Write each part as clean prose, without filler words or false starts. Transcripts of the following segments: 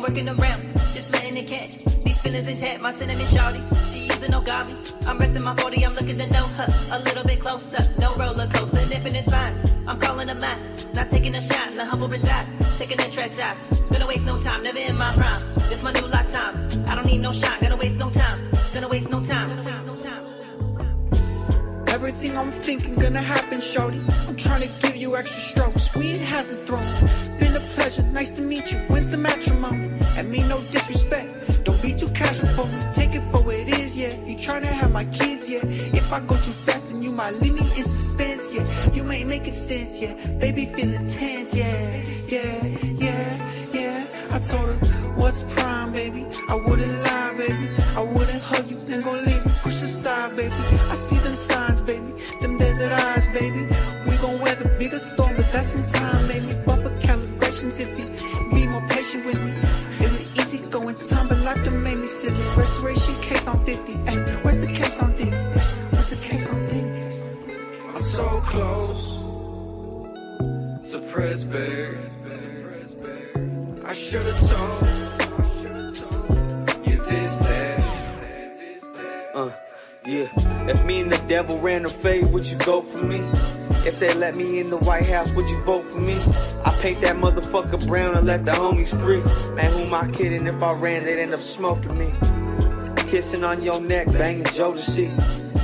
working around, just letting it catch. These feelings intact, my cinnamon shawty. She using no gobby. I'm resting my 40, I'm looking to know her a little bit closer. No roller coaster, nipping is fine. I'm calling a mine, not taking a shot. In the humble reside, taking the trash out. Gonna waste no time, never in my prime. This my new lifetime. I don't need no shot, gonna waste no time. Gonna waste no time. Everything I'm thinking gonna happen, shorty. I'm trying to give you extra strokes. Weed hasn't thrown. Been a pleasure, nice to meet you. When's the matrimony? And mean no disrespect. Don't be too casual for me. Take it for what it is, yeah. You trying to have my kids, yeah. If I go too fast, then you might leave me in suspense, yeah. You ain't making sense, yeah. Baby feeling tense, yeah. I told her, what's prime, baby? I wouldn't lie, baby. I wouldn't hug you, then go leave you. Push aside, baby. I see them signs, baby. Them desert eyes, baby. We gon' weather bigger storm, but that's in time, baby. Buffer calibrations if you be more patient with me. Feeling easy going time, but life done made me silly. Restoration case on 50. Ay, where's the case on D? Where's the case on D? I'm so close to Presbyterian. I should've told you this, that. Yeah. If me and the devil ran a fade, would you go for me? If they let me in the White House, would you vote for me? I paint that motherfucker brown and let the homies free. Man, who am I kidding? If I ran, they'd end up smoking me. Kissing on your neck, banging Jodeci.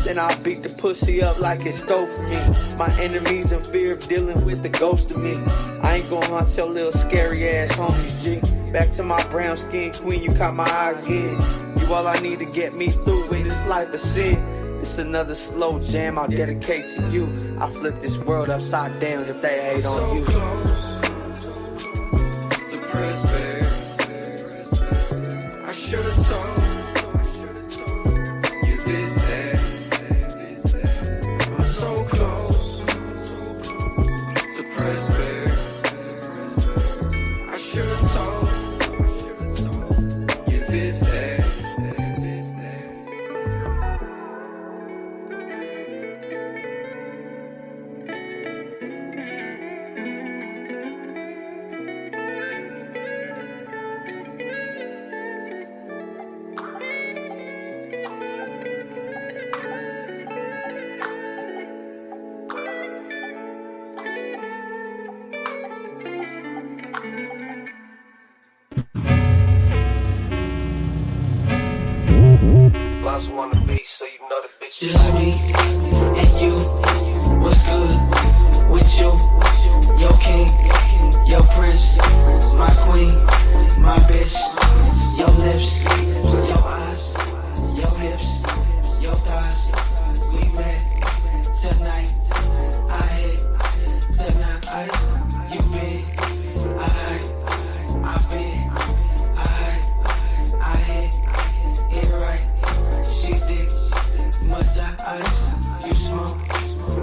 Then I'll beat the pussy up like it stole from me. My enemies in fear of dealing with the ghost of me. I ain't gon' hunt your little scary ass homies, G. Back to my brown skin queen, you caught my eye again. You all I need to get me through in this life of sin. It's another slow jam I'll dedicate to you. I'll flip this world upside down if they hate on you. So close to Presbyterian. I should've told you this, that. I'm so close to Presbyterian. I should've told you this, that. Wanna be, so you know the bitch. Just me and you. What's good with you? Your king, your prince, my queen, my bitch. Your lips, your eyes, your hips, your thighs. We met tonight. I hit tonight. You been, I been, I hit it right. She dick, much I ice, you smoke,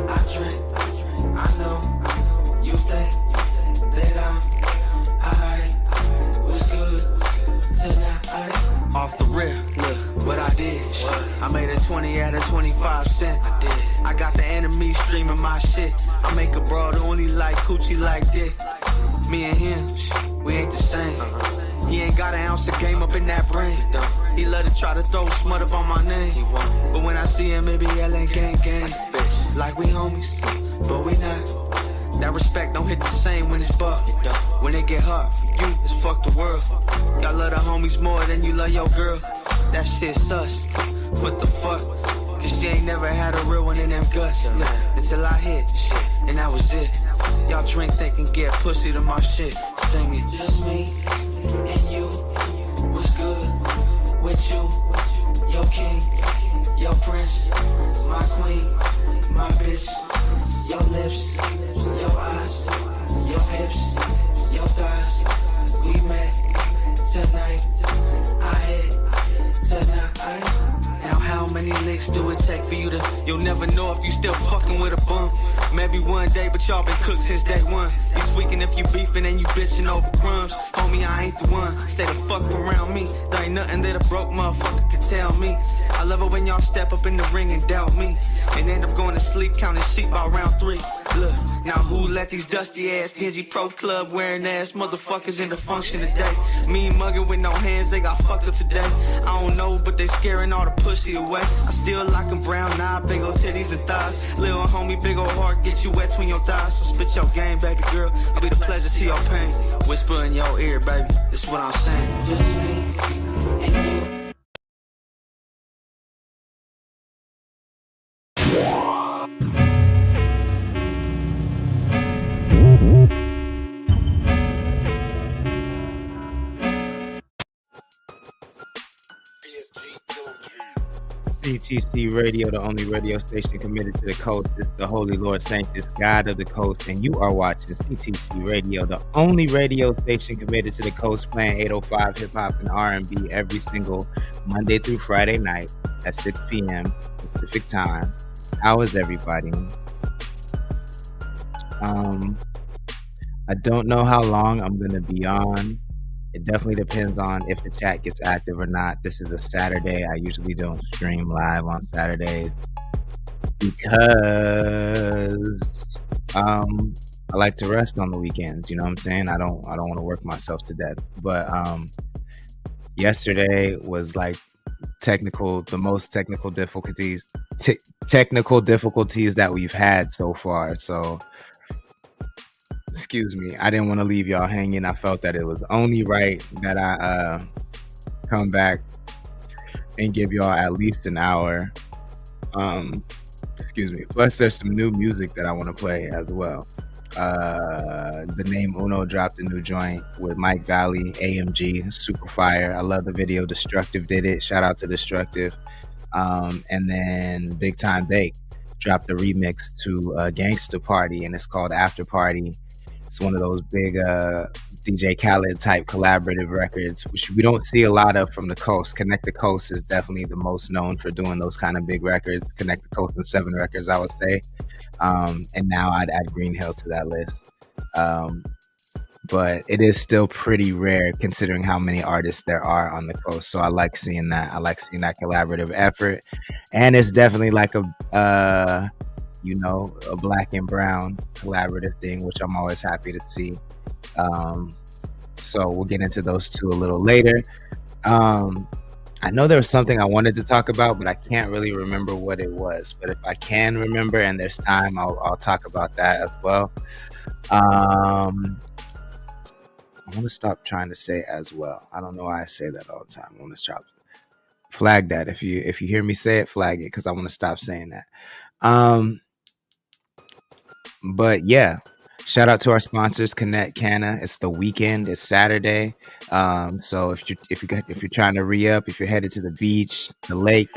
I drink, I know, you think that I'm alright, what's good tonight? Off the rip, look what I did. I made a 20 out of 25 cents. I got the enemies streaming my shit. I make a broad only like coochie like dick. Me and him, we ain't the same. He ain't got an ounce of game up in that brain. He love to try to throw smut up on my name. But when I see him, maybe yelling gang gang. Like we homies, but we not. That respect don't hit the same when it's buck. When it get hard for you, it's fuck the world. Y'all love the homies more than you love your girl. That shit sus. What the fuck? Cause she ain't never had a real one in them guts. Until I hit shit, and that was it. Y'all drink, think, and get pussy to my shit. Singing. Just me and you. What's good with you? Your king, your prince, my queen, my bitch. Your lips, your eyes, your hips, your thighs. We met tonight. I hit tonight. Now how many licks do it take for you to? You'll never know if you still fucking with a bum. Maybe one day, but y'all been cooked since day one. You tweaking if you beefing and you bitching over crumbs. Homie, I ain't the one. Stay the fuck around me. There ain't nothing that a broke motherfucker can tell me. I love it when y'all step up in the ring and doubt me. And end up going to sleep counting sheep by round 3. Look, now who let these dusty ass dingy pro club wearing ass motherfuckers into function today? Me mugging with no hands, they got fucked up today. I don't know, but they scaring all the pussy away. I still like 'em brown eye, big ol' titties and thighs. Little homie, big ol' heart, get you wet between your thighs. So spit your game, baby girl, I'll be the pleasure to your pain. Whisper in your ear, baby, this is what I'm saying. Just me and you. CTC Radio, the only radio station committed to the coast. It's the Holy Lord Sanctus, God of the coast, and you are watching CTC Radio, the only radio station committed to the coast, playing 805 hip-hop and R&B every single Monday through Friday night at 6 p.m. Pacific time. How is everybody? I don't know how long I'm going to be on. It definitely depends on if the chat gets active or not. This is a Saturday. I usually don't stream live on Saturdays because I like to rest on the weekends. You know what I'm saying? I don't want to work myself to death. But yesterday was like the most technical difficulties that we've had so far. So excuse me, I didn't want to leave y'all hanging. I felt that it was only right that I come back and give y'all at least an hour. Excuse me. Plus, there's some new music that I want to play as well. The Name Uno dropped a new joint with Mike Valley, AMG, super fire. I love the video. Destructive did it. Shout out to Destructive. And then Big Time Bake dropped a remix to Gangsta Party, and it's called After Party. It's one of those big DJ Khaled type collaborative records, which we don't see a lot of from the coast. Connect the Coast is definitely the most known for doing those kind of big records. Connect the Coast and 7 Records, I would say. And now I'd add Green Hill to that list. But it is still pretty rare considering how many artists there are on the coast. So I like seeing that. I like seeing that collaborative effort. And it's definitely like a black and brown collaborative thing, which I'm always happy to see. So we'll get into those two a little later. I know there was something I wanted to talk about, but I can't really remember what it was. But if I can remember and there's time, I'll talk about that as well. I want to stop trying to say as well. I don't know why I say that all the time. I want to stop. Flag that. If you hear me say it, flag it, because I want to stop saying that. But yeah, shout out to our sponsors, Connect Canna. It's the weekend. It's Saturday. So if you're trying to re-up, if you're headed to the beach, the lake,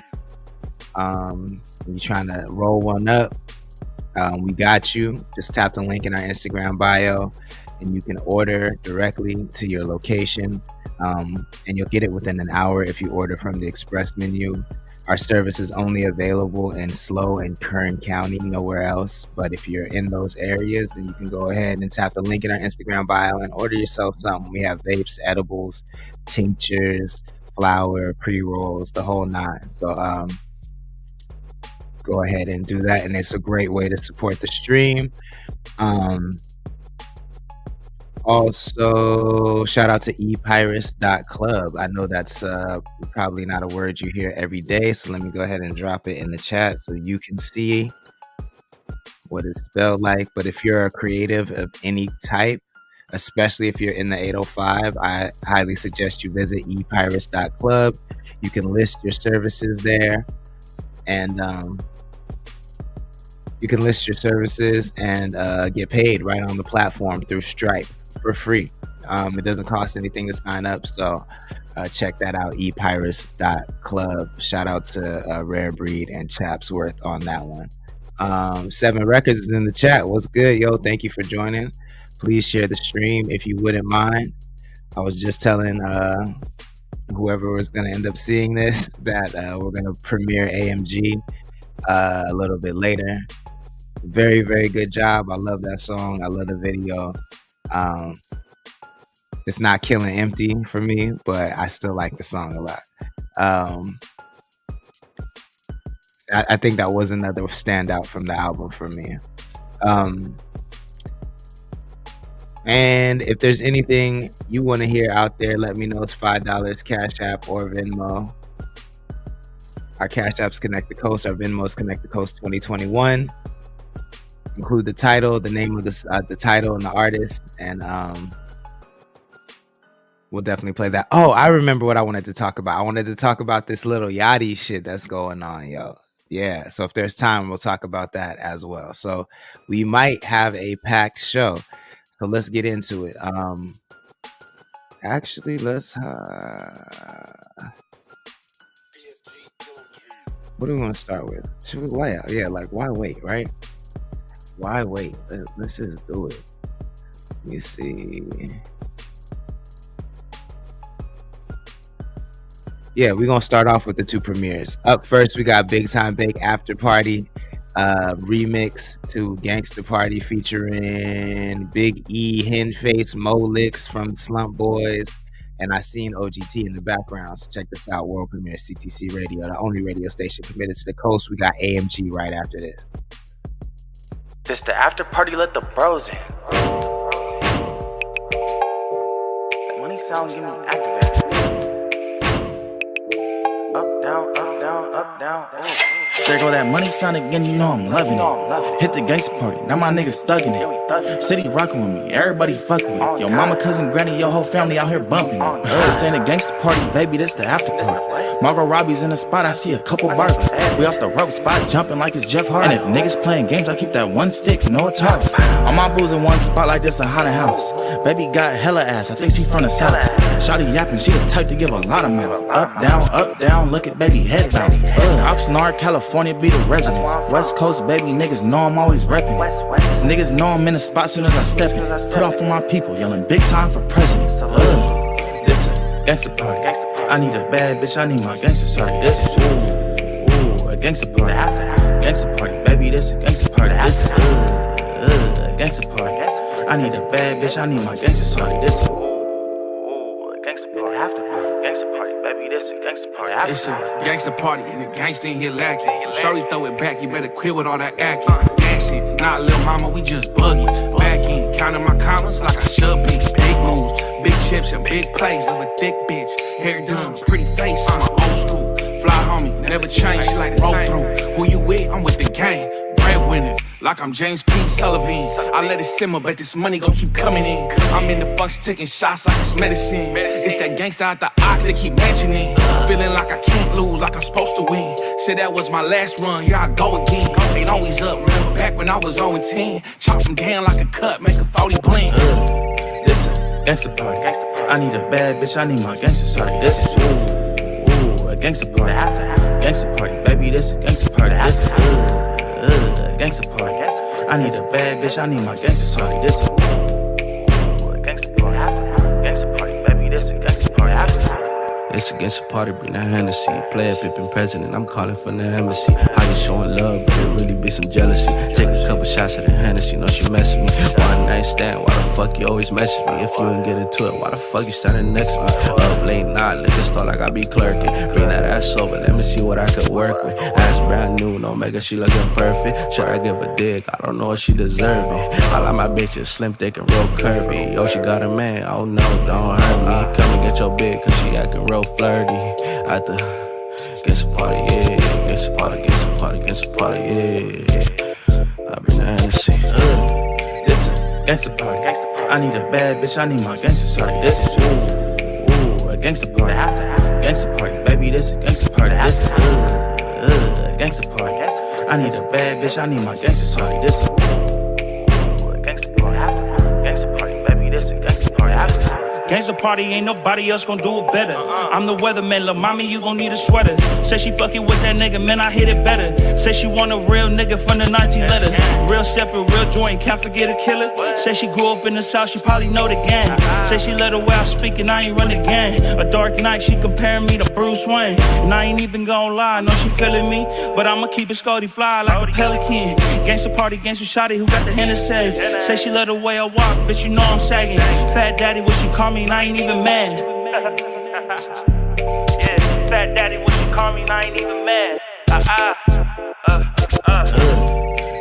you're trying to roll one up, we got you. Just tap the link in our Instagram bio, and you can order directly to your location. And you'll get it within an hour if you order from the express menu. Our service is only available in Slow and Kern County, nowhere else. But if you're in those areas, then you can go ahead and tap the link in our Instagram bio and order yourself something. We have vapes, edibles, tinctures, flour, pre-rolls, the whole nine. So go ahead and do that. And it's a great way to support the stream. Also, shout out to epirates.club. I know that's probably not a word you hear every day, so let me go ahead and drop it in the chat so you can see what it's spelled like. But if you're a creative of any type, especially if you're in the 805, I highly suggest you visit epirates.club. You can list your services there, and get paid right on the platform through Stripe for free. It doesn't cost anything to sign up, so check that out, epirates.club. Shout out to Rare Breed and Chapsworth on that one. 7 Records is in the chat. What's good, yo? Thank you for joining. Please share the stream if you wouldn't mind. I was just telling whoever was going to end up seeing this that we're going to premiere AMG a little bit later. Very, very good job. I love that song. I love the video. It's not killing empty for me, but I still like the song a lot. I think that was another standout from the album for me. And if there's anything you want to hear out there, let me know. It's $5 Cash App or Venmo. Our Cash App's Connect the Coast. Our Venmo's Connect the Coast 2021. Include the title, the name of the title and the artist, and we'll definitely play that. Oh, I remember what I wanted to talk about. I wanted to talk about this little Yachty shit that's going on, yo. Yeah, so if there's time, we'll talk about that as well. So we might have a packed show. So let's get into it. Actually, let's what do we want to start with? Should we why? Yeah, like why wait, right? Why wait? Let's just do it. Let me see. Yeah, we're gonna start off with the two premieres. Up first, we got Big Time Bake After Party remix to Gangsta Party featuring Big E, Henface, Mo Licks from Slump Boys, and I seen OGT in the background. So check this out, world premiere CTC Radio, the only radio station committed to the coast. We got AMG right after this. This the after party, let the bros in. That money sound give me activated. Up, down, up, down, up, down. There go that money sound again, you know I'm loving it. Hit the gangsta party, now my niggas thugging it. City rocking with me, everybody fucking with it. Yo mama, cousin, granny, your whole family out here bumping it. This ain't a gangsta party, baby, this the after party. Margot Robbie's in the spot, I see a couple barbers. We off the rope spot, jumping like it's Jeff Hardy. And if niggas playing games, I keep that one stick, you know it's hard. All my booze in one spot like this, a haunted house. Baby got hella ass, I think she from the south. Shawty yapping, she the type to give a lot of mouth. Up, down, look at baby head bounce. Oxnard, California be the residence. West Coast, baby, niggas know I'm always reppin'. Niggas know I'm in the spot soon as I step in. Put off for my people, yelling big time for president. This a gangsta party. I need a bad bitch, I need my gangsta party. This is a gangsta party. Gangsta party, baby, this a gangsta party. This is a gangsta party. I need a bad bitch, I need my gangsta party. This is Gangsta party, after party. Gangsta party, baby, this a gangsta party. It's a gangsta party and the gangsta in here lacking. Shorty throw it back, you better quit with all that acting. Action, not little mama, we just buggy. Back in, counting my commas like I should be. Big moves, big chips and big plays. Of a thick bitch, hair done, pretty face. I'm an old school, fly homie, never change. She like roll through. Who you with? I'm with the gang. Breadwinners, like I'm James P. Sullivan. I let it simmer, but this money gon' keep coming in. I'm in the function taking shots like it's medicine. It's that gangsta out the ox they keep mentioning. Feeling like I can't lose, like I'm supposed to win. Said that was my last run, here I go again. Ain't always up, remember back when I was 0-10. Chop them down like a cut, make a 40 blend. This a gangsta party. I need a bad bitch, I need my gangsta party. This is a gangsta party. Gangsta party, baby, this a gangsta party. This is gangsta party. I need a bad bitch, I need my gangsta party. This is Gangsta party, gangsta party, baby, this a gangsta party. It's against a party, bring that Hennessy. Player pippin' president, I'm calling from the embassy. How you showing love, but it really be some jealousy. Take a couple shots at the Hennessy, know she messing me. One night stand, why the fuck you always message me? If you ain't get into it, why the fuck you standing next to me? Up late night, liquor store like I be clerking. Bring that ass over, let me see what I could work with. Ass brand new, no mega, she looking perfect. Should I give a dick? I don't know if she deserve it. I like my bitches slim, thick, and real curvy. Yo, she got a man, oh no, don't hurt me. Come and get your bitch, cause she acting real flirty. At the gangsta party, yeah. Gangsta party, gangsta party, gangsta party, yeah. I bring the Hennessy. This a gangsta party. I need a bad bitch, I need my gangsta party. This is a gangsta party. Gangsta party, baby, this a gangsta party. This is a gangsta party. I need a bad bitch, I need my gangsta party. This is Gangsta party, gangsta party, baby, this a gangsta party. Gangsta party, ain't nobody else gon' do it better. I'm the weatherman, lil' mommy, you gon' need a sweater. Say she fucking with that nigga, man, I hit it better. Say she want a real nigga from the 19 letter. Real stepper, real joint, can't forget a killer. Say she grew up in the south, she probably know the gang. Say she let her way I speak and I ain't run the gang. A dark night, she comparing me to Bruce Wayne. And I ain't even gon' lie, I know she feeling me. But I'ma keep it Scotty fly like a pelican. Gangsta party, gangsta shawty, who got the Hennessy. Say she let her way I walk, bitch, you know I'm sagging. Fat daddy, what she call me, and I ain't even mad. Yeah, fat daddy, what she call me, and I ain't even mad.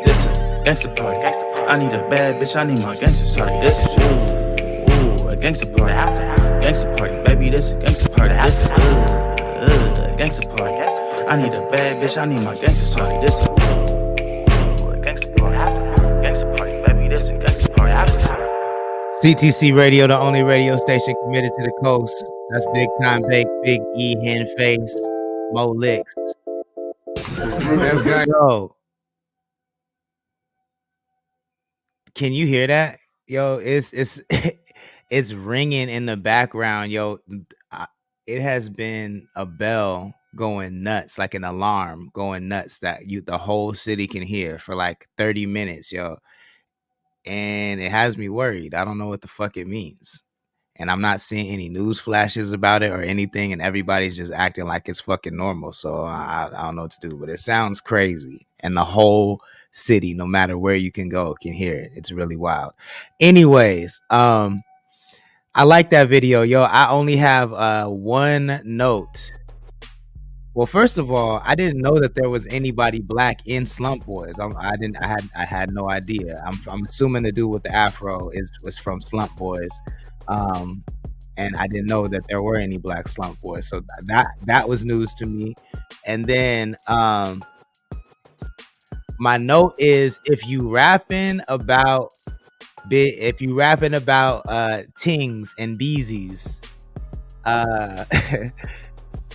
This a gangsta party. I need a bad bitch, I need my gangster shorty. This is ooh, a gangster party. Gangster party, baby, this is gangster party. This is a gangster party. I need a bad bitch, I need my gangster shorty. This is Gangsta party, baby, this a gangsta party. CTC Radio, the only radio station committed to the coast. That's Big Time Bake, Big E, Hen Face, Mo Licks. Let's go. Yo, can you hear that? Yo, it's it's ringing in the background. Yo, it has been a bell going nuts, like an alarm going nuts that the whole city can hear for like 30 minutes, yo. And it has me worried. I don't know what the fuck it means. And I'm not seeing any news flashes about it or anything, and everybody's just acting like it's fucking normal. So I don't know what to do, but it sounds crazy. And the whole city, no matter where you can go, can hear it. It's really wild. Anyways, I like that video, yo. I only have one note. Well, first of all, I didn't know that there was anybody black in Slump Boys. I had no idea. I'm assuming the dude with the afro was from Slump Boys, and I didn't know that there were any black Slump Boys. So that was news to me. And then my note is if you rapping about tings and beezies,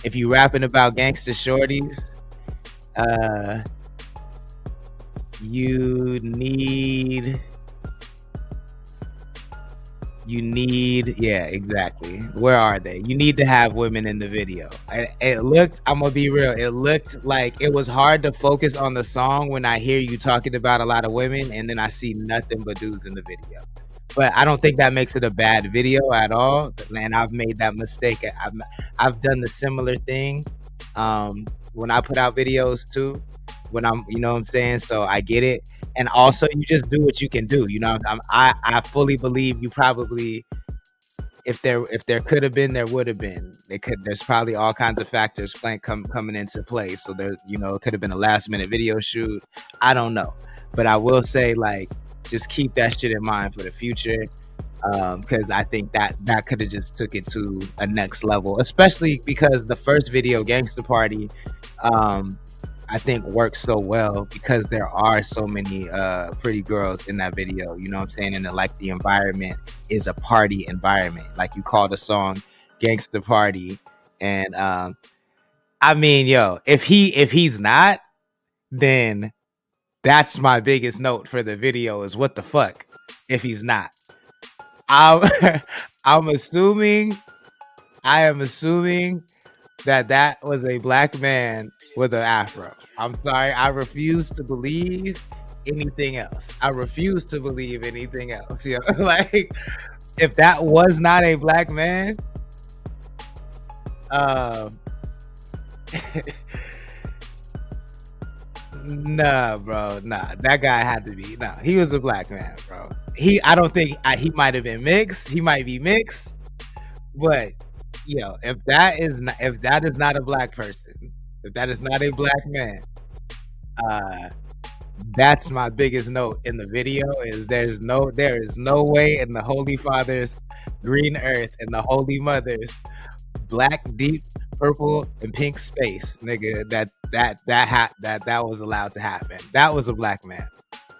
if you rapping about gangster shorties, you need, yeah, exactly. Where are they? You need to have women in the video. It looked, I'm gonna be real, it looked like it was hard to focus on the song when I hear you talking about a lot of women and then I see nothing but dudes in the video. But I don't think that makes it a bad video at all. And I've made that mistake. I've done the similar thing when I put out videos too. When you know what I'm saying? So I get it. And also, you just do what you can do. You know, I fully believe you probably, if there could have been, there would have been. There's probably all kinds of factors coming into play. So there, you know, it could have been a last minute video shoot. I don't know, but I will say, like, just keep that shit in mind for the future, because I think that could have just took it to a next level, especially because the first video, Gangsta Party, I think works so well because there are so many pretty girls in that video, you know what I'm saying? And like the environment is a party environment. Like you call the song Gangsta Party. And I mean, yo, if he's not, then that's my biggest note for the video is what the fuck if he's not. I am assuming that was a black man with an afro. I'm sorry, I refuse to believe anything else. You know? Like, if that was not a black man, nah, bro, that guy had to be, he was a black man, bro. I don't think he might have been mixed. He might be mixed, but yo, if that is not a black person, if that is not a black man, that's my biggest note in the video is there is no way in the Holy Father's green earth and the Holy Mother's black, deep purple and pink space, nigga, that was allowed to happen. That was a black man.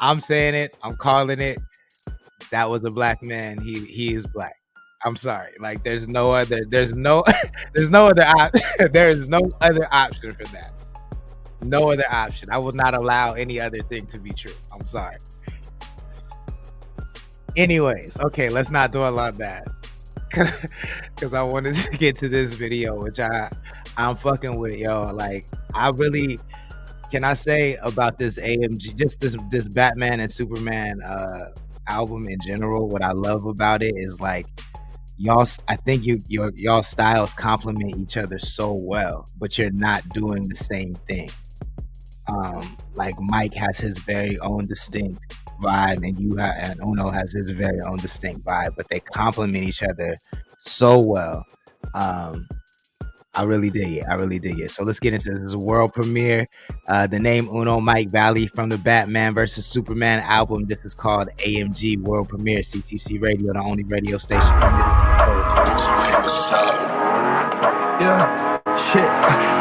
I'm saying it, I'm calling it. That was a black man. He is black. I'm sorry. Like there's no other option. There is no other option for that. No other option. I will not allow any other thing to be true. I'm sorry. Anyways, okay, let's not dwell on that. Cause I wanted to get to this video, which I'm fucking with, yo. Like, I really, can I say about this AMG, just this Batman and Superman album in general, what I love about it is like I think y'all styles complement each other so well, but you're not doing the same thing. Like Mike has his very own distinct vibe, and Uno has his very own distinct vibe, but they complement each other so well. I really dig it. I really dig it. So let's get into this. This is a world premiere. The name Uno Mike Valley from the Batman versus Superman album. This is called AMG World Premiere, CTC Radio, the only radio station. Yeah, shit,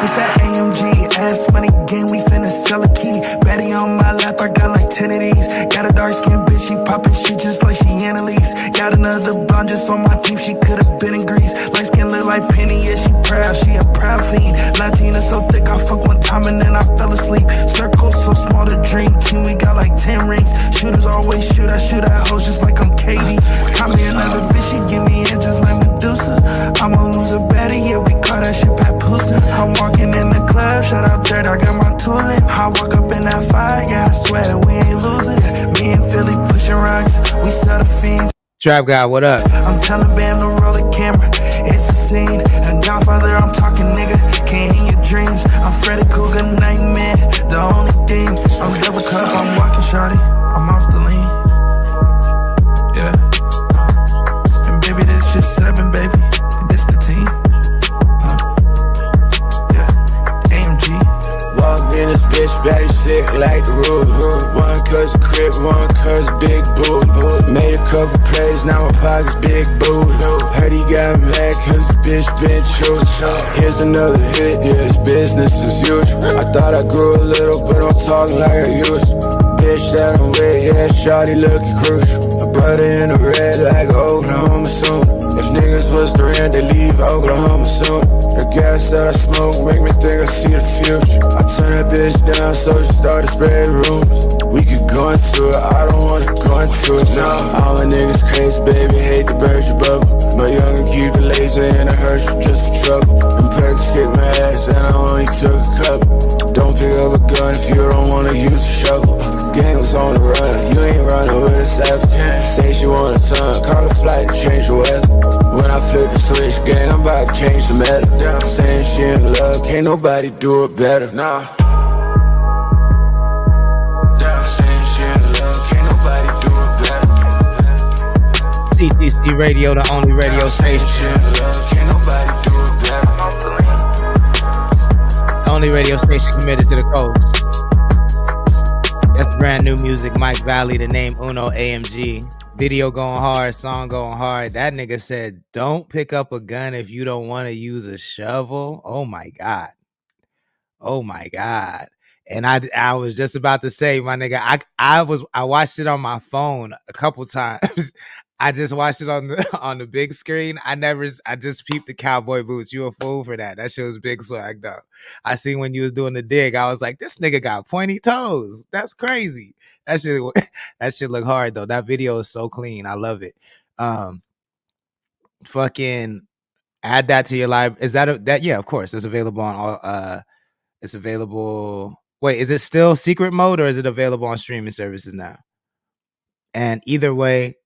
this that AMG ass money game, we finna sell a key. Betty on my lap, I got like 10 of these. Got a dark skin bitch, she poppin' shit just like she Annalise. Got another blonde just on my team, she could've been in Greece. Light skin look like Penny, yeah, she proud, she a proud fiend. Latina so thick, I fuck one time and then I fell asleep. Circle so small, the dream team, we got like 10 rings. Shooters always shoot, I shoot at hoes just like I'm Katie. Caught me another bitch, she give me in just like Medusa. I'm a loser, better, yeah, we call that shit papoose. I'm walking in the club, shout out Dirt, I got my tool in. I walk up in that fire, yeah, I swear we ain't losing. Me and Philly pushing rocks, we sell the fiends. Trap guy, what up? I'm telling Bam to roll the camera, it's a scene. A Godfather, I'm talking nigga, can't hear your dreams. I'm Freddy Cougar, nightmare, the only thing. I'm double cup, I'm walking shawty, I'm off the lean. Yeah, and baby, this just 7, baby, this the team. Walked in this bitch, very sick like the roof. One cuz crib, one cuz big boot. Made a couple plays, now my pocket's big boot. Heard he got mad cause the bitch been true. Here's another hit, yeah, it's business as usual. I thought I grew a little, but I'm talking like I used to. Bitch that I'm with, yeah, shawty looking crucial. A brother in the red like Oklahoma soon. If niggas was the rent, they leave Oklahoma soon. The gas that I smoke make me think I see the future. I turn that bitch down so she started spraying rooms. We could go into it, I don't wanna go into it, no. All my niggas crazy, baby, hate to burst your bubble. My youngin' keep the laser in a Hershey just for trouble. Them perks kick my ass and I only took a couple. Don't pick up a gun if you don't wanna use a shovel. Gang was on the run, you ain't running with a savage. Say she want a ton, call the flight to change the weather. When I flip the switch, gang, I'm about to change the meta. Saying she in love, can't nobody do it better. Nah. Saying she in love, can't nobody do it better. CTC Radio, the only radio station. She in love, can't nobody do it better. The only radio station committed to the coast. That's brand new music, Mike Valley, the name Uno AMG. Video going hard, song going hard. That nigga said, don't pick up a gun if you don't want to use a shovel. Oh my God. Oh my God. And I was just about to say, my nigga, I watched it on my phone a couple times. I just watched it on the big screen. I just peeped the cowboy boots. You a fool for that. That shit was big swag though. I seen when you was doing the dig, I was like, this nigga got pointy toes. That's crazy. That shit look hard though. That video is so clean. I love it. Fucking add that to your live. Is that yeah, of course. It's available on all it's available. Wait, is it still secret mode or is it available on streaming services now? And either way,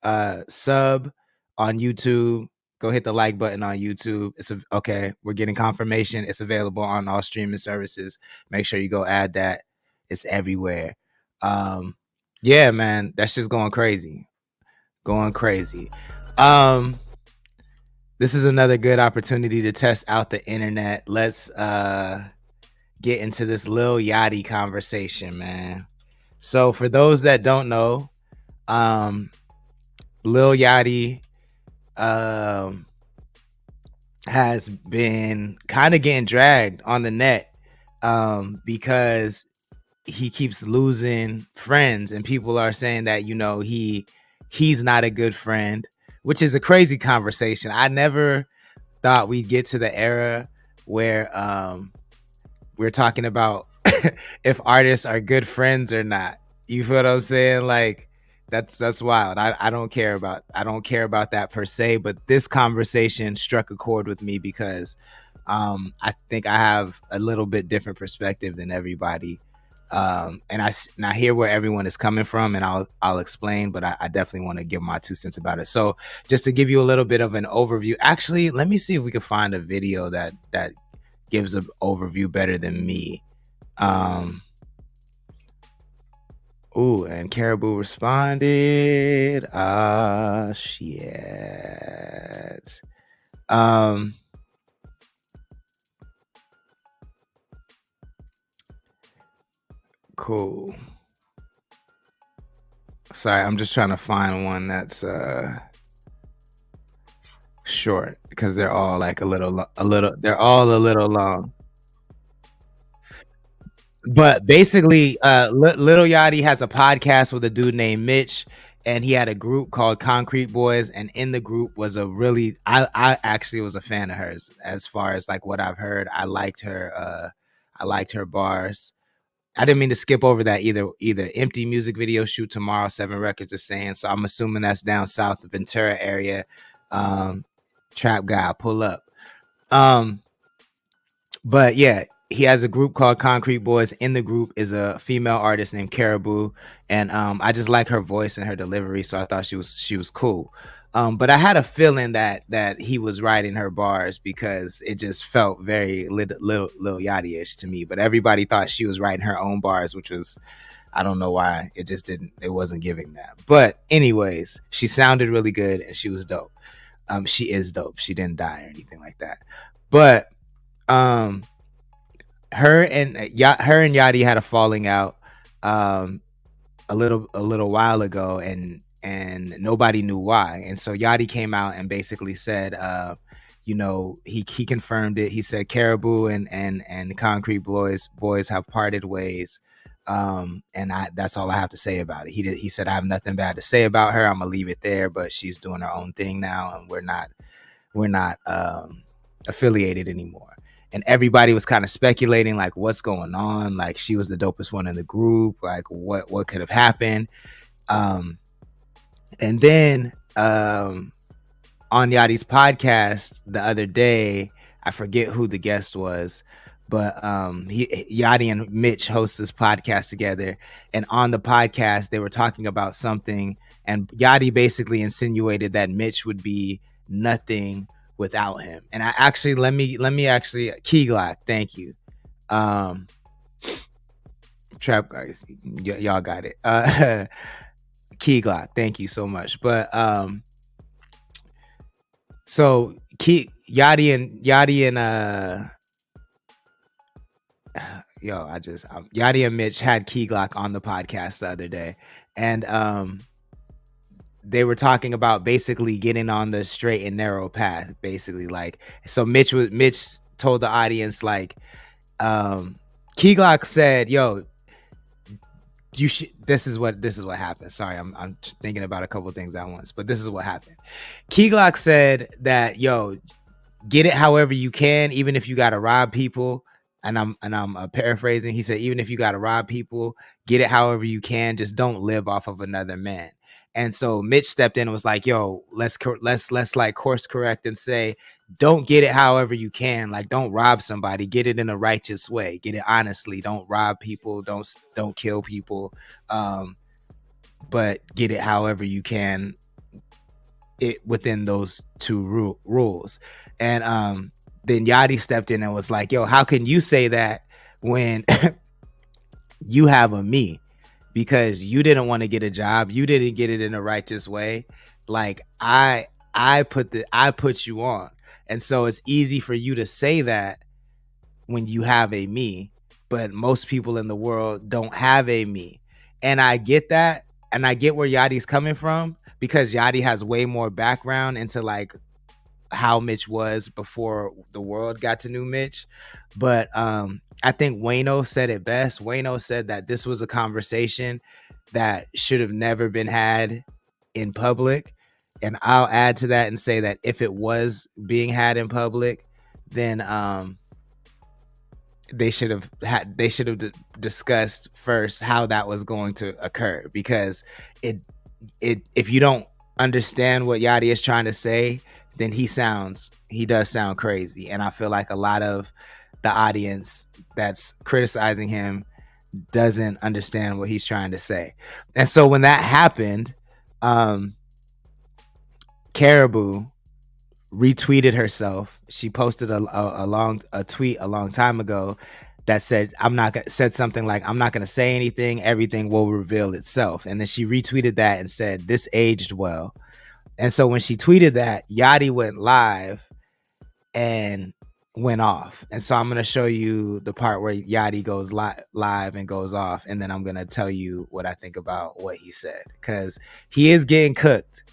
sub on YouTube. Go hit the like button on YouTube. Okay. We're getting confirmation. It's available on all streaming services. Make sure you go add that. It's everywhere. Yeah, man, that's just going crazy. Going crazy. This is another good opportunity to test out the internet. Let's get into this Lil Yachty conversation, man. So for those that don't know, Lil Yachty has been kind of getting dragged on the net because he keeps losing friends and people are saying that, you know, he's not a good friend, which is a crazy conversation. I never thought we'd get to the era where we're talking about if artists are good friends or not. You feel what I'm saying? Like that's wild. I don't care about that per se, but this conversation struck a chord with me because I think I have a little bit different perspective than everybody. And I hear where everyone is coming from, and I'll explain, but I definitely want to give my 2 cents about it. So just to give you a little bit of an overview, actually, let me see if we can find a video that gives an overview better than me. Ooh, and Caribou responded. Shit. Cool. Sorry, I'm just trying to find one that's short because they're all like a little. They're all a little long. But basically, Little Yachty has a podcast with a dude named Mitch, and he had a group called Concrete Boys, and in the group was I actually was a fan of hers. As far as like what I've heard, I liked her bars. I didn't mean to skip over that either. Empty music video shoot tomorrow, 7 Records is saying. So I'm assuming that's down south, the Ventura area. Trap guy, pull up. But yeah, he has a group called Concrete Boys. In the group is a female artist named Caribou, and I just like her voice and her delivery, so I thought she was cool. But I had a feeling that he was writing her bars because it just felt very Lil Yachty-ish to me. But everybody thought she was writing her own bars, which was, I don't know why. It wasn't giving that. But anyways, she sounded really good and she was dope. She is dope. She didn't die or anything like that. But her and Yachty had a falling out a little while ago, and nobody knew why. And so Yachty came out and basically said, he confirmed it. He said Caribou and Concrete Boys have parted ways. And that's all I have to say about it. He said, I have nothing bad to say about her. I'm gonna leave it there, but she's doing her own thing now, and we're not affiliated anymore. And everybody was kind of speculating, like, what's going on? Like, she was the dopest one in the group. Like, what could have happened? And then on Yachty's podcast the other day, I forget who the guest was, but Yachty and Mitch host this podcast together. And on the podcast, they were talking about something, and Yachty basically insinuated that Mitch would be nothing without him. And I actually let me actually Key Glock, thank you. Trap guys, y'all got it. Key Glock, thank you so much. But so Yachty and Yachty and Mitch had Key Glock on the podcast the other day, and they were talking about basically getting on the straight and narrow path, basically. Like, so Mitch told the audience, like, Key Glock said, yo, this is what happened. Sorry, I'm thinking about a couple things at once, but this is what happened. Key Glock said that, yo, get it however you can, even if you gotta rob people. And I'm paraphrasing. He said, even if you gotta rob people, get it however you can. Just don't live off of another man. And so Mitch stepped in and was like, yo, let's like course correct and say, don't get it however you can. Like, don't rob somebody. Get it in a righteous way. Get it honestly. Don't rob people. Don't kill people. But get it however you can, it within those two rules. And then Yachty stepped in and was like, yo, how can you say that when you have a me? Because you didn't want to get a job, you didn't get it in a righteous way. Like, I put you on. And so it's easy for you to say that when you have a me, but most people in the world don't have a me. And I get that, and I get where Yachty's coming from, because Yachty has way more background into like how Mitch was before the world got to know Mitch. But I think Wayno said it best. Wayno said that this was a conversation that should have never been had in public. And I'll add to that and say that if it was being had in public, then they should have discussed first how that was going to occur, because if you don't understand what Yachty is trying to say, then he does sound crazy. And I feel like a lot of the audience that's criticizing him doesn't understand what he's trying to say. And so when that happened, Caribou retweeted herself. She posted a tweet a long time ago that said, said something like, I'm not going to say anything. Everything will reveal itself. And then she retweeted that and said, this aged well. And so when she tweeted that, Yachty went live and went off. And so I'm going to show you the part where Yachty goes live and goes off. And then I'm going to tell you what I think about what he said, because he is getting cooked.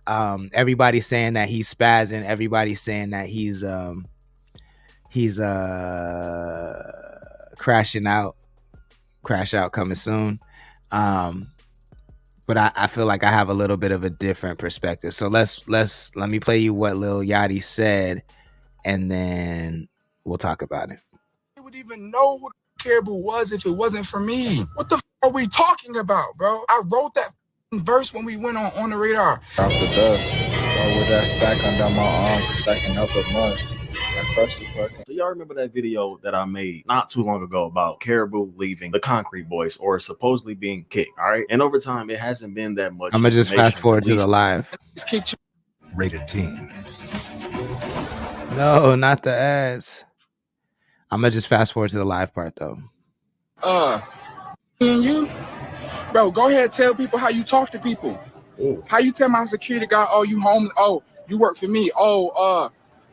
Everybody's saying that he's spazzing. Everybody's saying that he's crashing out. Crash out coming soon. But I feel like I have a little bit of a different perspective. So let me play you what Lil Yachty said, and then we'll talk about it. I would even know who Caribou was if it wasn't for me. What the are we talking about, bro? I wrote that verse when we went on the radar. Off the dust, with that sack under my arm, sacking up a must. I crushed the fucking. So y'all remember that video that I made not too long ago about Caribou leaving the Concrete Boys or supposedly being kicked, all right? And over time, it hasn't been that much. I'm going to just fast forward to the live. Rated teen. No, not the ads. I'm going to just fast forward to the live part, though. And you, bro, go ahead and tell people how you talk to people. Ooh. How you tell my security guard, oh, you home? Oh, you work for me. Oh,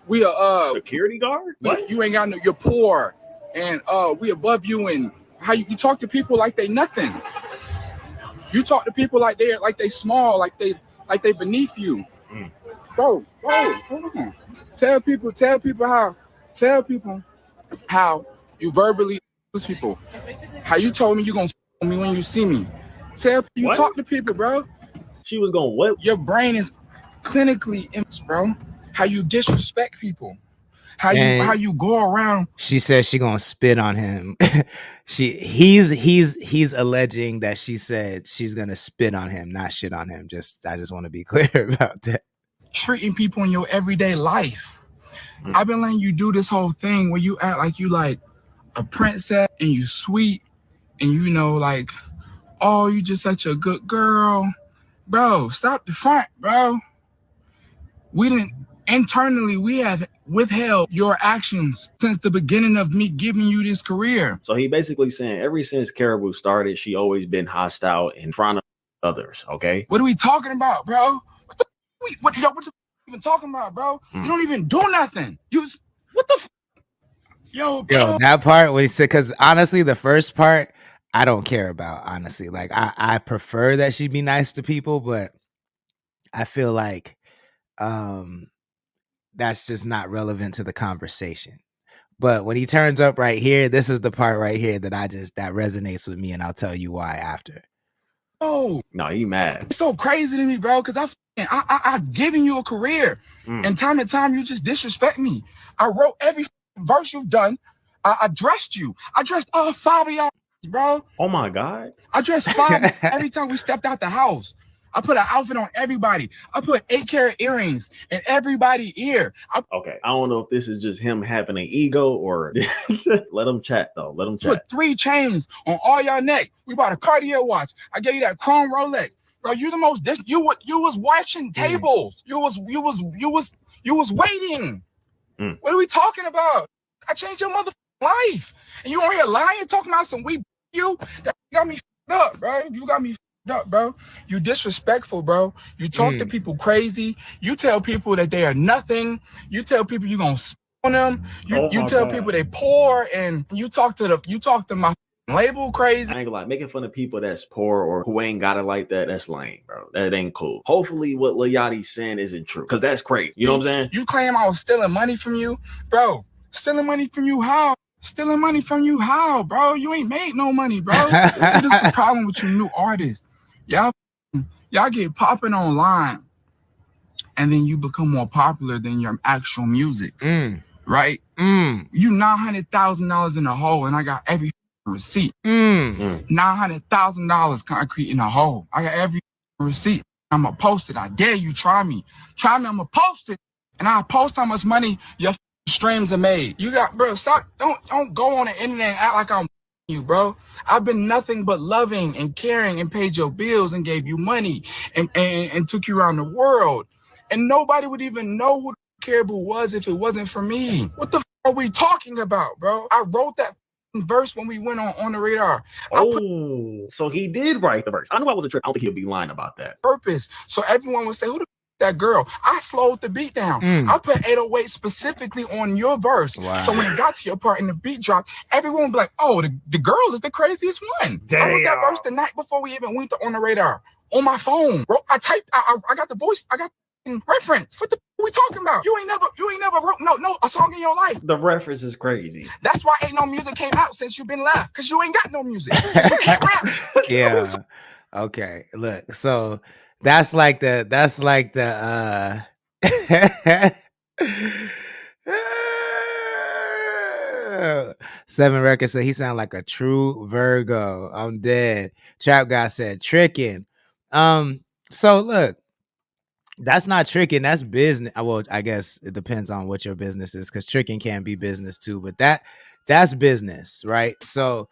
we are security guard. What? You ain't got no. You're poor, and we above you. And how you talk to people like they nothing. You talk to people like they small, like they beneath you. Bro, hold on. Tell people how you verbally use people. How you told me you gonna me when you see me. Tell you what? Talk to people, bro. She was gonna what? Your brain is clinically immense, bro. How you disrespect people. How you go around. She says she gonna spit on him. He's alleging that she said she's gonna spit on him, not shit on him. I just want to be clear about that. Treating people in your everyday life. I've been letting you do this whole thing where you act like you like a princess and you sweet and you know like, oh, you just such a good girl. Bro, stop the front, bro. Internally, we have withheld your actions since the beginning of me giving you this career. So he basically saying ever since Caribou started, she always been hostile in front of others, okay? What are we talking about, bro? What the even talking about, bro? You don't even do nothing. What the Yo, that part when he said, because honestly, the first part, I don't care about, honestly. Like, I prefer that she be nice to people, but I feel like that's just not relevant to the conversation. But when he turns up right here, this is the part right here that that resonates with me, and I'll tell you why after. Oh, no, he mad. It's so crazy to me, bro, because I've given you a career, and time to time you just disrespect me. I wrote every verse you've done. I dressed you. I dressed all 5 of y'all, bro. Oh my God. I dressed 5 every time we stepped out the house. I put an outfit on everybody. I put 8-carat earrings in everybody's ear. Okay, I don't know if this is just him having an ego or let him chat though. Let him chat. Put 3 chains on all y'all neck. We bought a Cartier watch. I gave you that chrome Rolex, bro. You the most. You was watching tables. You was waiting. What are we talking about? I changed your motherfucking life, and you on here lying, talking about some we you. That got me up, bro. You got me up, bro. You disrespectful, bro. You talk to people crazy. You tell people that they are nothing. You tell people you gonna spit on them. You tell people they poor, and you talk to my label crazy. I ain't gonna lie, making fun of people that's poor or who ain't got it like that, that's lame, bro. That ain't cool. Hopefully what Lil Yachty's saying isn't true, because that's crazy. You know what I'm saying? You claim I was stealing money from you, bro. Stealing money from you how? Stealing money from you how, bro? You ain't made no money, bro. See, this is the problem with you new artists. Y'all get popping online, and then you become more popular than your actual music, right? You $900,000 in a hole, and I got every receipt. $900,000 concrete in a hole. I got every receipt. I'm gonna post it. I dare you. Try me. I'm gonna post it, and I post how much money your streams are made. You got, bro. Stop. Don't go on the internet and act like I'm you, bro. I've been nothing but loving and caring and paid your bills and gave you money and took you around the world, and nobody would even know who Caribou was if it wasn't for me. What the are we talking about, bro? I wrote that verse when we went on the radar. So he did write the verse. I knew I was a trick. I don't think he'll be lying about that. Purpose. So everyone would say, who the that girl. I slowed the beat down. I put 808 specifically on your verse. Wow. So when it got to your part and the beat dropped, everyone would be like, oh, the girl is the craziest one. I wrote that verse the night before we even went on the radar. On my phone. Bro, I got the voice, I got reference. What the we talking about? You ain't never wrote no a song in your life. The reference is crazy. That's why ain't no music came out since you've been left. Cause you ain't got no music. You can't rap. Yeah. Okay. Look, so that's like the Seven Records said he sound like a true Virgo. I'm dead. Trap Guy said tricking. So look, that's not tricking, that's business. Well, I guess it depends on what your business is, because tricking can be business too, but that's business, right? So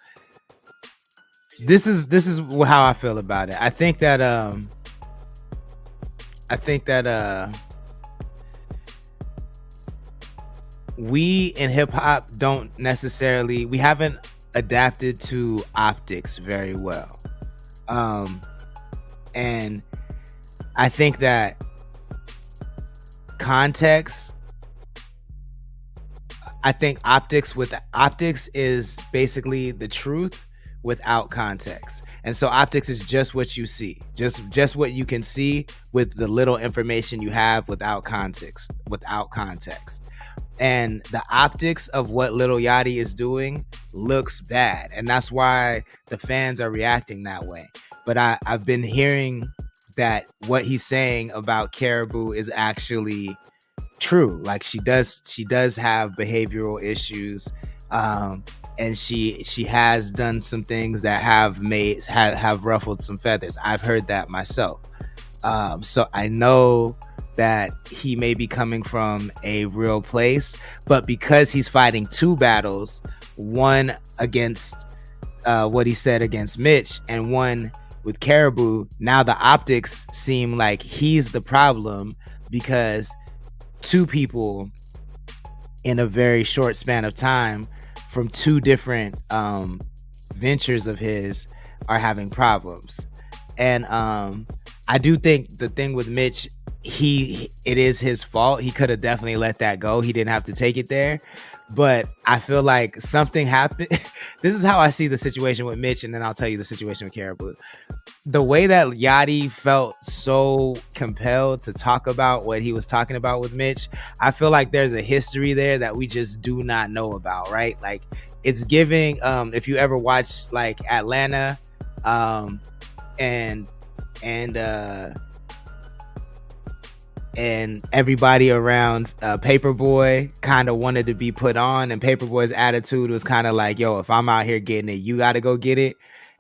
this is how I feel about it. I think that we in hip hop we haven't adapted to optics very well. And I think that optics is basically the truth without context. And so optics is just what you see, just what you can see with the little information you have without context. And the optics of what Lil Yachty is doing looks bad, and that's why the fans are reacting that way. But I've been hearing that what he's saying about Caribou is actually true. Like she does have behavioral issues, and she has done some things that have ruffled some feathers. I've heard that myself. So I know that he may be coming from a real place, but because he's fighting two battles, one against what he said against Mitch and one with Caribou, now the optics seem like he's the problem, because two people in a very short span of time from two different ventures of his are having problems. And I do think the thing with Mitch, it is his fault. He could have definitely let that go. He didn't have to take it there. But I feel like something happened. This is how I see the situation with Mitch, and then I'll tell you the situation with Caribou. The way that Yachty felt so compelled to talk about what he was talking about with Mitch, I feel like there's a history there that we just do not know about, right? Like, it's giving, if you ever watched like Atlanta, and everybody around Paperboy kind of wanted to be put on, and Paperboy's attitude was kind of like, yo, if I'm out here getting it, you got to go get it.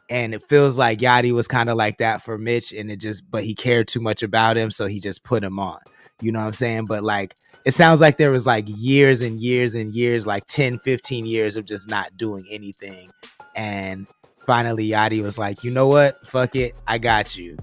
And it feels like Yachty was kind of like that for Mitch, and but he cared too much about him, so he just put him on. You know what I'm saying? But like, it sounds like there was like years and years and years, like 10, 15 years of just not doing anything. And finally Yachty was like, you know what? Fuck it. I got you.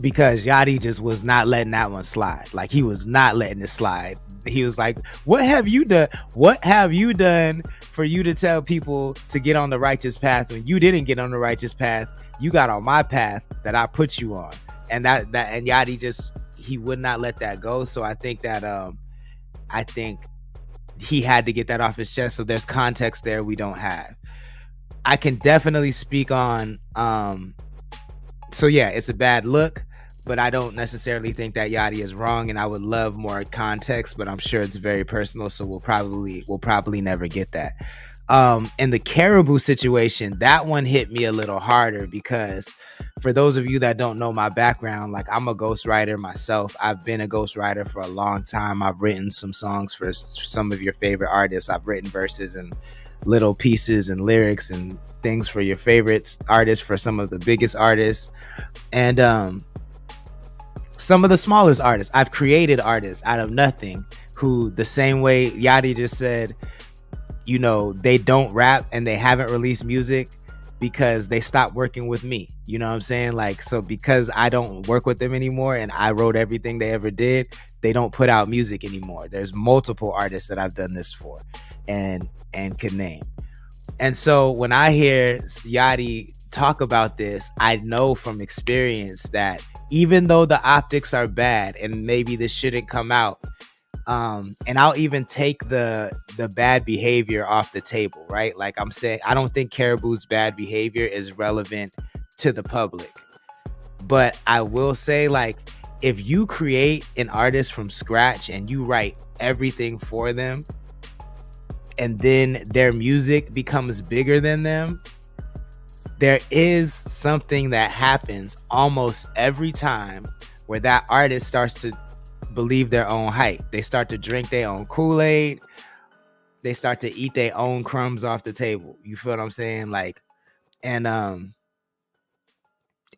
Because Yachty just was not letting that one slide. Like, he was not letting it slide. He was like, what have you done? What have you done for you to tell people to get on the righteous path when you didn't get on the righteous path? You got on my path that I put you on. And and Yachty he would not let that go. So I think that I think he had to get that off his chest. So there's context there we don't have. I can definitely speak on so yeah, it's a bad look, but I don't necessarily think that Yachty is wrong, and I would love more context, but I'm sure it's very personal, so we'll probably never get that. In the Caribou situation, that one hit me a little harder, because for those of you that don't know my background, like, I'm a ghostwriter myself. I've been a ghostwriter for a long time. I've written some songs for some of your favorite artists. I've written verses and little pieces and lyrics and things for your favorite artists, for some of the biggest artists, and some of the smallest artists. I've created artists out of nothing, who, the same way Yachty just said, you know, they don't rap and they haven't released music because they stopped working with me. You know what I'm saying? Like, so because I don't work with them anymore and I wrote everything they ever did, they don't put out music anymore. There's multiple artists that I've done this for and can name. And so when I hear Yachty talk about this, I know from experience that even though the optics are bad and maybe this shouldn't come out, and I'll even take the bad behavior off the table, right? Like I'm saying, I don't think Caribou's bad behavior is relevant to the public, but I will say, like, if you create an artist from scratch and you write everything for them, and then their music becomes bigger than them, there is something that happens almost every time where that artist starts to believe their own hype. They start to drink their own Kool-Aid. They start to eat their own crumbs off the table. You feel what I'm saying? Like, and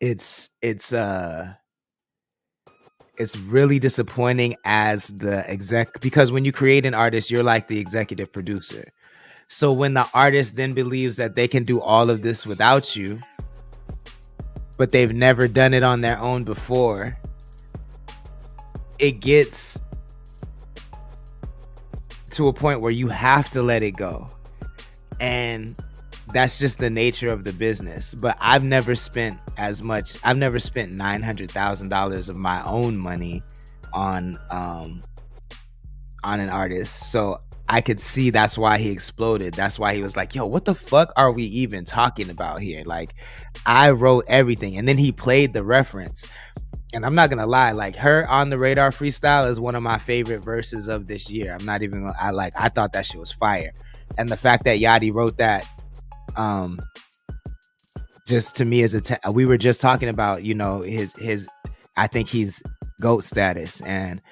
it's really disappointing as the exec, because when you create an artist, you're like the executive producer. So when the artist then believes that they can do all of this without you, but they've never done it on their own before, it gets to a point where you have to let it go. And that's just the nature of the business. But I've never spent as much. I've never spent $900,000 of my own money on an artist. So I could see that's why he exploded. That's why he was like, yo, what the fuck are we even talking about here? Like, I wrote everything. And then he played the reference. And I'm not gonna lie, like, her On the Radar freestyle is one of my favorite verses of this year. I'm not even gonna, I thought that shit was fire. And the fact that Yachty wrote that, just to me, we were just talking about, you know, his I think he's GOAT status, and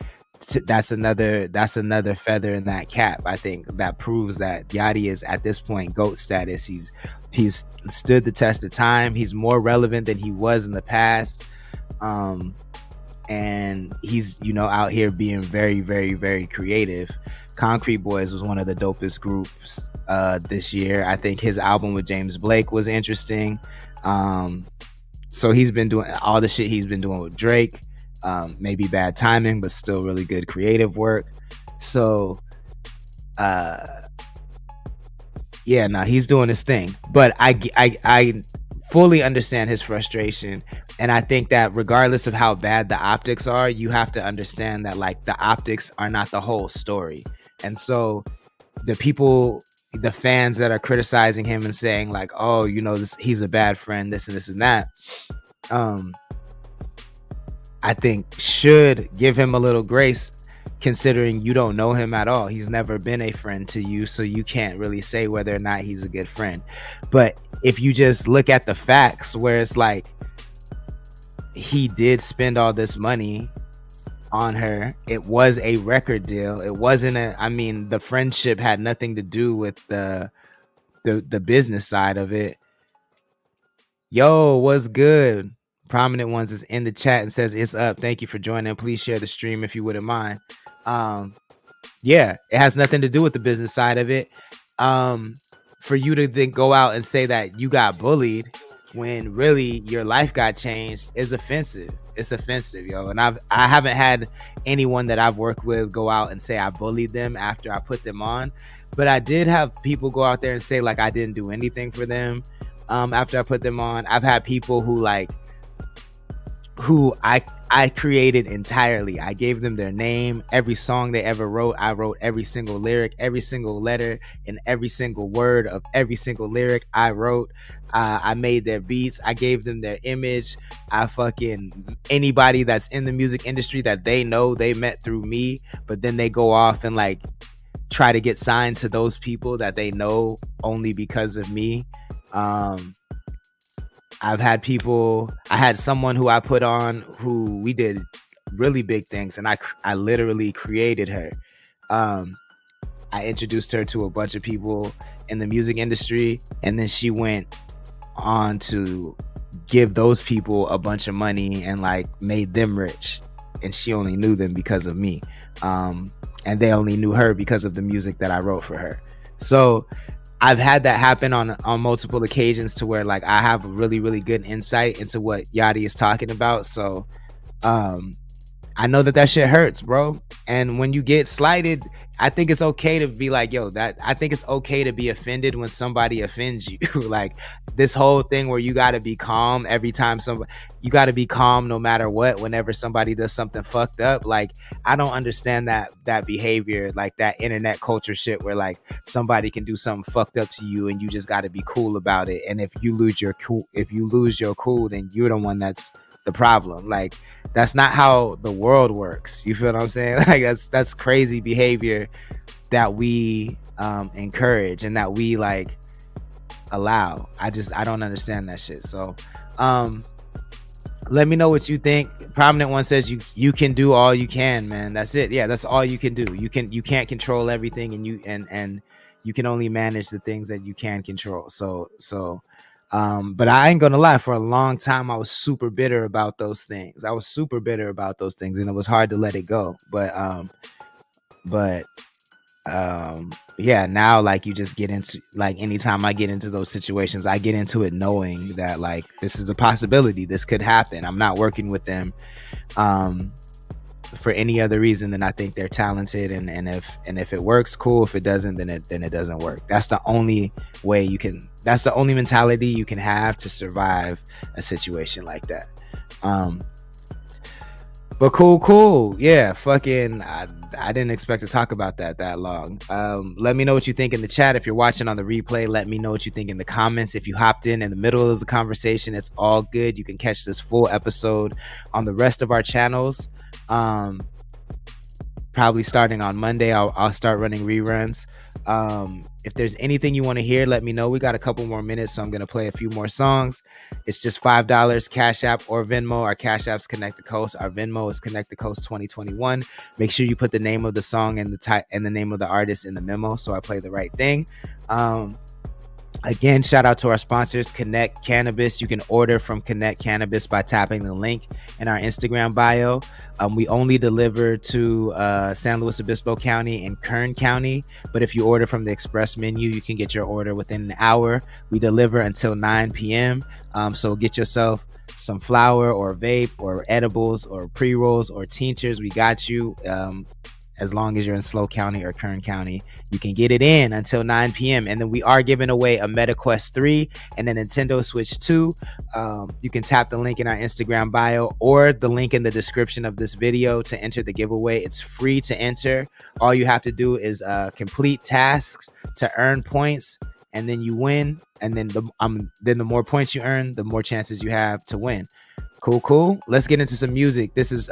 that's another feather in that cap. I think that proves that Yachty is at this point GOAT status. He's stood the test of time. He's more relevant than he was in the past. And he's, you know, out here being very, very, very creative. Concrete Boys was one of the dopest groups this year. I think his album with James Blake was interesting. So he's been doing all the shit he's been doing with Drake. Maybe bad timing, but still really good creative work. So yeah, no, he's doing his thing. But I fully understand his frustration. And I think that regardless of how bad the optics are, you have to understand that, like, the optics are not the whole story. And so the fans that are criticizing him and saying, like, oh, you know, he's a bad friend, this and this and that, I think should give him a little grace, considering you don't know him at all. He's never been a friend to you, so you can't really say whether or not he's a good friend. But if you just look at the facts, where it's like, he did spend all this money on her. It was a record deal. It wasn't the friendship had nothing to do with the business side of it. Yo, what's good? Prominent Ones is in the chat and says it's up. Thank you for joining. Please share the stream if you wouldn't mind. Yeah, it has nothing to do with the business side of it. For you to then go out and say that you got bullied when really your life got changed is offensive. It's offensive, yo. And I haven't had anyone that I've worked with go out and say I bullied them after I put them on, but I did have people go out there and say, like, I didn't do anything for them after I put them on. I've had people who I created entirely. I gave them their name, every song they ever wrote. I wrote every single lyric, every single letter, and every single word of every single lyric I wrote. I made their beats. I gave them their image. Anybody that's in the music industry that they know they met through me, but then they go off and, like, try to get signed to those people that they know only because of me. I had someone who I put on who we did really big things, and I literally created her. I introduced her to a bunch of people in the music industry, and then she went on to give those people a bunch of money and, like, made them rich, and she only knew them because of me. And they only knew her because of the music that I wrote for her. So I've had that happen on multiple occasions, to where, like, I have a really, really good insight into what Yachty is talking about. So I know that shit hurts, bro. And when you get slighted, I think it's okay to be like, yo, I think it's okay to be offended when somebody offends you. Like this whole thing where you got to be calm every time you got to be calm no matter what, whenever somebody does something fucked up. Like, I don't understand that behavior, like that internet culture shit where like somebody can do something fucked up to you and you just got to be cool about it. And if you lose your cool, then you're the one that's the problem. Like, that's not how the world works. You feel what I'm saying? Like that's crazy behavior that we encourage and that we like allow. I don't understand that shit. So let me know what you think. Prominent One says you can do all you can, man. That's it. Yeah, that's all you can do. You can't control everything, and you can only manage the things that you can control. So but I ain't gonna lie, for a long time I was super bitter about those things. And it was hard to let it go. But yeah, now like you just get into, like, anytime I get into those situations, I get into it knowing that like this is a possibility, this could happen. I'm not working with them for any other reason than I think they're talented, and if it works, cool. If it doesn't, then it doesn't work. That's the only way that's the only mentality you can have to survive a situation like that. But cool. Yeah, fucking I didn't expect to talk about that long. Let me know what you think in the chat. If you're watching on the replay, let me know what you think in the comments. If you hopped in the middle of the conversation, it's all good. You can catch this full episode on the rest of our channels. Probably starting on Monday, I'll start running reruns. If there's anything you want to hear, let me know. We got a couple more minutes, so I'm gonna play a few more songs. It's just $5, Cash App or Venmo. Our Cash App's Connect the Coast. Our Venmo is Connect the Coast 2021. Make sure you put the name of the song and the name of the artist in the memo, so I play the right thing. Again, shout out to our sponsors, Connect Cannabis. You can order from Connect Cannabis by tapping the link in our Instagram bio. We only deliver to San Luis Obispo County and Kern County, but if you order from the express menu, you can get your order within an hour. We deliver until 9 p.m. So get yourself some flour or vape or edibles or pre-rolls or tinctures. We got you. As long as you're in SLO County or Kern County, you can get it in until 9 p.m. And then we are giving away a MetaQuest 3 and a Nintendo Switch 2. You can tap the link in our Instagram bio or the link in the description of this video to enter the giveaway. It's free to enter. All you have to do is complete tasks to earn points, and then you win. And then the more points you earn, the more chances you have to win. Cool. Let's get into some music. This is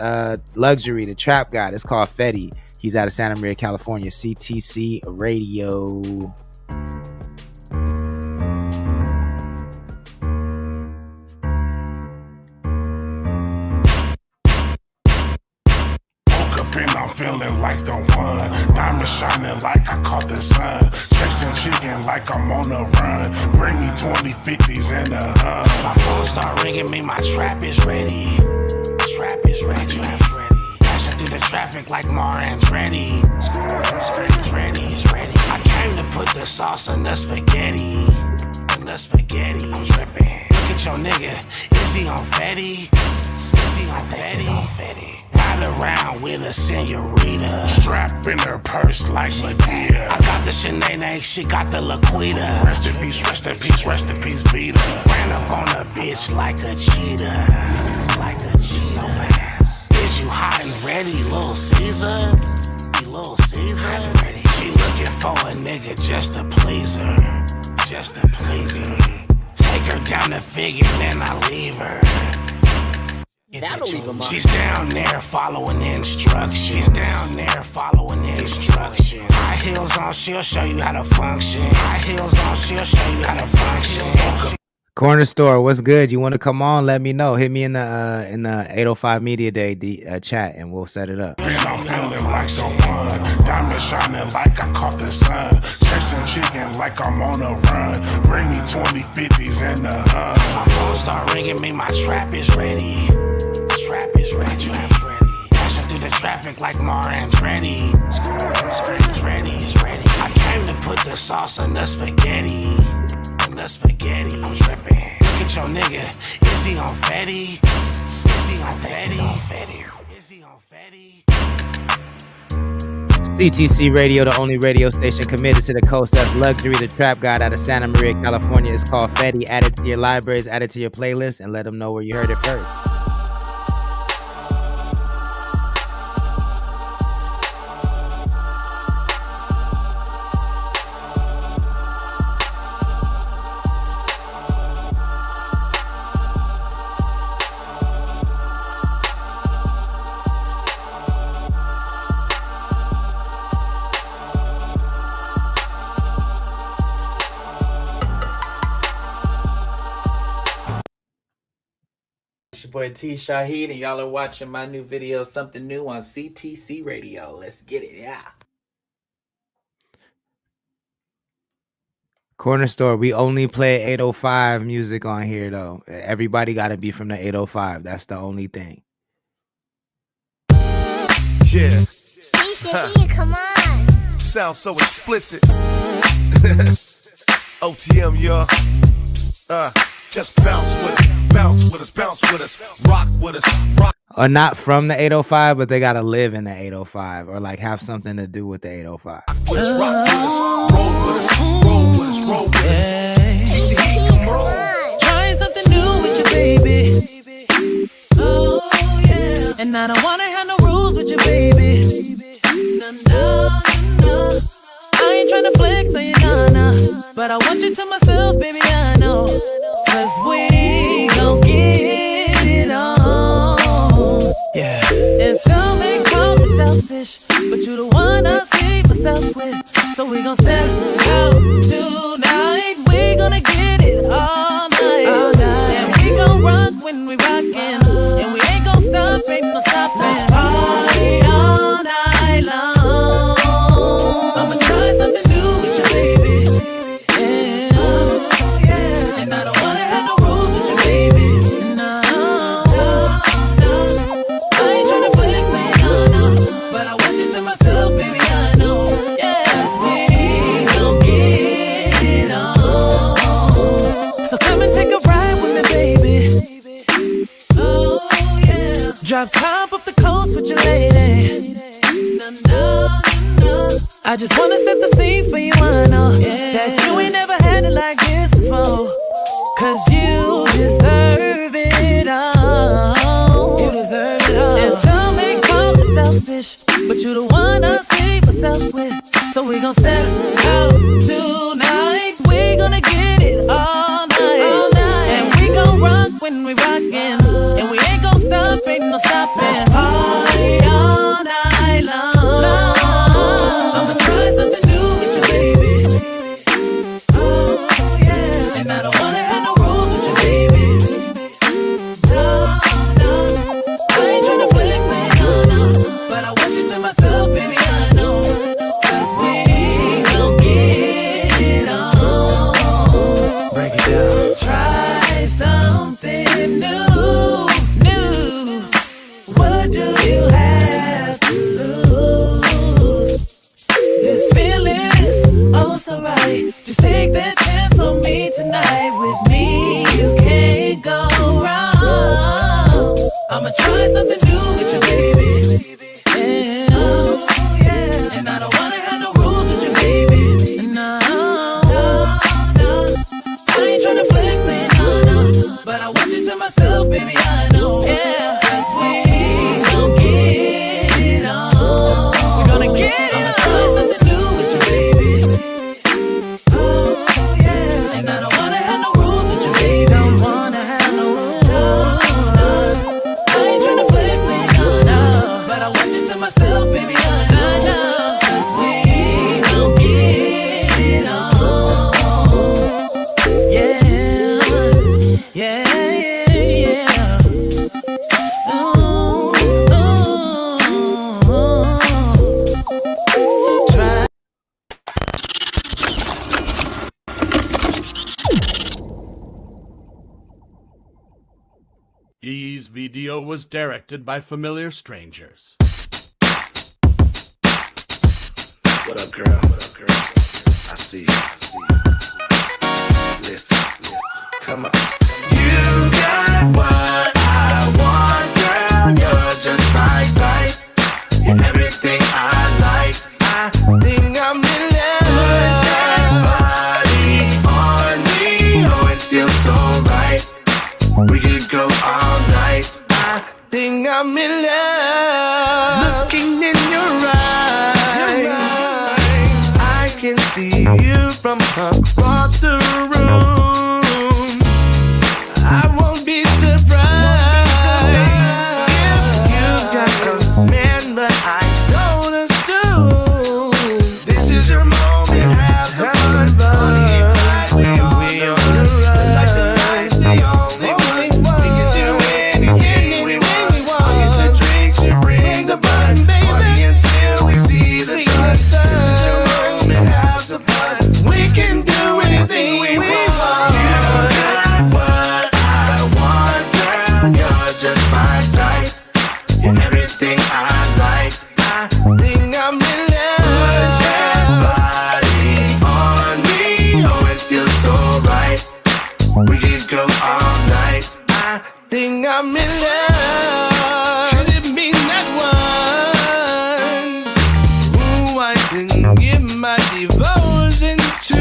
Luxury, the trap guy. It's called Fetty. He's out of Santa Maria, California. CTC Radio. I'm feeling like the one. Diamond shining like I caught the sun. Chasing chicken like I'm on a run. Bring me 2050s and a My phone start ringing me, my trap is ready. Trap is ready. Dashing through the traffic like Marin's ready. It's ready. I came to put the sauce in the spaghetti. I'm tripping. Look at your nigga. Is he on Fetty? Ride around with a senorita. Strap in her purse like Medea. I got the Sinead, she got the Laquita. Rest in peace, Vita. Ran up on a bitch like a cheetah. So fast. Is you hot and ready, Little Caesar? She looking for a nigga just to please her. Take her down the figure, then I leave her. She's down there following instructions. High heels on, she'll show you how to function. Corner Store, what's good? You want to come on? Let me know. Hit me in the 805 Media Day chat, and we'll set it up. I'm feeling like the one. Diamond shining like I caught the sun. Chasing chicken like I'm on a run. Bring me 2050s and a My phone start ringing me, my trap is ready. Dashing through the traffic like Marin's ready. It's ready. I came to put the sauce in the spaghetti. I'm tripping. Look at your nigga. Is he on Fetty? CTC Radio, the only radio station committed to the coast. That's Luxury, the trap god out of Santa Maria, California. It's called Fetty. Add it to your libraries, add it to your playlist, and let them know where you heard it first. It's your boy T Shahid, and y'all are watching my new video, Something New, on CTC Radio. Let's get it, yeah. Corner Store, we only play 805 music on here, though. Everybody got to be from the 805. That's the only thing. Yeah. T-Shahid, come on. Sounds so explicit. OTM, y'all. Just bounce with us, bounce with us, bounce with us, rock with us, rock. Or not from the 805, but they got to live in the 805 or like have something to do with the 805. With us, rock with us, roll with us, roll with us, roll with us. T-Shahid, come on. Trying something new with you, baby. Oh, yeah. And I don't want to have no rules with you, baby. No. I ain't trying to flex on you, nah. But I want you to myself, baby, I know. Cause we gon' get it on. Yeah. And some may call me selfish, but you the one I see myself with. So we gon' step out tonight. We gonna get it all night. And we gon' rock when we rockin'. And we ain't gon' stop, ain't no stoppin'. Let's party all night long. I'ma try something new with you, baby. Yeah. And I don't wanna have no rules with you, baby. No. I ain't tryna flex, no. But I want you to myself, baby, I know. Yes, we gon' get it on. So come and take a ride with me, baby. Oh, yeah. Drop top of the coast with your lady. No. I just wanna set the scene for you, I know. That you ain't never had it like this before. Cause you deserve it all. You deserve it all. And some may call me selfish, but you the one I see myself with. So we gon' step out tonight. We gonna get it all night. And we gon' rock when we rockin'. And we ain't gon' stop, ain't no stoppin'. Let's party all night long. I'ma try something new with you, baby. Oh, yeah. And I don't wanna have no rules with you, baby. No. I ain't tryna flex, no. But I want you to myself, baby, I know. Cause we gon' get it on. Break it down. Try something new. What do you have to lose? This feeling is oh so right. Just take that chance on me tonight. With me, you can't go wrong. I'ma try something new with you, baby. Yeah. And I don't wanna have no rules with you, baby. No. I ain't tryna flex, no. But I want you to myself, baby, I know. Yeah. Cause we gon' get it on. We're gonna get it on. I'ma try something new with you, baby. Oh, yeah. And I don't wanna have no rules with you, baby. Don't wanna have no rules. I ain't tryna flex, no. But I want you to myself, baby, I know. Cause we gon' get it on. Yeah. Try. This video was directed by familiar strangers. What up, girl? I see you. Listen. Come on. You got what I want, girl. You're just my type. You're everything I like. I'm in love. Looking in your eyes, I can see you from across the room. I won't be surprised if you got a man, but I don't assume. This is your moment, have some fun. We on the run. The life's a nice, the only one. We can do anything we want. I'll get the drinks, you bring the bun. Party until we see the sun. This is your moment, have some fun. We can do anything we want. You got what I want, girl. You're just my type. You're everything I like. I think I'm in love. Put that body on me. Oh, it feels so right. We could go all night. I think I'm in love. Could it be that one who I can give my devotion to?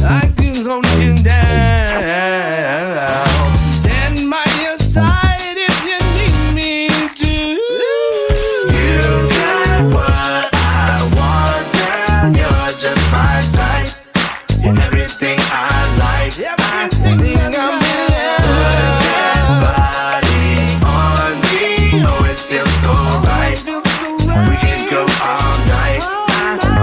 I can hold you down. Stand by your side if you need me to. You got what I want, girl. You're just my type. You're everything I like. I think I'm in love. Put that body on me. Oh, it feels so right. We can go all night.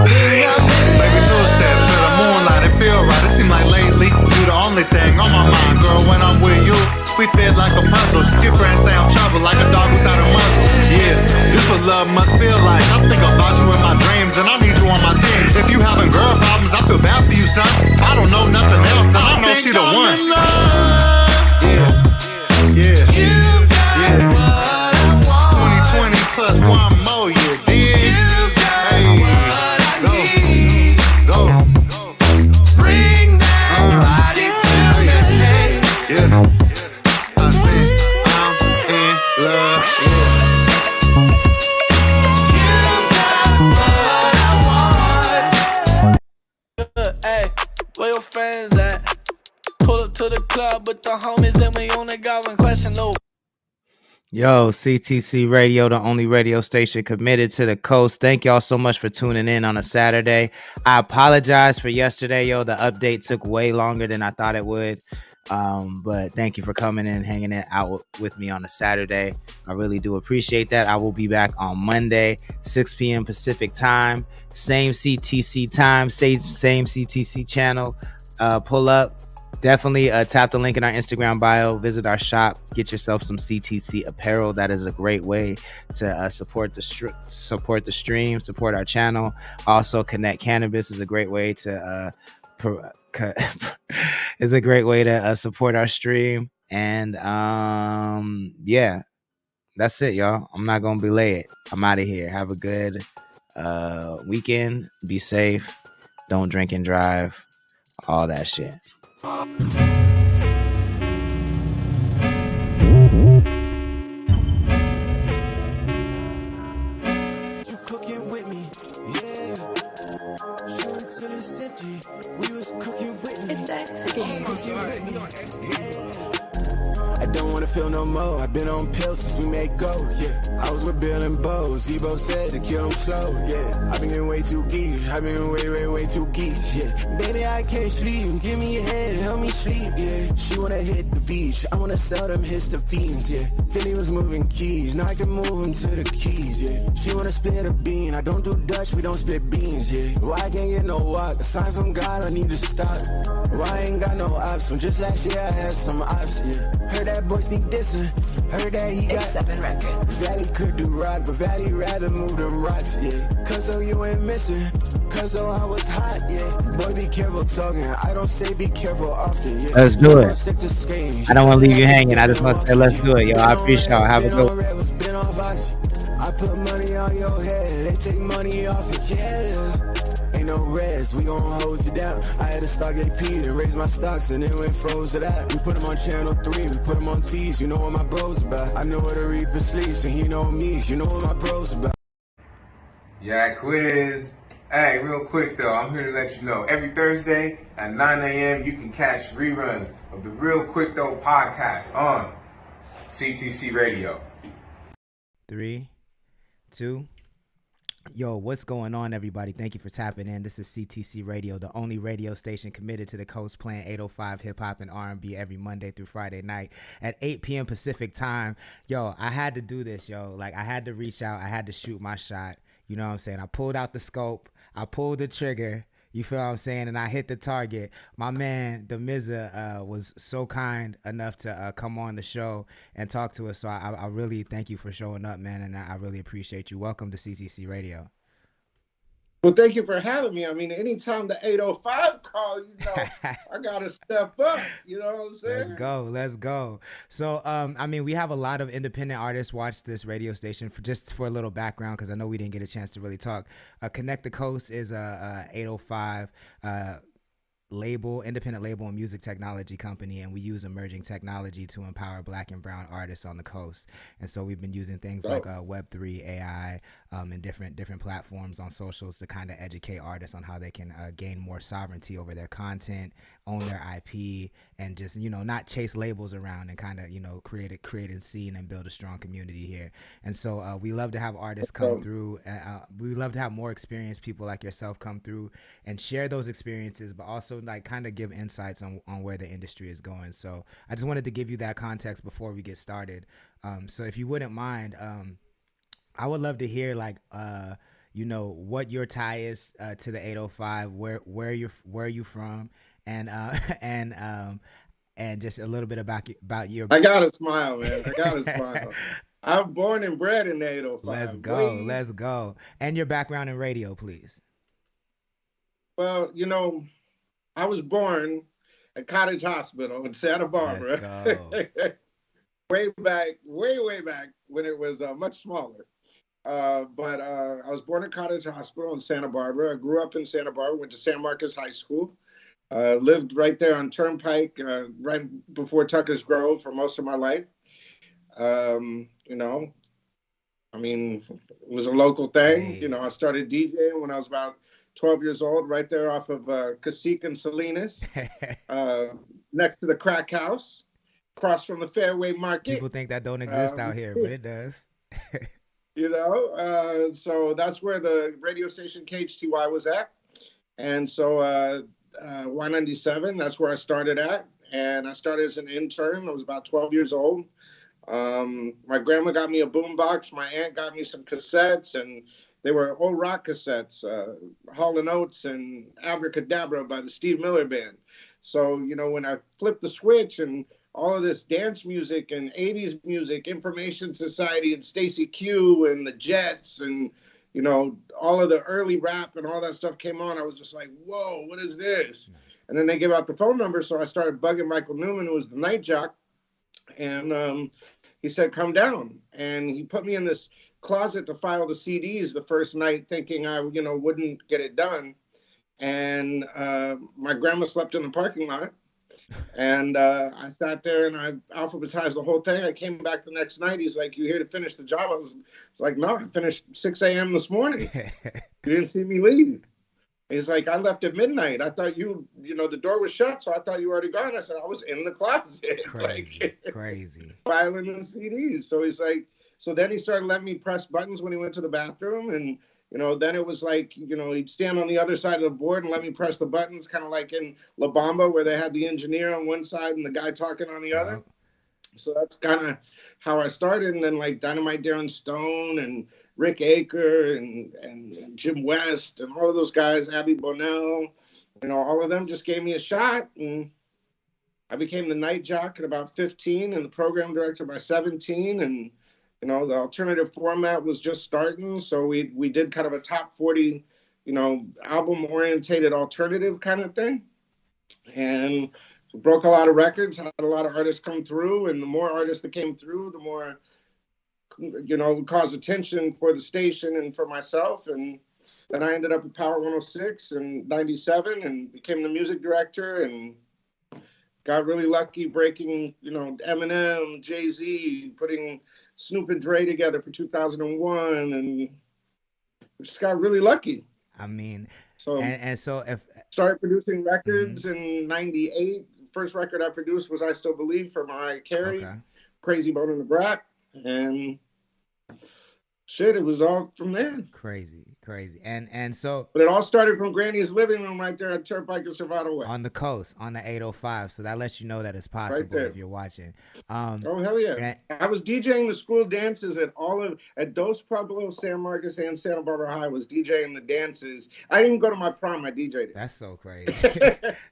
Baby, two-step to the moonlight, it feel right. It seem like lately you the only thing on my mind, girl. When I'm with you, we fit like a puzzle. Your friends say I'm trouble, like a dog without a muzzle. Yeah, this what love must feel like. I think about you in my dreams, and I need you on my team. If you having girl problems, I feel bad for you, son. I don't know nothing else, then I know she the one. Yeah. 2020 plus one more, you dig? Go. Bring that body to me. Yeah. I think I'm in love. Hey, where your friends at? Pull up to the club with the homies and we only got one question, no. Yo, CTC Radio, the only radio station committed to the coast. Thank y'all so much for tuning in on a Saturday. I apologize for yesterday, yo. The update took way longer than I thought it would. But thank you for coming in and hanging it out with me on a Saturday. I really do appreciate that. I will be back on Monday, 6 p.m. Pacific time. Same CTC time, same CTC channel. Pull up. Definitely tap the link in our Instagram bio. Visit our shop. Get yourself some CTC apparel. That is a great way to support the stream, support our channel. Also, Connect Cannabis is a great way to support our stream. And yeah, that's it, y'all. I'm not gonna be late. I'm out of here. Have a good weekend. Be safe. Don't drink and drive. All that shit. You cooking with me, yeah. Shoot to the city. We was cooking with me. It's cooking with me, yeah. I don't wanna feel no more. I've been on pills since we made go, yeah. I was with Bill and Bo. Zebo said to kill him slow, yeah. I've been getting way too geeky. I've been way too geeky, yeah. Baby, I can't sleep. Give me your head, help me sleep, yeah. She wanna hit the beach. I wanna sell them histophenes, yeah. Philly was moving keys. Now I can move them to the keys, yeah. She wanna split a bean. I don't do Dutch, we don't split beans, yeah. Why I can't get no walk? A sign from God, I need to stop. Why I ain't got no ops? From just last year, I had some ops, yeah. Heard that boy sneak dissing. Heard that he got 7 records. Valley could do rock, but Valley rather move them rocks, yeah. Cause oh, you ain't missing. Cause oh, I was hot, yeah. Boy, be careful talking. I don't say be careful often, yeah. Let's do it. I don't want to leave you hanging. I just want to say let's do it, yo. I appreciate y'all. Have a good one. I put money on your head. They take money off it, yeah. Ain't no rest, we gon' hose you down. I had to start AP to raise my stocks and then went froze to that. We put them on channel 3, we put them on T's. You know what my bros about. I know where the Reaper sleeps and he know me. You know what my bros about. Yeah, quiz. Hey, real quick though, I'm here to let you know, every Thursday at 9 a.m. you can catch reruns of the Real Quick Though podcast on CTC Radio. 3, 2. Yo, what's going on, everybody? Thank you for tapping in. This is CTC Radio, the only radio station committed to the coast, playing 805 hip-hop and R&B every Monday through Friday night at 8 p.m. Pacific time. Yo, I had to do this, yo. Like, I had to reach out. I had to shoot my shot. You know what I'm saying? I pulled out the scope. I pulled the trigger. You feel what I'm saying? And I hit the target. My man, the Mizza, was so kind enough to come on the show and talk to us. So I really thank you for showing up, man. And I really appreciate you. Welcome to CTC Radio. Well, thank you for having me. I mean, anytime the 805 call, you know, I got to step up. You know what I'm saying? Let's go. So, I mean, we have a lot of independent artists watch this radio station for a little background, because I know we didn't get a chance to really talk. Connect the Coast is a 805 independent label and music technology company, and we use emerging technology to empower Black and brown artists on the coast. And so we've been using things like Web3, AI, and different platforms on socials to kind of educate artists on how they can gain more sovereignty over their content, own their IP, and just, you know, not chase labels around, and kind of, you know, create a scene and build a strong community here. And so we love to have artists come through. We love to have more experienced people like yourself come through and share those experiences, but also like kind of give insights on where the industry is going. So I just wanted to give you that context before we get started. So if you wouldn't mind, I would love to hear, like, you know, what your tie is to the 805, where you from, and just a little bit about your. I gotta smile, man. I gotta smile. I'm born and bred in the 805. Let's go. And your background in radio, please. Well, you know, I was born at Cottage Hospital in Santa Barbara. way back when it was much smaller. But I was born at Cottage Hospital in Santa Barbara. I grew up in Santa Barbara, went to San Marcos High School. Lived right there on Turnpike, right before Tucker's Grove for most of my life. You know, I mean, it was a local thing. You know, I started DJing when I was about 12 years old, right there off of Cacique and Salinas, next to the crack house, across from the Fairway Market. People think that don't exist out here, but it does. You know, so that's where the radio station KHTY was at. And so Y97, that's where I started at. And I started as an intern. I was about 12 years old. My grandma got me a boombox. My aunt got me some cassettes, and they were old rock cassettes, Hall & Oates and Abracadabra by the Steve Miller Band. So, you know, when I flipped the switch and all of this dance music and 80s music, Information Society and Stacy Q and the Jets and, you know, all of the early rap and all that stuff came on, I was just like, whoa, what is this? And then they gave out the phone number, so I started bugging Michael Newman, who was the night jock, and he said, come down. And he put me in this closet to file the CDs the first night, thinking I, you know, wouldn't get it done. And my grandma slept in the parking lot. And I sat there and I alphabetized the whole thing. I came back the next night. He's like, you here to finish the job? I was like, no, I finished 6 a.m. this morning. You didn't see me leave. He's like, I left at midnight. I thought you know, the door was shut, so I thought you were already gone. I said, I was in the closet. Crazy. Filing the CDs. So he's like, so then he started letting me press buttons when he went to the bathroom. And, you know, then it was like, you know, he'd stand on the other side of the board and let me press the buttons, kind of like in La Bamba, where they had the engineer on one side and the guy talking on the other. So that's kind of how I started. And then like Dynamite Darren Stone and Rick Aker and Jim West and all of those guys, Abby Bonnell, you know, all of them just gave me a shot. And I became the night jock at about 15 and the program director by 17. And, you know, the alternative format was just starting. So we did kind of a top 40, you know, album orientated alternative kind of thing. And broke a lot of records, had a lot of artists come through. And the more artists that came through, the more, you know, caused attention for the station and for myself. And then I ended up at Power 106 in 97 and became the music director and got really lucky breaking, you know, Eminem, Jay-Z, putting Snoop and Dre together for 2001, and just got really lucky. I mean, so so if started producing records in '98. First record I produced was "I Still Believe" for Mariah Carey. Crazy Bone and the Brat, and shit, it was all from there. Crazy. And so But it all started from Granny's living room right there at Turnpike and Servato Way. on the coast, on the 805. So that lets you know that it's possible if you're watching. Oh hell yeah! I was DJing the school dances at Dos Pueblos, San Marcos, and Santa Barbara High. Was DJing the dances. I didn't go to my prom. I DJed it. That's so crazy.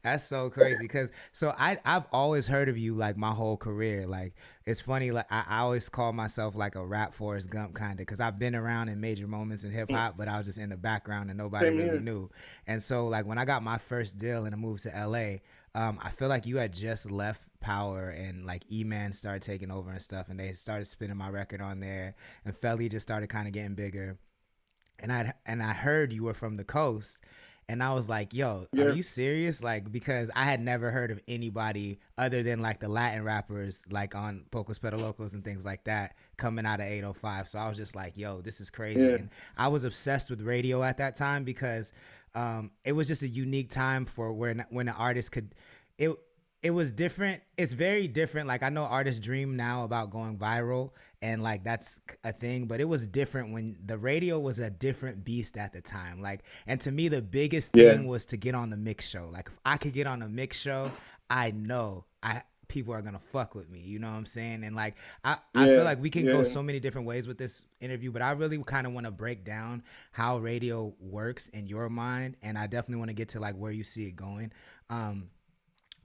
That's so crazy. Because I've always heard of you like my whole career. Like it's funny. Like I always call myself like a rap Forrest Gump kind of, because I've been around in major moments in hip hop, but I was just in the background and nobody really knew. And so like when I got my first deal and I moved to LA, I feel like you had just left Power and like E-Man started taking over and stuff, and they started spinning my record on there, and Felly just started kind of getting bigger. And I heard you were from the coast, and I was like, yo, are you serious? Like, because I had never heard of anybody other than like the Latin rappers, like on Pocos Pero Locos and things like that, coming out of 805. So I was just like, yo, this is crazy. Yeah. And I was obsessed with radio at that time because it was just a unique time for when an artist could, it was different. It's very different. Like I know artists dream now about going viral and like that's a thing, but it was different when the radio was a different beast at the time. Like, and to me, the biggest thing was to get on the mix show. Like if I could get on a mix show, I know people are gonna fuck with me. You know what I'm saying? And like I feel like we can go so many different ways with this interview, but I really kind of want to break down how radio works in your mind, and I definitely want to get to like where you see it going.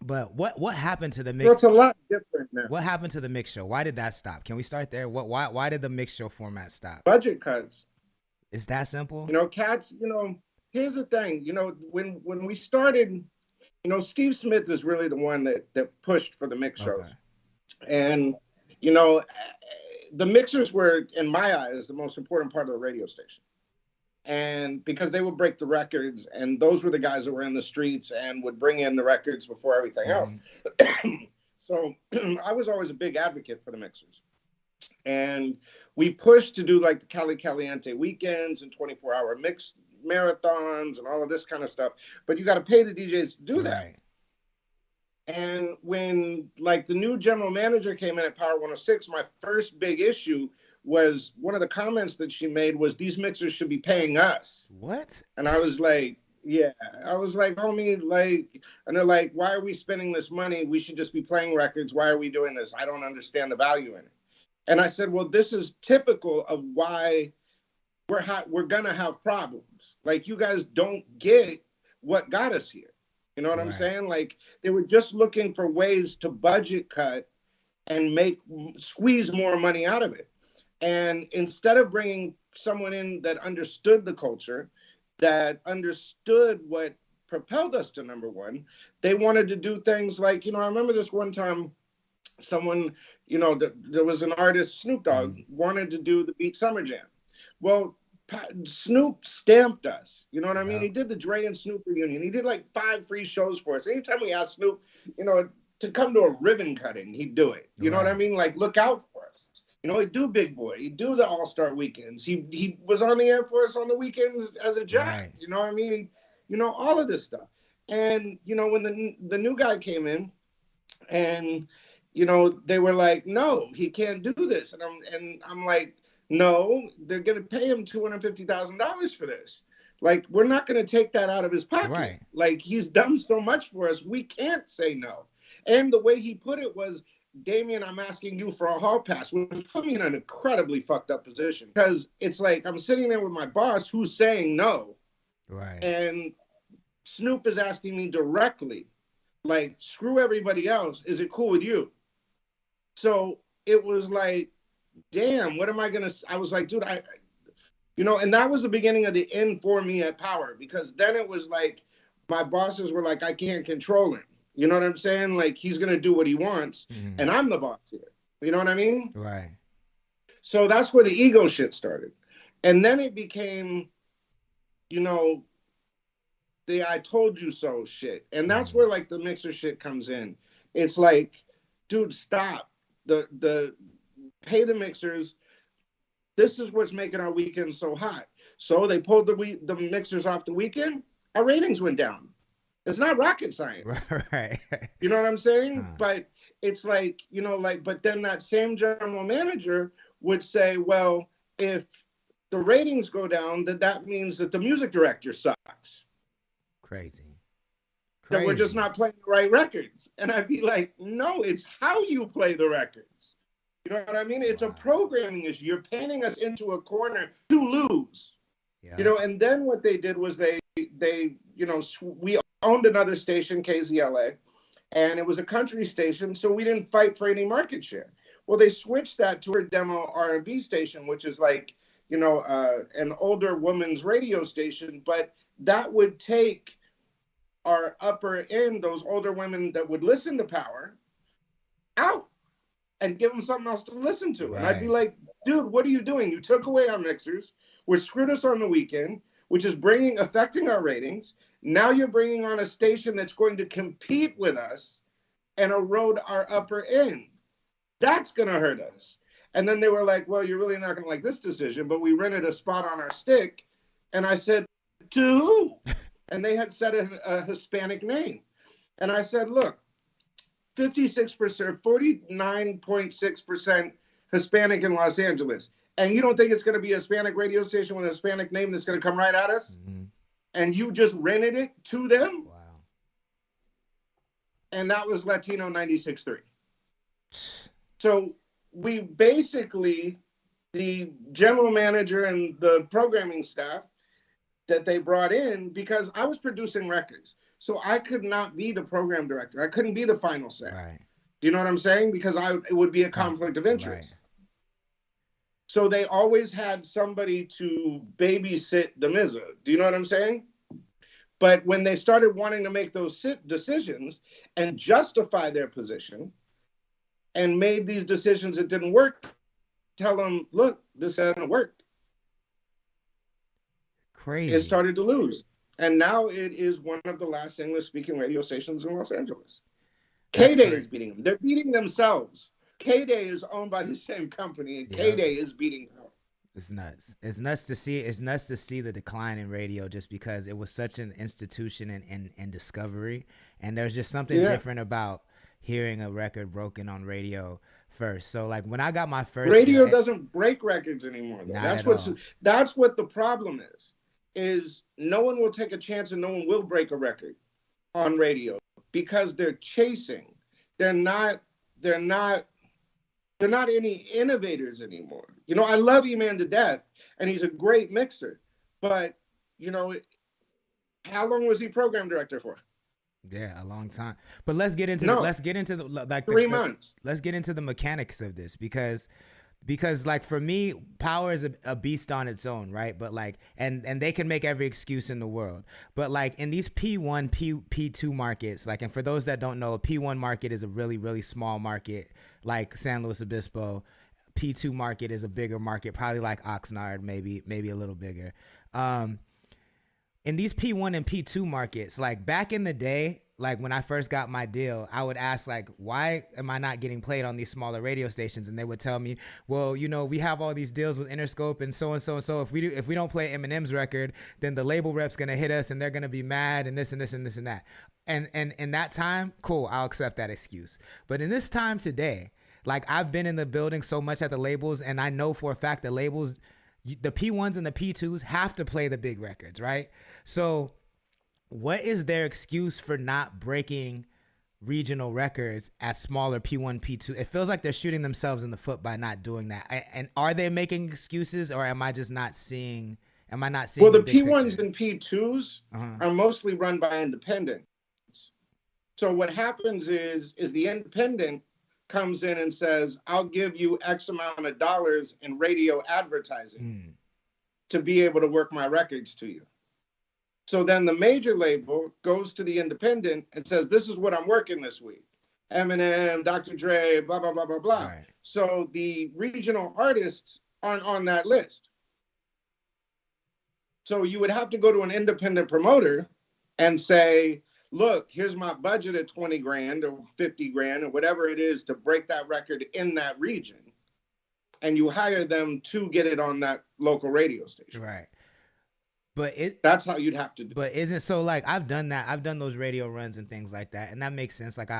But what happened to the mix? Well, it's a lot different now. What happened to the mix show? Why did that stop? Can we start there? Why did the mix show format stop? Budget cuts. It's that simple? You know, cats, here's the thing, when we started, Steve Smith is really the one that pushed for the mix shows. And, the mixers were, in my eyes, the most important part of the radio station. And because they would break the records, and those were the guys that were in the streets and would bring in the records before everything else. So I was always a big advocate for the mixers. And we pushed to do like the Cali Caliente weekends and 24-hour mix marathons and all of this kind of stuff. But you got to pay the DJs to do that. And when like the new general manager came in at Power 106, my first big issue was one of the comments that she made was these mixers should be paying us. What? And I was like, yeah. I was like, homie, like, and they're like, why are we spending this money? We should just be playing records. Why are we doing this? I don't understand the value in it. And I said, well, this is typical of why we're going to have problems. Like, you guys don't get what got us here. You know what I'm saying? Like, they were just looking for ways to budget cut and squeeze more money out of it. And instead of bringing someone in that understood the culture, that understood what propelled us to number one, they wanted to do things like, I remember this one time, someone, there was an artist, Snoop Dogg, wanted to do the Beat Summer Jam. Well, Snoop stamped us. You know what I mean? He did the Dre and Snoop reunion. He did like 5 free shows for us. Anytime we asked Snoop, to come to a ribbon cutting, he'd do it. You know what I mean? Like, look out for us. He'd do Big Boy. He'd do the All-Star weekends. He was on the air for us on the weekends as a jack. You know what I mean? All of this stuff. And, when the new guy came in and, they were like, no, he can't do this. And I'm like, no, they're going to pay him $250,000 for this. Like, we're not going to take that out of his pocket. Like, he's done so much for us. We can't say no. And the way he put it was, Damien, I'm asking you for a hall pass, which put me in an incredibly fucked up position. Because it's like, I'm sitting there with my boss who's saying no. And Snoop is asking me directly, like, screw everybody else. Is it cool with you? So it was like, damn, what am I going to, I was like, dude, and that was the beginning of the end for me at Power, because then it was like, my bosses were like, I can't control him. You know what I'm saying? Like, he's going to do what he wants, and I'm the boss here. You know what I mean? So that's where the ego shit started. And then it became, the I told you so shit. And that's where, like, the mixer shit comes in. It's like, dude, stop. The pay the mixers. This is what's making our weekend so hot. So they pulled the mixers off the weekend. Our ratings went down. It's not rocket science. Right. You know what I'm saying? But it's like, you know, like, but then that same general manager would say, well, if the ratings go down, that means that the music director sucks. Crazy. That we're just not playing the right records. And I'd be like, no, it's how you play the records. You know what I mean? It's a programming issue. You're painting us into a corner to lose. Yeah. You know, and then what they did was they you know, we owned another station, KZLA, and it was a country station, so we didn't fight for any market share. Well, they switched that to a demo R&B station, which is like, you know, an older woman's radio station, but that would take our upper end, those older women that would listen to Power, out and give them something else to listen to. Right. And I'd be like, dude, what are you doing? You took away our mixers, which screwed us on the weekend, which is affecting our ratings. Now you're bringing on a station that's going to compete with us and erode our upper end. That's going to hurt us. And then they were like, well, you're really not going to like this decision, but we rented a spot on our stick. And I said, to who? And they had said a Hispanic name. And I said, look, 49.6% Hispanic in Los Angeles. And you don't think it's going to be a Hispanic radio station with a Hispanic name that's going to come right at us? Mm-hmm. And you just rented it to them? Wow. And that was Latino 96.3. So we basically, the general manager and the programming staff that they brought in, because I was producing records, so I could not be the program director. I couldn't be the final say. Right. Do you know what I'm saying? Because it would be a conflict of interest. Right. So they always had somebody to babysit the Mizza. Do you know what I'm saying? But when they started wanting to make those decisions and justify their position and made these decisions that didn't work, tell them, look, this hasn't worked. Crazy. It started to lose. And now it is one of the last English-speaking radio stations in Los Angeles. K-Day is beating them. They're beating themselves. K-Day is owned by the same company, and K-Day is beating them. It's nuts. It's nuts to see. It's nuts to see the decline in radio, just because it was such an institution and discovery, and there's just something different about hearing a record broken on radio first. So like when I got my first radio doesn't break records anymore. That's what the problem is no one will take a chance and no one will break a record on radio because they're chasing. They're not any innovators anymore. You know, I love E-Man to death, and he's a great mixer. But, you know, how long was he program director for? Yeah, a long time. But let's get into 3 months. Let's get into the mechanics of this because like for me, Power is a beast on its own, right? But like, and they can make every excuse in the world. But like in these P1, P2 markets, like, and for those that don't know, a P1 market is a really, really small market, like San Luis Obispo. P2 market is a bigger market, probably like Oxnard, maybe a little bigger. In these P1 and P2 markets, like back in the day, like when I first got my deal, I would ask like, why am I not getting played on these smaller radio stations? And they would tell me, well, you know, we have all these deals with Interscope and so and so and so. If we don't play Eminem's record, then the label rep's gonna hit us and they're gonna be mad and this and this and this and that. And in that time, cool, I'll accept that excuse. But in this time today, like I've been in the building so much at the labels, and I know for a fact the labels, the P1s and the P2s have to play the big records, right? So what is their excuse for not breaking regional records at smaller P1, P2? It feels like they're shooting themselves in the foot by not doing that. And are they making excuses, or am I just not seeing? Well, the P1s and P2s are mostly run by independents. So what happens is the independent comes in and says, I'll give you X amount of dollars in radio advertising to be able to work my records to you. So then the major label goes to the independent and says, this is what I'm working this week. Eminem, Dr. Dre, blah, blah, blah, blah, blah. Right. So the regional artists aren't on that list. So you would have to go to an independent promoter and say, look, here's my budget at 20 grand or 50 grand or whatever it is to break that record in that region. And you hire them to get it on that local radio station. Right. But that's how you'd have to do it. But isn't so like I've done that. I've done those radio runs and things like that, and that makes sense. Like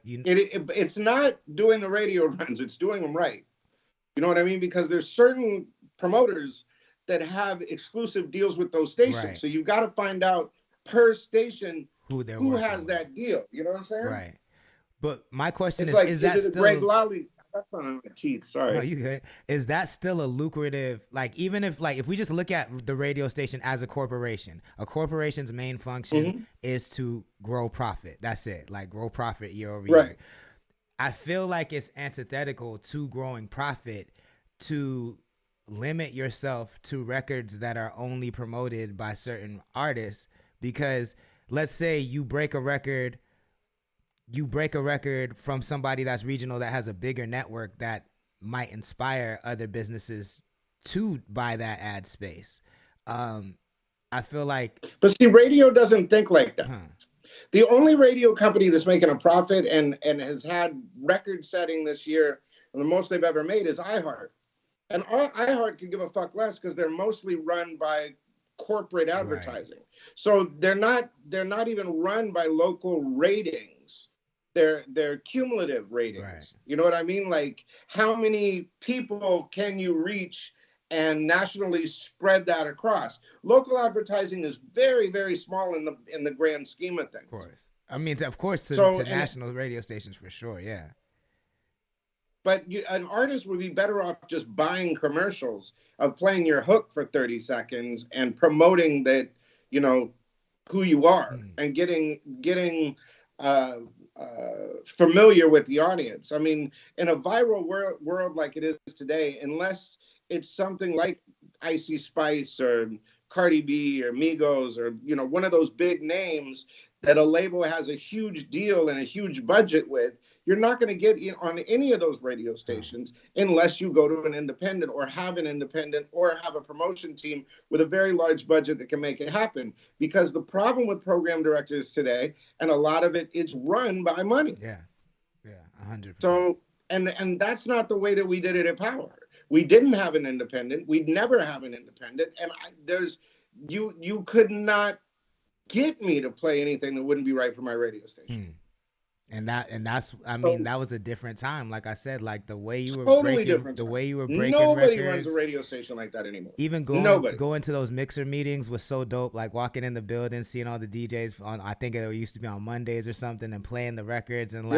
it's not doing the radio runs, it's doing them right. You know what I mean? Because there's certain promoters that have exclusive deals with those stations. Right. So you've got to find out per station who has that deal. You know what I'm saying? Right. But my question is that it still Greg Lally? That's on my teeth. Sorry. No, you good. Is that still a lucrative? Like, even if we just look at the radio station as a corporation's main function is to grow profit. That's it. Like, grow profit year over year. I feel like it's antithetical to growing profit to limit yourself to records that are only promoted by certain artists, because let's say you break a record from somebody that's regional that has a bigger network that might inspire other businesses to buy that ad space. I feel like, but see, radio doesn't think like that. The only radio company that's making a profit and has had record setting this year, and the most they've ever made, is iHeart. And iHeart could give a fuck less because they're mostly run by corporate advertising. So they're not even run by local ratings. They're cumulative ratings. You know what I mean? Like, how many people can you reach and nationally spread that across? Local advertising is very, very small in the grand scheme of things. Of course. I mean, of course, to national radio stations for sure, yeah. But an artist would be better off just buying commercials of playing your hook for 30 seconds and promoting that, you know, who you are and getting familiar with the audience. I mean, in a viral world like it is today, unless it's something like Icy Spice or Cardi B or Migos or, you know, one of those big names that a label has a huge deal and a huge budget with, you're not going to get on any of those radio stations unless you go to an independent or have a promotion team with a very large budget that can make it happen. Because the problem with program directors today, and a lot of it, it's run by money. Yeah, 100%. So, and that's not the way that we did it at Power. We didn't have an independent. We'd never have an independent. And you could not get me to play anything that wouldn't be right for my radio station. And that's I mean, that was a different time. Like I said, like the way you were totally breaking nobody records, runs a radio station like that anymore. Even going to those mixer meetings was so dope. Like walking in the building, seeing all the DJs on, I think it used to be on Mondays or something, and playing the records and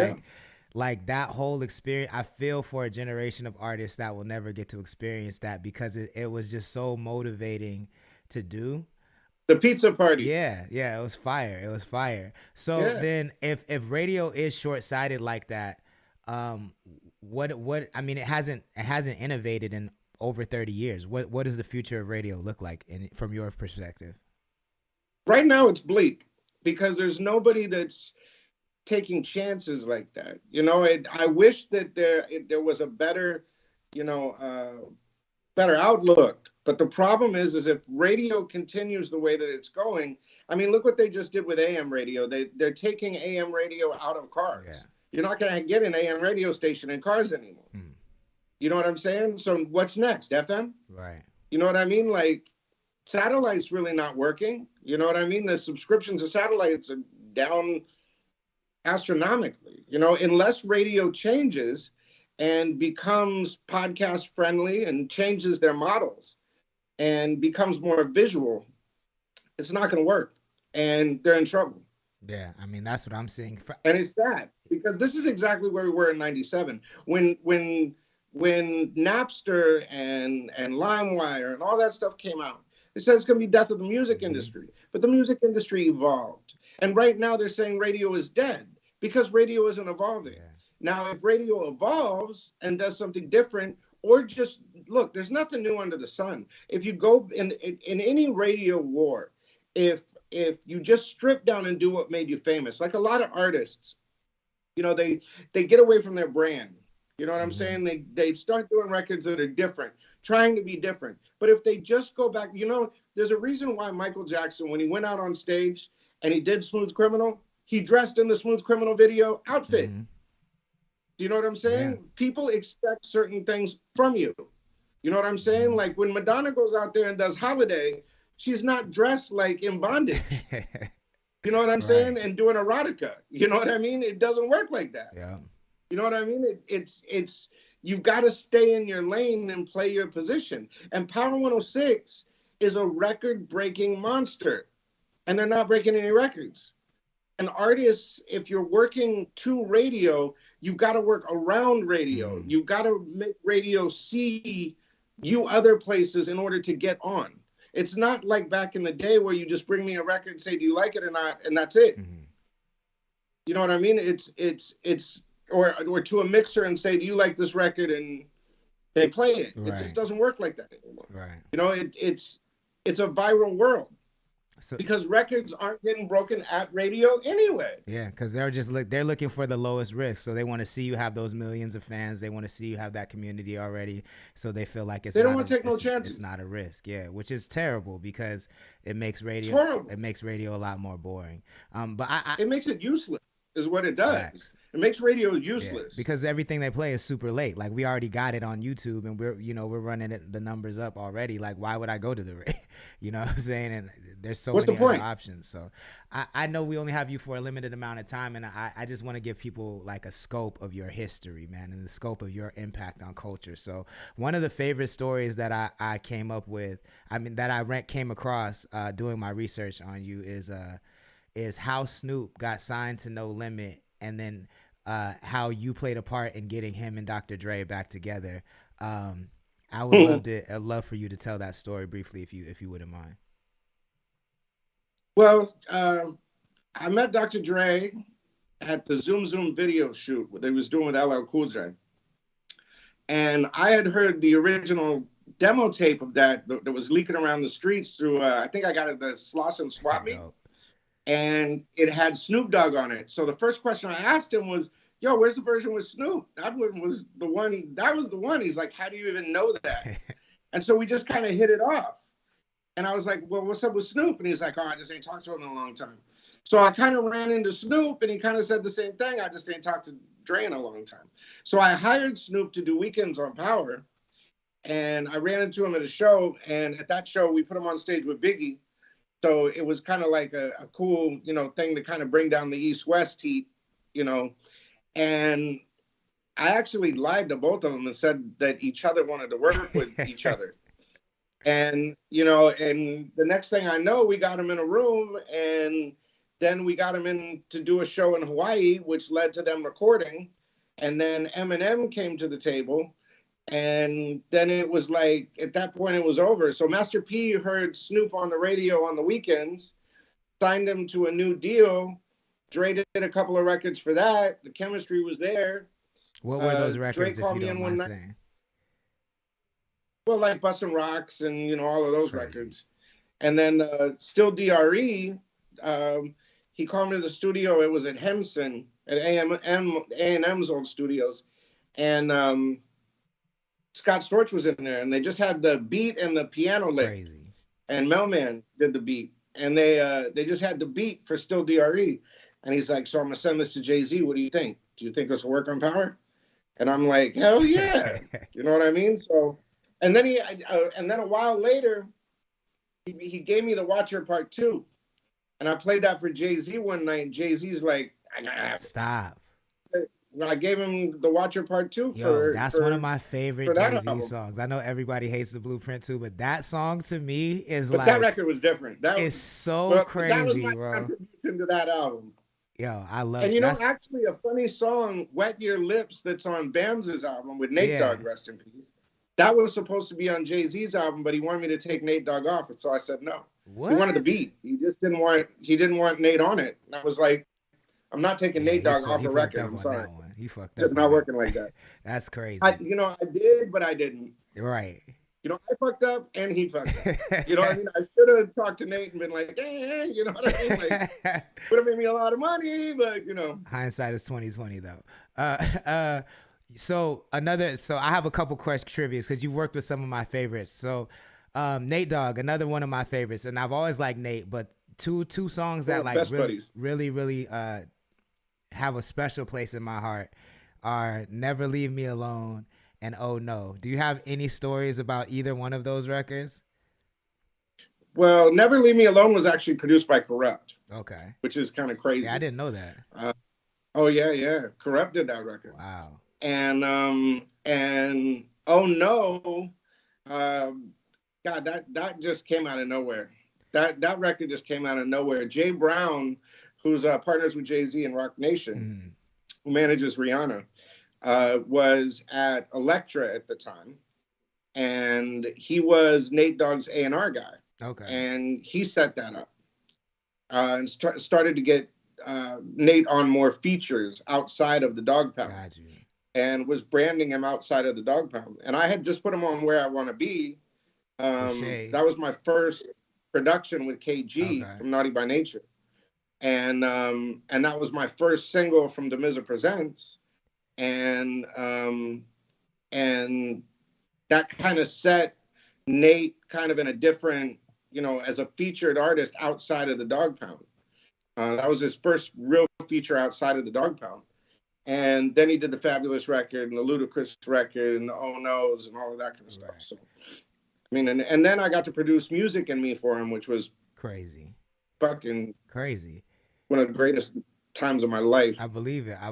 like that whole experience. I feel for a generation of artists that will never get to experience that, because it was just so motivating to do. The pizza party. Yeah, it was fire. So then if radio is short-sighted like that, what I mean, it hasn't innovated in over 30 years. What does the future of radio look like from your perspective? Right now it's bleak because there's nobody that's taking chances like that. You know, I wish that there was a better, better outlook. But the problem is if radio continues the way that it's going, I mean, look what they just did with AM radio. They're taking AM radio out of cars. Yeah. You're not going to get an AM radio station in cars anymore. You know what I'm saying? So what's next? FM? Right. You know what I mean? Like, satellite's really not working. You know what I mean? The subscriptions to satellites are down astronomically. You know, unless radio changes and becomes podcast friendly and changes their models and becomes more visual, it's not going to work, and they're in trouble. Yeah, I mean, that's what I'm seeing. And it's sad, because this is exactly where we were in '97 when Napster and LimeWire and all that stuff came out. They said it's going to be death of the music industry, but the music industry evolved, and right now they're saying radio is dead because radio isn't evolving. Yeah. Now, if radio evolves and does something different, or just look, there's nothing new under the sun. If you go in any radio war, if you just strip down and do what made you famous, like a lot of artists, you know, they get away from their brand. You know what I'm saying? They start doing records that are different, trying to be different. But if they just go back, you know, there's a reason why Michael Jackson, when he went out on stage and he did Smooth Criminal, he dressed in the Smooth Criminal video outfit. Do you know what I'm saying? Yeah. People expect certain things from you. You know what I'm saying? Like when Madonna goes out there and does Holiday, she's not dressed like in bondage. You know what I'm saying? And doing erotica. You know what I mean? It doesn't work like that. Yeah. You know what I mean? It's you've got to stay in your lane and play your position. And Power 106 is a record-breaking monster, and they're not breaking any records. And artists, if you're working to radio, you've got to work around radio. You've got to make radio see you other places in order to get on. It's not like back in the day where you just bring me a record and say, do you like it or not? And that's it. You know what I mean? Or to a mixer and say, do you like this record? And they play it. It just doesn't work like that anymore. Right. You know, it's a viral world. So, because records aren't getting broken at radio anyway. Yeah, because they're looking for the lowest risk. So they want to see you have those millions of fans. They want to see you have that community already. So they feel like they don't want to take no chances. It's not a risk. Yeah, which is terrible because it makes radio a lot more boring. But it makes it useless. Is what it does. Facts. It makes radio useless. Yeah, because everything they play is super late. Like we already got it on YouTube, and we're running the numbers up already. Like why would I go to the radio? You know what I'm saying? And there's so many other options. So I know we only have you for a limited amount of time, and I just want to give people like a scope of your history, man, and the scope of your impact on culture. So one of the favorite stories that I came up with, came across doing my research on you is how Snoop got signed to No Limit, and then how you played a part in getting him and Dr. Dre back together. I would love for you to tell that story briefly if you wouldn't mind. Well, I met Dr. Dre at the Zoom Zoom video shoot that he was doing with LL Cool J. And I had heard the original demo tape of that was leaking around the streets through, I think I got it at the Slauson Swap Meet. And it had Snoop Dogg on it. So the first question I asked him was, yo, where's the version with Snoop? That was the one. He's like, how do you even know that? And so we just kind of hit it off. And I was like, well, what's up with Snoop? And he's like, oh, I just ain't talked to him in a long time. So I kind of ran into Snoop, and he kind of said the same thing. I just ain't talked to Dre in a long time. So I hired Snoop to do weekends on Power. And I ran into him at a show. And at that show, we put him on stage with Biggie. So it was kind of like a cool, thing to kind of bring down the East-West heat, And I actually lied to both of them and said that each other wanted to work with each other. And, and the next thing I know, we got him in a room, and then we got him in to do a show in Hawaii, which led to them recording. And then Eminem came to the table. And then it was like, at that point, it was over. So Master P heard Snoop on the radio on the weekends, signed him to a new deal. Dre did a couple of records for that. The chemistry was there. What were those records, if you don't mind saying? Well, like Bustin' Rocks and, all of those records. And then Still DRE, he called me to the studio. It was at Henson, at A&M's old studios. And Scott Storch was in there, and they just had the beat and the piano lick. Crazy. And Melman did the beat, and they just had the beat for Still DRE. And he's like, so I'm gonna send this to Jay-Z. What do you think? Do you think this will work on Power? And I'm like, hell yeah. You know what I mean? So, and then a while later, he gave me the Watcher Part 2, and I played that for Jay-Z one night. And Jay-Z's like, I gotta have stop. When I gave him the Watcher Part 2 that's one of my favorite Jay-Z songs. I know everybody hates the Blueprint too, but that song to me is that record was different. That is so crazy, that was my bro. Contribution to that album. Yo, I love it. And actually a funny song, Wet Your Lips, that's on Bam's album with Nate Dogg, rest in peace. That was supposed to be on Jay-Z's album, but he wanted me to take Nate Dogg off, so I said no. What? He wanted the beat. He didn't want Nate on it. And I was like, I'm not taking Nate Dogg off the record. I'm sorry. He fucked up. It's not working like that. That's crazy. I did, but I didn't. Right. I fucked up and he fucked up. You know what I mean? I should have talked to Nate and been like, you know what I mean? Like, would have made me a lot of money, but Hindsight is 20/20 though. So I have a couple question trivias because you've worked with some of my favorites. So Nate Dogg, another one of my favorites, and I've always liked Nate, but two songs that really have a special place in my heart are Never Leave Me Alone and Oh No. Do you have any stories about either one of those records? Well, Never Leave Me Alone was actually produced by Corrupt. Okay. Which is kind of crazy. Yeah, I didn't know that. Oh yeah. Corrupt did that record. Wow. And Oh No, God, that just came out of nowhere. That record just came out of nowhere. Jay Brown, who's partners with Jay-Z and Rock Nation, who manages Rihanna, was at Elektra at the time, and he was Nate Dogg's A&R guy. Okay. And he set that up and started to get Nate on more features outside of the Dog Pound. Got you. And was branding him outside of the Dog Pound. And I had just put him on Where I Want to Be. That was my first production with KG from Naughty by Nature. And that was my first single from Demiza Presents. And that kind of set Nate kind of in a different, as a featured artist outside of the Dog Pound. That was his first real feature outside of the Dog Pound. And then he did the Fabulous record and the Ludacris record and the Oh No's and all of that kind of stuff. So, I mean, and then I got to produce Music in Me for him, which was crazy, fucking crazy. One of the greatest times of my life. I believe it. I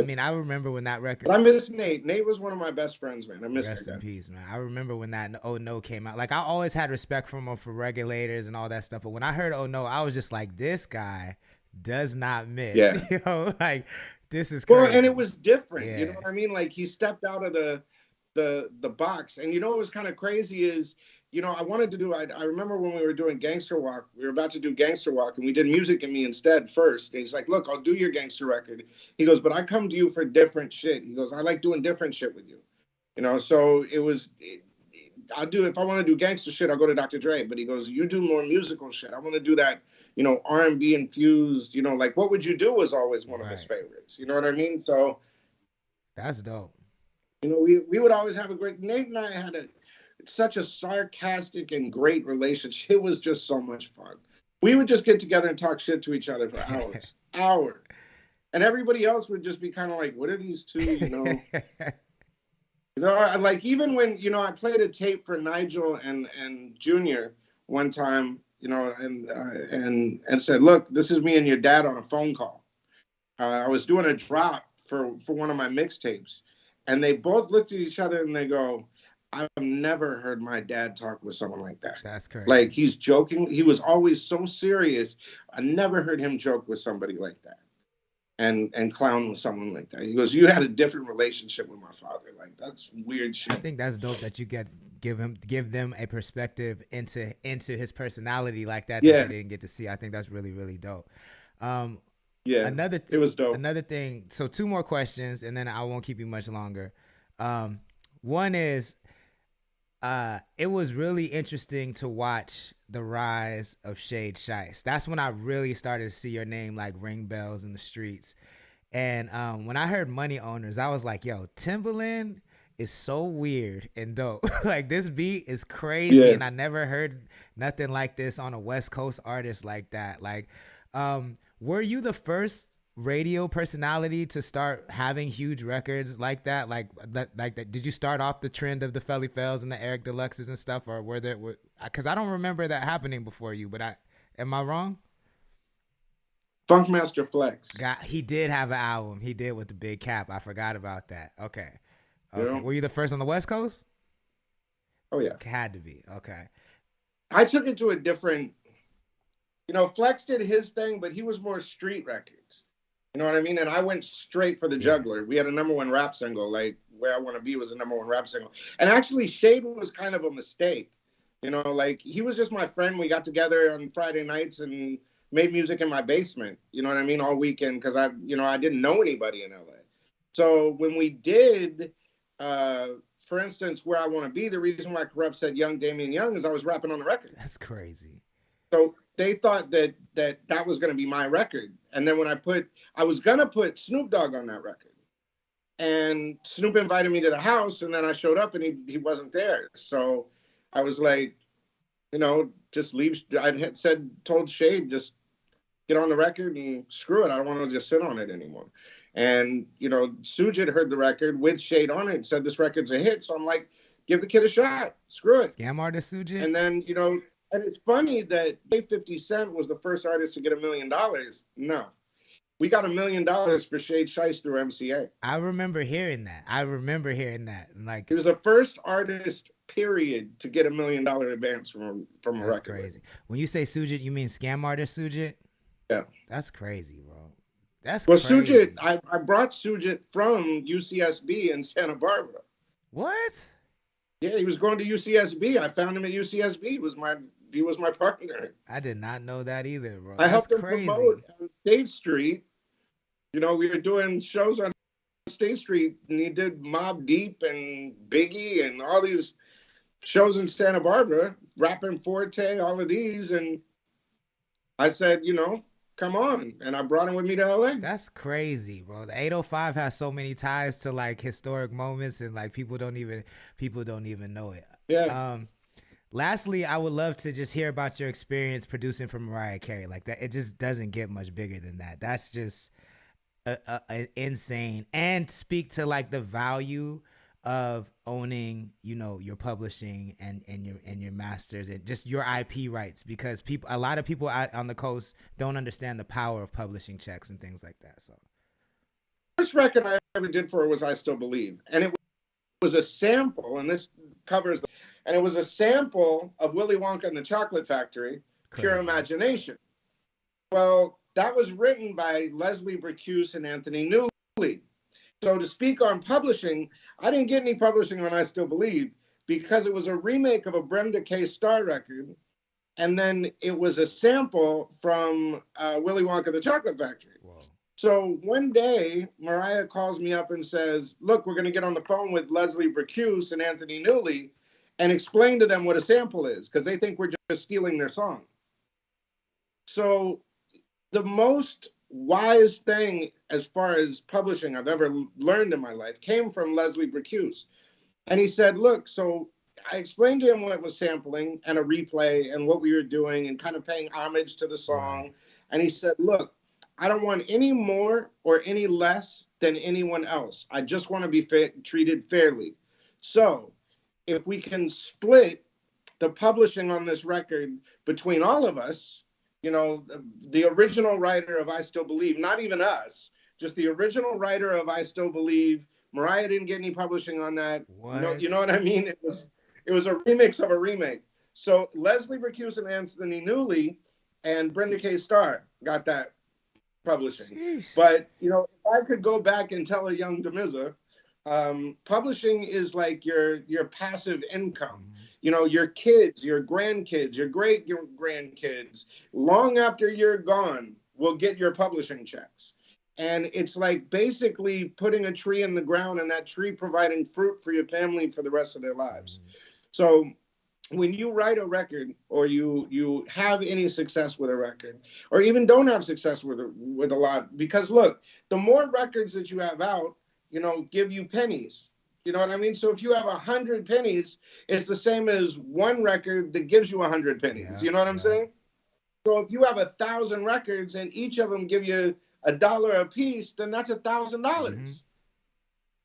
mean, I remember when that record. But I miss Nate. Nate was one of my best friends, man. I miss Rest that in guy. peace, man. I remember when that Oh No came out. Like, I always had respect for him for Regulators and all that stuff. But when I heard Oh No, I was just like, this guy does not miss. Yeah. Like, this is crazy. Well, and it was different. Yeah. You know what I mean? Like, he stepped out of the box. And what was kind of crazy is, I wanted to do, I remember when we were doing Gangster Walk, we were about to do Gangster Walk and we did Music in Me instead first. And he's like, look, I'll do your gangster record. He goes, but I come to you for different shit. He goes, I like doing different shit with you. So I'll do, if I want to do gangster shit, I'll go to Dr. Dre. But he goes, you do more musical shit. I want to do that, R&B infused, like What Would You Do was always one of his favorites. You know what I mean? So that's dope. We would always have a great, Nate and I had such a sarcastic and great relationship. It was just so much fun. We would just get together and talk shit to each other for hours. And everybody else would just be kind of like, what are these two, like even when, I played a tape for Nigel and Junior one time, and said, look, this is me and your dad on a phone call. I was doing a drop for one of my mixtapes, and they both looked at each other and they go, I've never heard my dad talk with someone like that. That's crazy. Like, he's joking. He was always so serious. I never heard him joke with somebody like that and clown with someone like that. He goes, you had a different relationship with my father. Like, that's weird shit. I think that's dope that you give them a perspective into his personality like that that they didn't get to see. I think that's really, really dope. It was dope. Another thing. So 2 more questions, and then I won't keep you much longer. One is, it was really interesting to watch the rise of Shade Shice. That's when I really started to see your name like ring bells in the streets. And when I heard Money Owners, I was like, yo, Timbaland is so weird and dope. Like, this beat is crazy, and I never heard nothing like this on a West Coast artist like that. Like, were you the first radio personality to start having huge records like that? Like that? Did you start off the trend of the Felly Fells and the Eric Deluxes and stuff, or were there? Because I don't remember that happening before you. But am I wrong? Funkmaster Flex. He did have an album. He did with the big cap. I forgot about that. Okay. Yeah. Were you the first on the West Coast? Oh yeah, had to be. Okay. I took it to a different. Flex did his thing, but he was more street records. You know what I mean? And I went straight for the juggler. We had a #1 rap single, like Where I Want to Be was a #1 rap single. And actually, Shade was kind of a mistake. Like, he was just my friend. We got together on Friday nights and made music in my basement, you know what I mean, all weekend, because I didn't know anybody in LA. So when we did, for instance, Where I Want to Be, the reason why Corrupt said Young Damian Young is I was rapping on the record. That's crazy. So they thought that was going to be my record. And then when I was going to put Snoop Dogg on that record. And Snoop invited me to the house, and then I showed up and he wasn't there. So I was like, just leave. I had told Shade, just get on the record and screw it. I don't want to just sit on it anymore. And, Suge had heard the record with Shade on it and said, this record's a hit. So I'm like, give the kid a shot. Screw it. Scam artist Suge? And then, And it's funny that 50 Cent was the first artist to get $1 million. No, we got $1 million for Shade Shice through MCA. I remember hearing that. Like, he was the first artist, period, to get $1 million advance from a record. That's crazy. When you say Sujit, you mean scam artist Sujit? Yeah. That's crazy, bro. That's well, crazy. Sujit, I brought Sujit from UCSB in Santa Barbara. What? Yeah, he was going to UCSB. I found him at UCSB. He was my partner. I did not know that either, bro. I helped him promote on State Street. You know, we were doing shows on State Street, and he did Mobb Deep and Biggie and all these shows in Santa Barbara, rapping Forte, all of these. And I said, you know, come on. And I brought him with me to LA. That's crazy, bro. The 805 has so many ties to like historic moments, and like people don't even know it. Yeah. Lastly, I would love to just hear about your experience producing for Mariah Carey. Like that, it just doesn't get much bigger than that. That's just insane. And speak to like the value of owning, you know, your publishing and your masters and just your IP rights, because a lot of people out on the coast don't understand the power of publishing checks and things like that. So, first record I ever did for her was I Still Believe, and it was a sample, and this covers, and it was a sample of Willy Wonka and the Chocolate Factory, Pure Imagination. Well, that was written by Leslie Bricusse and Anthony Newley. So to speak on publishing, I didn't get any publishing on I Still Believe because it was a remake of a Brenda K. Starr record, and then it was a sample from Willy Wonka and the Chocolate Factory. Whoa. So one day, Mariah calls me up and says, look, we're going to get on the phone with Leslie Bricusse and Anthony Newley and explain to them what a sample is, because they think we're just stealing their song. So the most wise thing as far as publishing I've ever learned in my life came from Leslie Bricusse. And he said, look, so I explained to him what was sampling and a replay and what we were doing and kind of paying homage to the song. And he said, look, I don't want any more or any less than anyone else. I just want to be treated fairly. So if we can split the publishing on this record between all of us, you know, the original writer of I Still Believe, not even us, just the original writer of I Still Believe. Mariah didn't get any publishing on that. You know what I mean? It was a remix of a remake. So Leslie Bricusse and Anthony Newley and Brenda K. Starr got that publishing. But, you know, if I could go back and tell a young Demiza, publishing is like your passive income. You know, your kids, your grandkids, your great-grandkids, long after you're gone, will get your publishing checks. And it's like basically putting a tree in the ground and that tree providing fruit for your family for the rest of their lives. So when you write a record, or you have any success with a record, or even don't have success with a lot, because look, the more records that you have out, you know, give you pennies. You know what I mean? So if you have 100 pennies, it's the same as one record that gives you 100 pennies. Yeah, you know what I'm saying? So if you have 1,000 records and each of them give you $1 a piece, then that's $1,000.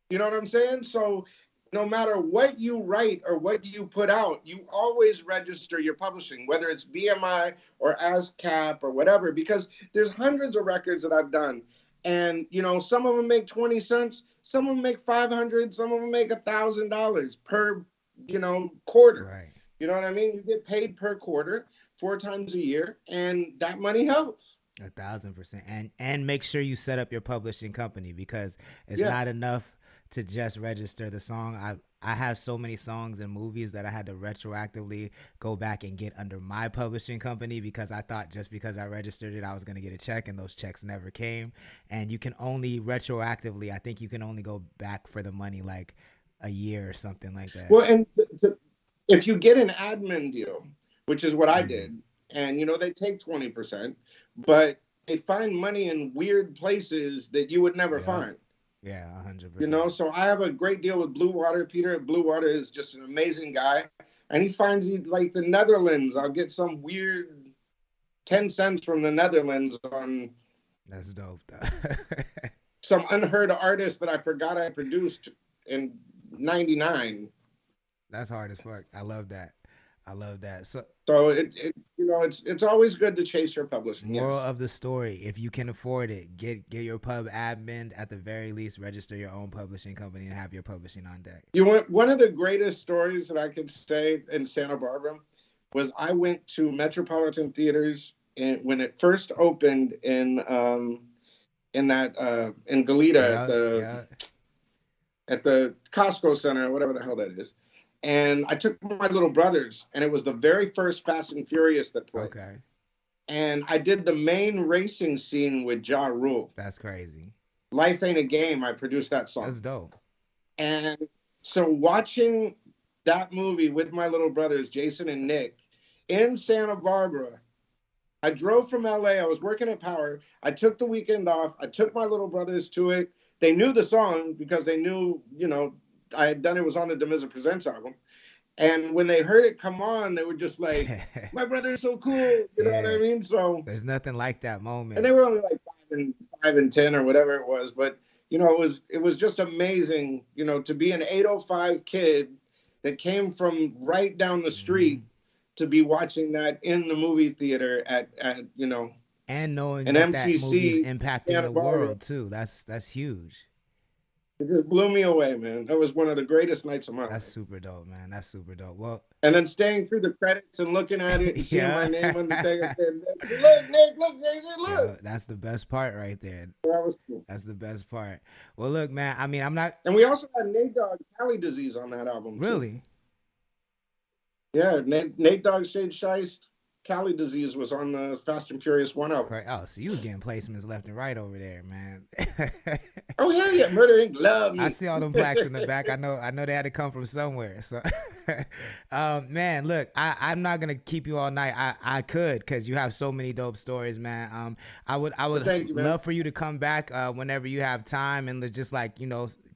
You know what I'm saying? So no matter what you write or what you put out, you always register your publishing, whether it's BMI or ASCAP or whatever, because there's hundreds of records that I've done. And, you know, some of them make 20 cents, some of them make 500, some of them make $1,000 per, you know, quarter. Right. You know what I mean? You get paid per quarter 4 times a year, and that money helps. 1,000%. And make sure you set up your publishing company, because it's not enough to just register the song. I have so many songs and movies that I had to retroactively go back and get under my publishing company, because I thought just because I registered it, I was going to get a check, and those checks never came. And you can only retroactively, I think you can only go back for the money like a year or something like that. Well, and if you get an admin deal, which is what I did, and, you know, they take 20%, but they find money in weird places that you would never find. Yeah, 100%. You know, so I have a great deal with Blue Water. Peter at Blue Water is just an amazing guy. And he finds, like the Netherlands, I'll get some weird 10 cents from the Netherlands on... That's dope, some unheard artist that I forgot I produced in 99. That's hard as fuck. I love that. I love that. So it's always good to chase your publishing. moral Yes. of the story: if you can afford it, get your pub admin. At the very least, register your own publishing company and have your publishing on deck. You want one of the greatest stories that I could say in Santa Barbara was I went to Metropolitan Theaters when it first opened in Goleta at the Costco Center, or whatever the hell that is. And I took my little brothers, and it was the very first Fast and Furious that played. Okay. And I did the main racing scene with Ja Rule. That's crazy. Life Ain't a Game. I produced that song. That's dope. And so watching that movie with my little brothers, Jason and Nick, in Santa Barbara, I drove from LA. I was working at Power. I took the weekend off. I took my little brothers to it. They knew the song because they knew, I had done it was on the Demiza Presents album. And when they heard it come on, they were just like, my brother's so cool. You know what I mean? So there's nothing like that moment. And they were only like 5 and 10 or whatever it was. But, it was just amazing, to be an 805 kid that came from right down the street to be watching that in the movie theater at and knowing an that MTC movie is impacting Santa the Barbara. world too. That's huge. It just blew me away, man. That was one of the greatest nights of my life. That's super dope, man. That's super dope. Well, and then staying through the credits and looking at it and seeing my name on the thing, and saying, look, Nick, look, Jason, look. Yo, that's the best part right there. That was cool. That's the best part. Well, look, man. I mean, I'm not. And we also had Nate Dogg Cali disease on that album. Really? Too. Yeah, Nate Dogg Shade Shiest Cali disease was on the Fast and Furious 1 album. Right. Oh, so you was getting placements left and right over there, man. Oh hell yeah, Murder Inc. love me. I see all them plaques in the back. I know they had to come from somewhere. So, man, look, I'm not gonna keep you all night. I could, because you have so many dope stories, man. I would you, man. love for you to come back whenever you have time and just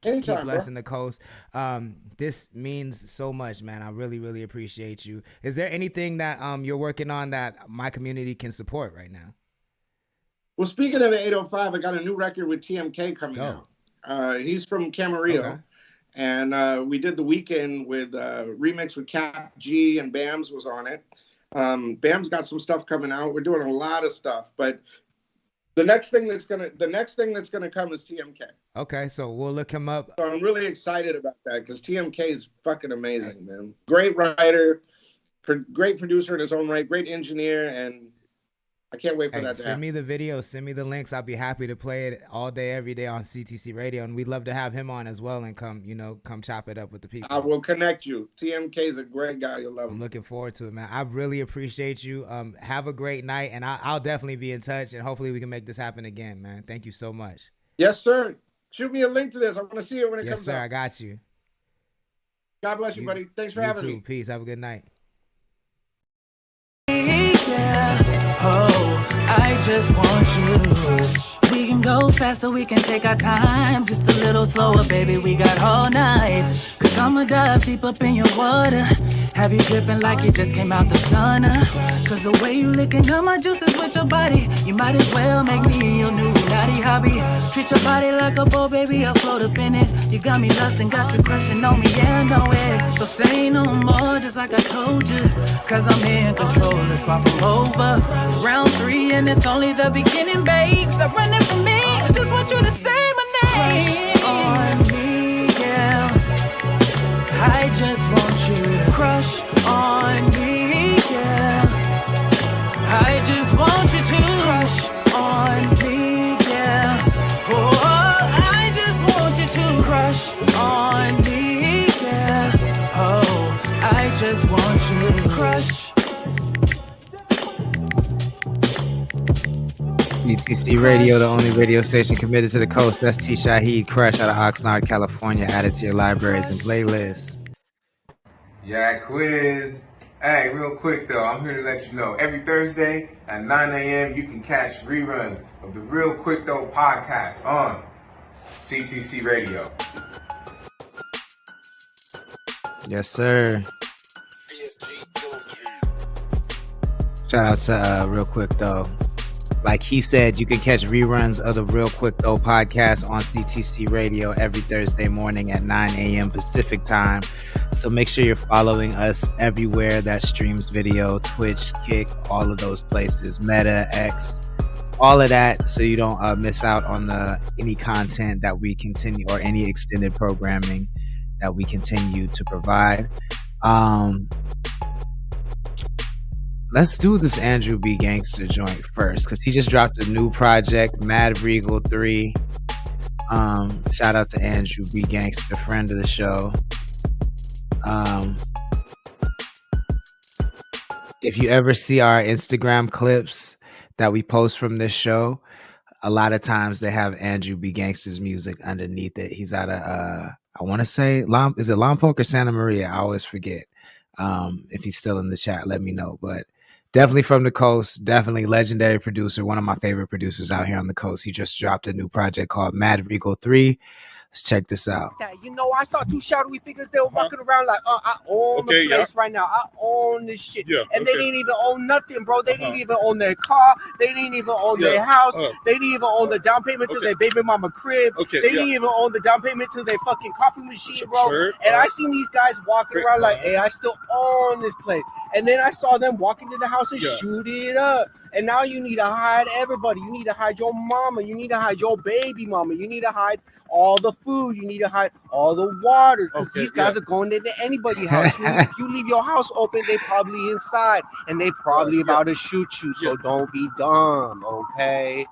keep blessing the coast. This means so much, man. I really, really appreciate you. Is there anything that you're working on that my community can support right now? Well, speaking of the 805, I got a new record with TMK coming out. He's from Camarillo. Okay. And we did the weekend with remix with Cap G, and Bams was on it. Bam's got some stuff coming out. We're doing a lot of stuff, but the next thing that's gonna come is TMK. Okay, so we'll look him up. So I'm really excited about that because TMK is fucking amazing, man. Great writer, great producer in his own right, great engineer, and I can't wait for that to Send happen. me the video, send me the links. I'll be happy to play it all day, every day on CTC Radio, and we'd love to have him on as well and come chop it up with the people. I will connect you. TMK is a great guy. You'll love him. I'm looking forward to it, man. I really appreciate you. Have a great night, and I'll definitely be in touch, and hopefully we can make this happen again, man. Thank you so much. Yes, sir. Shoot me a link to this. I want to see it when it comes out. Yes, sir. I got you. God bless you, buddy. Thanks for having me. Peace. Have a good night. Yeah. Oh, I just want you. We can go faster, we can take our time. Just a little slower, baby, we got all night. Cause I'ma dive deep up in your water. Have you dripping like you just came out the sauna. Cause the way you licking up my juices with your body, you might as well make me your new naughty hobby. Treat your body like a bowl, baby, I'll float up in it. You got me lusting, got you crushing on me, yeah, I know it. So say no more, just like I told you. Cause I'm in control, it's far from over. Round 3 and it's only the beginning, babe. Stop running from me, I just want you to say my name. Crush on me, yeah. I just want you to crush on me, yeah. I just want you to crush on me, yeah. Oh, I just want you to crush on me, yeah. Oh, I just want you to crush. CTC Radio, the only radio station committed to the coast. That's T. Shaheed Crush out of Oxnard, California. Added to your libraries and playlists. Yeah, quiz. Hey, real quick though, I'm here to let you know, every Thursday at 9 a.m. you can catch reruns of the Real Quick Though podcast on CTC Radio. Yes, sir. Shout out to Real Quick Though. Like he said, you can catch reruns of the Real Quick Though podcast on CTC Radio every Thursday morning at 9 a.m. Pacific time, So make sure you're following us everywhere that streams video, Twitch, Kick, all of those places, Meta, X, all of that, so you don't miss out on any content that we continue or any extended programming that we continue to provide. Let's do this Andrew B. Gangster joint first, because he just dropped a new project, Mad Regal 3. Shout out to Andrew B. Gangster, friend of the show. If you ever see our Instagram clips that we post from this show, a lot of times they have Andrew B. Gangster's music underneath it. He's out of I want to say is it Lompoc or Santa Maria? I always forget. If he's still in the chat, let me know. But definitely from the coast, definitely legendary producer, one of my favorite producers out here on the coast. He just dropped a new project called Mad Regal 3. Let's check this out. You know, I saw two shadowy figures. They were walking around like, I own the place right now. I own this shit. And they didn't even own nothing, bro. They didn't even own their car. They didn't even own their house. They didn't even own the down payment to their baby mama crib. They didn't even own the down payment to their fucking coffee machine, bro. And I seen these guys walking around like, hey, I still own this place. And then I saw them walk into the house and shoot it up. And now you need to hide everybody. You need to hide your mama. You need to hide your baby mama. You need to hide all the food. You need to hide all the water. Because these guys are going into anybody's house. If you leave your house open, they probably inside. And they probably about to shoot you. So don't be dumb, okay?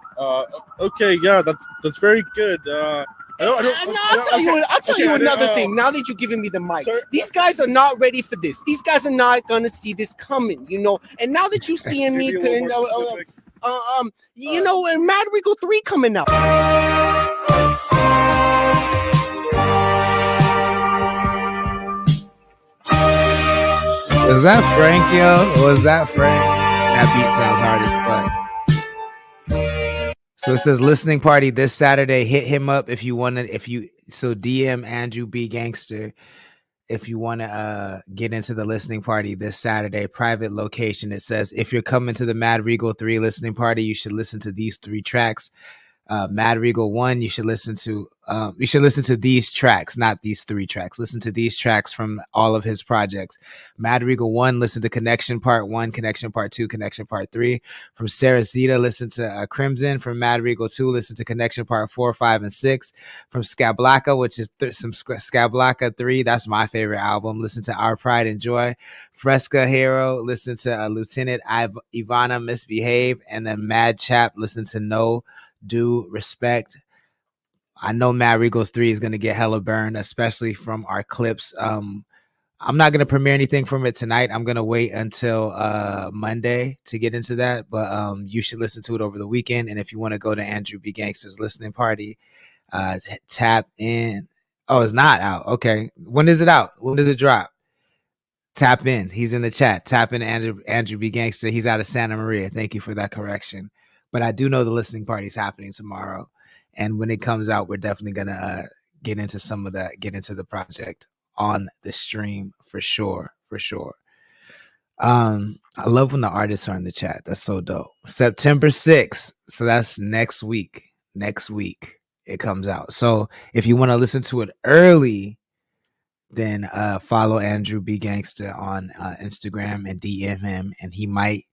Okay, yeah, that's very good. I'll tell you another thing. Now that you're giving me the mic, these guys are not ready for this. These guys are not gonna see this coming, you know. And now that you're seeing me, you know, and Mad Regal 3 coming out. Was that Frank, yo? Or was that Frank? That beat sounds hard as fuck. So it says listening party this Saturday. Hit him up if you want to. So DM Andrew B. Gangster if you want to get into the listening party this Saturday. Private location. It says if you're coming to the Mad Regal 3 listening party, you should listen to these 3 tracks. Mad Regal 1, you should listen to these tracks, not these 3 tracks. Listen to these tracks from all of his projects. Mad Regal 1, listen to Connection Part 1, Connection Part 2, Connection Part 3. From Sarah Zeta, listen to Crimson. From Mad Regal 2, listen to Connection Part 4, 5, and 6. From Skablaka, which is some Skablaka 3, that's my favorite album. Listen to Our Pride and Joy. Fresca Hero, listen to Lieutenant Ivana Misbehave. And then Mad Chap, listen to No Due Respect. I know Mad Regal's 3 is going to get hella burned, especially from our clips. I'm not going to premiere anything from it tonight. I'm going to wait until Monday to get into that, but you should listen to it over the weekend. And if you want to go to Andrew B. Gangster's listening party, tap in. Oh, it's not out. Okay. When is it out? When does it drop? Tap in. He's in the chat. Tap in Andrew B. Gangster. He's out of Santa Maria. Thank you for that correction. But I do know the listening party is happening tomorrow. And when it comes out, we're definitely going to get into some of that, get into the project on the stream for sure. For sure. I love when the artists are in the chat. That's so dope. September 6th. So that's next week. Next week it comes out. So if you want to listen to it early, then follow Andrew B. Gangster on Instagram and DM him. And he might,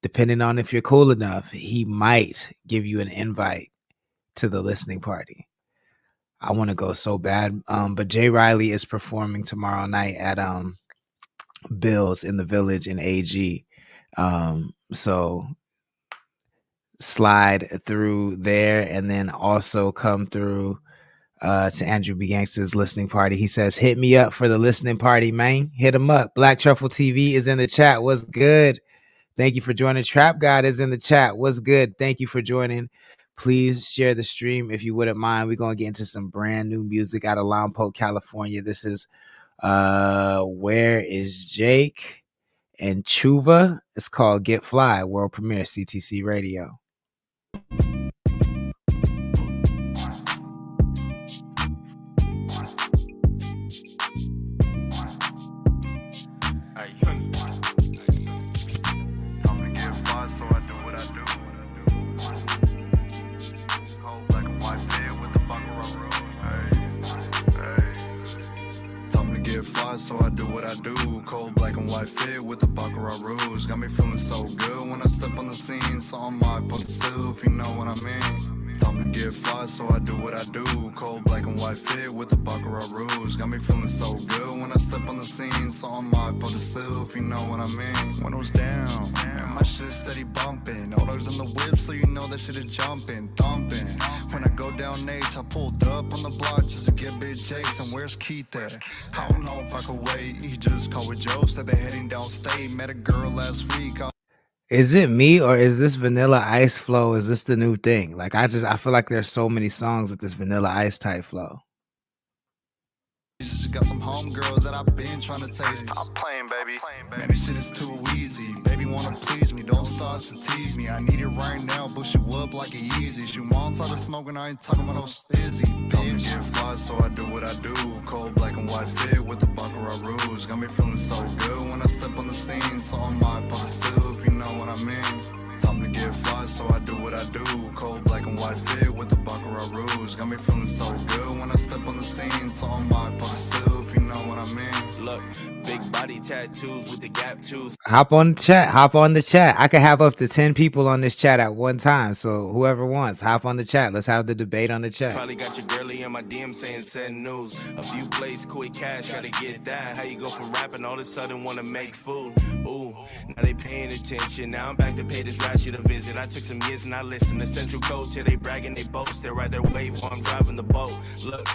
depending on if you're cool enough, he might give you an invite to the listening party. I want to go so bad. But Jay Riley is performing tomorrow night at Bill's in the Village in AG. So slide through there and then also come through to Andrew B. Gangster's listening party. He says, hit me up for the listening party, man. Hit him up. Black Truffle TV is in the chat. What's good? Thank you for joining. Trap God is in the chat. What's good? Thank you for joining. Please share the stream if you wouldn't mind. We're going to get into some brand new music out of Lompoc, California. This is Where Is Jake and Chuva. It's called Get Fly, world premiere, CTC Radio. so I do what I do. Cold black and white fit with the Baccarat rouge. Got me feeling so good when I step on the scene. So I'm my positive, if you know what I mean. Time to get fly, so I do what I do. Cold black and white fit with the Baccarat rouge. Got me feeling so good when I step on the scene. So I'm my positive, if you know what I mean. Windows down, and my shit steady bumping. All those in the whip, so you know that shit is jumping, thumping. When I go down H, I pulled up on the block just to get Big Jason. Where's Keith at? I don't know if I could wait. He just called with Joe, said they're heading downstate. Met a girl last week. Is it me or is this Vanilla Ice flow? Is this the new thing? Like I feel like there's so many songs with this Vanilla Ice type flow. Got some homegirls that I've been trying to taste. Stop playing, baby. Man, this shit is too easy. Baby wanna please me, don't start to tease me. I need it right now, push you up like a Yeezy. She wants all the smoking, I ain't talking about no stizzy. Bitch, get fly, so I do what I do. Cold black and white fit with the Baccarat rouge. Got me feeling so good when I step on the scene. So I'm my positive, you know what I mean. Time to get fly, so I do what I do. Cold black and white fit with the Baccarat rouge. Got me feeling so good when I step on the scene. So I'm my positive, you know what I mean. Look, big body tattoos with the gap tooth. Hop on the chat. I could have up to 10 people on this chat at one time. So whoever wants, hop on the chat. Let's have the debate on the chat. Probably got your girlie in my DM saying sad news. A few plays, quick cash, gotta get that. How you go from rapping all of a sudden wanna make food? Ooh, now they paying attention. Now I'm back to pay this ratchet a visit. I took some years and I listened. The Central Coast here, they bragging, they boast. They ride their wave while I'm driving the boat. Look,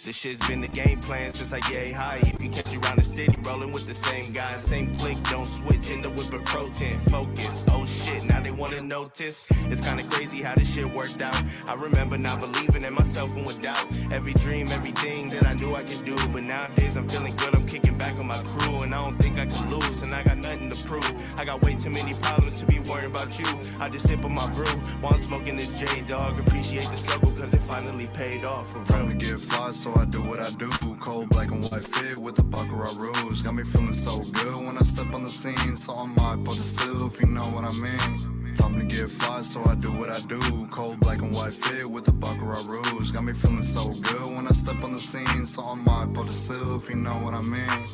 this shit's been the game plan since I yay high. You can catch around the city, rolling with the same guys. Same click, don't switch, in the whip of protein. Focus, oh shit, now they wanna notice. It's kinda crazy how this shit worked out. I remember not believing in myself and with doubt. Every dream, everything that I knew I could do. But nowadays I'm feeling good, I'm kicking back on my crew. And I don't think I can lose, and I got nothing to prove. I got way too many problems to be worrying about you. I just sip on my brew while I'm smoking this J-Dog. Appreciate the struggle, cause it finally paid off for real. Time to get fly, so I do what I do. Cold black and white fit with the Baccarat rouge. Got me feeling so good when I step on the scene. So I'm my positive, you know what I mean. Time to get fly, so I do what I do. Cold black and white fit with the Baccarat rouge. Got me feeling so good when I step on the scene. So I'm my positive, you know what I mean.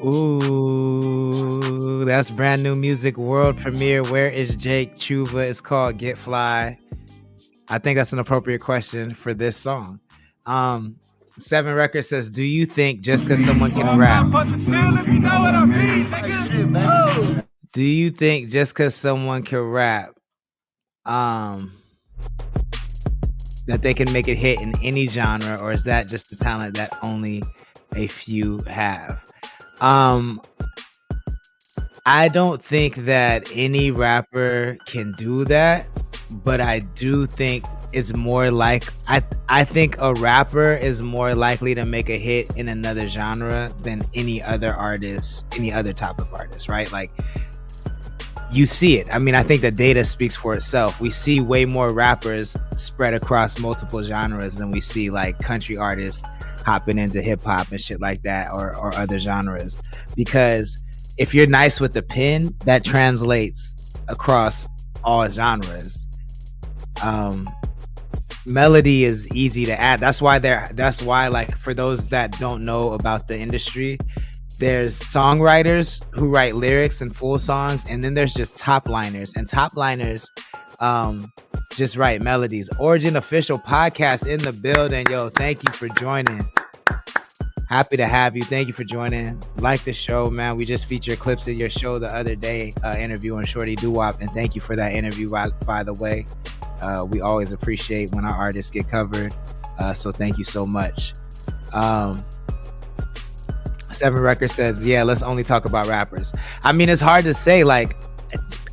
Ooh, that's brand new music, world premiere. Where is Jake Chuva? It's called Get Fly. I think that's an appropriate question for this song. 7 Records says, do you think just because someone can rap, do you think just because someone can rap, that they can make it hit in any genre, or is that just the talent that only a few have? I don't think that any rapper can do that, but I do think it's more like I think a rapper is more likely to make a hit in another genre than any other artist, any other type of artist, right? Like, you see it. I mean, I think the data speaks for itself. We see way more rappers spread across multiple genres than we see like country artists hopping into hip hop and shit like that, or other genres. Because if you're nice with the pen, that translates across all genres. Melody is easy to add. That's why like, for those that don't know about the industry, there's songwriters who write lyrics and full songs, and then there's just top liners, and top liners just write melodies. Origin Official Podcast in the building. Yo, thank you for joining. Happy to have you. Thank you for joining. Like the show, man. We just featured clips of your show the other day, interviewing Shorty Doo-Wop, and thank you for that interview, by the way. We always appreciate when our artists get covered, so thank you so much. 7 Records says, yeah, let's only talk about rappers. I mean, it's hard to say. Like,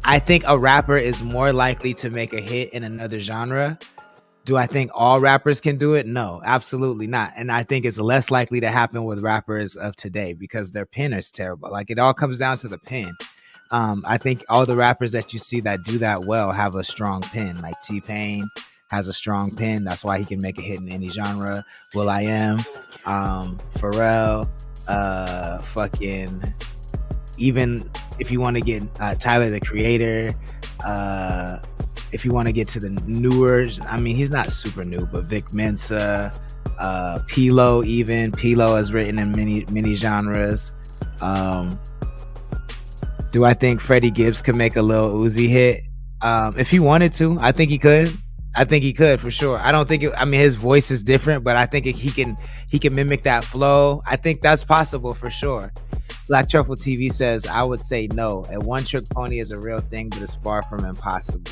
I think a rapper is more likely to make a hit in another genre. Do I think all rappers can do it? No, absolutely not. And I think it's less likely to happen with rappers of today because their pen is terrible. Like, it all comes down to the pen. I think all the rappers that you see that do that well have a strong pen. Like T-Pain has a strong pen. That's why he can make a hit in any genre. will.i.am, Pharrell, fucking, even if you want to get Tyler the Creator, if you want to get to the newer, I mean, he's not super new, but Vic Mensa, Pilo, even Pilo has written in many genres. Do I think Freddie Gibbs could make a Lil Uzi hit? If he wanted to, I think he could. I think he could for sure. I don't think I mean, his voice is different, but I think he can mimic that flow. I think that's possible for sure. Black Truffle TV says, I would say no. A one trick pony is a real thing, but it's far from impossible.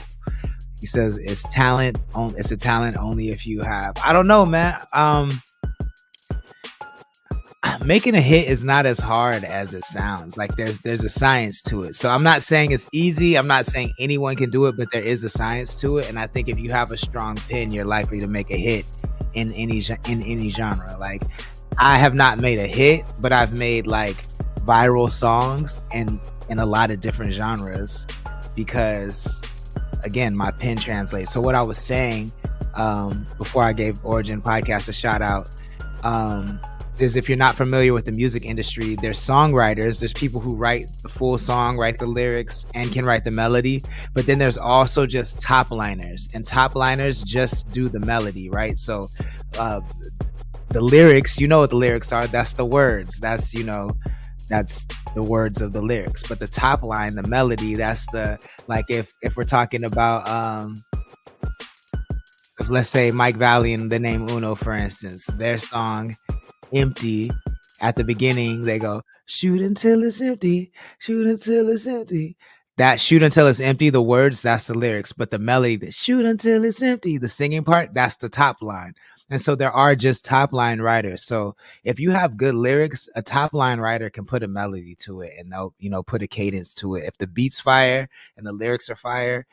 He says it's talent. It's a talent only if you have. I don't know, man. Making a hit is not as hard as it sounds. Like there's a science to it. So I'm not saying it's easy. I'm not saying anyone can do it, but there is a science to it. And I think if you have a strong pen, you're likely to make a hit in any genre. Like I have not made a hit, but I've made like viral songs in a lot of different genres because, again, my pen translates. So what I was saying before I gave Origin Podcast a shout out is, if you're not familiar with the music industry, there's songwriters, there's people who write the full song, write the lyrics, and can write the melody, but then there's also just top liners, and top liners just do the melody, right? So the lyrics, you know what the lyrics are, that's the words, that's, you know, that's the words of the lyrics, but the top line, the melody, that's the, like if we're talking about let's say Mike Valley and the name Uno, for instance, their song Empty, at the beginning they go shoot until it's empty, shoot until it's empty. That shoot until it's empty, the words, that's the lyrics, but the melody, the shoot until it's empty, the singing part, that's the top line. And so there are just top line writers. So if you have good lyrics, a top line writer can put a melody to it and they'll, you know, put a cadence to it. If the beat's fire and the lyrics are fire,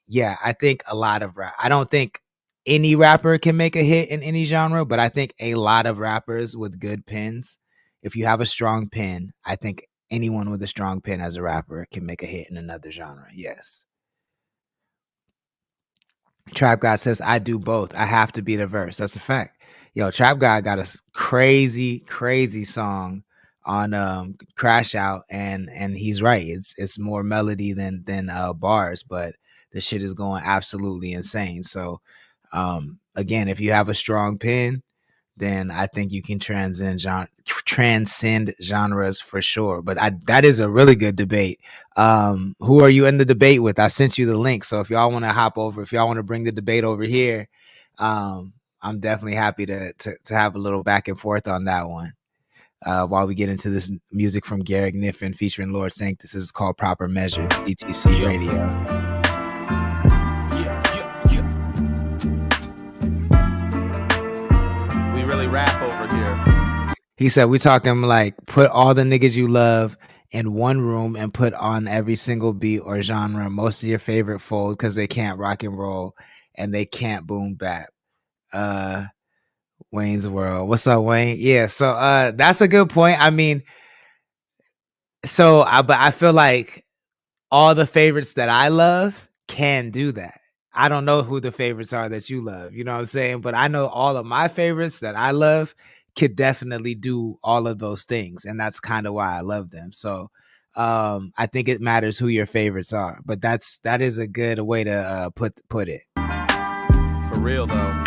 yeah, I think a lot of rap. I don't think any rapper can make a hit in any genre, but I think a lot of rappers with good pens, if you have a strong pen, I think anyone with a strong pen as a rapper can make a hit in another genre. Yes. Trap God says, I do both. I have to be the verse. That's a fact. Yo, Trap God got a crazy song on Crash Out, and he's right. It's more melody than bars, but the shit is going absolutely insane. So again, if you have a strong pen, then I think you can transcend genres for sure. But that is a really good debate. Who are you in the debate with? I sent you the link. So if y'all want to hop over, if y'all want to bring the debate over here, I'm definitely happy to have a little back and forth on that one. While we get into this music from Garrick Niffen featuring Lord Sanctus, this is called Proper Measure, CTC Radio. Rap over here. He said, we talking like put all the niggas you love in one room and put on every single beat or genre, most of your favorite fold, because they can't rock and roll and they can't boom bap. Wayne's World. What's up, Wayne? Yeah, so that's a good point. I mean, but I feel like all the favorites that I love can do that. I don't know who the favorites are that you love, you know what I'm saying? But I know all of my favorites that I love could definitely do all of those things. And that's kind of why I love them. So I think it matters who your favorites are. But that is a good way to put it. For real, though.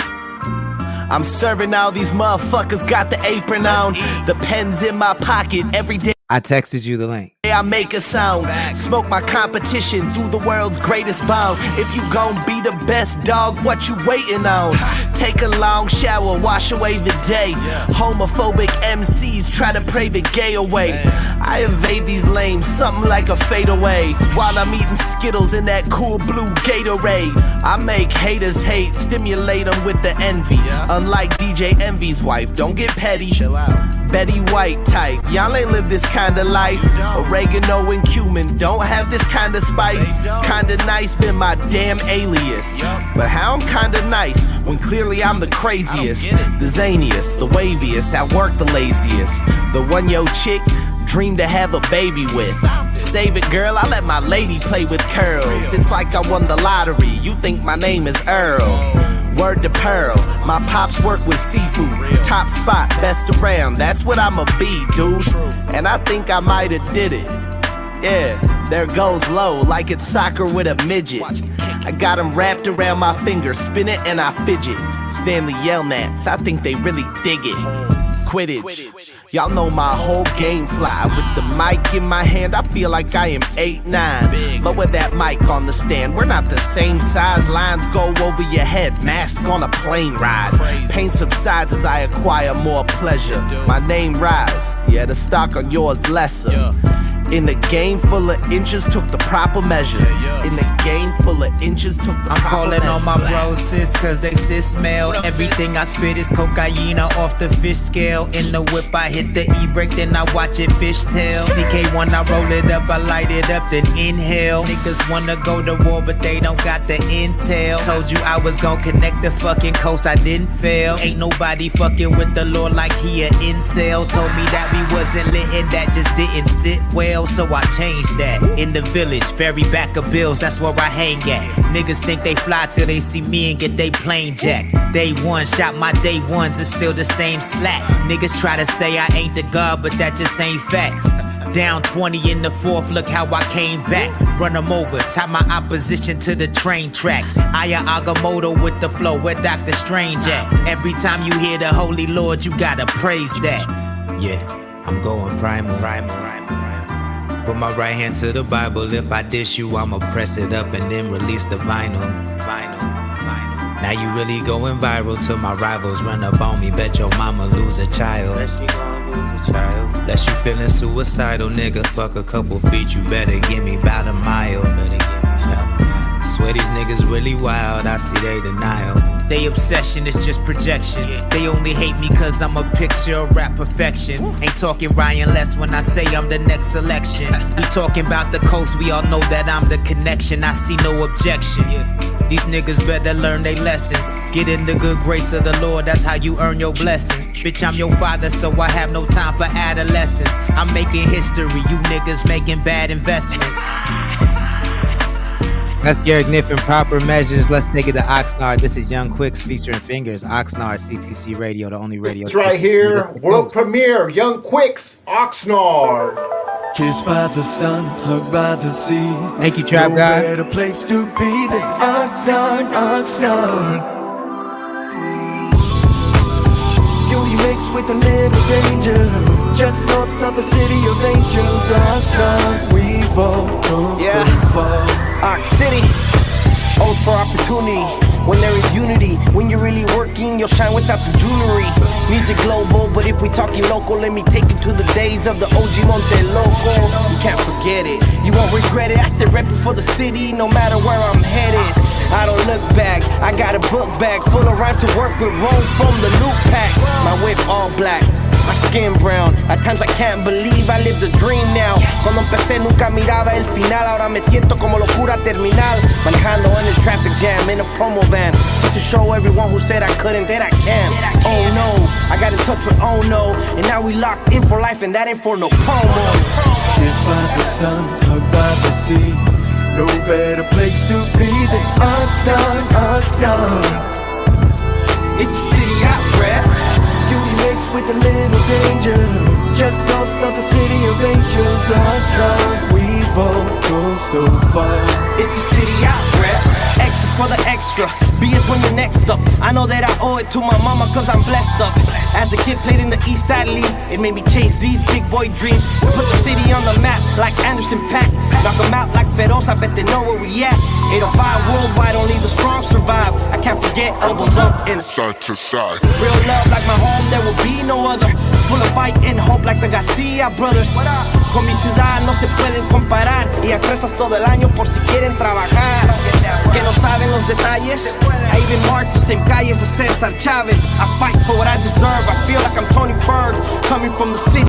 I'm serving all these motherfuckers, got the apron on. The pen's in my pocket every day. I texted you the link. I make a sound, smoke my competition through the world's greatest bound. If you gon' be the best, dog, what you waiting on? Take a long shower, wash away the day. Homophobic MCs try to pray the gay away. I evade these lames, something like a fadeaway, while I'm eating Skittles in that cool blue Gatorade. I make haters hate, stimulate them with the envy. Unlike DJ Envy's wife, don't get petty. Chill out. Betty White type, y'all ain't live this kind of life. Oregano and cumin don't have this kind of spice. Kinda nice been my damn alias. But how I'm kinda nice when clearly I'm the craziest, the zaniest, the waviest, at work the laziest, the one yo chick dream to have a baby with. Save it, girl, I let my lady play with curls. It's like I won the lottery, you think my name is Earl. Word to Pearl, my pops work with seafood. Top spot, best around, that's what I'ma be, dude. And I think I might have did it. Yeah, there goes low, like it's soccer with a midget. I got them wrapped around my finger, spin it and I fidget. Stanley Yelnats, I think they really dig it. Quidditch. Y'all know my whole game fly. With the mic in my hand, I feel like I am 8'9". Lower that mic on the stand, we're not the same size. Lines go over your head, mask on a plane ride. Pain subsides as I acquire more pleasure. My name rise, yeah, the stock on yours lesser. In a game full of inches, took the proper measures. In a game full of inches, took the I'm proper calling measures. on my bros, sis, cause they sis smell. Everything I spit is cocaine off the fish scale. In the whip, I hit the e-brake, then I watch it fishtail. CK1, I roll it up, I light it up, then inhale. Niggas wanna go to war, but they don't got the intel. Told you I was gon' connect the fucking coast, I didn't fail. Ain't nobody fucking with the Lord like he a incel. Told me that we wasn't lit and that just didn't sit well. So I changed that. In the village, very back of bills, that's where I hang at. Niggas think they fly till they see me and get they plane jacked. Day one, shot my day ones, it's still the same slack. Niggas try to say I ain't the god, but that just ain't facts. Down 20 in the fourth, look how I came back. Run them over, tie my opposition to the train tracks. Aya Agamotto with the flow, where Dr. Strange at. Every time you hear the Holy Lord, you gotta praise that. Yeah, I'm going primal. Put my right hand to the Bible. If I dish you, I'ma press it up and then release the vinyl. Now you really going viral till my rivals run up on me. Bet your mama lose a child. Unless you feeling suicidal, nigga. Fuck a couple feet, you better give me about a mile. I swear these niggas really wild, I see they denial. They obsession is just projection. They only hate me cause I'm a picture of rap perfection. Ain't talking Ryan Less when I say I'm the next selection. We talking about the coast, we all know that I'm the connection. I see no objection. These niggas better learn their lessons. Get in the good grace of the Lord, that's how you earn your blessings. Bitch, I'm your father, so I have no time for adolescence. I'm making history, you niggas making bad investments. That's Garrett Kniff in Proper Measures. Let's take it to Oxnard. This is Young Quicks featuring Fingers. Oxnard, CTC Radio, the only radio. It's right here. World premiere. Young Quicks, Oxnard. Kissed by the sun, hugged by the sea. Thank you, Trap Guy. No better place to be than Oxnard, Oxnard. Beauty mixed with a little danger. Just north of the city of angels, Oxnard. We've all come so far. Ox City, O's for opportunity. When there is unity, when you're really working, you'll shine without the jewelry. Music global, but if we talking local, let me take you to the days of the OG Monte Loco. You can't forget it, you won't regret it. I stay repping for the city, no matter where I'm headed. I don't look back, I got a book bag full of rhymes to work with, rolls from the loop pack. My whip all black, my skin brown. At times I can't believe I live the dream now. Cuando empecé nunca miraba el final. Ahora me siento como locura terminal. Manejando en el traffic jam in a promo van, just to show everyone who said I couldn't that I can. Oh no, I got in touch with oh no, and now we locked in for life and that ain't for no promo. Kissed by the sun, hugged by the sea. No better place to be than Oxnard, Oxnard. It's the city I rap. Beauty mixed with a little danger. Just north of the city of angels, Oxnard. We've all come so far. It's the city I rap. X is for the extra, B is when you're next up. I know that I owe it to my mama cause I'm blessed up. As a kid played in the East Side League, it made me chase these big boy dreams. Put the city on the map like Anderson Paak. Knock them out like Feroz, I bet they know where we at. 805 worldwide, only the strong survive. I can't forget elbows up and side to side. Real love like my home, there will be no other. Full of fight and hope like the Garcia brothers. Con mi ciudad no se pueden comparar. Y hay fresas todo el año por si quieren trabajar. Que no saben los detalles. I even march the same calles as Cesar Chavez. I fight for what I deserve. I feel like I'm Tony Bird, coming from the city.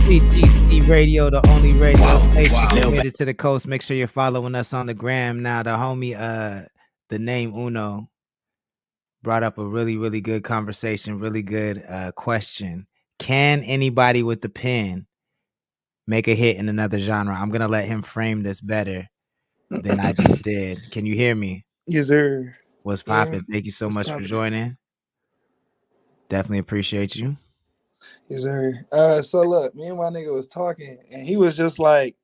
CTC Radio, the only radio station committed to the coast. Make sure you're following us on the gram. Now, the homie, the name Uno, brought up a really, really good conversation, really good question. Can anybody with the pen make a hit in another genre? I'm going to let him frame this better than I just did. Can you hear me? Yes, sir. What's poppin'? Thank you so much for joining. Definitely appreciate you. Yes, sir. So look, me and my nigga was talking, and he was just like,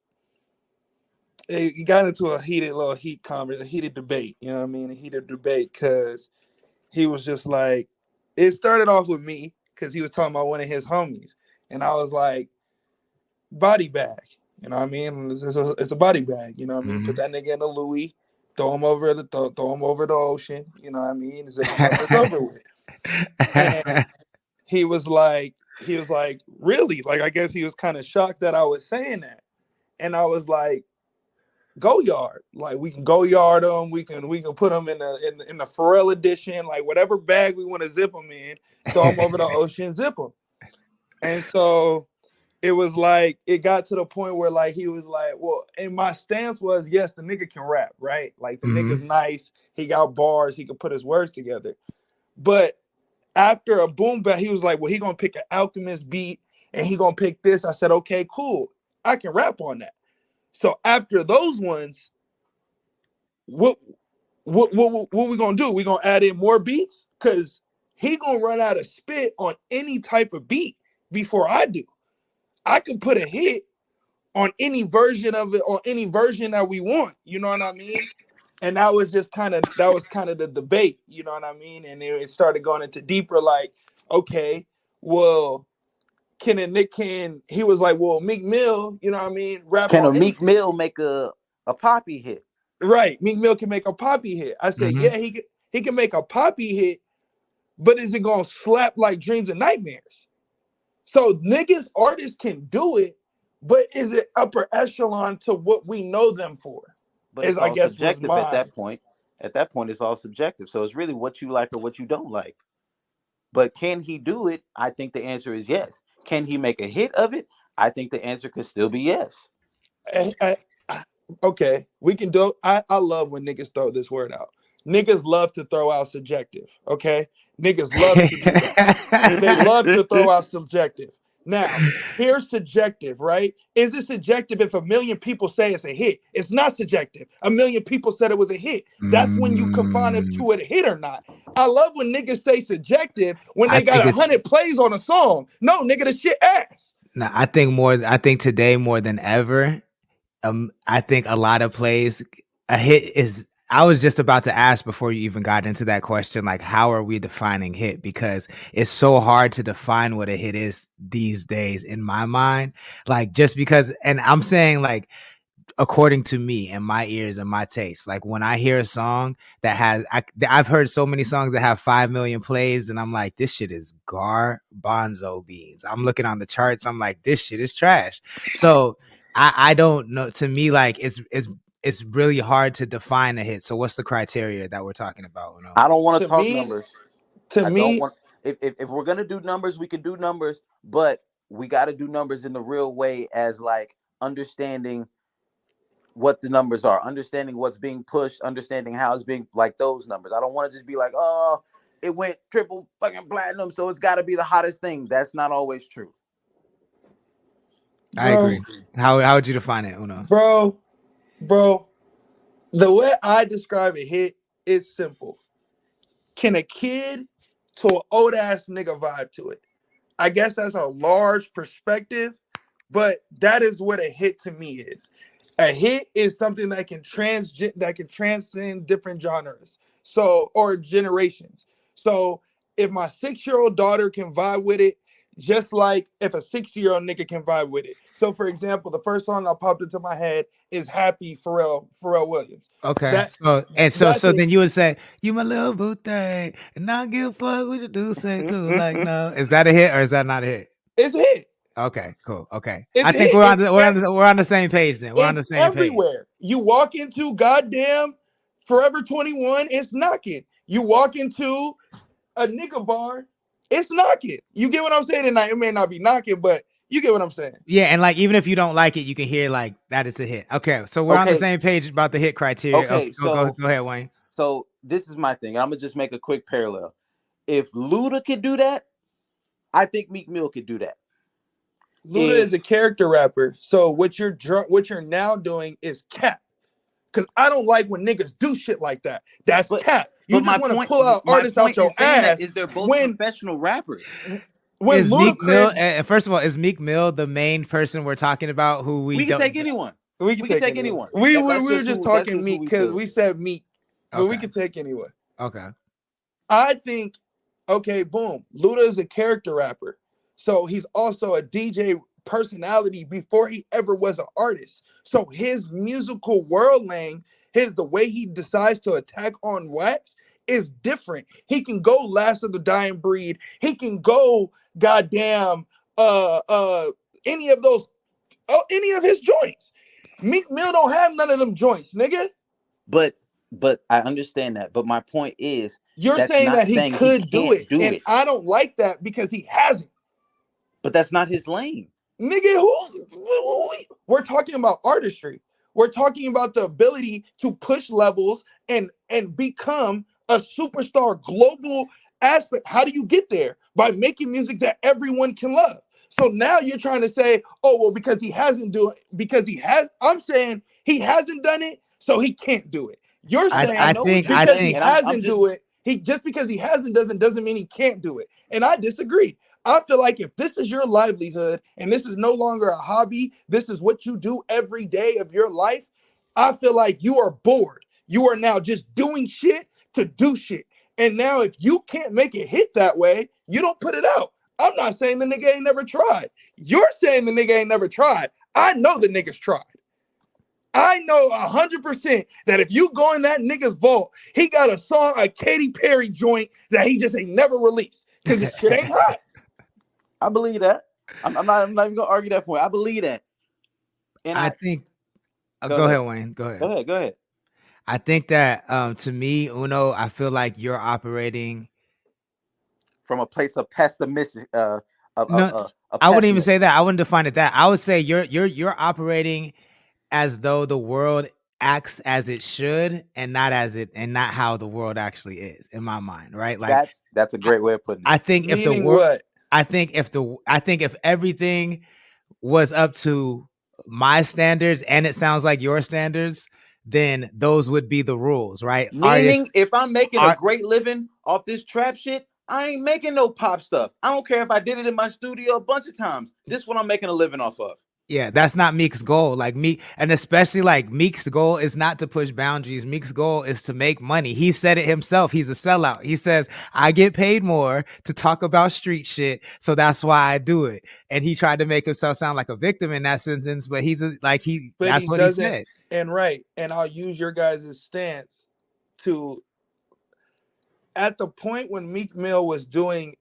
he got into a heated debate. You know what I mean? A heated debate because he was just like, it started off with me because he was talking about one of his homies, and I was like, body bag. You know what I mean? It's a body bag. You know what I mean? Put that nigga in a Louis, throw him over the ocean. You know what I mean? Zip him up, it's over with. And he was like, really? Like, I guess he was kind of shocked that I was saying that. And I was like, go yard. Like, we can go yard them. We can put them in the Pharrell edition, like whatever bag we want to zip them in, throw them over the ocean, zip them. And so it was like, it got to the point where like he was like, well, and my stance was, yes, the nigga can rap, right? Like the nigga's nice, he got bars, he can put his words together. But after a boom bap, he was like, well, he gonna pick an Alchemist beat and he gonna pick this. I said, okay, cool, I can rap on that. So after those ones, what we gonna do? We gonna add in more beats? Cause he gonna run out of spit on any type of beat before I do. I can put a hit on any version of it, on any version that we want. You know what I mean? And that was kind of the debate. You know what I mean? And it started going into deeper, like, okay, well, he was like, well, Meek Mill, you know what I mean? Can a Meek Mill make a poppy hit? Right, Meek Mill can make a poppy hit. I said, yeah, he can make a poppy hit, but is it gonna slap like Dreams and Nightmares? So artists can do it, but is it upper echelon to what we know them for? But it's all subjective at that point. At that point, it's all subjective. So it's really what you like or what you don't like. But can he do it? I think the answer is yes. Can he make a hit of it? I think the answer could still be yes. Okay, we can do. I love when niggas throw this word out. Niggas love to throw out subjective. Okay, niggas love to do that. They love to throw out subjective. Now, here's subjective, right? Is it subjective if 1 million people say it's a hit? It's not subjective. 1 million people said it was a hit. That's when you confine it to a hit or not. I love when niggas say subjective when they got 100 plays on a song. No, nigga, the shit ass. No, I think today more than ever, I think a lot of plays, a hit is. I was just about to ask before you even got into that question, like, how are we defining hit? Because it's so hard to define what a hit is these days in my mind. Like, just because, and I'm saying, like, according to me and my ears and my taste, like when I hear a song that has, I've heard so many songs that have 5 million plays and I'm like, this shit is garbanzo beans. I'm looking on the charts. I'm like, this shit is trash. So I don't know. To me, like it's really hard to define a hit. So what's the criteria that we're talking about? You know? I don't want to talk numbers. To if we're gonna do numbers, we can do numbers, but we got to do numbers in the real way, as like understanding what the numbers are, understanding what's being pushed, understanding how it's being, like those numbers. I don't want to just be like, oh, it went triple fucking platinum, so it's got to be the hottest thing. That's not always true. I agree. How would you define it, Uno? Bro, the way I describe a hit is simple. Can a kid to an old ass nigga vibe to it? I guess that's a large perspective, but that is what a hit to me is. A hit is something that can transcend different genres, or generations. So if my 6-year-old daughter can vibe with it, just like if a 60-year-old nigga can vibe with it. So, for example, the first song that popped into my head is "Happy" Pharrell Williams. Okay, so then you would say, "You my little boo thing, and I give a fuck what you do say too." Like, no, is that a hit or is that not a hit? It's a hit. Okay, cool. Okay, I think we're on the same page then. We're on the same page. Everywhere you walk into, goddamn Forever 21, it's knocking. You walk into a nigga bar, it's knocking. You get what I'm saying? And it may not be knocking, but you get what I'm saying. Yeah, and like even if you don't like it, you can hear like that it's a hit. Okay, so we're on the same page about the hit criteria. Okay, go ahead, Wayne. So this is my thing. I'm gonna just make a quick parallel. If Luda could do that, I think Meek Mill could do that. Luda is a character rapper, so what you're now doing is cap. Because I don't like when niggas do shit like that. That's cap. But just my want to point, pull out my artists out point your in saying that ass is they're both when professional rappers. when Is Meek Mill? Ludacris. First of all, is Meek Mill the main person we're talking about? Who We can take anyone. We can take anyone. anyone. We That's were just who talking Meek we because said. we said Meek, but we Okay. can take anyone. Okay. I think, okay, boom. Luda is a character rapper. So he's also a DJ personality before he ever was an artist. So his musical worldling, the way he decides to attack on wax is different. He can go Last of the Dying Breed. He can go goddamn any of those any of his joints. Meek Mill don't have none of them joints, nigga. But I understand that. But my point is, you're that's saying not that he saying could do it, do and it. I don't like that because he hasn't. But that's not his lane, nigga. We're talking about artistry. We're talking about the ability to push levels and become a superstar global aspect. How do you get there? By making music that everyone can love. So now you're trying to say, oh, well, because he hasn't do it, because he has, I'm saying he hasn't done it, so he can't do it. You're saying I think he hasn't do it, just because he hasn't doesn't mean he can't do it. And I disagree. I feel like if this is your livelihood and this is no longer a hobby, this is what you do every day of your life, I feel like you are bored. You are now just doing shit to do shit. And now if you can't make it hit that way, you don't put it out. I'm not saying the nigga ain't never tried. You're saying the nigga ain't never tried. I know the nigga's tried. I know 100% that if you go in that nigga's vault, he got a song, a Katy Perry joint that he just ain't never released because this shit ain't hot. I believe that. I'm not even gonna argue that point. I believe that. And I think. Go ahead, Wayne. Go ahead. Go ahead. I think that to me, Uno, I feel like you're operating from a place of pessimistic. I wouldn't even say that. I wouldn't define it that. I would say you're operating as though the world acts as it should and not how the world actually is in my mind, right? Like that's a great way of putting it. I think if the world, I think if everything was up to my standards and it sounds like your standards, then those would be the rules, right? Meaning, if I'm making a great living off this trap shit, I ain't making no pop stuff. I don't care if I did it in my studio a bunch of times. This is what I'm making a living off of. Yeah, that's not Meek's goal. Like Meek, and especially like Meek's goal is not to push boundaries. Meek's goal is to make money. He said it himself. He's a sellout. He says, I get paid more to talk about street shit, so that's why I do it. And he tried to make himself sound like a victim in that sentence, but that's what he said. And right, and I'll use your guys' stance to, at the point when Meek Mill was doing,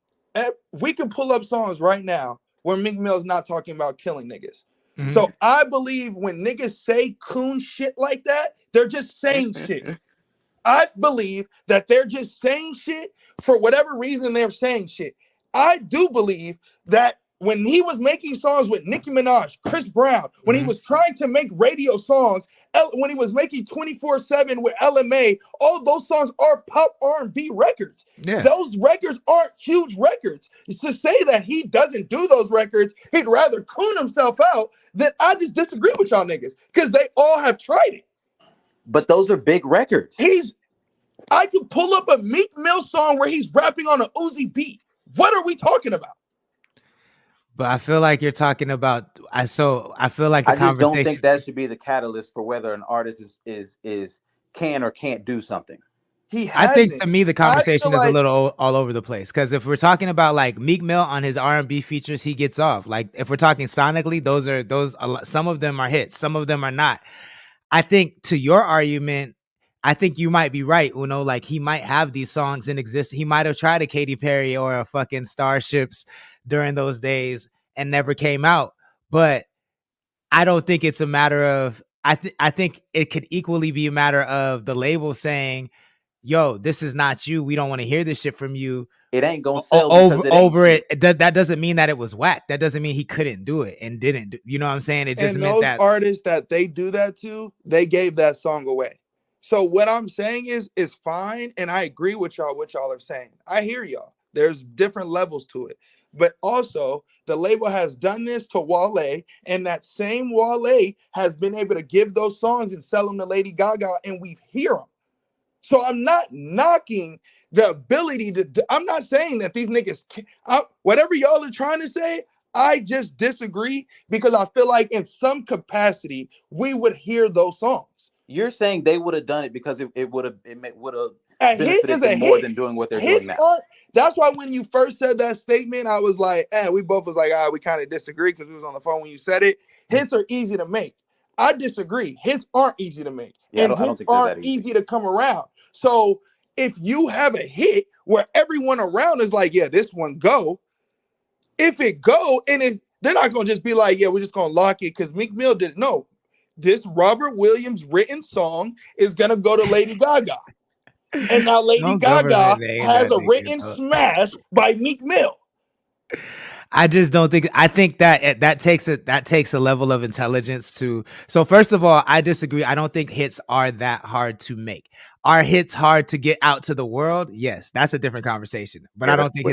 we can pull up songs right now where Meek Mill's not talking about killing niggas. Mm-hmm. So I believe when niggas say coon shit like that, they're just saying shit. I believe that they're just saying shit for whatever reason they're saying shit. I do believe that when he was making songs with Nicki Minaj, Chris Brown, when he was trying to make radio songs, when he was making 24/7 with LMA, all those songs are pop R&B records. Yeah. Those records aren't huge records. To say that he doesn't do those records, he'd rather coon himself out, then I just disagree with y'all niggas because they all have tried it. But those are big records. I could pull up a Meek Mill song where he's rapping on an Uzi beat. What are we talking about? But I feel like you're talking about. I feel like I just don't think that should be the catalyst for whether an artist is can or can't do something. I think to me the conversation is a little all over the place because if we're talking about like Meek Mill on his R&B features, he gets off. Like if we're talking sonically, some of them are hits, some of them are not. I think to your argument, I think you might be right, Uno. Like he might have these songs in existence. He might have tried a Katy Perry or a fucking Starships during those days and never came out. But I don't think it's a matter of. I think it could equally be a matter of the label saying, yo, this is not you. We don't want to hear this shit from you. It ain't gonna sell over it. That doesn't mean that it was whack. That doesn't mean he couldn't do it and didn't. You know what I'm saying? It just meant that artists that they do that to, they gave that song away. So what I'm saying is fine, and I agree with y'all. What y'all are saying, I hear y'all. There's different levels to it, but also the label has done this to Wale, and that same Wale has been able to give those songs and sell them to Lady Gaga, and we hear them. So I'm not knocking the ability to. I'm not saying that these niggas, whatever y'all are trying to say, I just disagree because I feel like in some capacity we would hear those songs. You're saying they would have done it because it would have a hit benefited is a them more hit. than doing what they're Hits doing now. That's why when you first said that statement, I was like, we both was like, we kind of disagree because we was on the phone when you said it. Hits are easy to make. I disagree. Hits aren't easy to make. Yeah, and I don't hits think they're aren't that easy. easy to come around. So if you have a hit where everyone around is like, yeah, this one go, if it go, and they're not going to just be like, yeah, we're just going to lock it because Meek Mill didn't know. This Robert Williams written song is going to go to Lady Gaga. And now Lady Gaga has a written smash by Meek Mill. I just don't think. I think that takes a level of intelligence to. So first of all, I disagree. I don't think hits are that hard to make. Are hits hard to get out to the world? Yes, that's a different conversation. But I don't think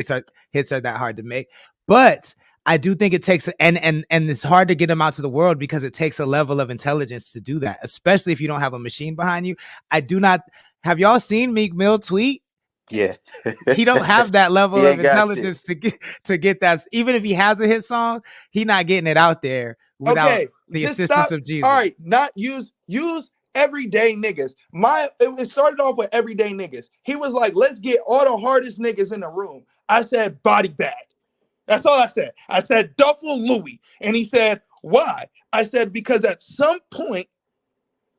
hits are that hard to make. But I do think it takes and it's hard to get them out to the world because it takes a level of intelligence to do that, especially if you don't have a machine behind you. I do not. Have y'all seen Meek Mill tweet? Yeah. He don't have that level of intelligence to get that. Even if he has a hit song, he not getting it out there without the assistance of Jesus. All right, not use everyday niggas. It started off with everyday niggas. He was like, let's get all the hardest niggas in the room. I said body bag. That's all I said. I said duffel Louis. And he said, why? I said, because at some point,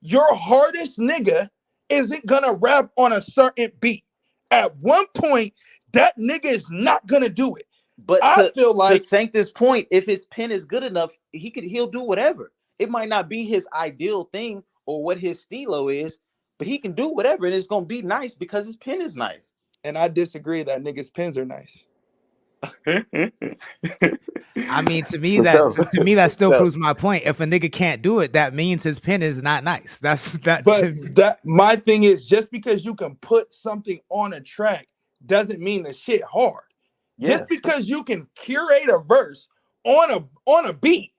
your hardest nigga isn't gonna rap on a certain beat. At one point, that nigga is not gonna do it. But I feel like to Sanctus' point, if his pen is good enough, he'll do whatever. It might not be his ideal thing or what his stilo is, but he can do whatever, and it's gonna be nice because his pen is nice. And I disagree that niggas' pens are nice. I mean, to me that still proves my point. If a nigga can't do it, that means his pen is not nice. But my thing is, just because you can put something on a track doesn't mean the shit hard. Yeah. Just because you can curate a verse on a beat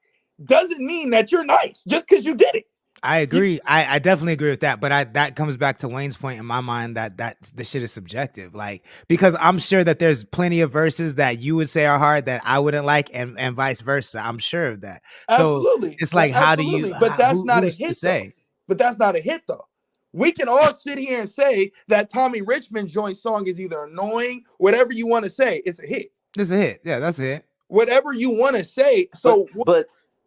doesn't mean that you're nice. Just because you did it. I agree. I definitely agree with that. But that comes back to Wayne's point in my mind that the shit is subjective. Like, because I'm sure that there's plenty of verses that you would say are hard that I wouldn't like, and vice versa. I'm sure of that. Absolutely. So it's like, how do you? But that's not a hit. Say? But that's not a hit though. We can all sit here and say that Tommy Richmond joint song is either annoying, whatever you want to say. It's a hit. It's a hit. Yeah, that's a hit. Whatever you want to say. So,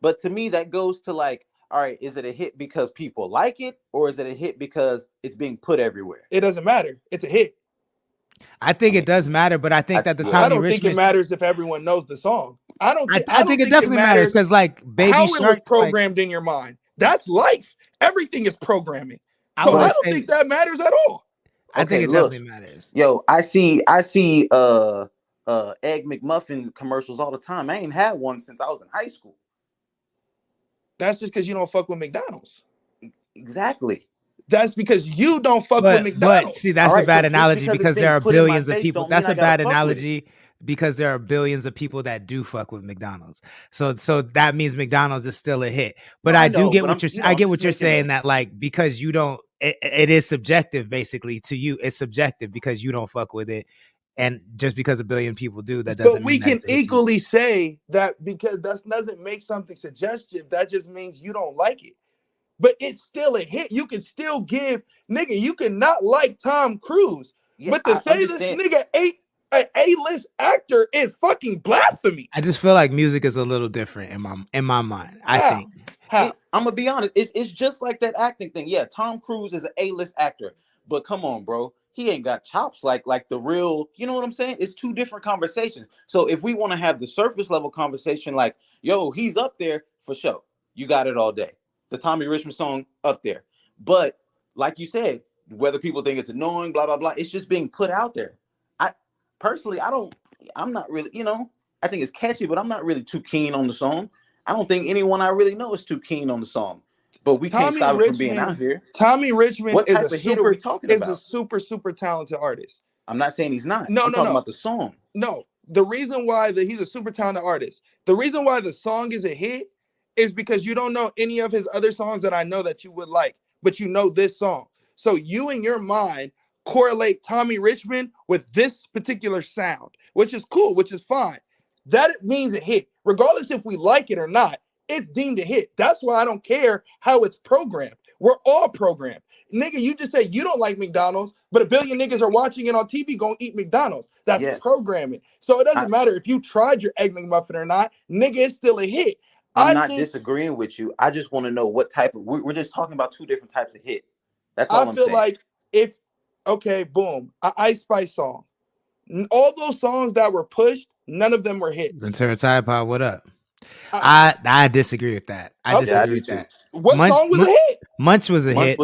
but to me, that goes to like, all right, is it a hit because people like it, or is it a hit because it's being put everywhere? It doesn't matter. It's a hit. I think it does matter, but I think that the Tommy I don't Richmond, think it matters if everyone knows the song. I think it definitely matters because, like, Baby how Shark, it was programmed in your mind. That's life. Everything is programming. So I don't think that matters at all. I think it definitely matters. Yo, I see Egg McMuffin commercials all the time. I ain't had one since I was in high school. That's just because you don't fuck with McDonald's. Exactly. That's because you don't fuck with McDonald's. But see, that's a bad analogy because there are billions of people. That's a bad analogy because there are billions of people that do fuck with McDonald's. So that means McDonald's is still a hit. But I get what you're saying that, like, because you don't, it is subjective basically to you. It's subjective because you don't fuck with it. And just because a billion people do, that doesn't mean. But we can equally say that because that doesn't make something suggestive. That just means you don't like it. But it's still a hit. You can still give, nigga, you can not like Tom Cruise. Yeah, but to say this nigga an A-list actor is fucking blasphemy. I just feel like music is a little different in my mind. I think. I'm gonna be honest. It's just like that acting thing. Yeah, Tom Cruise is an A-list actor, but come on, bro. He ain't got chops like the real, you know what I'm saying? It's two different conversations. So if we want to have the surface level conversation, like, yo, he's up there for sure. You got it all day. The Tommy Richmond song up there. But like you said, whether people think it's annoying, blah, blah, blah, it's just being put out there. I'm not really, I think it's catchy, but I'm not really too keen on the song. I don't think anyone I really know is too keen on the song. But we can't stop it from being out here. Tommy Richmond what type of hit are we talking about? Is a super, super talented artist. I'm not saying he's not. I'm talking about the song. No, the reason why he's a super talented artist, the reason why the song is a hit is because you don't know any of his other songs that I know that you would like, but you know this song. So you in your mind correlate Tommy Richmond with this particular sound, which is cool, which is fine. That means a hit. Regardless if we like it or not, it's deemed a hit. That's why I don't care how it's programmed. We're all programmed. Nigga, you just say you don't like McDonald's, but a billion niggas are watching it on TV gonna eat McDonald's. That's programming. So it doesn't matter if you tried your Egg McMuffin or not, nigga, it's still a hit. I'm not disagreeing with you. I just want to know what type of, we're just talking about two different types of hit. That's all I'm saying. I feel like if, okay, boom, an Ice Spice song. All those songs that were pushed, none of them were hits. Then turn Tide Pod, what up? I disagree with that. I disagree with that. What song was a hit? Munch was a hit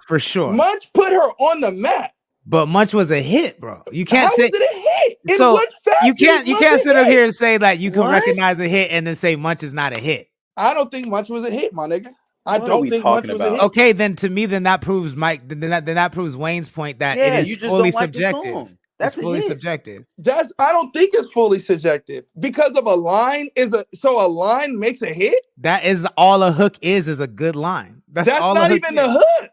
for sure. Munch put her on the map. But Munch was a hit, bro. You can't say was it a hit. In so what you can't sit up here and say that you can What? recognize a hit and then say Munch is not a hit. I don't think Munch was a hit, my nigga. I don't think Munch was a hit. Okay, then to me, that proves that proves Wayne's point that it is fully subjective. That's fully subjective. I don't think it's fully subjective because of a line so a line makes a hit. That is all a hook is a good line. That's all not even the hook.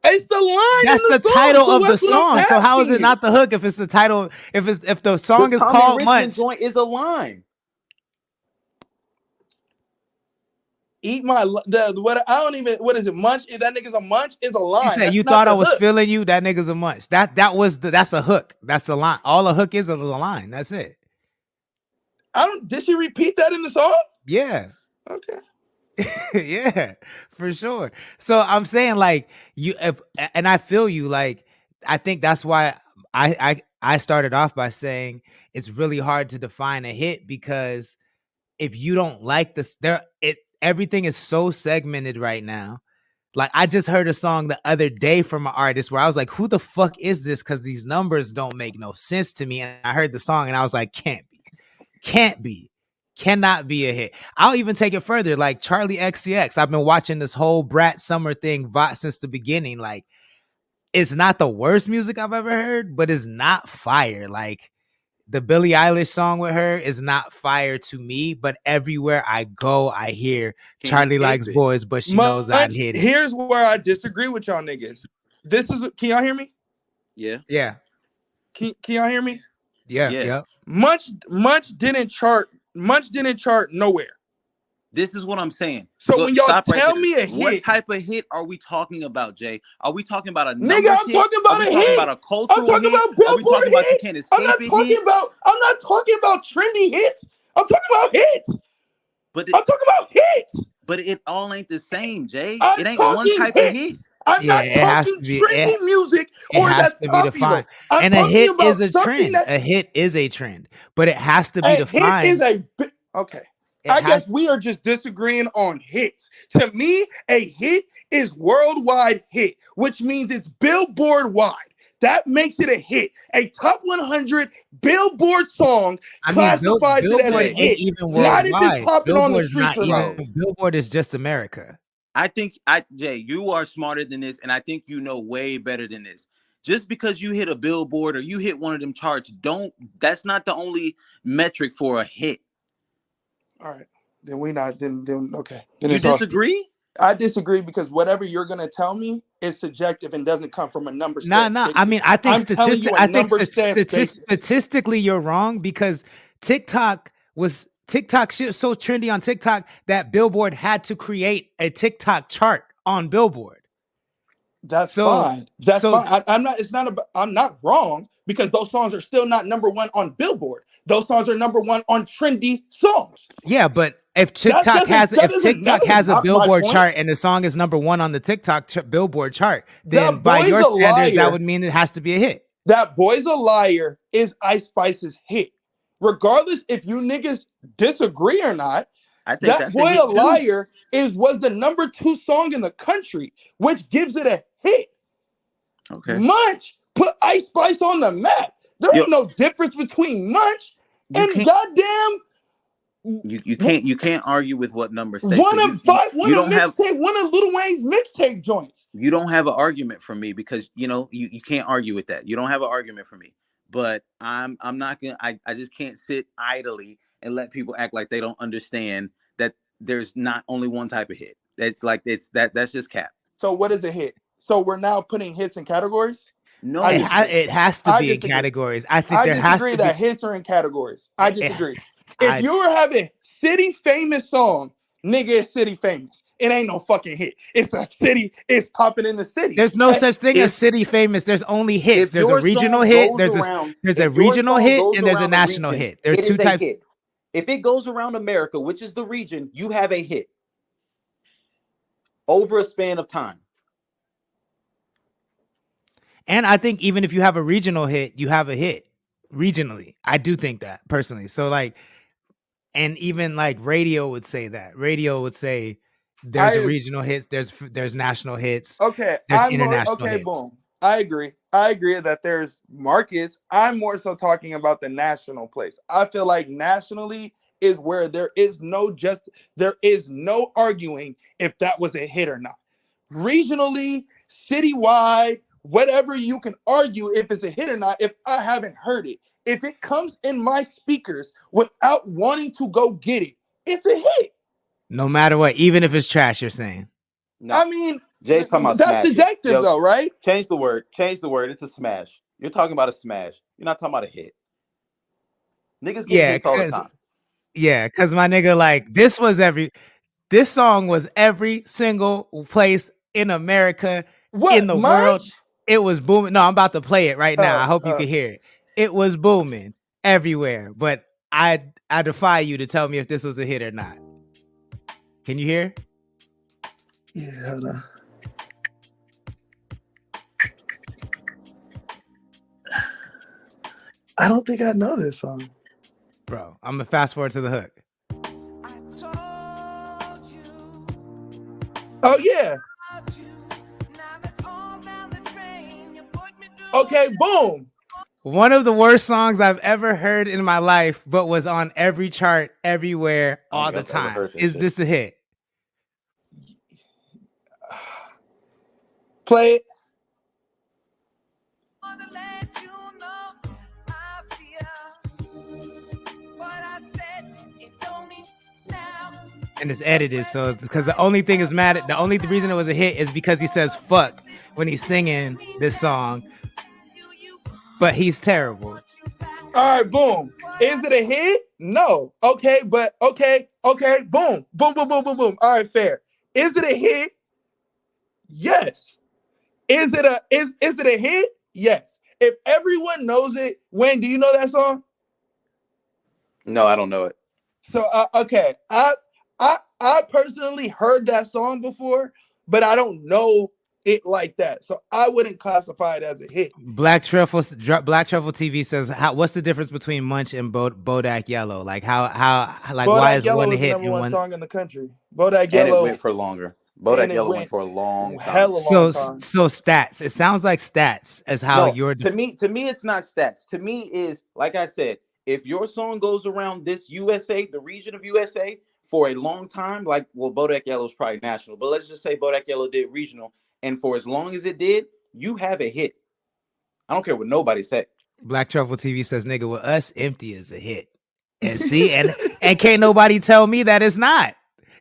It's the line. That's the title of the song. So how is it not the hook if it's the title? If the song is called Munch, joint is a line. Eat my what? I don't even. What is it? Munch? That nigga's a munch is a line. You said you thought I was feeling you. That nigga's a munch. That's a hook. That's a line. All a hook is a line. That's it. Did she repeat that in the song? Yeah. Okay. Yeah, for sure. So I'm saying like and I feel you. Like I think that's why I started off by saying it's really hard to define a hit because if you don't like this, everything is so segmented right now. Like I just heard a song the other day from an artist where I was like, who the fuck is this? Because these numbers don't make no sense to me. And I heard the song and I was like, cannot be a hit. I'll even take it further. Like Charlie XCX. I've been watching this whole Brat Summer thing since the beginning. Like it's not the worst music I've ever heard, but it's not fire. Like the Billie Eilish song with her is not fire to me, but everywhere I go, I hear Charlie likes boys, but she knows I'd hit it. Here's where I disagree with y'all niggas. Can y'all hear me? Yeah. Yeah. Can y'all hear me? Yeah. Yeah. Munch didn't chart nowhere. This is what I'm saying. So when y'all tell me a hit, what type of hit are we talking about, Jay? Are we talking about a nigga? I'm talking about a hit. Talking about a cultural I'm talking hit? about Billboard hit. I'm not talking about trendy hits. I'm talking about hits. I'm talking about hits. But it all ain't the same, Jay. It ain't one type of hit. I'm not talking trendy music or that's popular. And a hit is a trend. A hit is a trend, but it has to be defined. Hit is okay. I guess we are just disagreeing on hits. To me, a hit is worldwide hit, which means it's Billboard wide. That makes it a hit. A top 100 Billboard song classifies it as a hit. Not if it's popping on the streets around. Billboard is just America. I think, Jay, you are smarter than this, and I think you know way better than this. Just because you hit a Billboard or you hit one of them charts, that's not the only metric for a hit. All right, then okay. Then you disagree? I disagree because whatever you're gonna tell me is subjective and doesn't come from a number. No. I mean, I think statistically you're wrong because TikTok shit so trendy on TikTok that Billboard had to create a TikTok chart on Billboard. That's fine. Fine. I'm not wrong because those songs are still not number one on Billboard. Those songs are number one on trendy songs. Yeah, but if TikTok has a Billboard chart and the song is number one on the TikTok Billboard chart, then by your standards, that would mean it has to be a hit. That Boy's a Liar is Ice Spice's hit. Regardless if you niggas disagree or not, I think that Boy a Liar was the number 2 song in the country, which gives it a hit. Okay. Munch put Ice Spice on the map. There ain't no difference between Munch and goddamn. You can't argue with what number say. One of Lil Wayne's mixtape joints. You don't have an argument for me because you can't argue with that. You don't have an argument for me. But I'm not gonna. I just can't sit idly and let people act like they don't understand that there's not only one type of hit. That's just cap. So what is a hit? So we're now putting hits in categories? No, it has to be in disagree. categories. I think I there has disagree to that be. hits are in categories. I disagree. I- If you were having city famous song, nigga, it's city famous. It ain't no fucking hit. It's a city. It's popping in the city. There's no such thing as city famous. There's only hits. There's a regional hit. There's a regional hit, and there's a national hit. There are two types. Hit. If it goes around America, which is the region, you have a hit over a span of time. And I think even if you have a regional hit, you have a hit regionally. I do think that personally. So like, and even like radio would say that. Radio would say there's regional hits, there's national hits. Okay, there's international hits. Boom. I agree that there's markets. I'm more so talking about the national place. I feel like nationally is where there is no arguing if that was a hit or not. Regionally, citywide, whatever, you can argue if it's a hit or not if I haven't heard it. If it comes in my speakers without wanting to go get it, it's a hit. No matter what, even if it's trash, you're saying. No. I mean, Jay's talking about that's smash. subjective though, right? Change the word. It's a smash. You're talking about a smash. You're not talking about a hit. Niggas get hits all the time. Yeah, because my nigga, like, this song was every single place in America, in the world. It was booming. No, I'm about to play it right now. I hope you can hear it. It was booming everywhere, but I defy you to tell me if this was a hit or not. Can you hear? Yeah, hold on. I don't think I know this song. Bro, I'm gonna fast forward to the hook. Oh yeah. Okay, boom. One of the worst songs I've ever heard in my life, but was on every chart, everywhere, all the time. Is this a hit? Play it. And it's edited, so it's because the only thing is mad at the only reason it was a hit is because he says fuck when he's singing this song. But he's terrible. All right, boom. Is it a hit? No. Okay, but okay. Boom. Boom, boom, boom, boom, boom. All right, fair. Is it a hit? Yes. Is it a hit? Yes. If everyone knows it, Wayne, do you know that song? No, I don't know it. So okay. I personally heard that song before, but I don't know it like that. So I wouldn't classify it as a hit. Black Truffle TV says, what's the difference between Munch and Bodak Yellow? Like how like Bodak why is Yellow one is hit the number and one one song in the country? Bodak Yellow, and it went went for longer. Bodak Yellow went for a long time. Hella long time. So stats. It sounds like stats as how you're. To me, it's not stats. To me, is like I said, if your song goes around this USA, the region of USA, for a long time, like, well, Bodak Yellow is probably national, but let's just say Bodak Yellow did regional, and for as long as it did, you have a hit. I don't care what nobody say. Black Truffle TV says, nigga, with us, Empty is a hit. And see, and can't nobody tell me that it's not.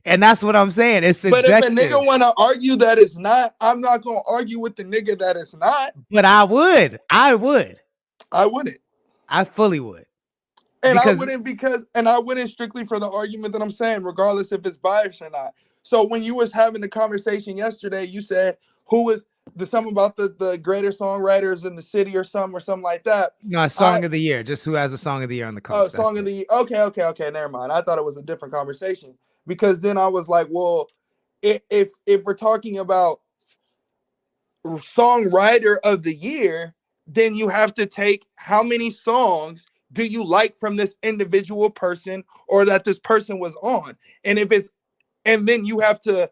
And that's what I'm saying. It's subjective. But if a nigga want to argue that it's not, I'm not going to argue with the nigga that it's not. But I would. I wouldn't. I fully would. And I wouldn't strictly for the argument that I'm saying, regardless if it's biased or not. So when you was having the conversation yesterday, you said who was something about the greatest songwriters in the city or something like that. No, song of the year. Just who has a song of the year on the coast. Song of the year. Okay. Never mind. I thought it was a different conversation because then I was like, well, if we're talking about songwriter of the year, then you have to take how many songs do you like from this individual person or that this person was on? And then you have to,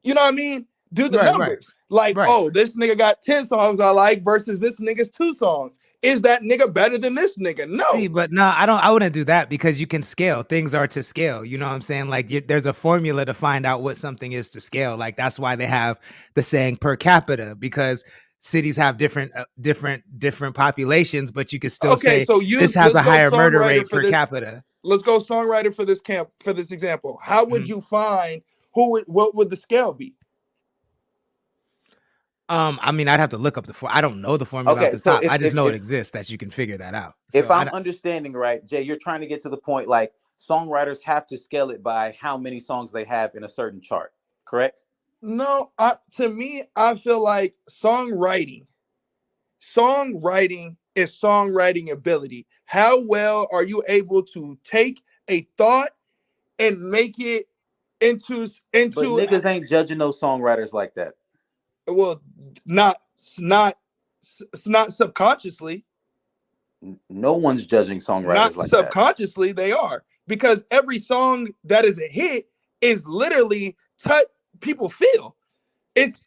you know what I mean? Do the numbers. Oh, this nigga got 10 songs I like versus this nigga's 2 songs. Is that nigga better than this nigga? No. See, but no, I wouldn't do that because you can scale. Things are to scale. You know what I'm saying? Like there's a formula to find out what something is to scale. Like that's why they have the saying per capita, because cities have different populations, but you can still say so this has a higher murder rate per capita. Let's go songwriter for this example. How would you find what would the scale be? I mean, I'd have to look up I don't know the formula off Okay, the so top. I just know it exists, that you can figure that out. If So I'm understanding right, Jay, you're trying to get to the point like songwriters have to scale it by how many songs they have in a certain chart, correct? No, to me, I feel like songwriting is songwriting ability. How well are you able to take a thought and make it into But niggas ain't judging those songwriters like that. Well, not subconsciously. No one's judging songwriters Not like that. subconsciously, they are, because every song that is a hit is literally people feel. It's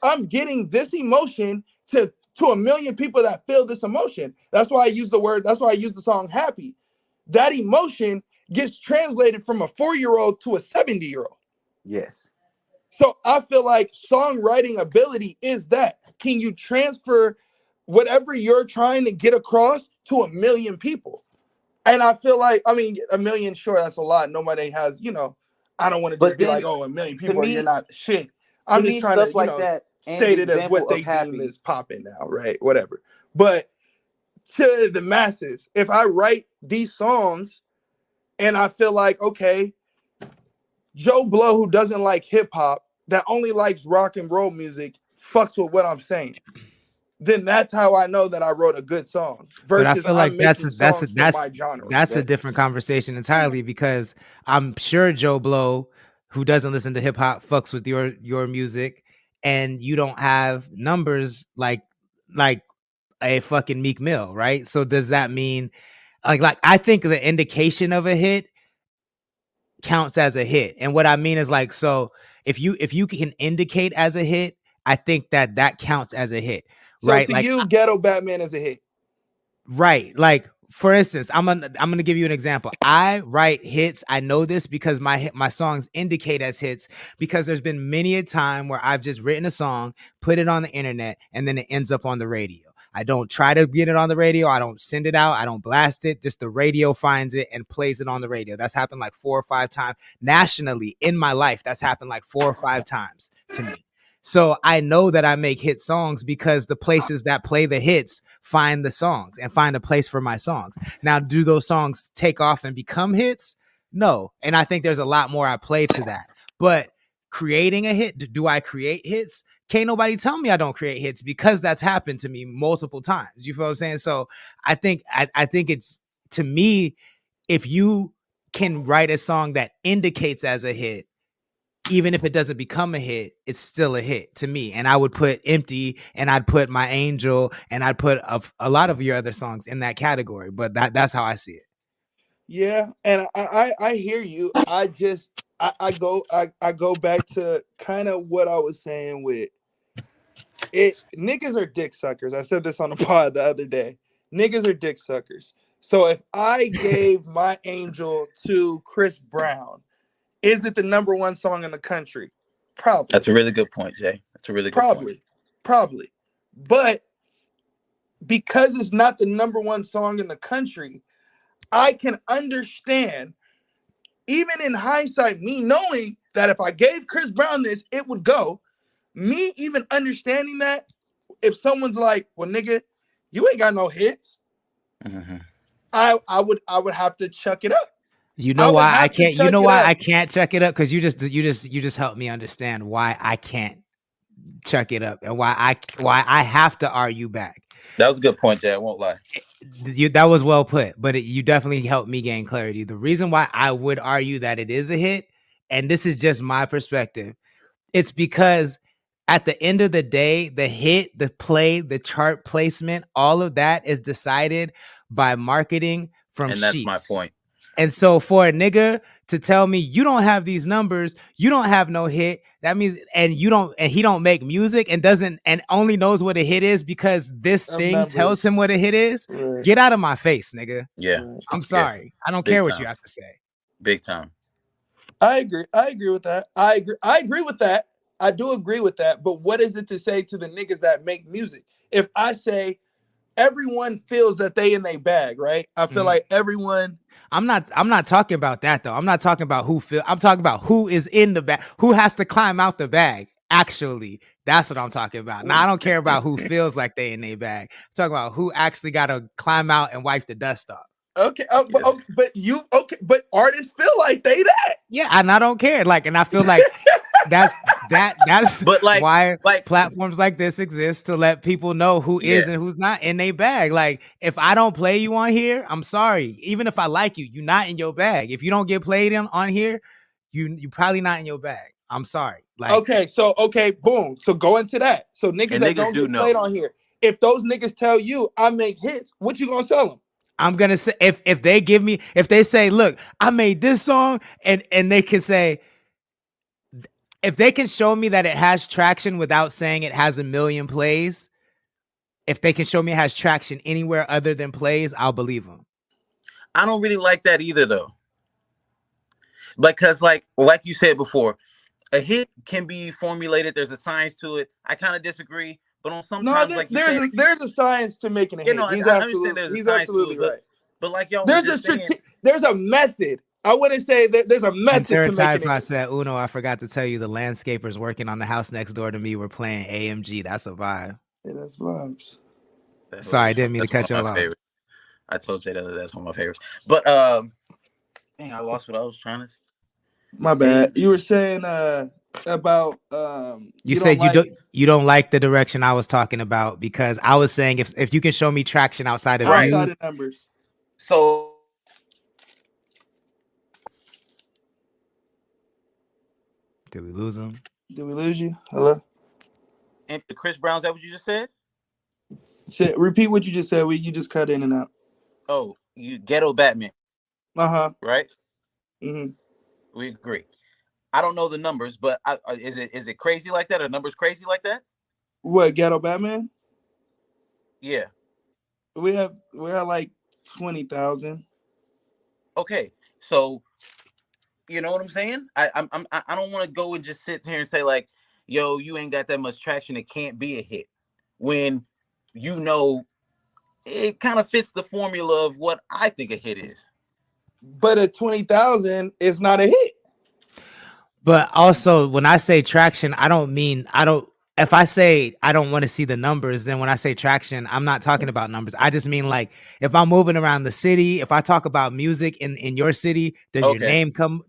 I'm getting this emotion to a million people that feel this emotion. That's why I use the song happy. That emotion gets translated from a 4-year-old to a 70-year-old. Yes. So I feel like songwriting ability is that. Can you transfer whatever you're trying to get across to a million people? And I feel like, I mean, a million, sure, that's a lot. Nobody has, I don't want to just be like, oh, a million people, you're not shit. I'm just trying to, state it as what they deem is popping now, right? Whatever. But to the masses, if I write these songs and I feel like, okay, Joe Blow, who doesn't like hip hop, that only likes rock and roll music, fucks with what I'm saying, then that's how I know that I wrote a good song. Versus but I feel like that's my genre. That's a different conversation entirely, because I'm sure Joe Blow, who doesn't listen to hip hop, fucks with your music, and you don't have numbers like a fucking Meek Mill, right? So does that mean like I think the indication of a hit counts as a hit, and what I mean is like, so if you can indicate as a hit, I think that counts as a hit. So right? to Like, you, Ghetto Batman is a hit. Right. Like, for instance, I'm gonna give you an example. I write hits. I know this because my songs indicate as hits, because there's been many a time where I've just written a song, put it on the internet, and then it ends up on the radio. I don't try to get it on the radio. I don't send it out. I don't blast it. Just the radio finds it and plays it on the radio. That's happened like 4 or 5 times nationally in my life. That's happened like 4 or 5 times to me. So I know that I make hit songs because the places that play the hits find the songs and find a place for my songs. Now, do those songs take off and become hits? No. And I think there's a lot more I play to that. But creating a hit, do I create hits? Can't nobody tell me I don't create hits, because that's happened to me multiple times. You feel what I'm saying? So I think it's, to me, if you can write a song that indicates as a hit, even if it doesn't become a hit, it's still a hit to me. And I would put Empty, and I'd put My Angel, and I'd put a lot of your other songs in that category. But that's how I see it. Yeah, and I hear you. I go back to kind of what I was saying with it. Niggas are dick suckers. I said this on the pod the other day. Niggas are dick suckers. So if I gave My Angel to Chris Brown, is it the #1 song in the country? Probably. That's a really good point, Jay. That's a really good point. Probably. But because it's not the #1 song in the country, I can understand, even in hindsight, me knowing that if I gave Chris Brown this, it would go. Me even understanding that, if someone's like, well, nigga, you ain't got no hits, I would have to chuck it up. You know why I can't? You know why I can't chuck it up? Because you just helped me understand why I can't chuck it up, and why I have to argue back. That was a good point, Jay. I won't lie. That was well put, but you definitely helped me gain clarity. The reason why I would argue that it is a hit, and this is just my perspective, it's because at the end of the day, the hit, the play, the chart placement, all of that is decided by marketing from And that's sheep. my point. And so for a nigga to tell me you don't have these numbers, you don't have no hit, that means, and he don't make music and only knows what a hit is because this thing tells him what a hit is. Right. Get out of my face, nigga. Yeah. I'm sorry. Yeah. I don't care what you have to say. Big time. I agree with that. I agree with that. I do agree with that. But what is it to say to the niggas that make music? If I say everyone feels that they in their bag, right? I feel like everyone. I'm not talking about that though. I'm not talking about I'm talking about who is in the bag, who has to climb out the bag. Actually, that's what I'm talking about. Now I don't care about who feels like they in their bag. I'm talking about who actually got to climb out and wipe the dust off. Okay, but artists feel like they that. Yeah, and I don't care. Like, and I feel like that's but why platforms like this exist, to let people know who is and who's not in their bag. Like, if I don't play you on here, I'm sorry. Even if I like you, you're not in your bag. If you don't get played on here, you probably not in your bag. I'm sorry. Like, okay, boom. So go into that. So niggas that don't get played on here. If those niggas tell you I make hits, what you gonna tell them? I'm gonna say if they say, look, I made this song, and they can say, if they can show me that it has traction without saying it has 1 million plays, if they can show me it has traction anywhere other than plays, I'll believe them. I don't really like that either, though. Because like you said before, a hit can be formulated. There's a science to it. I kind of disagree, but on sometimes there's a science to making a hit. He's absolutely right. But like y'all, there's a method. I wouldn't say that there's a method to making it. Said, Uno, I forgot to tell you, the landscapers working on the house next door to me were playing AMG. That's a vibe. Yeah, that's vibes. Sorry, I didn't mean to cut you off. I told Jay that that's one of my favorites. But dang, I lost what I was trying to say. My bad. You were saying about you said you don't like the direction I was talking about, because I was saying if you can show me traction outside of numbers. So did we lose him? Did we lose you? Hello? And Chris Brown, is that what you just said? Repeat what you just said. You just cut in and out. Oh, you Ghetto Batman. Right? Mm-hmm. We agree. I don't know the numbers, but is it crazy like that? Are numbers crazy like that? What, Ghetto Batman? Yeah. We have like 20,000. Okay, so you know what I'm saying? I don't want to go and just sit here and say like, yo, you ain't got that much traction. It can't be a hit, when you know it kind of fits the formula of what I think a hit is. But a 20,000 is not a hit. But also, when I say traction, if I say I don't want to see the numbers, then when I say traction, I'm not talking about numbers. I just mean, like, if I'm moving around the city, if I talk about music in your city, does your name come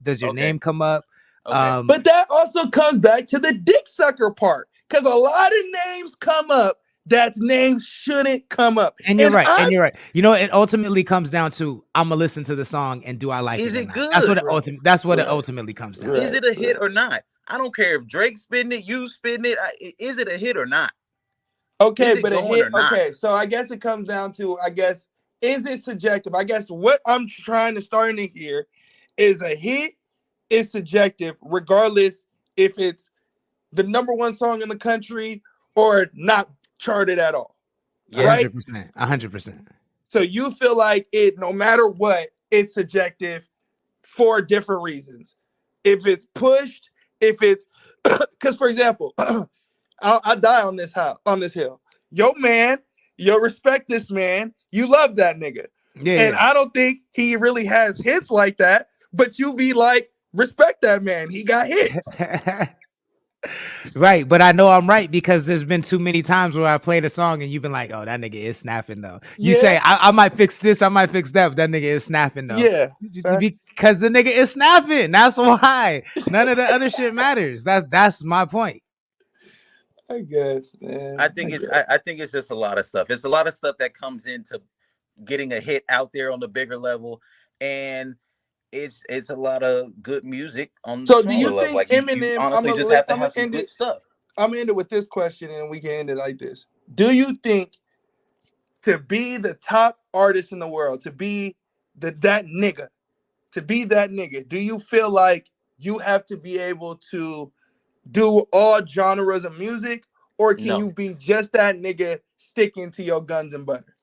up? Okay. But that also comes back to the dick sucker part, because a lot of names come up that names shouldn't come up. And you're right. And you're right. You know, it ultimately comes down to, I'm gonna listen to the song and do I like it? Is it good? That's what it ultimately comes down to. Is it a hit or not? I don't care if Drake's spitting it, you spitting it. Is it a hit or not? Okay, but a hit. Okay, so I guess it comes down to, is it subjective? I guess what I'm trying to start in here is a hit is subjective, regardless if it's the #1 song in the country or not charted at all. Yeah, right? 100%. So you feel like it, no matter what, it's subjective for different reasons. If it's pushed, if it's because, for example, I die on this hill. Yo, man, you respect this man. You love that nigga. Yeah. And I don't think he really has hits like that, but you be like, respect that man. He got hits. Right, but I know I'm right, because there's been too many times where I played a song and you've been like, oh, that nigga is snapping though. You say, I might fix this, I might fix that, but that nigga is snapping though. Yeah. Because the nigga is snapping. That's why. None of the other shit matters. That's my point. I guess, man. I think it's just a lot of stuff. It's a lot of stuff that comes into getting a hit out there on the bigger level, and it's a lot of good music on the do you level. think like Eminem? You honestly just have to have some good stuff. I'm gonna end it with this question, and we can end it like this. Do you think, to be the top artist in the world, to be that nigga, do you feel like you have to be able to do all genres of music, or can you be just that nigga sticking to your guns and butter?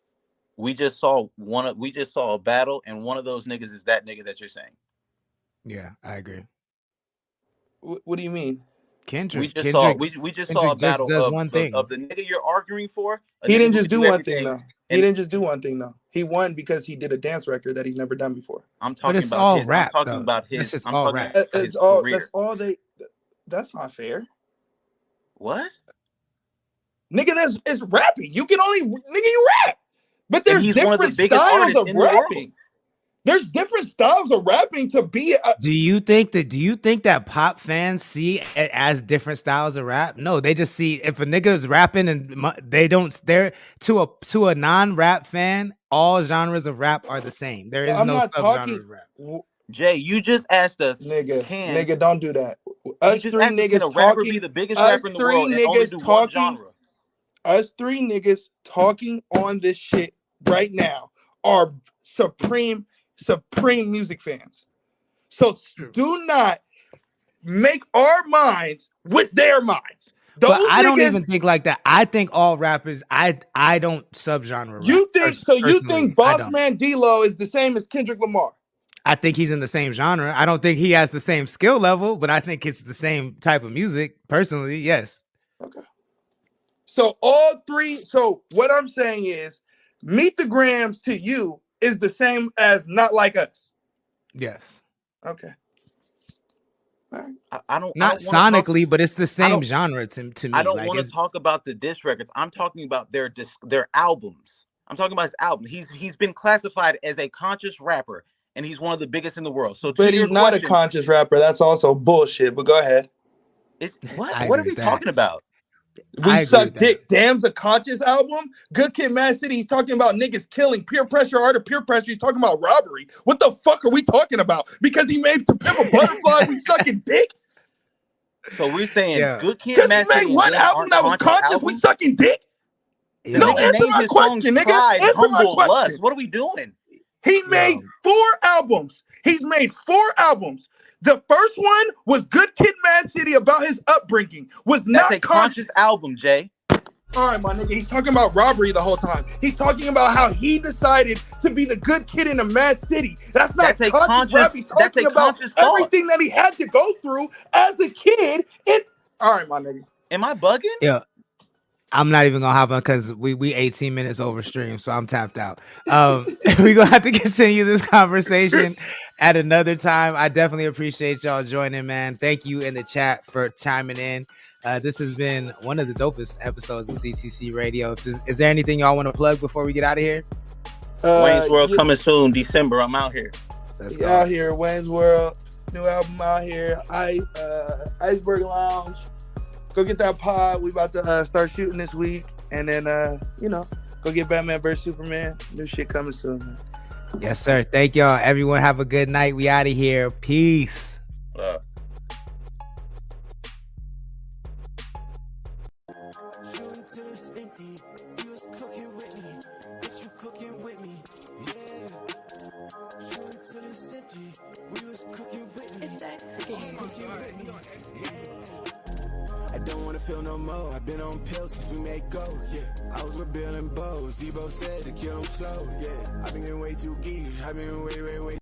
We just saw a battle, and one of those niggas is that nigga that you're saying. Yeah, I agree. What do you mean? Kendrick. We just saw a battle of the nigga you're arguing for. He didn't just do one thing though. He didn't just do one thing though. He won because he did a dance record that he's never done before. I'm talking about all his. rap, I'm talking about his. It's I'm all talking rap. about his career. That's all they. That's not fair. What? Nigga, it's rapping. You can only you rap. But there's he's one of the different biggest styles artists of in the world. rapping. There's different styles of rapping to be. Do you think that pop fans see it as different styles of rap? No, they just see if a nigga is rapping and they're to a non-rap fan, all genres of rap are the same. There is no subgenre of rap. Jay, you just asked us, nigga, don't do that. Us three niggas can a rapper be the biggest rapper in the world and only do one genre? Us three niggas talking on this shit right now are supreme music fans. So do not make our minds with their minds. But I don't even think like that. I think all rappers, I don't subgenre rap. You think Boss Man D-Lo is the same as Kendrick Lamar? I think he's in the same genre. I don't think he has the same skill level, but I think it's the same type of music. Personally, yes. Okay. So all three. So what I'm saying is, Meet the Grams to you is the same as Not Like Us. Yes. Okay. All right. I don't not sonically, but it's the same genre to me. I don't want to talk about the diss records. I'm talking about their albums. I'm talking about his album. He's been classified as a conscious rapper, and he's one of the biggest in the world. So, but he's not a conscious rapper. That's also bullshit. But go ahead. It's what? What are we talking about? We Suck Dick. Damn's a conscious album. Good Kid, Mad City. He's talking about niggas killing. Peer pressure, art of peer pressure. He's talking about robbery. What the fuck are we talking about? Because he made To Pimp a Butterfly. We sucking dick. So we're saying Good Kid, Mad City. Because he made one album that was conscious. Albums? We sucking dick. Yeah. No, answer my question, nigga. Answer my question. Lust. What are we doing? He made 4 albums. He's made 4 albums. The first one was Good Kid, Mad City, about his upbringing. Was not a conscious album, Jay. All right, my nigga. He's talking about robbery the whole time. He's talking about how he decided to be the good kid in a mad city. That's not conscious rap. He's talking about everything that he had to go through as a kid. All right, my nigga. Am I bugging? Yeah. I'm not even gonna hop on because we 18 minutes over stream, so I'm tapped out. We're gonna have to continue this conversation at another time. I definitely appreciate y'all joining, man. Thank you in the chat for chiming in. This has been one of the dopest episodes of CTC Radio. Is there anything y'all want to plug before we get out of here? Wayne's World coming soon, December. I'm out here. Out here, Wayne's World, new album out here. Iceberg Lounge. Go get that pod. We about to start shooting this week, and then go get Batman vs Superman. New shit coming soon, man. Yes, sir. Thank y'all. Everyone have a good night. We out of here. Peace. I don't wanna feel no more. I've been on pills since we made go, yeah. I was with Bill and Bo. Zebo said to kill him slow, yeah. I've been getting way too geeky. I've been way.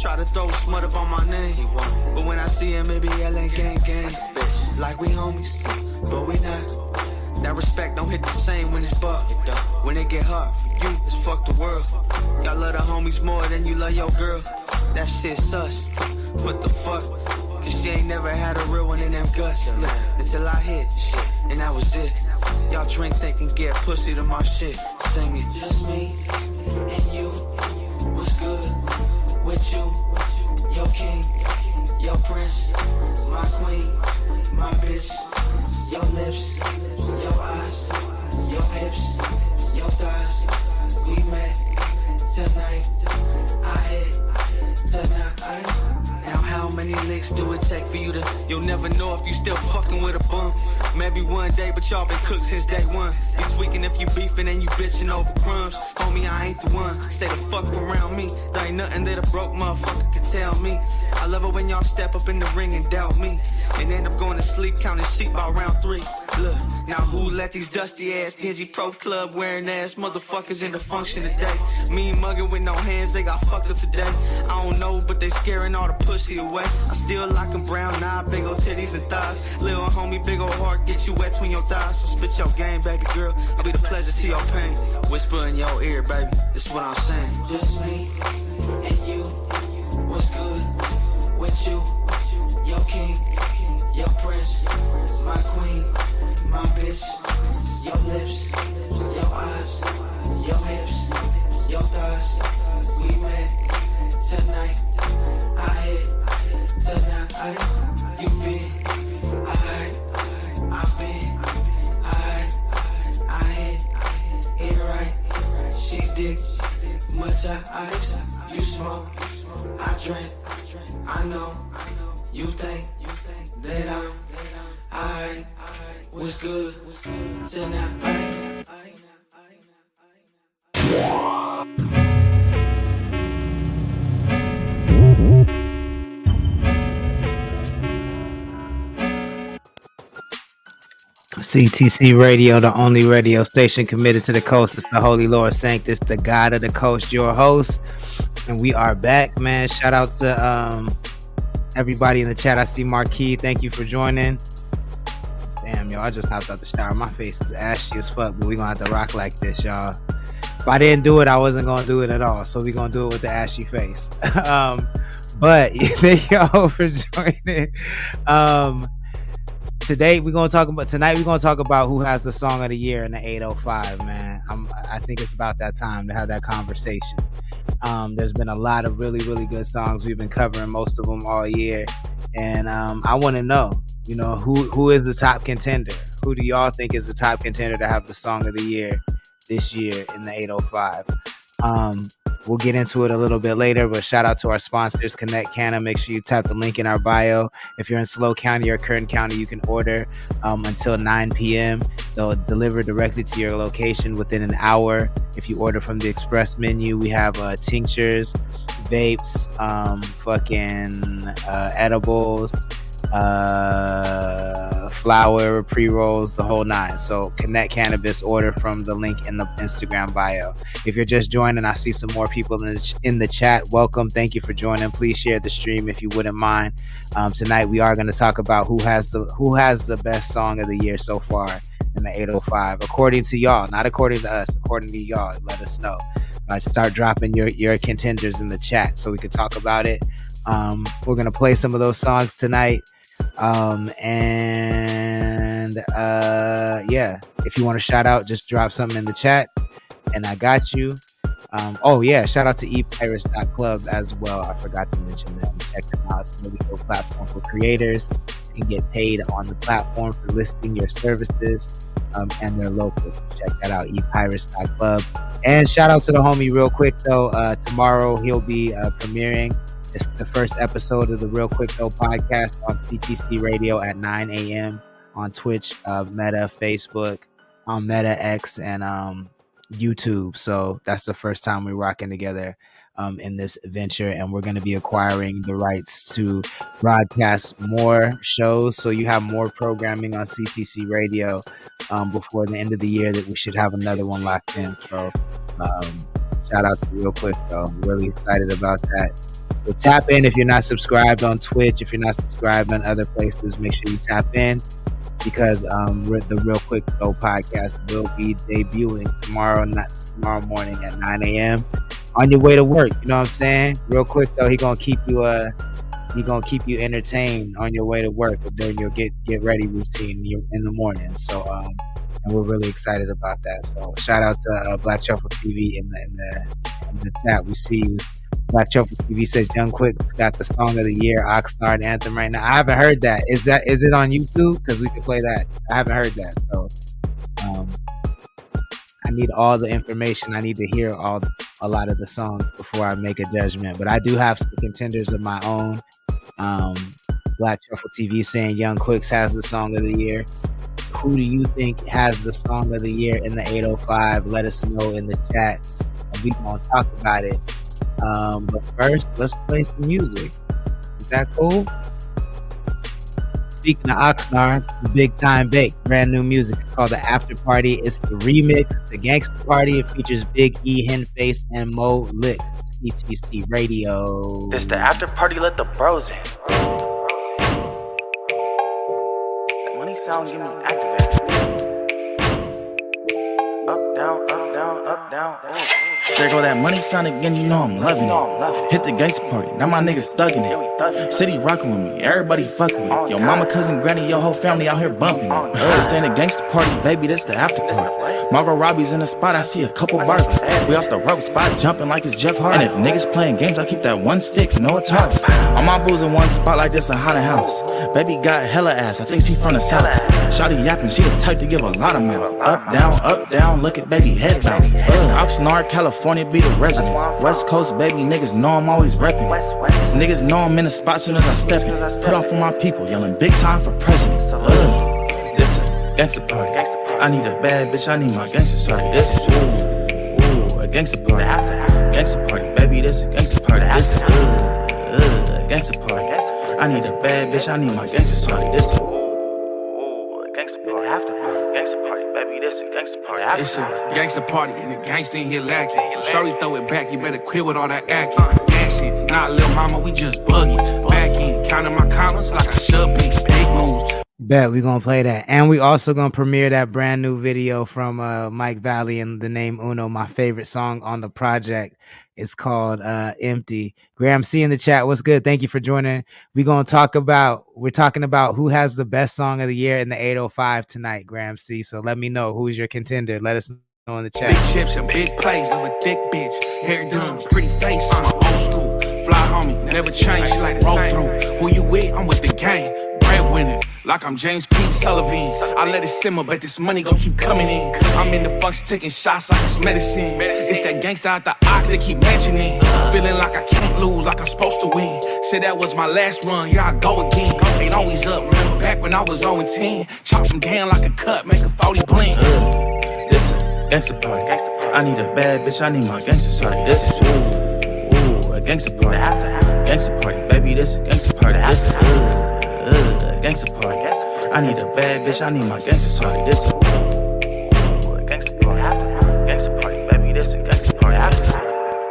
Try to throw smut up on my name, but when I see him, it be yelling gang gang. Like we homies, but we not. That respect don't hit the same when it's buck. When it get hard for you, it's fuck the world. Y'all love the homies more than you love your girl. That shit sus. What the fuck? Cause she ain't never had a real one in them guts. Look, until I hit shit, and that was it. Y'all drink, think, and get pussy to my shit. Sing it. Just me and you. What's good? With you, your king, your prince, my queen, my bitch, your lips, your eyes, your hips, your thighs. We met tonight, I hit tonight. Now how many licks do it take for you to? You'll never know if you still fucking with a bum. Maybe one day, but y'all been cooked since day one. You tweaking if you beefing and you bitching over crumbs. Homie, I ain't the one. Stay the fuck around me. There ain't nothing that a broke motherfucker can tell me. I love it when y'all step up in the ring and doubt me, and end up going to sleep counting sheep by round 3. Look, now who let these dusty ass dingy pro club wearing ass motherfuckers in the function today? Me mugging with no hands, they got fucked up today. I don't know, but they scaring all the pussy away. I still like 'em brown eye, big old titties and thighs. Little homie, big old heart, get you wet between your thighs. So spit your game, baby girl. I'll be the pleasure to your pain. Whisper in your ear, baby. This is what I'm saying. Just me and you. What's good with you? Your king, your prince, my queen, my bitch. Your lips, your eyes, your hips, your thighs. We met tonight. I hit tonight. You been, I've been, I hit it right. She dick, much ice. You smoke, I drink. I know you think that I'm alright. What's good tonight? CTC Radio, the only radio station committed to the coast. It's the Holy Lord Sanctus, the God of the coast, your host. And we are back, man. Shout out to everybody in the chat. I see Marquis. Thank you for joining. Damn, yo, I just hopped out the shower. My face is ashy as fuck, but we gonna have to rock like this, y'all. If I didn't do it, I wasn't gonna do it at all. So we gonna do it with the ashy face. But thank y'all for joining. Tonight we're gonna talk about who has the song of the year in the 805, man. I think it's about that time to have that conversation. There's been a lot of really, really good songs. We've been covering most of them all year, and I want to know, who is the top contender? Who do y'all think is the top contender to have the song of the year this year in the 805? We'll get into it a little bit later, but shout out to our sponsors, Connect Canna. Make sure you tap the link in our bio. If you're in SLO County or Kern County, you can order until 9 p.m. They'll deliver directly to your location within an hour. If you order from the express menu, we have tinctures, vapes, edibles, flower, pre-rolls, the whole 9. So Connect Cannabis, order from the link in the Instagram bio. If you're just joining, I see some more people in the chat. Welcome. Thank you for joining. Please share the stream if you wouldn't mind. Tonight we are going to talk about who has the best song of the year so far in the 805, according to y'all, not according to us, according to y'all. Let us know. Start dropping your contenders in the chat so we can talk about it. We're going to play some of those songs tonight. If you want to shout out, just drop something in the chat and I got you. Shout out to epirates.club as well. I forgot to mention that. Check them out. It's a really cool platform for creators. You can get paid on the platform for listing your services, and they're local. So check that out, epirates.club. And shout out to the homie real quick though. Tomorrow he'll be premiering the first episode of the Real Quick Though podcast on CTC Radio at 9 a.m. on Twitch, Meta, Facebook, on Meta X, and YouTube. So that's the first time we're rocking together in this venture, and we're going to be acquiring the rights to broadcast more shows. So you have more programming on CTC Radio before the end of the year. That we should have another one locked in. So shout out to Real Quick Though. I'm really excited about that. So tap in if you're not subscribed on Twitch. If you're not subscribed on other places, make sure you tap in, because the Real Quick Though podcast will be debuting tomorrow morning at 9 a.m. on your way to work. You know what I'm saying? Real Quick Though, he gonna keep you entertained on your way to work, or during your get ready routine in the morning. So and we're really excited about that. So shout out to Black Truffle TV in the chat. We see you. Black Truffle TV says Young Quick's got the song of the year, Oxnard anthem right now. I haven't heard that. Is it on YouTube? Because we can play that. I haven't heard that. So I need all the information. I need to hear a lot of the songs before I make a judgment. But I do have some contenders of my own. Black Truffle TV saying Young Quicks has the song of the year. Who do you think has the song of the year in the 805? Let us know in the chat. And we gonna talk about it. But first, let's play some music. Is that cool? Speaking of Oxnard, the Big Time Bake, brand new music. It's called The After Party. It's the remix, the Gangsta Party. It features Big E, Henface, and Mo Licks. CTC Radio. This the after party, let the bros in. The money sound give me activated. Up, down, up, down, up, down. There go that money sound again, you know I'm loving it. Hit the gangsta party, now my niggas stuck in it. City rockin' with me, everybody fuckin' with it. Yo mama, cousin, granny, your whole family out here bumping it. This ain't a gangsta party, baby, this the after party. Margot Robbie's in the spot, I see a couple Barbies. We off the rope spot, jumping like it's Jeff Hardy. And if niggas playing games, I keep that one stick, you know it's hard. All my booze in one spot like this a haunted house. Baby got hella ass, I think she from the south. Shawty yapping, she the type to give a lot of mouth. Up, down, look at baby head bounce. Oxnard, California be the residence. West Coast, baby, niggas know I'm always reppin'. Niggas know I'm in the spot soon as I step in. Put on for my people, yelling big time for president. This a gangsta party. I need a bad bitch, I need my gangsta shawty. This is a gangsta party. Gangsta party, baby, this a gangsta party. This is a gangsta party. I need a bad bitch, I need my gangsta shawty. This is Gangsta party, after party. Gangsta party, baby, this a gangsta party. It's a gangsta party and the gangsta in here lacking. So shorty throw it back, you better quit with all that acting. Action, nah, little mama, we just buggy. Back in, counting my commas like I should be. Big moves. Bet we gonna play that, and we also gonna premiere that brand new video from Mike Valley and the name Uno. My favorite song on the project is called Empty. Graham C in the chat, what's good? Thank you for joining. We're talking about who has the best song of the year in the 805 tonight, Graham C. So let me know who's your contender. Let us know in the chat. Big chips and big plays, love a thick bitch. Hair done, pretty face, I'm an old school. Fly homie, never change, she like roll through. Who you with? I'm with the gang. Breadwinner, like I'm James P. Sullivan. I let it simmer, but this money gon' keep coming in. I'm in the function taking shots like it's medicine. It's that gangsta out the ox they keep mentioning. Feeling like I can't lose, like I'm supposed to win. Said that was my last run, here I go again. Ain't always up, remember back when I was 0-10. Chop them down like a cut, make a 40 blend. This a gangsta party. I need a bad bitch, I need my gangsta shawty. This is a gangsta party. Gangsta party, baby, this a gangsta party. This is gangsta party. I need a bad bitch, I need my gangsta shawty. This is gangsta party. Gangsta party, baby, this a gangsta party.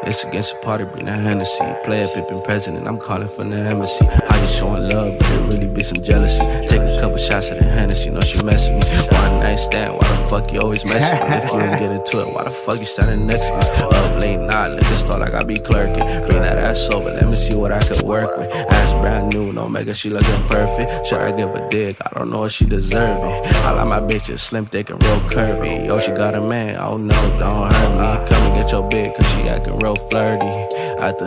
It's against the party, bring that Hennessy. Player pippin' president, I'm calling from the embassy. How you showing love, but it really be some jealousy. Take a couple shots at the Hennessy, know she messing me. One night stand, why the fuck you always messing me? If you don't get into it, why the fuck you standing next to me? Up late night, let this start like I be clerking. Bring that ass over, let me see what I could work with. Ass brand new, no mega, she looking perfect. Should I give a dick? I don't know if she deserving. I like my bitches slim, thick, and real curvy. Yo, she got a man, oh no, don't hurt me. Come and get your bitch, cause she acting real flirty. At the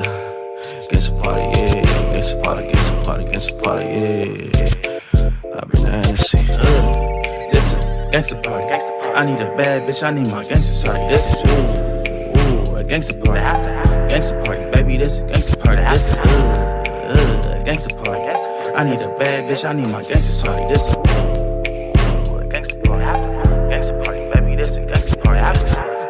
gangsta party, yeah. Gangsta party, gangsta party, gangsta party, yeah. I bring the Hennessy. This a gangsta party. I need a bad bitch, I need my gangsta shawty. This is a gangsta party. Gangsta party, baby, this a gangsta party. This is a gangsta party. I need a bad bitch, I need my gangsta shawty. This is gangsta party. Gangsta party, baby, this a gangsta party.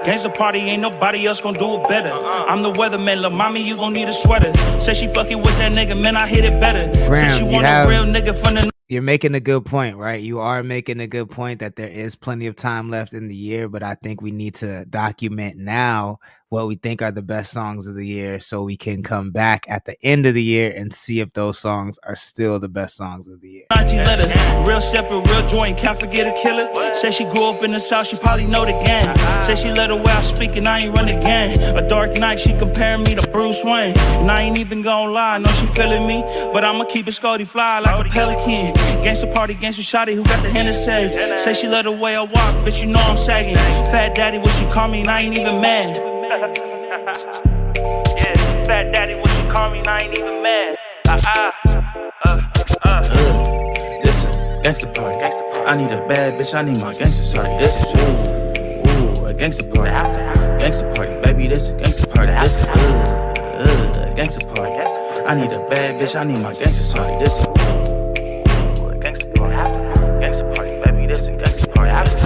Gangsta party, ain't nobody else gon' do it better. I'm the weatherman, lil' mommy, you gon' need a sweater. Say she fucking with that nigga, man, I hit it better. Say she want a real nigga from the... You're making a good point, right? You are making a good point that there is plenty of time left in the year, but I think we need to document now what we think are the best songs of the year so we can come back at the end of the year and see if those songs are still the best songs of the year. 19 letter, real stepper, real joint, can't forget a killer. Say she grew up in the South, she probably know the gang. Say she let her way I speak and I ain't run the gang. A dark night, she comparing me to Bruce Wayne. And I ain't even gon' lie, I know she feeling me, but I'ma keep it Scotty fly like a pelican. Gangsta party, gangsta shawty, who got the Hennessy? Say she let her way I walk, bitch, you know I'm sagging. Fat daddy, what she call me, and I ain't even mad. Yeah, fat daddy, what you call me, and I ain't even mad. This a gangsta party. I need a bad bitch, I need my gangsta shawty. This is a gangsta party. Gangsta party, baby, this a gangsta party. This is a gangsta party. I need a bad bitch, I need my gangster shorty. This a Gangsta party, baby. This a gangsta party after.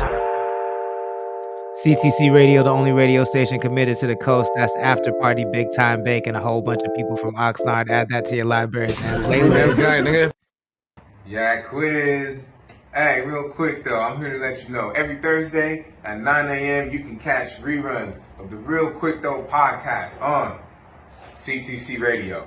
CTC Radio, the only radio station committed to the coast. That's After Party, Big Time Bake, and a whole bunch of people from Oxnard. Add that to your library, man. That's good, nigga. Yeah, quiz. Hey, real quick though, I'm here to let you know every Thursday at 9 a.m. you can catch reruns of the Real Quick Though podcast on CTC Radio.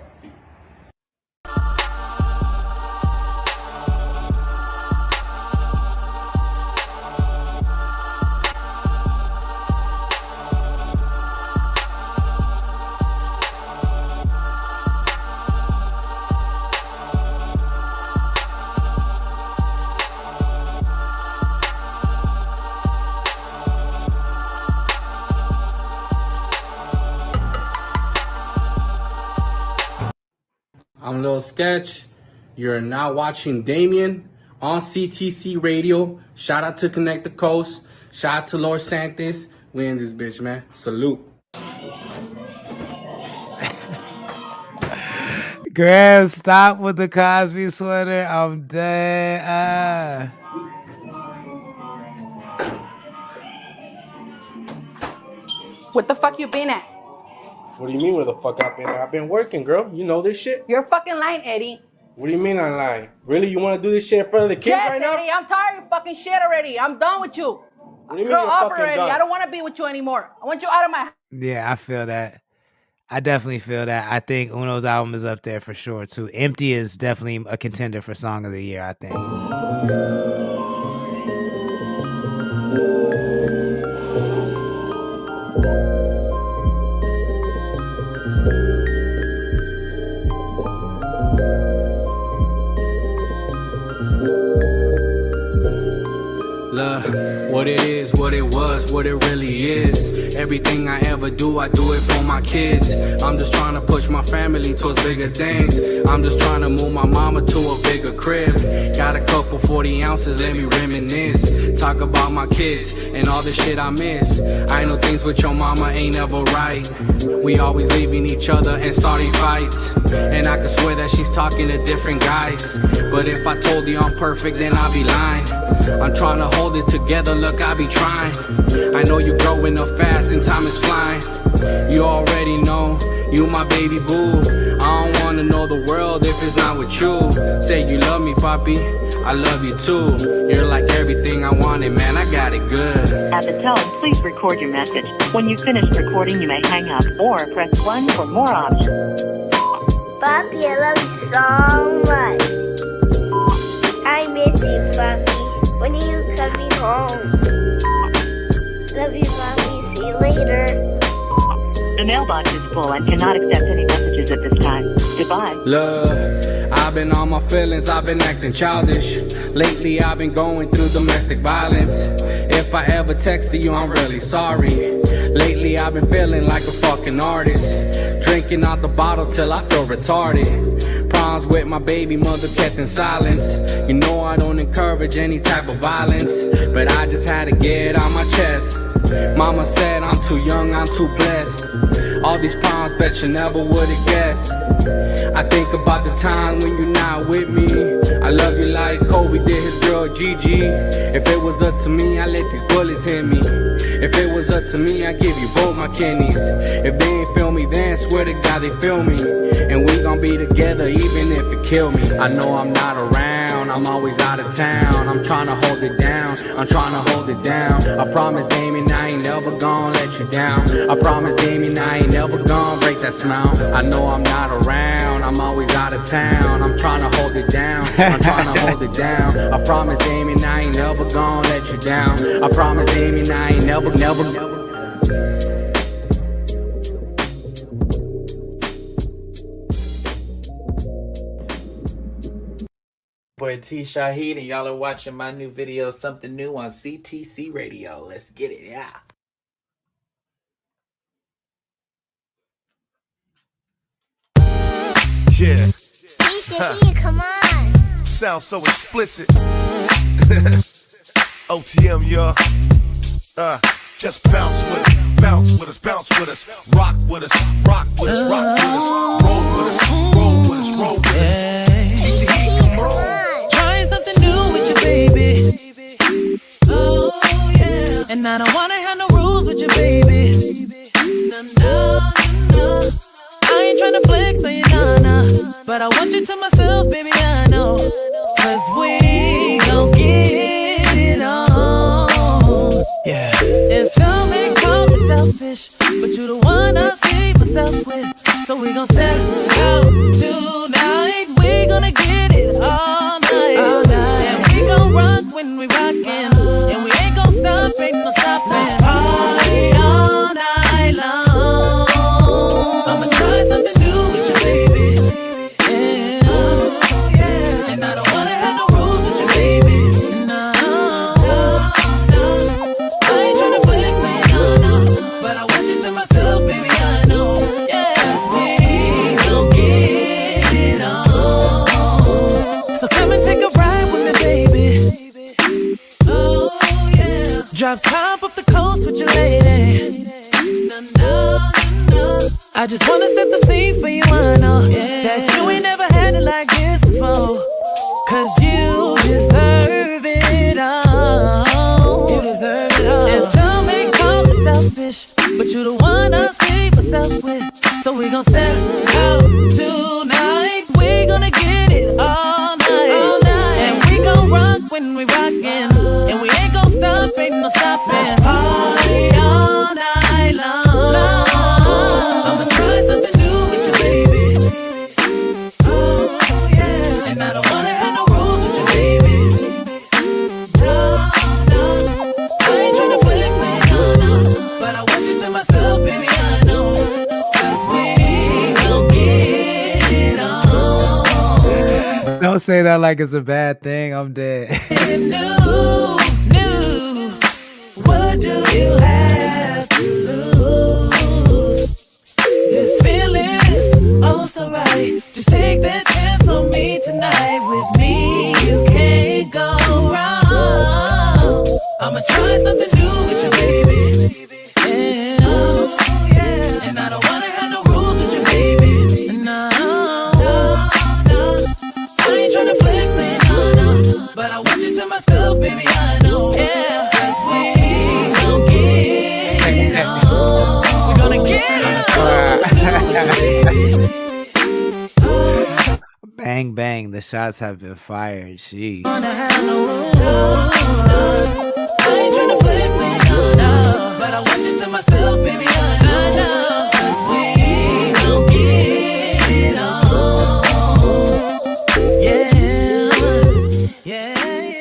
I'm Lil Sketch. You're now watching Damien on CTC Radio. Shout out to Connect the Coast. Shout out to Lord Santis. We in this bitch, man. Salute. Graham, stop with the Cosby sweater. I'm dead. What the fuck you been at? What do you mean where the fuck I've been? I've been working, girl. You know this shit. You're fucking lying, Eddie. What do you mean I'm lying? Really? You want to do this shit in front of the kids right now? Eddie, I'm tired of fucking shit already. I'm done with you. What do you mean Grow you're up fucking already. done? I don't want to be with you anymore. I want you out of my... Yeah, I feel that. I definitely feel that. I think Uno's album is up there for sure, too. Empty is definitely a contender for Song of the Year, I think. Look, what it is, what it was, what it really is. Everything I ever do, I do it for my kids. I'm just trying to push my family towards bigger things. I'm just trying to move my mama to a bigger crib. Got a couple 40 ounces, let me reminisce. Talk about my kids and all the shit I miss. I know things with your mama ain't ever right. We always leaving each other and starting fights. And I can swear that she's talking to different guys. But if I told you I'm perfect, then I'd be lying. I'm trying to hold it together, look, I be trying. I know you growing up fast and time is flying. You already know, you my baby boo. I don't wanna know the world if it's not with you. Say you love me, papi, I love you too. You're like everything I wanted, man, I got it good. At the tone, please record your message. When you finish recording, you may hang up or press 1 for more options. Papi, I love you so much. I miss you, Papi. When are you coming home? Love you, Papi. See you later. The mailbox is full and cannot accept any messages at this time. Goodbye. Look, I've been on my feelings, I've been acting childish. Lately I've been going through domestic violence. If I ever texted you, I'm really sorry. Lately I've been feeling like a fucking artist. Drinking out the bottle till I feel retarded. Problems with my baby mother kept in silence. You know I don't encourage any type of violence, but I just had to get it on my chest. Mama said I'm too young, I'm too blessed. All these problems, bet you never would've guessed. I think about the time when you're not with me. I love you like Kobe did his girl Gigi. If it was up to me, I let these bullets hit me. If it was up to me, I give you both my kidneys. If they ain't feel me, then swear to God they feel me. And we gon' be together even if it kill me. I know I'm not around, I'm always out of town. I'm tryna hold it down, I'm tryna hold it down. I promise Damien I ain't never gon' let you down. I promise Damien I ain't never gon' break that smile. I know I'm not around, I'm always out of town. I'm tryna hold it down, I'm tryna hold it down. I promise Damien I ain't never gon' let you down. I promise Damien I ain't never. Boy T Shahid, and y'all are watching my new video, Something New, on CTC Radio. Let's get it, yeah. Yeah. Shahid, come on. Sounds so explicit. OTM, y'all. Just bounce with it. bounce with us, rock with us, rock with us, rock with us, roll with us, roll with us, roll with us. TC, come on. Trying something new with you, baby. Oh, yeah. And I don't wanna have no rules with you, baby. No, no, no. I ain't tryna flex on you, nah. But I want you to myself, baby, I know. Cause we gon' get it on. Yeah. And some may call me selfish, but you the one I see myself with. So we gon' step out tonight. We gonna get it all night. And we gon' rock when we rockin'. And we ain't gon' stop, ain't no stoppin'. Let's party all night long. I'ma try something new with you, baby. Yeah. Yeah. And I don't wanna have no rules with you, baby. No. I ain't tryna flex on you, no. But I want you to myself, baby, I know. Yes, we gon' get it on. So come and take a ride with me, baby. Oh, yeah. Drop top up the coast with your lady. No. I just wanna set the scene for you, I know. That you ain't never had it like this before. Cause you deserve it all. You deserve it all. And some may call me selfish, but you the one I see myself with. So we gon' step out tonight. We gonna get it all night. And we gon' rock when we rockin'. And we ain't gon' stop, ain't no stoppin'. Let's party all night long. I'ma try something new with you, baby. Oh, yeah. And I don't wanna have no rules with you, baby. No. I ain't tryna flex on you, no. But I want you to myself, baby, I know. Cause we gon' get it on. Don't say that like it's a bad thing. I'm dead. New. What do you have to lose? This feeling is oh so right. Just take that chance on me tonight. With me, you can't go wrong. I'ma try something new with you, baby. Yeah. Oh, yeah. And I don't wanna have no rules with you, baby. No. I ain't tryna flex it, no. But I want you to myself, baby, I know. Yeah. Cause we gon' get it on. We gonna get it on. Bang, bang. The shots have been fired. Sheesh. Wanna have no rules. I ain't tryna flex it, no. But I want you to myself, baby, I know. Cause we gon' get it on.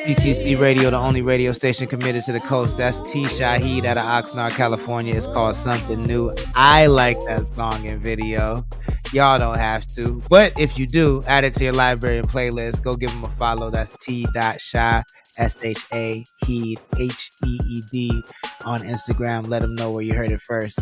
CTC Radio, the only radio station committed to the coast. That's T. Shaheed out of Oxnard, California. It's called Something New. I like that song and video. Y'all don't have to. But if you do, add it to your library and playlist. Go give them a follow. That's T.Sha, S-H-A-Heed, H-E-E-D on Instagram. Let them know where you heard it first.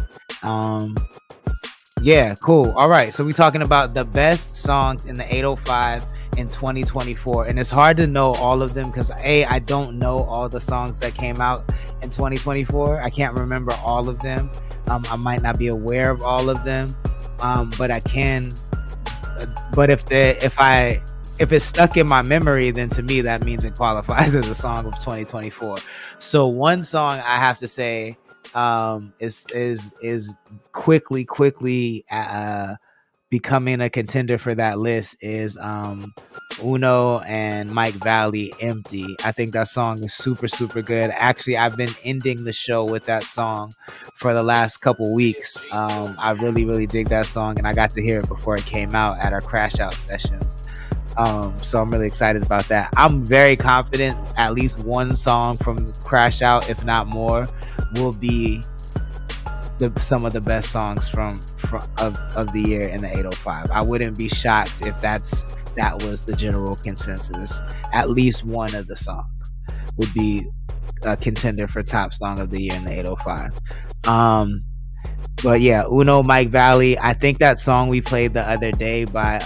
Yeah, cool. All right. So we're talking about the best songs in the 805 in 2024. And it's hard to know all of them because I don't know all the songs that came out in 2024. I can't remember all of them. I might not be aware of all of them. But I can. But if it's stuck in my memory, then to me that means it qualifies as a song of 2024. So one song I have to say is quickly becoming a contender for that list is Uno and Mike Valley, Empty. I think that song is super good. Actually, I've been ending the show with that song for the last couple weeks. I really dig that song, and I got to hear it before it came out at our Crash Out sessions. So I'm really excited about that. I'm very confident at least one song from Crash Out, if not more, will be some of the best songs of the year in the 805. I wouldn't be shocked if that was the general consensus. At least one of the songs would be a contender for top song of the year in the 805. But yeah, Uno, Mike Valley. I think that song we played the other day by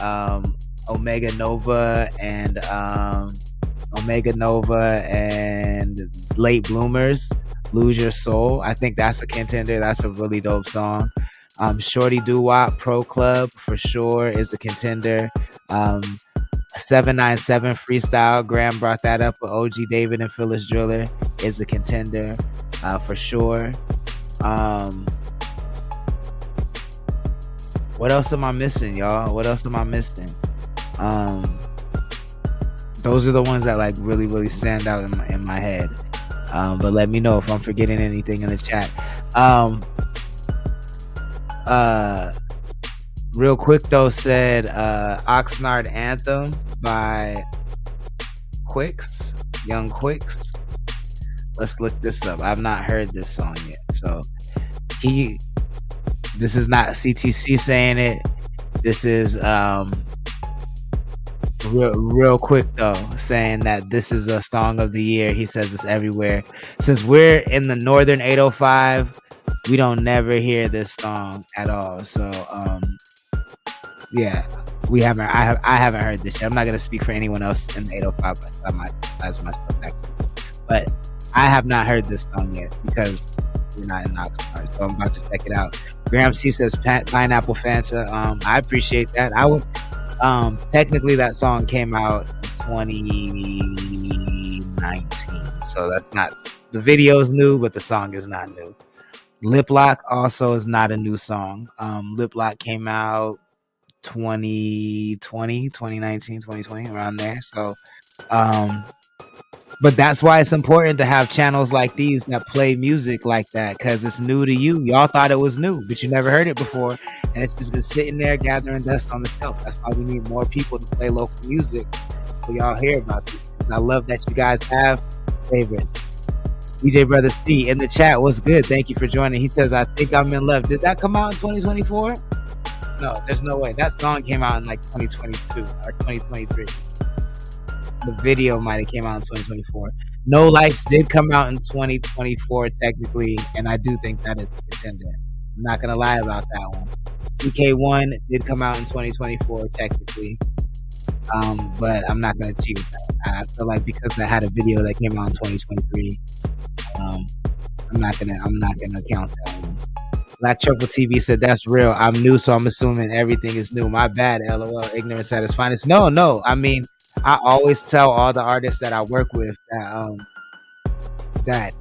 Omega Nova and Late Bloomers Lose Your Soul. I think that's a contender. That's a really dope song. Shorty Doo Wop, Pro Club for sure is a contender. 797 Freestyle, Graham brought that up with OG David and Phyllis Driller, is a contender for sure. What else am I missing, y'all? What else am I missing? Those are the ones that like really stand out in my head. But let me know if I'm forgetting anything in the chat. Real quick though, said Oxnard Anthem by Quicks, Young Quicks. Let's look this up. I've not heard this song yet. So this is not CTC saying it. This is real quick though, saying that this is a song of the year. He says it's everywhere. Since we're in the northern 805, we don't never hear this song at all. So yeah, we haven't. I haven't heard this yet. I'm not gonna speak for anyone else in the 805, that's myself actually. But I have not heard this song yet because we're not in Oxnard. So I'm about to check it out. Graham C says Pineapple Fanta. I appreciate that. I would technically that song came out in 2019, so that's not, the video is new, but the song is not new. Lip Lock also is not a new song. Lip Lock came out 2019, 2020, around there. So but that's why it's important to have channels like these that play music like that, because it's new to you. Y'all thought it was new, but you never heard it before, and it's just been sitting there gathering dust on the shelf. That's why we need more people to play local music so y'all hear about these things. I love that you guys have favorites. DJ Brother C in the chat, what's good? Thank you for joining. He says, I think I'm in love. Did that come out in 2024? No, there's no way. That song came out in like 2022 or 2023. The video might have came out in 2024. No Lights did come out in 2024 technically, and I do think that is a contender. I'm not gonna lie about that one. CK1 did come out in 2024 technically, but I'm not gonna cheat with that. I feel like because I had a video that came out in 2023, I'm not gonna count that one. Black Truffle TV said, that's real. I'm new, so I'm assuming everything is new. My bad, LOL. Ignorance at its finest. No. I mean, I always tell all the artists that I work with that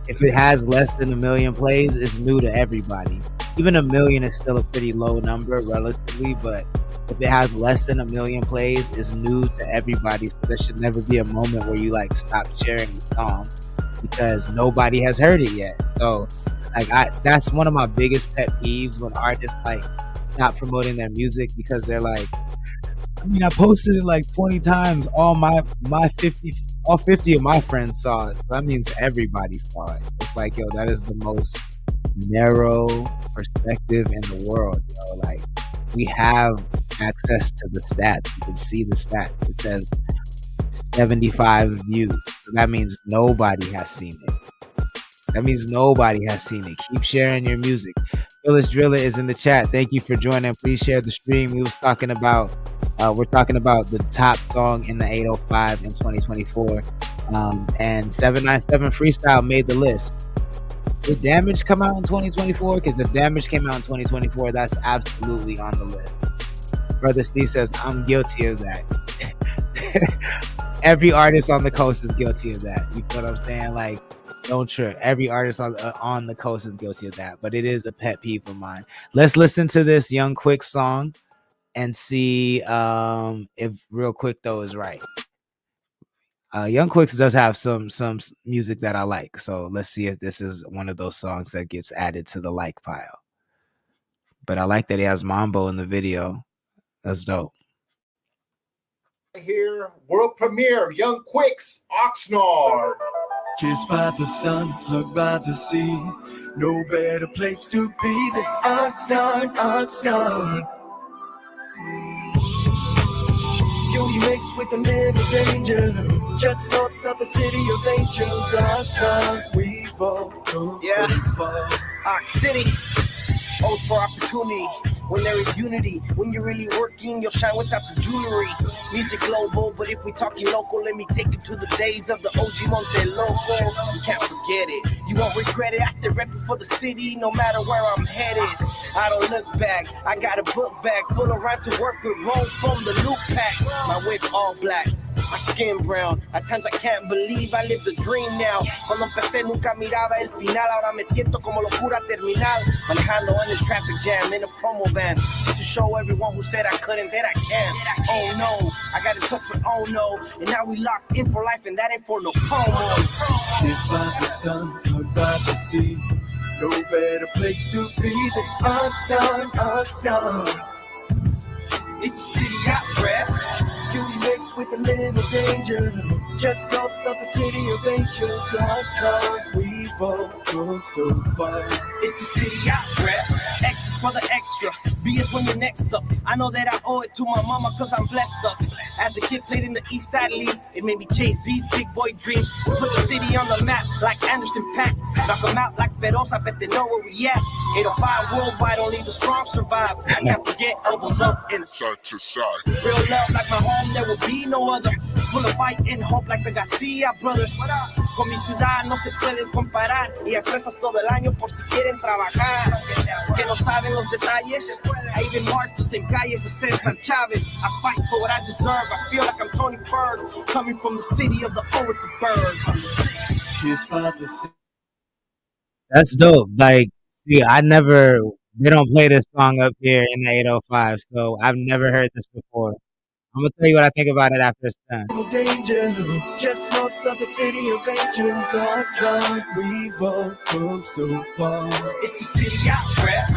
if it has less than 1 million plays, it's new to everybody. Even 1 million is still a pretty low number relatively, but if it has less than 1 million plays, it's new to everybody. So there should never be a moment where you like stop sharing the song because nobody has heard it yet. So like that's one of my biggest pet peeves, when artists like stop promoting their music because they're like, I mean, I posted it like 20 times. All 50 of my friends saw it. So that means everybody saw it. It's like, yo, that is the most narrow perspective in the world, yo. Like, we have access to the stats. You can see the stats. It says 75 views. So that means nobody has seen it. Keep sharing your music. Phyllis Driller is in the chat. Thank you for joining. Please share the stream. We're talking about the top song in the 805 in 2024. And 797 Freestyle made the list. Did Damage come out in 2024? Because if Damage came out in 2024, that's absolutely on the list. Brother C says, I'm guilty of that. Every artist on the coast is guilty of that. You know what I'm saying? Like, don't trip. Every artist on the coast is guilty of that. But it is a pet peeve of mine. Let's listen to this Young Quick song and see if Real Quick though is right. Young Quicks does have some music that I like. So let's see if this is one of those songs that gets added to the like pile. But I like that he has Mambo in the video. That's dope. Here, world premiere, Young Quicks, Oxnard. Kissed by the sun, hugged by the sea. No better place to be than Oxnard. Beauty mixed with a little danger. Just north of the city of angels. Oxnard, we fall. Ox City, O's for opportunity. when there is unity. When you're really working, you'll shine without the jewelry. Music global, but if we talking local, let me take you to the days of the OG Monte Loco. You can't forget it, you won't regret it. I stay repping for the city, no matter where I'm headed. I don't look back, I got a book bag full of rhymes to work with, rolls from the loop pack. My whip all black, my skin brown. At times I can't believe I live the dream now. Cuando empecé nunca miraba el final. Ahora me siento como locura terminal. Manejando en el traffic jam in a promo van, just to show everyone who said I couldn't that I can. Oh no, I got in touch with oh no, and now we locked in for life, and that ain't for no promo. Kissed by the sun, hurt by the sea. No better place to be than Oxnard, Oxnard. It's the city I rap. Beauty mixed with a little danger. Just north of the city of angels. Oxnard, we've all come so far. It's the city I rap. X is for the extra. B is when you're next up. I know that I owe it to my mama cause I'm blessed up. As a kid played in the East Side League, it made me chase these big boy dreams. Put the city on the map like Anderson Paak. Knock them out like Feroz, I bet they know where we at. 805 worldwide, only the strong survive. I can't forget elbows up and side to side. Real love like my home, there will be no other. Full of fight and hope like the Garcia brothers. Con mi ciudad no se pueden comparar. Y hay fresas todo el año por si quieren trabajar. Que no saben los detalles. I even marches en calles to Cesar Chavez. I fight for what I deserve. I feel like I'm Tony Bird, coming from the city of the O with the bird. Kissed by the sea. That's dope. Like, see, they don't play this song up here in the 805, so I've never heard this before. I'm gonna tell you what I think about it after it's done. Danger, just north of the city of angels. Oxnard, we've all come so far. It's the city I rap.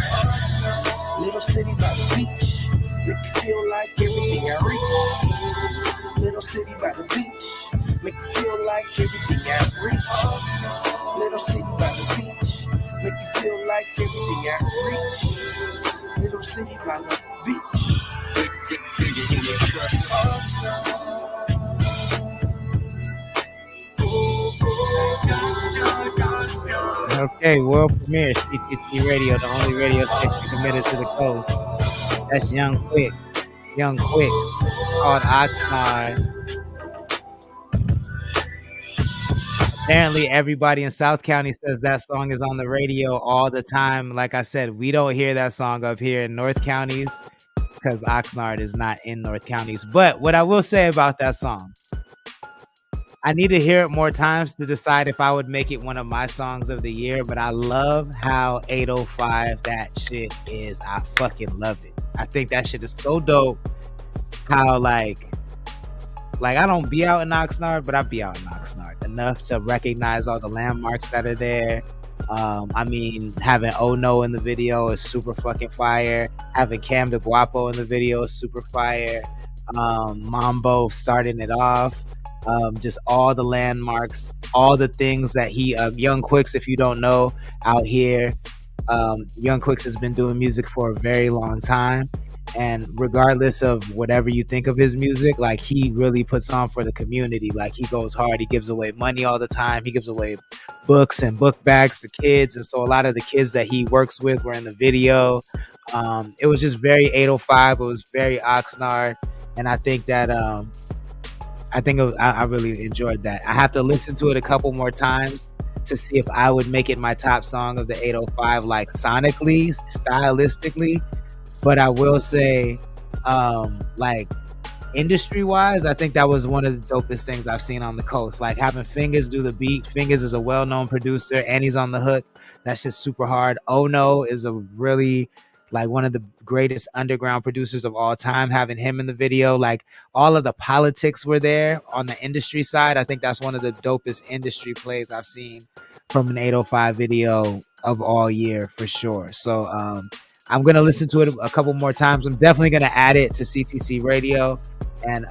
Little city by the beach, make you feel like everything I reach. Little city by the beach, make you feel like everything I reach. Little city by the beach, make you feel like everything I reach. Little city by the beach. Okay, world premiere, CTC Radio, the only radio station committed to the coast. That's Young Quick, called Oxnard. Apparently, everybody in South County says that song is on the radio all the time. Like I said, we don't hear that song up here in North Counties because Oxnard is not in North Counties. But what I will say about that song, I need to hear it more times to decide if I would make it one of my songs of the year. But I love how 805 that shit is. I fucking love it. I think that shit is so dope. How like I don't be out in Oxnard, but I be out in Oxnard enough to recognize all the landmarks that are there. I mean, having Oh No in the video is super fucking fire. Having Cam De Guapo in the video is super fire. Mambo starting it off. Just all the landmarks, all the things that he, Young Quicks, if you don't know, out here, Young Quicks has been doing music for a very long time. And regardless of whatever you think of his music, like he really puts on for the community. Like he goes hard. He gives away money all the time. He gives away books and book bags to kids. And so a lot of the kids that he works with were in the video. It was just very 805. It was very Oxnard. And I think that I really enjoyed that. I have to listen to it a couple more times to see if I would make it my top song of the 805, like sonically, stylistically. But I will say, like industry wise, I think that was one of the dopest things I've seen on the coast. Like having Fingers do the beat. Fingers is a well-known producer and he's on the hook. That's just super hard. Oh No is a really like one of the greatest underground producers of all time. Having him in the video, like all of the politics were there on the industry side. I think that's one of the dopest industry plays I've seen from an 805 video of all year for sure. So I'm going to listen to it a couple more times. I'm definitely going to add it to CTC Radio. And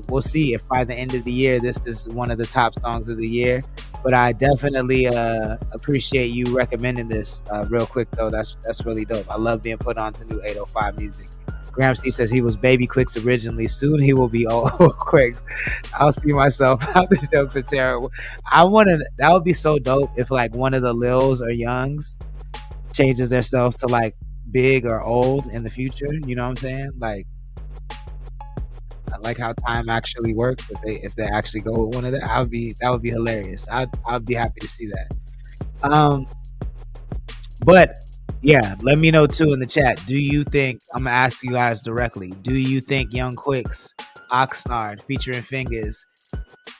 we'll see if by the end of the year, this is one of the top songs of the year. But I definitely appreciate you recommending this real quick, though. That's really dope. I love being put on to new 805 music. Graham C says he was Baby Quicks originally. Soon he will be old Quicks. I'll see myself. How the jokes are terrible. That would be so dope if like one of the Lils or Youngs changes themselves to like big or old in the future. You know what I'm saying? Like, I like how time actually works. If they actually go with one of that, that would be hilarious. I'd be happy to see that. But yeah, let me know too in the chat. Do you think, I'm gonna ask you guys directly, do you think Young Quick's Oxnard featuring Fingers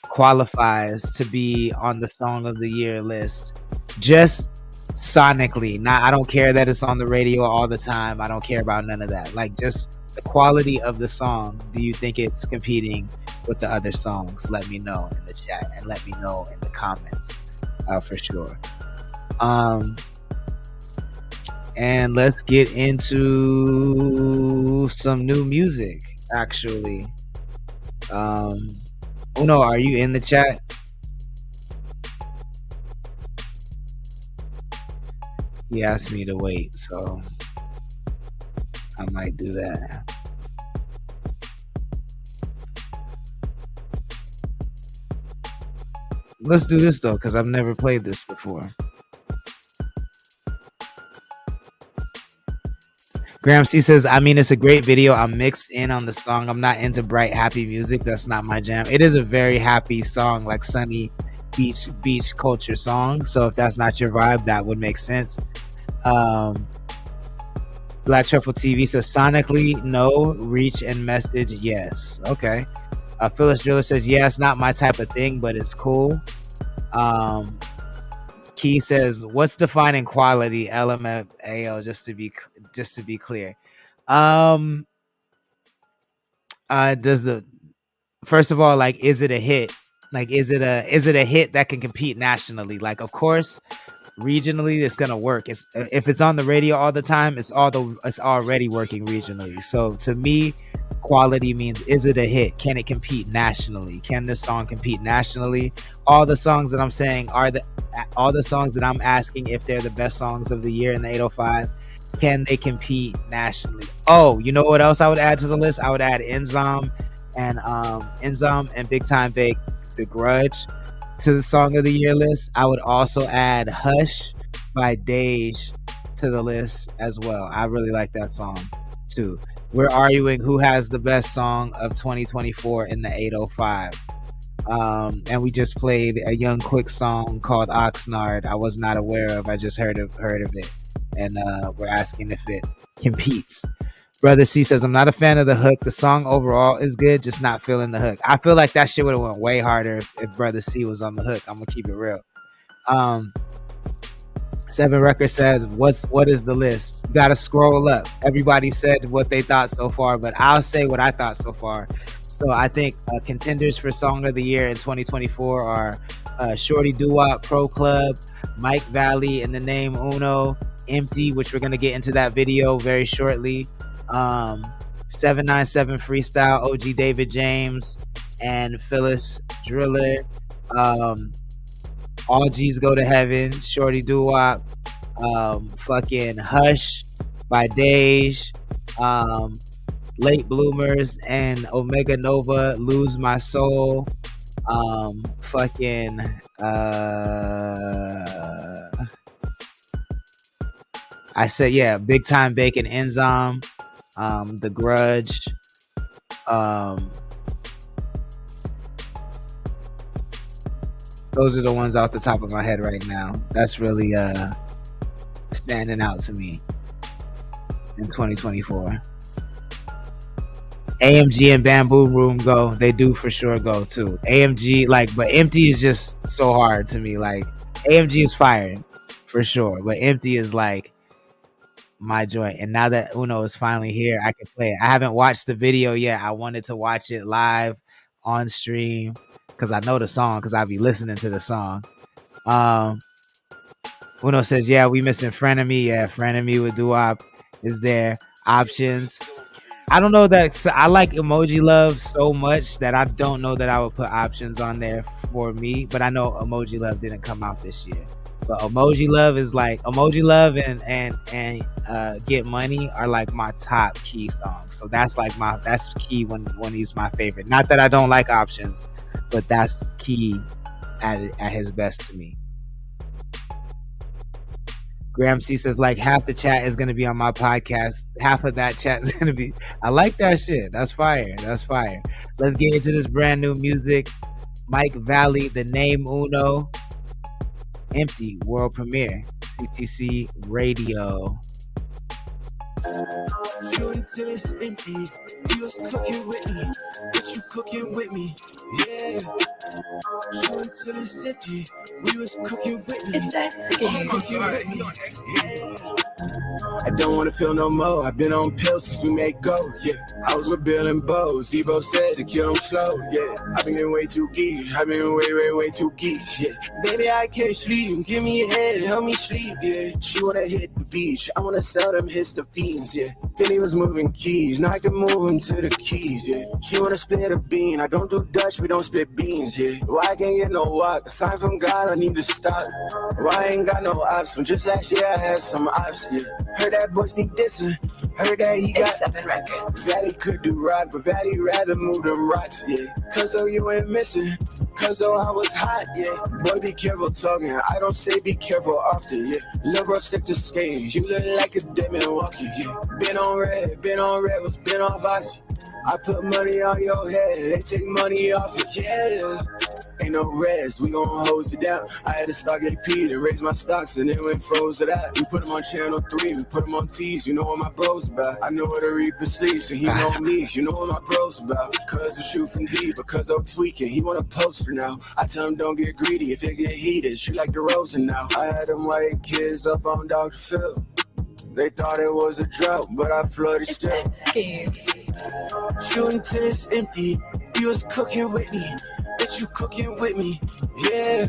qualifies to be on the Song of the Year list? Just sonically. I don't care that it's on the radio all the time. I don't care about none of that. Like, just the quality of the song. Do you think it's competing with the other songs? Let me know in the chat and let me know in the comments for sure. And let's get into some new music, actually. Uno, are you in the chat? He asked me to wait, so I might do that. Let's do this though, because I've never played this before. Graham C says, I mean, it's a great video. I'm mixed in on the song. I'm not into bright, happy music. That's not my jam. It is a very happy song, like sunny beach culture song. So if that's not your vibe, that would make sense. Black Truffle TV says, sonically, no. Reach and message, yes. Okay. Phyllis Driller says, yeah, it's not my type of thing, but it's cool. Key says, what's defining quality? LMFAO, just to be clear. First of all, like, is it a hit? Like, is it a hit that can compete nationally? Like, of course, regionally it's gonna work. If it's on the radio all the time, it's already working regionally. So to me, quality means, is it a hit? Can it compete nationally? Can this song compete nationally? All the songs that I'm saying are all the songs that I'm asking if they're the best songs of the year in the 805. Can they compete nationally? Oh, you know what else I would add to the list? I would add Enzom and Big Time Bake, The Grudge, to the Song of the Year list. I would also add Hush by Dej to the list as well. I really like that song too. We're arguing who has the best song of 2024 in the 805. And we just played a Young Quick song called Oxnard. I was not aware of. I just heard of it. And we're asking if it competes. Brother C says, I'm not a fan of the hook. The song overall is good, just not feeling the hook. I feel like that shit would have went way harder if Brother C was on the hook. I'm gonna keep it real. Seven Record says, what is the list? You gotta scroll up. Everybody said what they thought so far, but I'll say what I thought so far. So I think contenders for Song of the Year in 2024 are Shorty Doo-Wop, Pro Club, Mike Valley, and the name Uno, Empty, which we're gonna get into that video very shortly. 797 Freestyle, OG David James, and Phyllis Driller. All G's Go to Heaven, Shorty Doo-Wop, fucking Hush by Dej, Late Bloomers and Omega Nova, Lose My Soul, I said, yeah, Big Time Bacon, Enzom, The Grudge, those are the ones off the top of my head right now. That's really standing out to me in 2024. AMG and Bamboo Room go. They do for sure go too. AMG, but Empty is just so hard to me. Like, AMG is fired for sure, but Empty is like my joint. And now that Uno is finally here, I can play it. I haven't watched the video yet. I wanted to watch it live on stream because I know the song, because I'll be listening to the song. Uno says, yeah, we missing Frenemy. Yeah, Frenemy with Doo-Wop is there. Options. I don't know that I like Emoji Love so much that I don't know that I would put Options on there for me, but I know Emoji Love didn't come out this year. But Emoji Love is like, Emoji Love and Get Money are like my top key songs. So that's like that's key when he's my favorite. Not that I don't like Options, but that's key at his best to me. Graham C says like half the chat is gonna be on my podcast. Half of that chat is gonna be. I like that shit. That's fire. That's fire. Let's get into this brand new music. Mike Valley, The Name Uno, Empty world premiere. CTC Radio. Shooting till it's empty. You was cooking with me, but you cooking with me, yeah. Shooting till it's empty. We was cooking with me, cooking with me, yeah. I don't wanna feel no more. I've been on pills since we made go, yeah. I was with Bill and Bo. Zebo said to kill them slow, yeah. I've been getting way too geek. I've been way too geek, yeah. Baby, I can't sleep. Give me a head and help me sleep, yeah. She wanna hit the beach. I wanna sell them hits the fiends, yeah. Philly was moving keys. Now I can move them to the keys, yeah. She wanna split a bean. I don't do Dutch, we don't split beans, yeah. Why I can't get no walk? A sign from God, I need to stop. Why I ain't got no ops? From just last year I had some ops, yeah. Heard that boy sneak dissing. Heard that he got Valley could do rock, but Valley rather move them rocks, yeah. Cause oh, you ain't missing. Cause oh, I was hot, yeah. Boy, be careful talking. I don't say be careful often, yeah. Lil' bro, stick to skating. You look like a demon walking, yeah. Been on rebels, been on Oxy. I put money on your head, they take money off it, yeah. Ain't no rest, we gon' hose it down. I had to stock AP to raise my stocks and then went froze it out. We put them on channel 3, we put them on T's, you know what my bros about. I know what a Reaper sleeps and he know me, you know what my bros about. Cause we shoot from deep, because I'm tweaking, he want a poster now. I tell him don't get greedy, if it get heated, shoot like DeRozan now. I had them white kids up on Dr. Phil. They thought it was a drought, but I flooded still. Shooting till it's empty, you was cooking with me. Bitch, you cooking with me, yeah.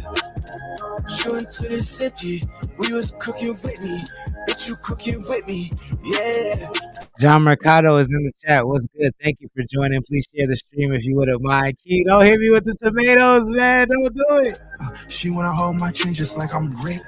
Shooting till it's empty, we was cooking with me. Bitch, you cooking with me, yeah. John Mercado is in the chat. What's good? Thank you for joining. Please share the stream if you wouldn't mind. Key, don't hit me with the tomatoes, man. Don't do it. She wanna hold my chin just like I'm Rick.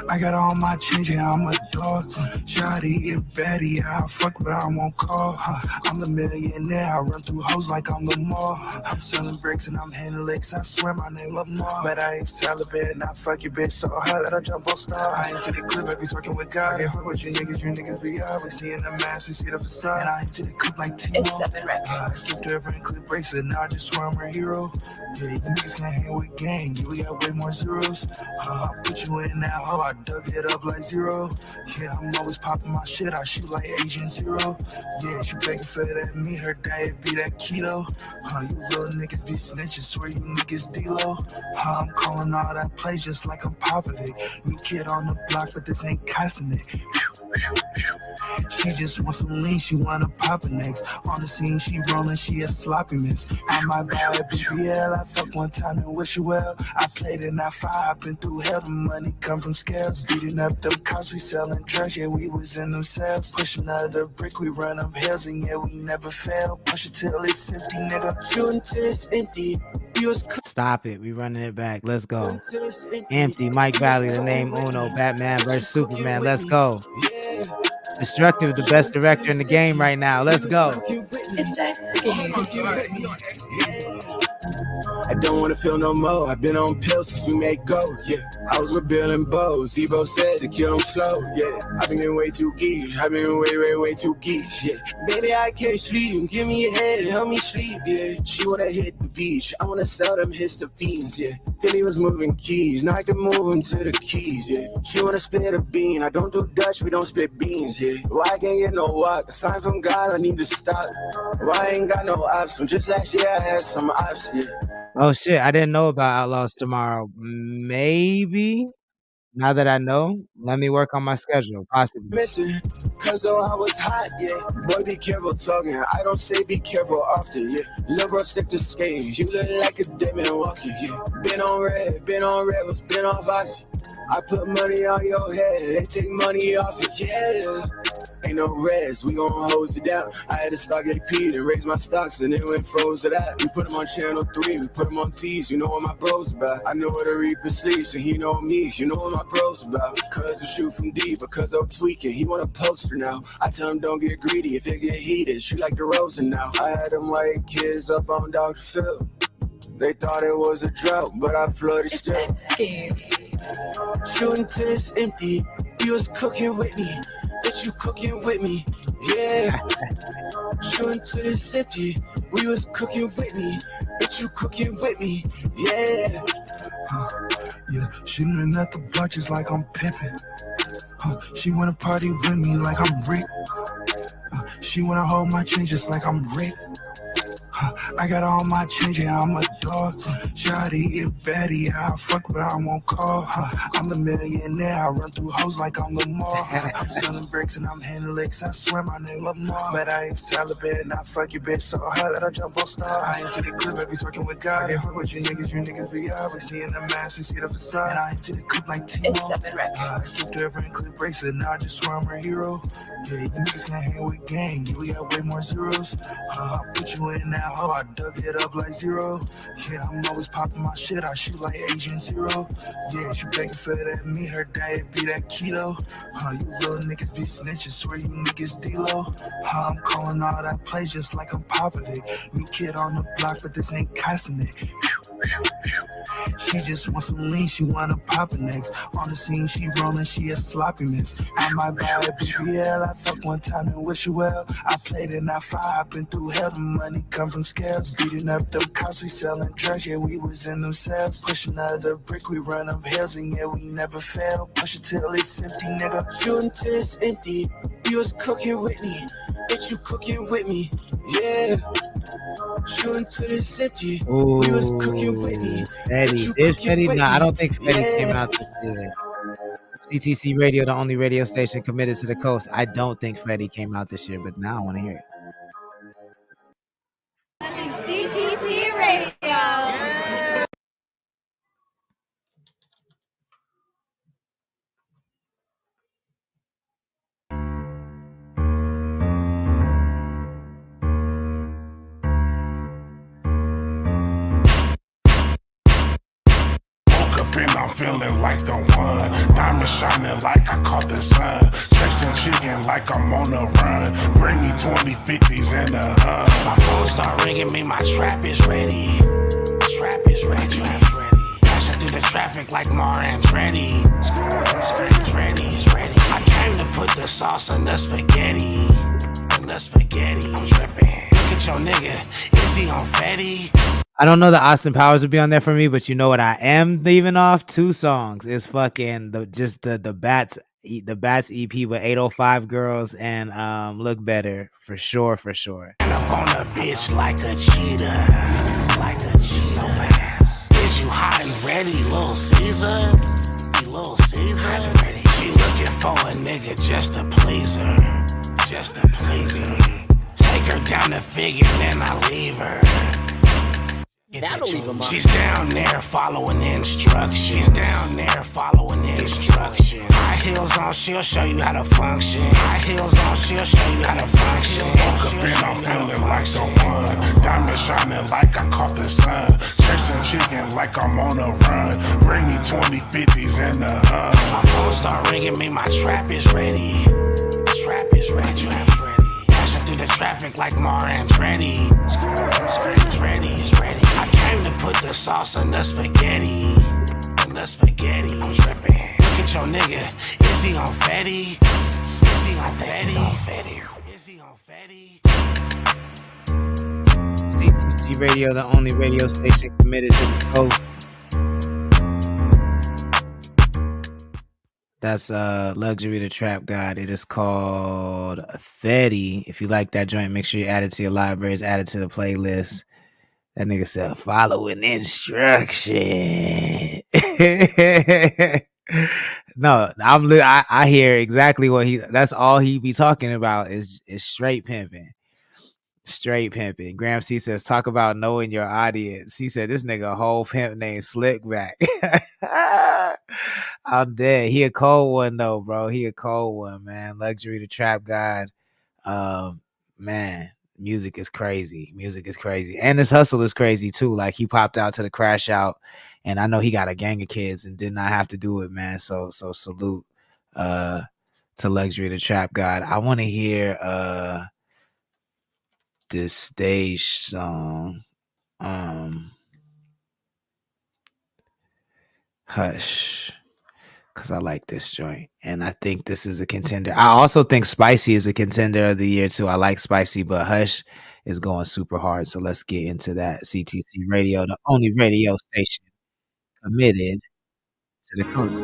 I got all my change, yeah, I'm a dog. Shawty, get batty, I fuck, but I won't call. I'm a millionaire, I run through hoes like I'm Lamar. I'm selling bricks and I'm hitting licks, I swear my name Lamar. But I ain't celebrating, I fuck your bitch so hard that I jump on stars. I ain't to the clip, I be talking with God. I fuck with you niggas be up. We see in the mask, we see the facade. And I ain't to the clip like Timo. I keep the every clip breaks it, now I just swear I'm a hero. Yeah, you niggas can't hang with gang, yeah, we got way more zeros. I'll put you in that hole, I dug it up like zero. Yeah, I'm always popping my shit, I shoot like Agent Zero. Yeah, she begging for that meat, her diet be that keto. You little niggas be snitching, swear you niggas D-Lo. I'm calling all that play just like I'm popping it. New kid on the block, but this ain't cussing it. She just wants some lean, she wanna pop it next. On the scene, she rolling, she a sloppy mess. I might buy a BBL, I fuck one time and wish you well. I played in that fire, been through hell, the money come from scales. Beating up them cops, we selling drugs, yeah, we was in them cells. Push another brick, we run up hills, and yeah, we never fail. Push it till it's empty, nigga. Shooting till it's empty. Stop it. We running it back. Let's go. Empty. Mike Valley, The Name Uno. Batman vs. Superman. Let's go. Destructive, the best director in the game right now. Let's go. I don't wanna feel no more. I've been on pills since we made go, yeah. I was with Bill and Bo. Zebo said to kill them slow, yeah. I've been getting way too geek. I've been way too geek, yeah. Baby, I can't sleep. Give me a head and help me sleep, yeah. She wanna hit the beach. I wanna sell them hits the fiends, yeah. Philly was moving keys. Now I can move them to the keys, yeah. She wanna split a bean. I don't do Dutch, we don't split beans, yeah. Why I can't get no walk? A sign from God, I need to stop. Why I ain't got no ops? From just last year I had some ops, yeah. Oh shit, I didn't know about Outlaws Tomorrow. Maybe. Now that I know, let me work on my schedule, possibly. Missing, cause oh, I was hot, yeah. Boy, be careful talking. I don't say be careful often, yeah. Lil' bro, stick to skating. You look like a demon walking, yeah. Been on rebels, been on Oxy. I put money on your head, they take money off it, yeah. Ain't no rest, we gon' hose it down. I had to stock AP to raise my stocks and then went froze it out. We put them on channel 3, we put them on T's, you know what my bros about. I know what a Reaper sleeps and he know me, you know what my bros about. Cause we shoot from deep, because I'm tweaking, he want a poster now. I tell him don't get greedy, if it get heated, shoot like DeRozan now. I had them white kids up on Dr. Phil. They thought it was a drought, but I flooded still. Shooting till it's empty. You was cooking with me. Bitch, you cooking with me. Yeah. Shooting till it's empty. We was cooking with me. Bitch, you cooking with me. Yeah. Yeah, shooting at the block just like I'm pimping. She wanna party with me like I'm Rick. She wanna hold my chin just like I'm Rick. I got all my change, yeah, I'm a dog. Shawty, it baddie, I fuck, but I won't call. I'm a millionaire, I run through hoes like I'm Lamar. I'm selling bricks and I'm handling licks, I swear my name Lamar. But I ain't celibate, and I fuck your bitch so hard that I jump on stars. I ain't to the clip, I be talking with God. I fuck with you niggas be out. We seeing the mask, we see the facade. And I ain't to the clip like Timo. I keep the every clip bracelet, now I just swear I'm a hero. Yeah, you niggas can't hang with gang, yeah, we got way more zeros. I'll put you in that hole, I dug it up like zero. Yeah, I'm always popping my shit, I shoot like Agent Zero. Yeah, she begging for that meat, her diet be that keto. You little niggas be snitching, swear you niggas D-Lo. I'm calling all that play just like I'm popping it. New kid on the block, but this ain't cussing it. She just wants some lean, she wanna pop a next. On the scene, she rolling, she a sloppy mess. I might buy a BBL, I fuck one time and wish you well. I played in that fire, I've been through hell, the money come from scales. Beating up them cops, we selling drugs, yeah, we was in them cells. Push another brick, we run up hills, and yeah, we never fail. Push it till it's empty, nigga. Shooting till it's empty, you was cooking with me. Bitch, you cooking with me, yeah. Shooting till it's empty, we was cooking with me. Fetty. There's Fetty. Nah, I don't think Fetty came out this year. CTC Radio, the only radio station committed to the coast. I don't think Fetty came out this year, but now I want to hear it. CTC Radio. And I'm feeling like the one. Diamond shining like I caught the sun. Chasing chicken like I'm on the run. Bring me 20 50s and a hun. My phone start ringing, me, my trap is ready. Trap is ready. Trap's ready. Dashing through the traffic like Maran's ready. It's ready. It's ready. I came to put the sauce in the spaghetti. I'm tripping. Look at your nigga. Is he on Fetty? I don't know that Austin Powers would be on there for me, but you know what I am leaving off? 2 songs. It's fucking the Bats EP with 805 Girls and Look Better for sure. And up on a bitch like a cheetah. Like a cheetah. So fast. Is you hot and ready, Little Caesar? Little Caesar? Hot and ready. She looking for a nigga just to please her. Take her down the figure, then I leave her. She's down there following instructions. High heels on, she'll show you how to function. Woke up and I'm feeling like the one. Diamond shining like I caught the sun. Chasing chicken like I'm on a run. Bring me 20 50s and a hun. My phone start ringing, me, my trap is ready. Trap's ready. Dashing through the traffic like Maran's ready. It's ready. I came to put the sauce in the spaghetti. I'm tripping. Look at your nigga. Is he on Fetty? CTC Radio, the only radio station committed to the coast. That's Luxury the Trap God. It is called Fetty. If you like that joint, make sure you add it to your libraries, add it to the playlist. That nigga said, following instruction. No, I hear exactly what that's all he be talking about is straight pimping. Graham C says, talk about knowing your audience. He said, this nigga a whole pimp named Slickback. I'm dead. He a cold one though, bro. He a cold one, man. Luxury the Trap God. Man, music is crazy. And his hustle is crazy too. Like he popped out to the Crash Out, and I know he got a gang of kids and did not have to do it, man. So salute to Luxury the Trap God. I want to hear this stage song. Hush. because I like this joint. And I think this is a contender. I also think Spicy is a contender of the year, too. I like Spicy, but Hush is going super hard. So let's get into that. CTC Radio, the only radio station committed to the coast.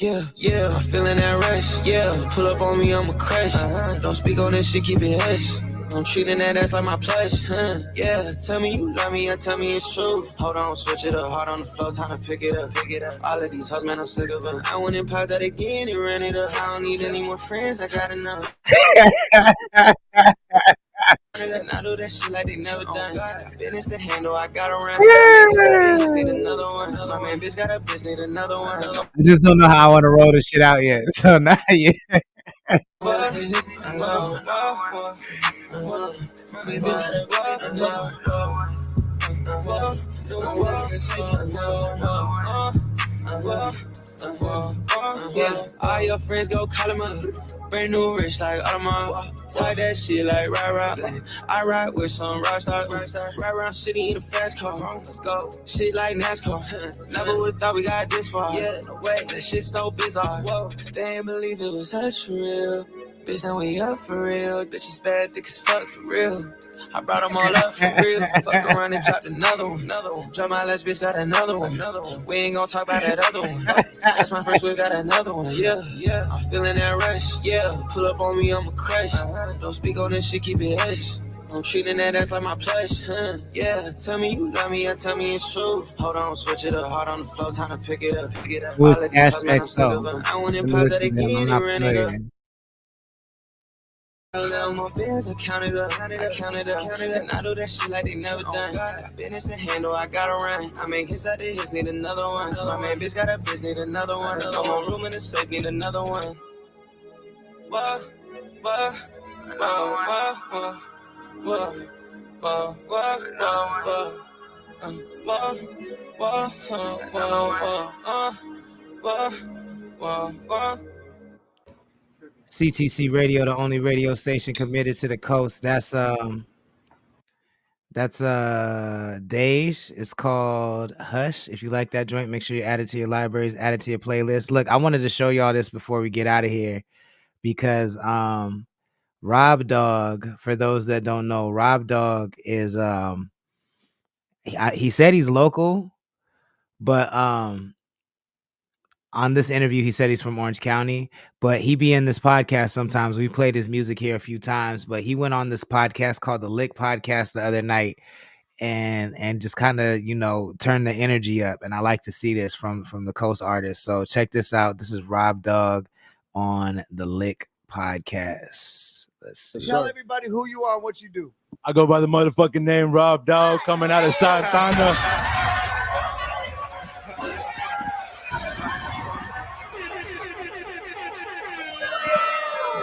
Yeah, I'm feeling that rush, yeah. Pull up on me, I'ma crush. Don't speak on this shit, keep it hush. I'm treating that ass like my plush, yeah. Tell me you love me and tell me it's true. Hold on, switch it up, hard on the floor, time to pick it up. All of these hugs, man, I'm sick of them. I went and popped that again and ran it up. I don't need any more friends, I got enough. And I do that shit like they never done. Business to handle, I got around. Just need another one. My man, bitch got a bitch, need another one. I just don't know how I want to roll this shit out yet. So not yet. Yeah, all your friends go call him up. Brand new rich like Audemars. Talk that shit like rah. I ride with some rock stars. Ride around city in a fast car. Let's go. Shit like NASCAR. Never would've thought we got this far. Yeah, no way. That shit so bizarre. Whoa. They ain't believe it was us for real. Bitch, now we up for real. Bitches bad, thick as fuck for real. I brought them all up for real. Fuck around and dropped another one. Drop my last bitch, got another one. We ain't gon' talk about that other one. That's my first, we got another one. Yeah. I'm feeling that rush. Yeah, pull up on me, I'ma crush. Don't speak on this shit, keep it hush. I'm treating that ass like my plush, yeah. Tell me you love me and tell me it's true. Hold on, switch it up, hard on the floor, time to pick it up. Who's Cash XO? I went and popped that again and ran it up. I love my bills, I count it up, and I do that shit like they never done. Got business to handle, I got around. I make hits out of his, need another one. My man bitch got a bitch, need another one. I'm on room in the safe, need another one. Whoa. CTC Radio, the only radio station committed to the coast. That's Dej. It's called Hush. If you like that joint, make sure you add it to your libraries, add it to your playlist. Look, I wanted to show y'all this before we get out of here because Rob Dog, for those that don't know, Rob Dog is he said he's local, but on this interview, he said he's from Orange County, but he be in this podcast sometimes. We played his music here a few times, but he went on this podcast called the Lick Podcast the other night and just kind of, turn the energy up. And I like to see this from the Coast artists. So check this out. This is Rob Dog on the Lick Podcast. Let's see. Tell everybody who you are and what you do. I go by the motherfucking name Rob Dog, coming out of Santana.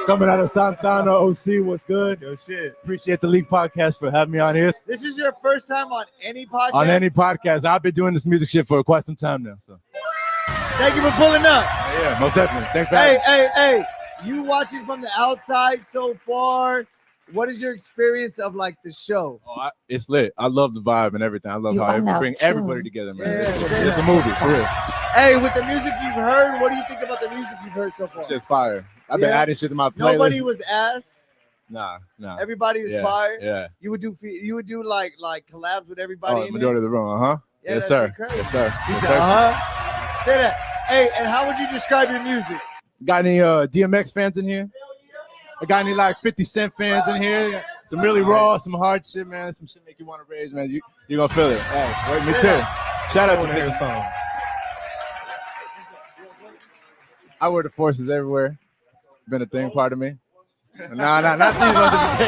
Coming out of Santana, OC, what's good? Yo, shit. Appreciate the League Podcast for having me on here. This is your first time on any podcast? On any podcast. I've been doing this music shit for quite some time now. So thank you for pulling up. Yeah, most definitely. Thanks for having me. Hey. You watching from the outside so far, what is your experience of like the show? Oh, it's lit. I love the vibe and everything. I love how it brings everybody together, man. It's a movie, for real. Hey, with the music you've heard, what do you think about the music you've heard so far? Shit's fire. I've been adding shit to my playlist. Nobody was ass. Nah. Everybody is fire. Yeah. You would do like collabs with everybody. Oh, majority of the room, Yeah, yes, sir. Crazy. Yes, sir. He Yes, said, sir. Say that. Hey, and how would you describe your music? Got any DMX fans in here? I got any like 50 Cent fans in here? Some really raw, some hard shit, man. Some shit make you want to rage, man. You're gonna feel it. Hey, wait, me too. Shout out to me. Song. I wear the forces everywhere. Been a thing part of me. Nah, not these ones in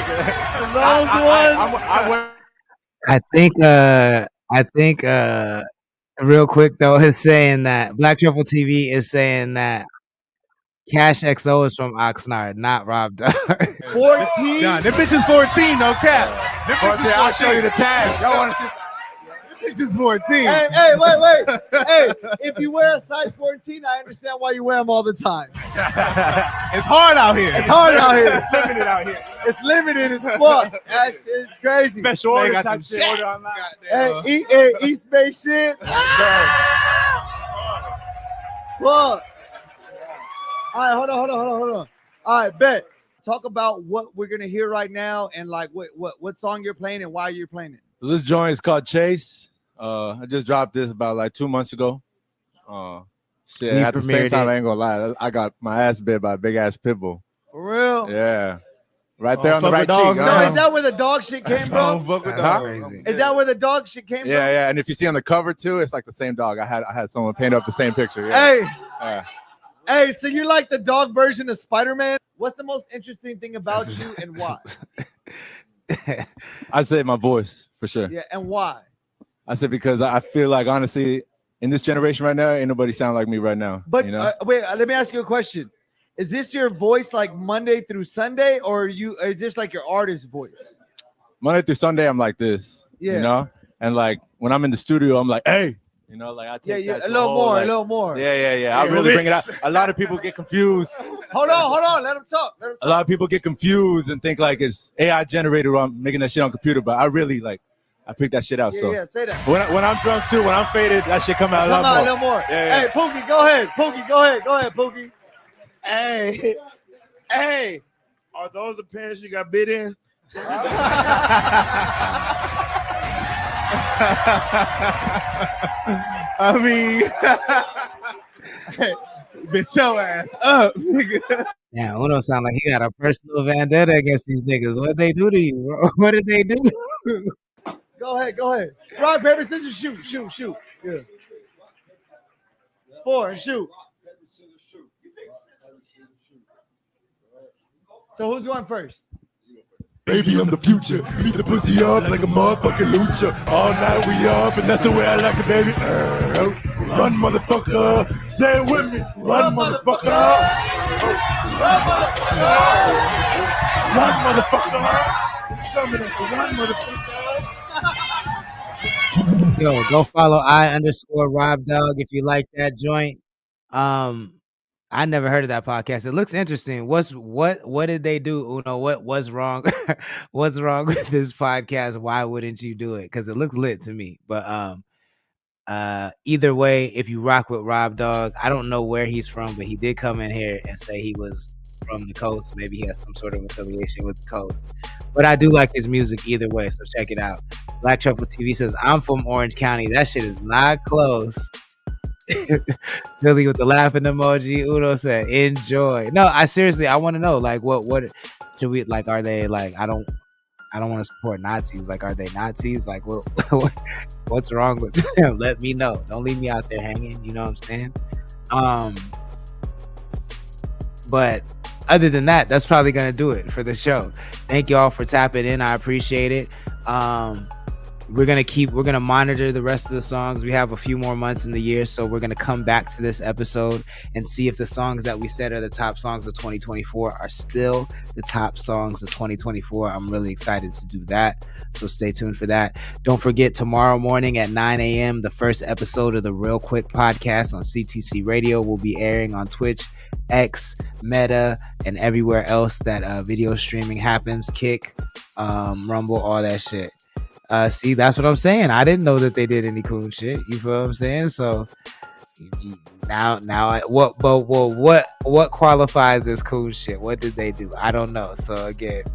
particular. I think real quick though is saying that Black Truffle TV is saying that Cash XO is from Oxnard, not Rob Dog. 14? Nah, them bitches 14, no cap. 14, I'll show you the tag. Y'all want to see? It's just 14. Hey, wait. Hey, if you wear a size 14, I understand why you wear them all the time. It's hard out here. It's hard out here. It's limited out here. It's limited as fuck. That shit's crazy. Special They order got type some shit. Order online. Hey, East Bay shit. Look. All right, hold on. All right, bet. Talk about what we're gonna hear right now and like what song you're playing and why you're playing it. So this joint is called Chase. I just dropped this about like 2 months ago. Shit. We At the same premiered time, it. I ain't gonna lie. I got my ass bit by a big ass pit bull. For real? Yeah. Right there on the fuck right with cheek. dogs. No, is that where the dog shit came from? Huh? Is that where the dog shit came from? Yeah. And if you see on the cover too, it's like the same dog. I had someone paint up the same picture. Yeah. Hey. Hey, so you're like the dog version of Spider-Man? What's the most interesting thing about you and why? I'd say my voice for sure. Yeah, and why? I said because I feel like honestly, in this generation right now, ain't nobody sound like me right now. But you know? wait, let me ask you a question. Is this your voice like Monday through Sunday, or is this like your artist voice? Monday through Sunday, I'm like this. Yeah. You know, and like when I'm in the studio, I'm like, hey. You know, like I take that a little whole, more, like, a little more. Yeah. I really bring it out. A lot of people get confused. Hold on. Let him talk. A lot of people get confused and think like it's AI generated or I'm making that shit on computer, but I really like I pick that shit out. Yeah, say that. When I'm drunk too, when I'm faded, that shit come out a lot more. Yeah. Hey, Pookie, go ahead. Go ahead, Pookie. Hey, are those the pants you got bit in? I mean, bitch your ass up, nigga. Yeah, Uno sound like he got a personal vendetta against these niggas. What they do to you, bro? What did they do? Go ahead. Rock, paper, scissors, shoot. Yeah. 4 and shoot. So who's going first? Baby, I'm the future. Beat the pussy up like a motherfucking lucha. All night we up, and that's the way I like it, baby. Run, motherfucker. Say it with me. Run, motherfucker. Run, motherfucker. It's coming at you. Run, motherfucker. Yo, go follow I_Rob Dog if you like that joint. I never heard of that podcast. It looks interesting. What did they do? Uno, what was wrong? What's wrong with this podcast? Why wouldn't you do it? Because it looks lit to me. But either way, if you rock with Rob Dog, I don't know where he's from, but he did come in here and say he was from the coast. Maybe he has some sort of affiliation with the coast. But I do like his music either way, so check it out. Black Truffle TV says, I'm from Orange County. That shit is not close. Billy with the laughing emoji. Uno said, enjoy. No, I want to know, like, what should we, like, are they, like, I don't want to support Nazis. Like, are they Nazis? Like, what's wrong with them? Let me know. Don't leave me out there hanging. You know what I'm saying? But other than that, that's probably going to do it for the show. Thank you all for tapping in. I appreciate it. We're gonna monitor the rest of the songs. We have a few more months in the year, so we're gonna come back to this episode and see if the songs that we said are the top songs of 2024 are still the top songs of 2024. I'm really excited to do that, so stay tuned for that. Don't forget, tomorrow morning at 9 a.m. the first episode of the Real Quick podcast on CTC Radio will be airing on Twitch, X, Meta, and everywhere else that video streaming happens. Kick, Rumble, all that shit. See, that's what I'm saying. I didn't know that they did any cool shit. You feel what I'm saying? So now, what qualifies as cool shit? What did they do? I don't know. So again,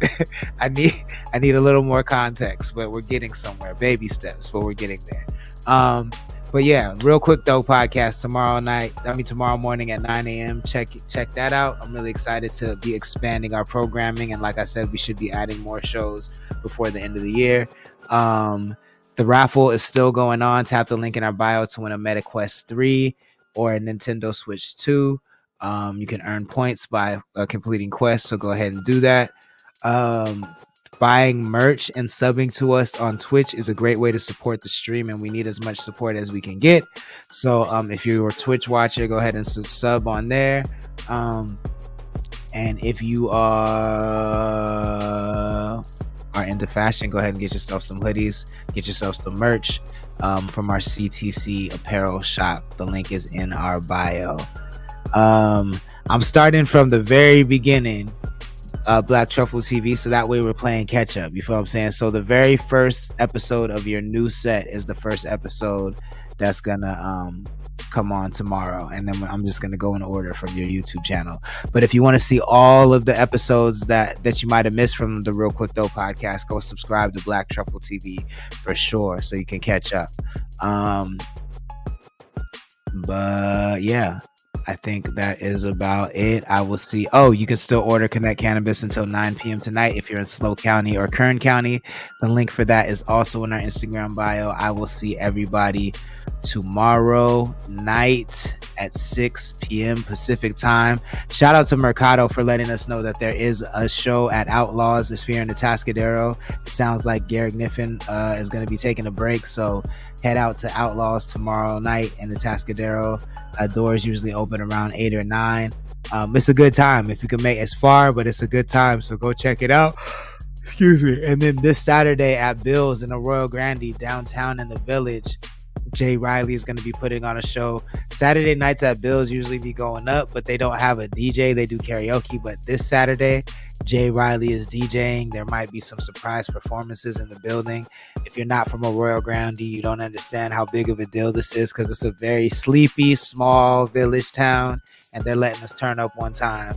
I need a little more context. But we're getting somewhere. Baby steps, but we're getting there. But yeah, Real Quick Though podcast tomorrow morning at 9 a.m. Check that out. I'm really excited to be expanding our programming, and like I said, we should be adding more shows before the end of the year. The raffle is still going on. Tap the link in our bio to win a Meta Quest 3 or a Nintendo Switch 2. You can earn points by completing quests, so go ahead and do that. Buying merch and subbing to us on Twitch is a great way to support the stream, and we need as much support as we can get. So if you're a Twitch watcher, go ahead and sub on there. And if you are are into fashion, go ahead and get yourself some hoodies, get yourself some merch from our CTC apparel shop. The link is in our bio. I'm starting from the very beginning, Black Truffle TV, so that way we're playing catch up. You feel what I'm saying? So the very first episode of your new set is the first episode that's gonna come on tomorrow, and then I'm just gonna go in order from your YouTube channel. But if you want to see all of the episodes that you might have missed from the Real Quick Though podcast, go subscribe to Black Truffle TV for sure, so you can catch up. But yeah, I think that is about it. I will see. Oh, you can still order Connect Cannabis until 9 p.m. tonight if you're in Slow County or Kern County. The link for that is also in our Instagram bio. I will see everybody tomorrow night at 6 p.m. Pacific time. Shout out to Mercado for letting us know that there is a show at Outlaws if you're in the Atascadero. It sounds like Garrick Niffen is going to be taking a break, so head out to Outlaws tomorrow night in the Atascadero. Doors usually open around 8 or 9. It's a good time if you can make it far, but it's a good time, so go check it out. Excuse me. And then this Saturday at Bill's in the Royal Grande downtown in the Village, Jay Riley is going to be putting on a show. Saturday nights at Bill's usually be going up, but they don't have a DJ. They do karaoke. But this Saturday, Jay Riley is DJing. There might be some surprise performances in the building. If you're not from a Royal Grande, you don't understand how big of a deal this is, because it's a very sleepy, small village town, and they're letting us turn up one time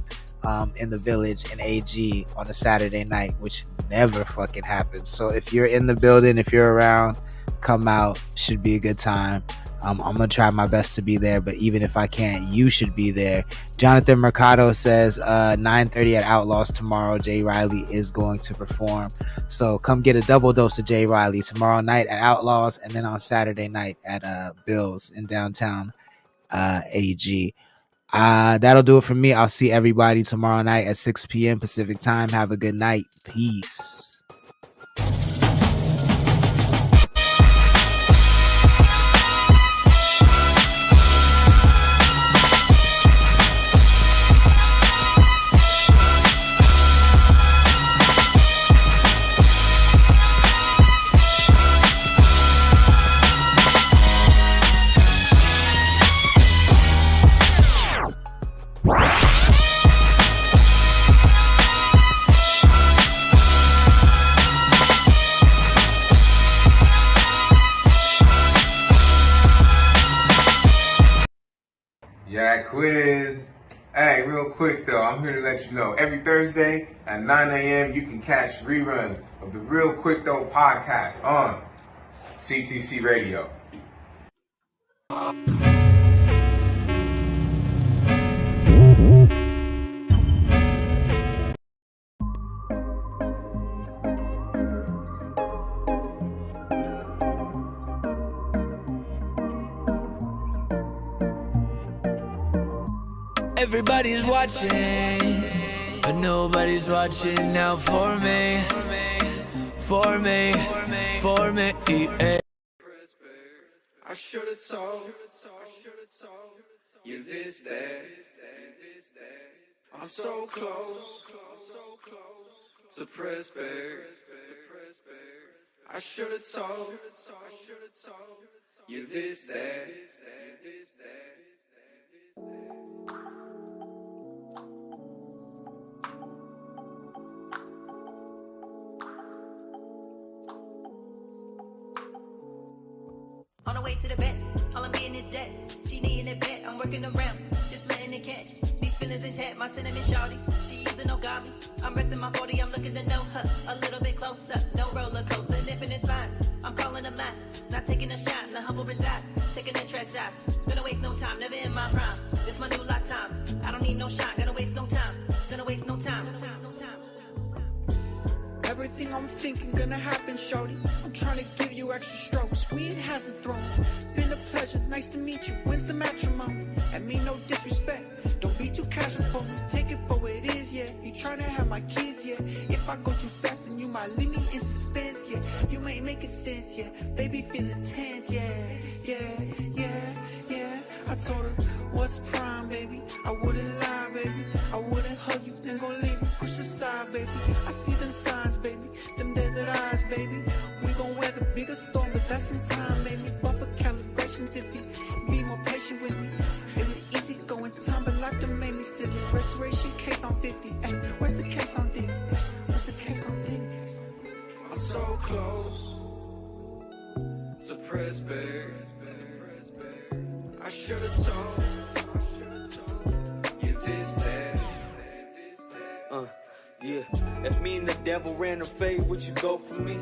in the Village in AG on a Saturday night, which never fucking happens. So if you're in the building, if you're around, come out. Should be a good time. I'm gonna try my best to be there, but even if I can't, you should be there. Jonathan Mercado says 9:30 at Outlaws tomorrow. Jay Riley is going to perform, so come get a double dose of Jay Riley tomorrow night at Outlaws, and then on Saturday night at Bill's in downtown AG. That'll do it for me. I'll see everybody tomorrow night at 6 p.m. Pacific time. Have a good night. Peace. Yeah, quiz. Hey, real quick though, I'm here to let you know every Thursday at 9 a.m. you can catch reruns of the Real Quick Though podcast on CTC Radio. Everybody's watching, but nobody's watching out for me, for me, for me. Yeah. I should have told you this, that. I'm so close to Pressburg. I should have told you this, that. On the way to the bed, all I'm getting is debt. She needing it bet, I'm working around, just letting it catch. These feelings intact, my cinnamon shawty. She using no godly. I'm resting my 40, I'm looking to know her a little bit closer. No roller coaster, nipping is fine. I'm calling a mine, not taking a shot. The humble reside, taking interest out. Gonna waste no time, never in my prime. This my new lifetime. I don't need no shot, gonna waste no time. Gonna waste no time. Everything I'm thinking gonna happen, shorty. I'm trying to give you extra strokes. Weed hasn't thrown. Been a pleasure, nice to meet you. When's the matrimony? And me no disrespect. Don't be too casual for me, take it for what it is, yeah. You tryna have my kids, yeah. If I go too fast, then you might leave me in suspense, yeah. You ain't making sense, yeah. Baby feeling tense, yeah. I told her, what's prime, baby? I wouldn't lie, baby. I wouldn't hug you, then go leave you, push aside, baby. I see them signs, baby, them desert eyes, baby. We gon' weather bigger storm, but that's in time, baby. Buffer calibrations if you be more patient with me. Feeling easy going time, but life done made me silly. Restoration case on 50, ay, where's the case on D? Where's the case on D? I'm so close to press back. I should've told you this, that. Yeah. If me and the devil ran a fade, would you go for me?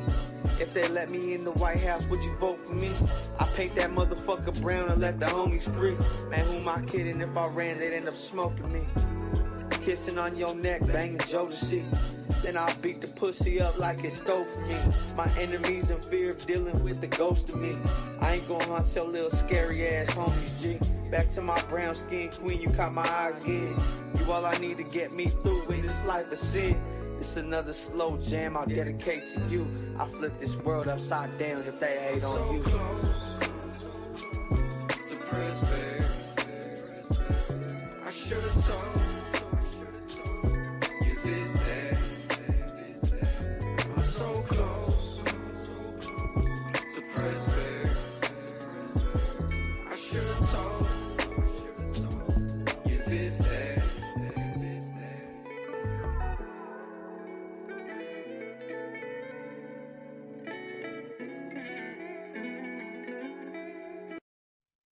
If they let me in the White House, would you vote for me? I paint that motherfucker brown and let the homies free. Man, who am I kidding? If I ran, they'd end up smoking me. Kissing on your neck, banging Jodeci. Then I'll beat the pussy up like it stole from me. My enemies in fear of dealing with the ghost of me. I ain't gonna hunt your little scary ass homies, G. Back to my brown skin queen, you caught my eye again. You all I need to get me through in this life of sin. It's another slow jam I'll dedicate to you. I flip this world upside down if they hate on you. To press back. I should've told you this, that. I'm so close to press back. I should've told you this, that.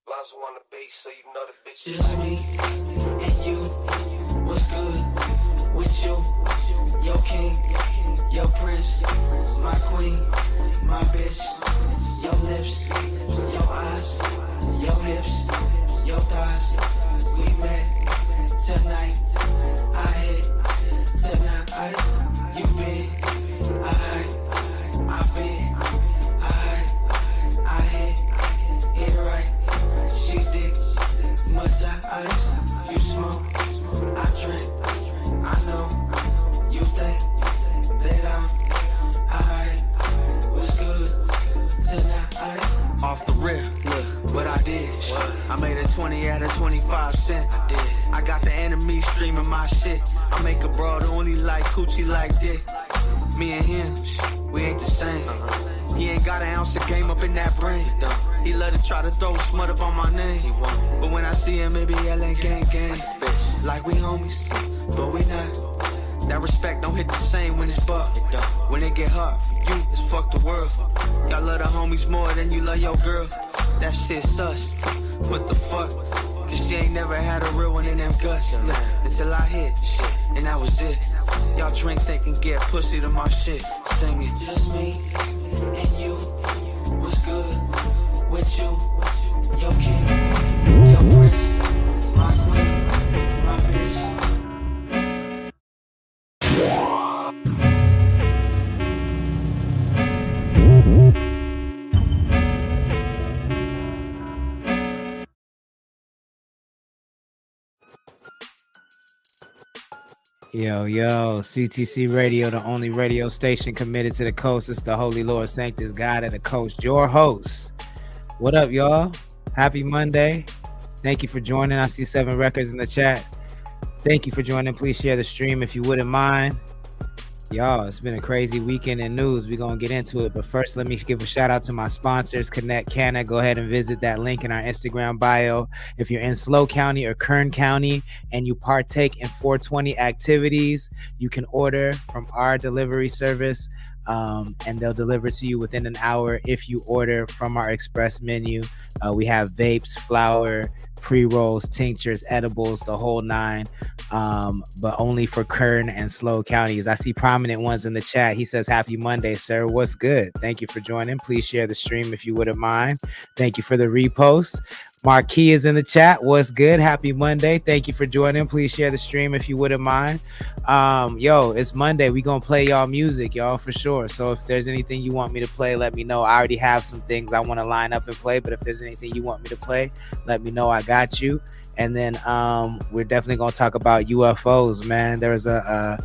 Lonzo on the bass, so you know the bitch is just me and you. What's good with you? Your king, your prince, my queen, my bitch. Your lips, your eyes, your hips, your thighs. We met tonight. I hit tonight. You been, I been, I hit right. She dick, much ice. You smoke, I drink. I know you think that I'm alright. What's good tonight? Off the rip, look what I did. I made a 20 out of 25 cents. I got the enemies streaming my shit. I make a broad only like coochie like dick. Me and him, we ain't the same. He ain't got an ounce of game up in that brain. He love to try to throw smut up on my name. But when I see him, it be yelling gang gang. Like we homies, but we not. That respect don't hit the same when it's buck. When it get hot for you, it's fuck the world. Y'all love the homies more than you love your girl. That shit sus. What the fuck? Cause she ain't never had a real one in them guts. Look, until I hit shit, and that was it. Y'all drink, think, and get pussy to my shit. Sing it. Just me and you. What's good with you? Your king, your prince, my queen, my bitch. Yo, CTC Radio, the only radio station committed to the coast. It's the Holy Lord Sanctus God of the Coast, your host. What up, y'all? Happy Monday. Thank you for joining. I see 7 records in the chat. Thank you for joining. Please share the stream if you wouldn't mind. Y'all, it's been a crazy weekend in news. We're going to get into it. But first, let me give a shout out to my sponsors, Connect Canna. Go ahead and visit that link in our Instagram bio. If you're in Slow County or Kern County and you partake in 420 activities, you can order from our delivery service. And they'll deliver to you within an hour if you order from our express menu. We have vapes, flour, pre-rolls, tinctures, edibles, the whole 9, but only for Kern and Slow counties. I see prominent ones in the chat. He says, happy Monday, sir. What's good? Thank you for joining. Please share the stream if you wouldn't mind. Thank you for the repost. Marquis is in the chat. What's good? Happy Monday. Thank you for joining. Please share the stream if you wouldn't mind. Yo, it's Monday. We gonna play y'all music, y'all, for sure. So if there's anything you want me to play, let me know. I already have some things I want to line up and play, but if there's anything you want me to play, let me know. I got you. And then we're definitely gonna talk about UFOs, man. There was an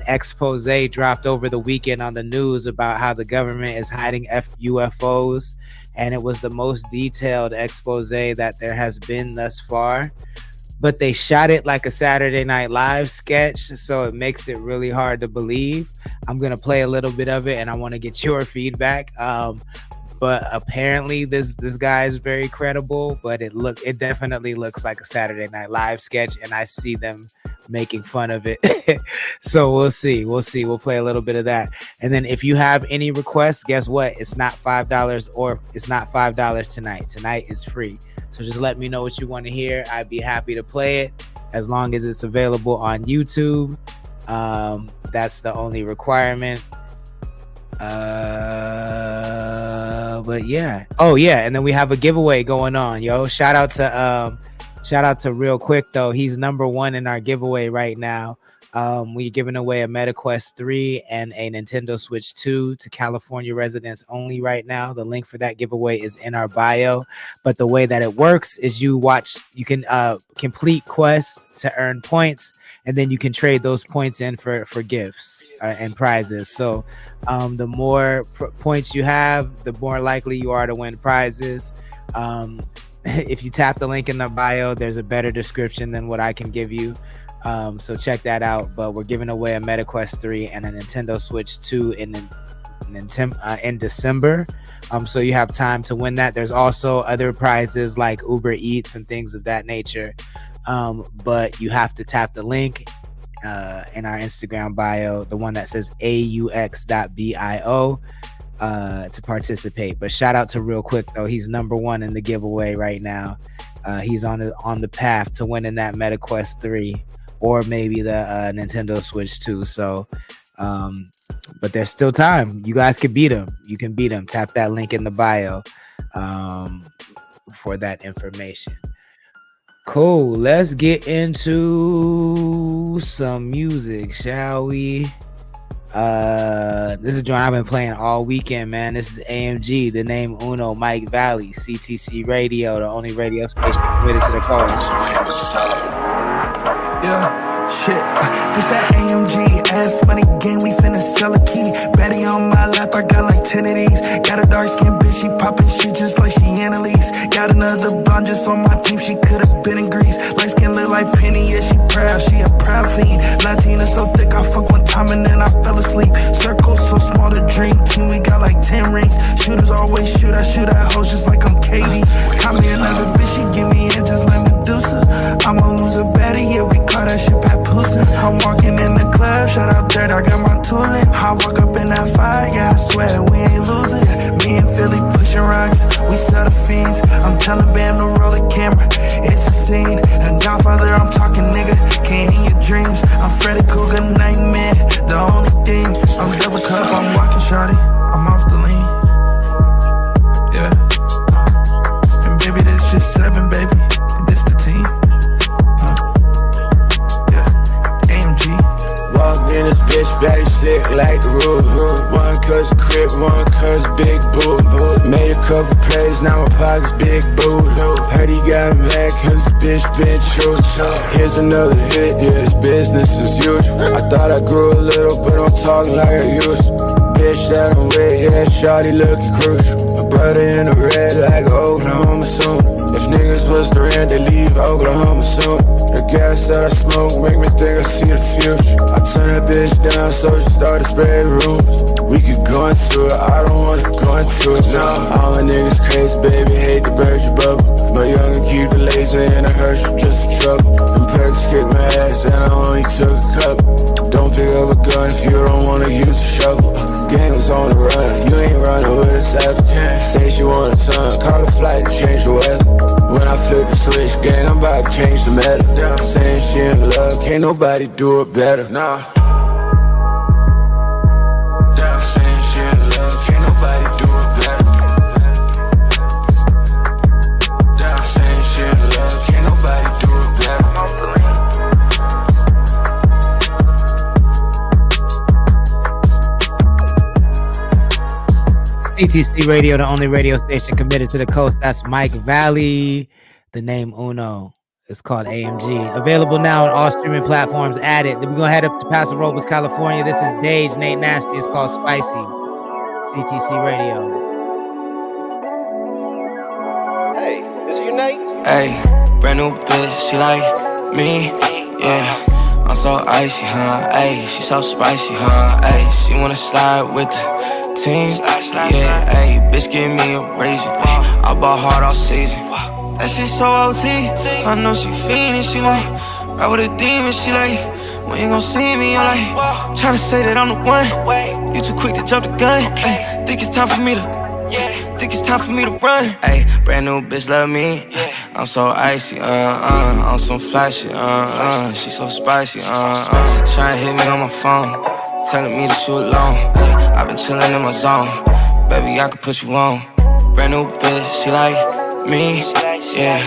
expose dropped over the weekend on the news about how the government is hiding UFOs, and it was the most detailed expose that there has been thus far. But they shot it like a Saturday Night Live sketch, so it makes it really hard to believe. I'm gonna play a little bit of it, and I want to get your feedback. But apparently this guy is very credible, but it definitely looks like a Saturday Night Live sketch, and I see them making fun of it. So we'll see. We'll play a little bit of that. And then if you have any requests, guess what? It's not $5 or it's not $5 tonight. Tonight is free. So just let me know what you want to hear. I'd be happy to play it as long as it's available on YouTube. That's the only requirement. But yeah. Oh yeah, and then we have a giveaway going on, yo. Shout out to Real Quick though. He's number 1 in our giveaway right now. We're giving away a MetaQuest 3 and a Nintendo Switch 2 to California residents only right now. The link for that giveaway is in our bio. But the way that it works is you can complete quests to earn points, and then you can trade those points in for gifts and prizes. So the more points you have, the more likely you are to win prizes. If you tap the link in the bio, there's a better description than what I can give you. So check that out. But we're giving away a MetaQuest 3 and a Nintendo Switch 2 in December. So you have time to win that. There's also other prizes like Uber Eats and things of that nature. But you have to tap the link in our Instagram bio, the one that says aux.bio, to participate. But shout out to Real Quick though. He's number 1 in the giveaway right now. He's on the path to winning that MetaQuest 3 or maybe the Nintendo Switch 2. So but there's still time. You guys can beat him. You can beat him. Tap that link in the bio for that information. Cool. Let's get into some music, shall we? This is a joint I've been playing all weekend, man. This is AMG, the name Uno, Mike Valley, CTC Radio, the only radio station committed to the coast. Yeah, shit, this that AMG ass money game, we finna sell a key. Betty on my lap, I got like 10 of these. Got a dark skin bitch, she poppin' shit just like she Annalise. Got another blonde just on my team, she could've been in Greece. Light skin look like Penny, yeah, she proud, she a proud fiend. Latina so thick, I fuck one time and then I fell asleep. Circle so small, the dream team, we got like 10 rings. Shooters always shoot, I shoot at hoes just like I'm Katie. Caught me another bitch, she give me in just like Medusa. I'ma lose a baddie, yeah, we call that shit Papoose. I'm walking in the club, shout out Dirt, I got my tool in. I walk up in that fire, yeah, I swear we ain't losing. Me and Philly pushing rocks, we sell the fiends. I'm telling Bam to roll the camera, it's a scene. And Godfather, I'm talking nigga, can't hear your dreams. I'm Freddy Cougar, nightmare, the only thing. I'm double cup, I'm walking shawty, I'm off the lean. Yeah, and baby, this just 7, baby, this the team. Walked in this bitch, very sick like the roof. One cuz crib, one cuz big boot. Made a couple plays, now my pocket's big boot. Heard he got mad cause the bitch been true. Here's another hit, yeah, it's business as usual. I thought I grew a little, but I'm talking like I used to. Bitch that I'm with, yeah, shawty looking crucial. My brother in the red like Oklahoma soon. If niggas was the rent, they leave Oklahoma soon. The gas that I smoke make me think I see the future. I turn that bitch down so she started spraying rooms. We could go into it, I don't wanna go into it, no. All my niggas crazy, baby, hate to burst your bubble. But young and keep the laser in a Herschel just for trouble. Them perks kick my ass and I only took a couple. Don't pick up a gun if you don't wanna use a shovel. Gang was on the run, you ain't running with us ever. Say she want a son, call the flight to change the weather. When I flip the switch, gang, I'm about to change the metal. Saying she in love, can't nobody do it better. Nah. Saying she in love, can't nobody do it better. Saying CTC Radio, the only radio station committed to the coast. That's Mike Valley. The name Uno. It's called AMG. Available now on all streaming platforms. Add it. Then we're going to head up to Paso Robles, California. This is Dage, Nate Nasty. It's called Spicy. CTC Radio. Hey, is you Nate? Hey, brand new bitch, she like me, yeah. I'm so icy, huh? Ayy, she so spicy, huh? Ayy, she wanna slide with the team, yeah. Ayy, bitch, give me a reason. I bought hard all season. That shit so OT. I know she fiendin', she want ride with a demon. She like, when you gon' see me? I'm like, tryna say that I'm the one. You too quick to jump the gun. Ay, think it's time for me to. Think it's time for me to run. Ayy, brand new bitch love me. I'm so icy, I'm so flashy, she so spicy, tryna hit me on my phone, telling me to shoot long. Ay, I been chillin' in my zone, baby I could put you on. Brand new bitch, she like me, yeah.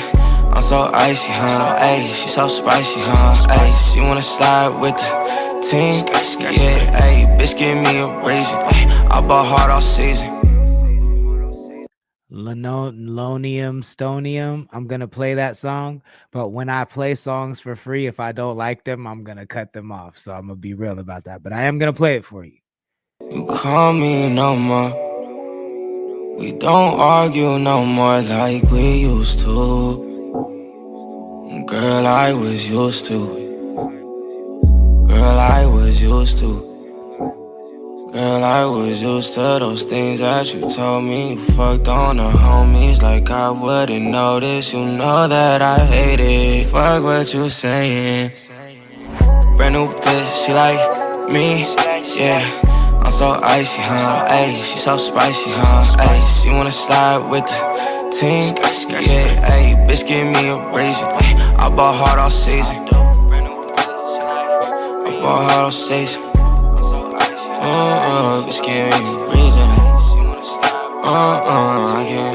I'm so icy, ayy, she so spicy, ayy, she wanna slide with the team, yeah. Ayy, bitch give me a reason, I bought hard all season. Lonium Stonium. I'm gonna play that song, but when I play songs for free, if I don't like them, I'm gonna cut them off. So I'm gonna be real about that. But I am gonna play it for you. You call me no more. We don't argue no more like we used to. Girl, I was used to it. Girl, I was used to. Girl, I was used to those things that you told me. You fucked on the homies like I wouldn't notice. You know that I hate it. Fuck what you saying. Brand new bitch, she like me, yeah. I'm so icy, ayy, she so spicy, ayy, she wanna slide with the team, yeah. Ayy, bitch give me a reason. I bought hard all season. I bought hard all season. Bitch give me a reason. I can't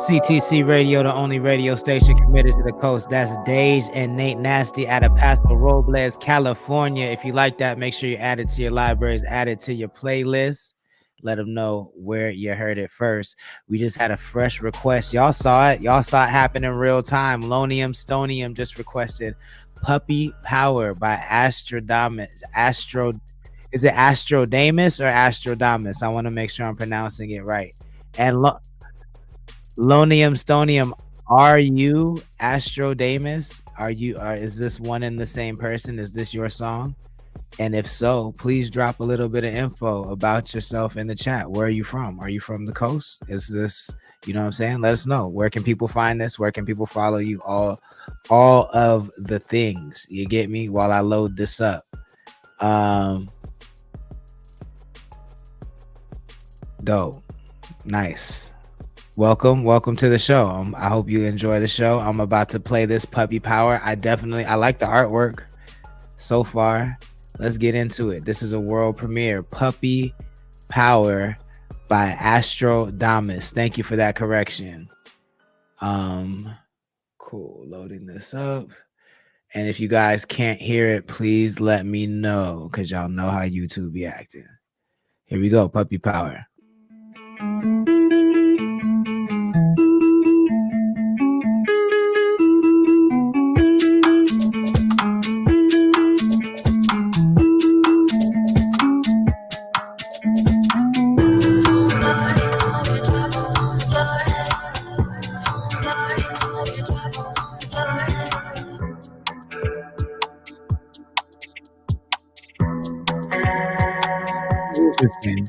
CTC Radio, the only radio station committed to the coast. That's Dage and Nate Nasty out of Paso Robles, California. If you like that, make sure you add it to your libraries, add it to your playlist. Let them know where you heard it first. We just had a fresh request. Y'all saw it. Y'all saw it happen in real time. Lonium Stonium just requested Puppy Power by Astrodamus. Is it Astrodamus or Astrodamus? I want to make sure I'm pronouncing it right. And Lonium Stonium, are you Astrodamus? Is this one and the same person? Is this your song? And if so, please drop a little bit of info about yourself in the chat. Where are you from? Are you from the coast? Is this, you know what I'm saying? Let us know. Where can people find this? Where can people follow you? All of the things. You get me? While I load this up. Dope. Nice. Welcome to the show. I hope you enjoy the show. I'm about to play this Puppy Power. I like the artwork so far. Let's get into it. This is a world premiere. Puppy Power by Astrodamus. Thank you for that correction. Cool. Loading this up. And if you guys can't hear it, please let me know, because y'all know how YouTube be acting. Here we go. Puppy Power. Interesting.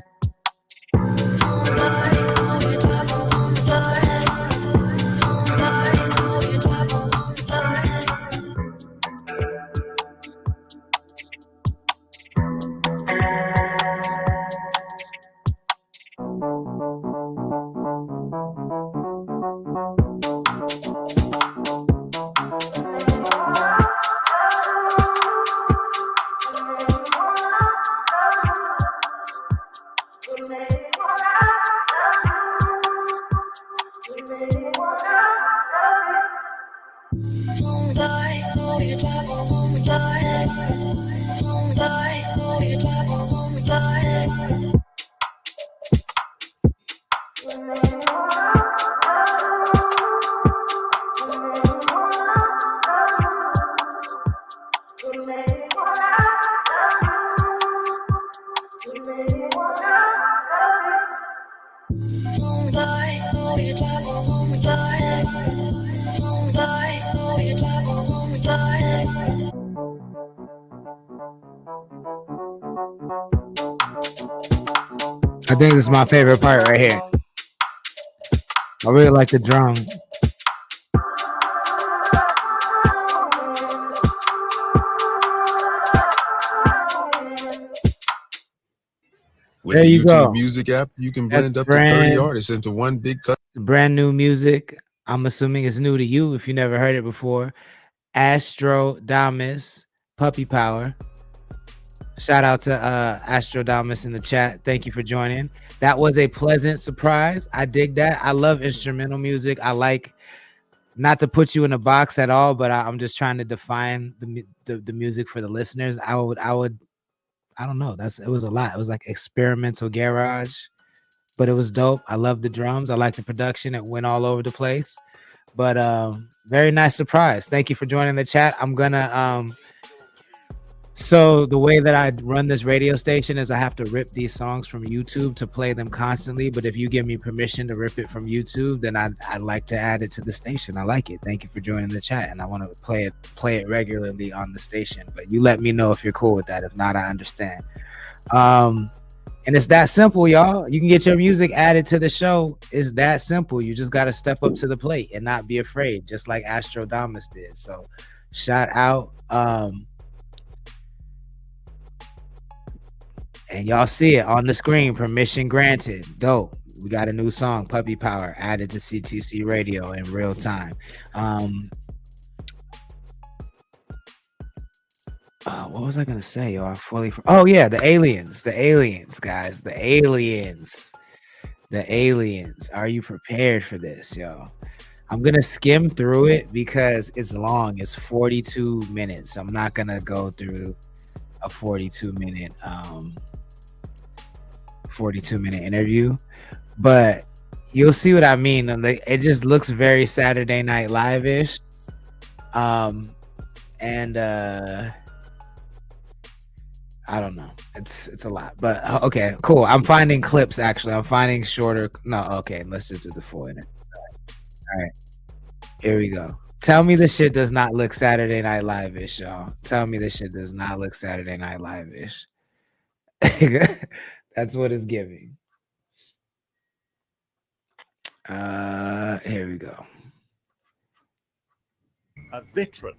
I think this is my favorite part right here. I really like the drum. With There the you YouTube go. Music app, you can That's blend up to 30 artists into one big cut. Brand new music. I'm assuming it's new to you if you never heard it before. Astrodamus, Puppy Power. Shout out to Astrodamus in the chat. Thank you for joining. That was a pleasant surprise. I dig that. I love instrumental music. I like, not to put you in a box at all, but I'm just trying to define the music for the listeners. I don't know. It was a lot. It was like experimental garage, but it was dope. I love the drums. I like the production. It went all over the place, but very nice surprise. Thank you for joining the chat. I'm gonna so the way that I run this radio station is I have to rip these songs from YouTube to play them constantly. But if you give me permission to rip it from YouTube, then I'd like to add it to the station. I like it. Thank you for joining the chat, and I want to play it regularly on the station. But you let me know if you're cool with that. If not, I understand. And it's that simple, y'all. You can get your music added to the show. It's that simple. You just got to step up to the plate and not be afraid, just like Astrodamus did. So shout out. And y'all see it on the screen. Permission granted. Dope. We got a new song, Puppy Power, added to CTC Radio in real time. What was I gonna say, y'all? Oh yeah, the aliens, guys, the aliens. Are you prepared for this, y'all? I'm gonna skim through it because it's long. It's 42 minutes. I'm not gonna go through a 42-minute interview, but you'll see what I mean. It just looks very Saturday Night Live-ish. And I don't know. It's a lot, but okay, cool. I'm finding clips. Actually, I'm finding shorter. No, okay. Let's just do the full interview. All right, here we go. Tell me this shit does not look Saturday Night Live-ish, y'all. Tell me this shit does not look Saturday Night Live-ish. That's what it's giving. Here we go. A veteran,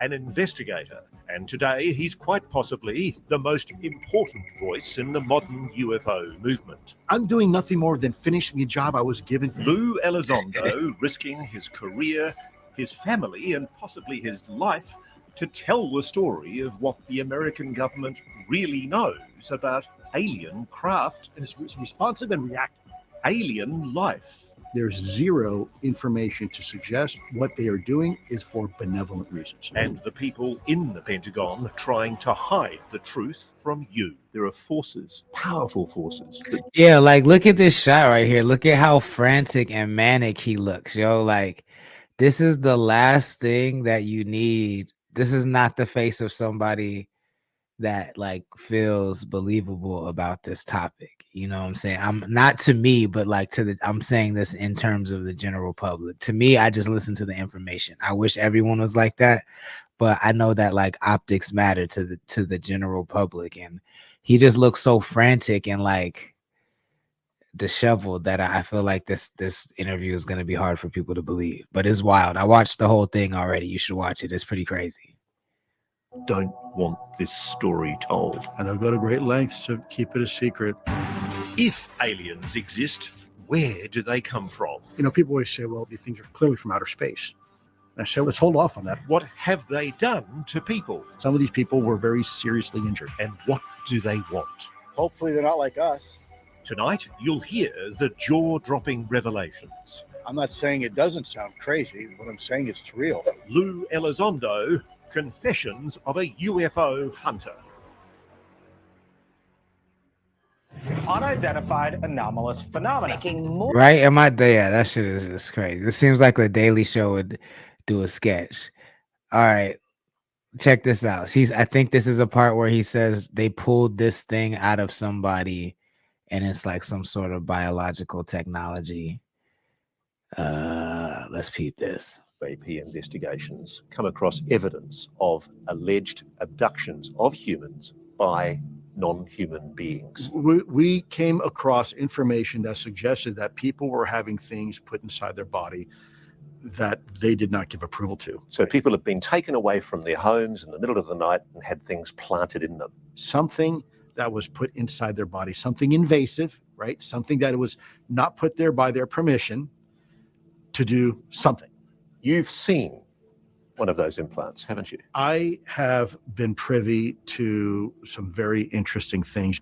an investigator, and today he's quite possibly the most important voice in the modern UFO movement. I'm doing nothing more than finishing the job I was given. Lou Elizondo risking his career, his family, and possibly his life to tell the story of what the American government really knows about alien craft and is responsive and reactive alien life. There's zero information to suggest what they are doing is for benevolent reasons. And the people in the Pentagon trying to hide the truth from you. There are forces, powerful forces. Yeah, like look at this shot right here. Look at how frantic and manic he looks, yo. Like this is the last thing that you need. This is not the face of somebody that like feels believable about this topic. You know what I'm saying? I'm not to me, but like I'm saying this in terms of the general public. To me, I just listen to the information. I wish everyone was like that, but I know that like optics matter to the general public, and he just looks so frantic and like disheveled that I feel like this interview is going to be hard for people to believe. But it's wild. I watched the whole thing already. You should watch it. It's pretty crazy. Don't want this story told. And they'll go to great lengths to keep it a secret. If aliens exist, where do they come from? You know, people always say, well, these things are clearly from outer space. And I say, let's hold off on that. What have they done to people? Some of these people were very seriously injured. And what do they want? Hopefully they're not like us. Tonight, you'll hear the jaw-dropping revelations. I'm not saying it doesn't sound crazy. What I'm saying is it's real. Lou Elizondo, Confessions of a UFO Hunter. unidentified anomalous phenomena. Right? Am I there? Yeah, that shit is just crazy. This seems like the Daily Show would do a sketch. All right. Check this out. I think this is a part where he says they pulled this thing out of somebody and it's like some sort of biological technology. Let's peep this. AP investigations come across evidence of alleged abductions of humans by non-human beings. We came across information that suggested that people were having things put inside their body that they did not give approval to. So people have been taken away from their homes in the middle of the night and had things planted in them. Something that was put inside their body, something invasive, right? Something that was not put there by their permission to do something. You've seen one of those implants, haven't you? I have been privy to some very interesting things.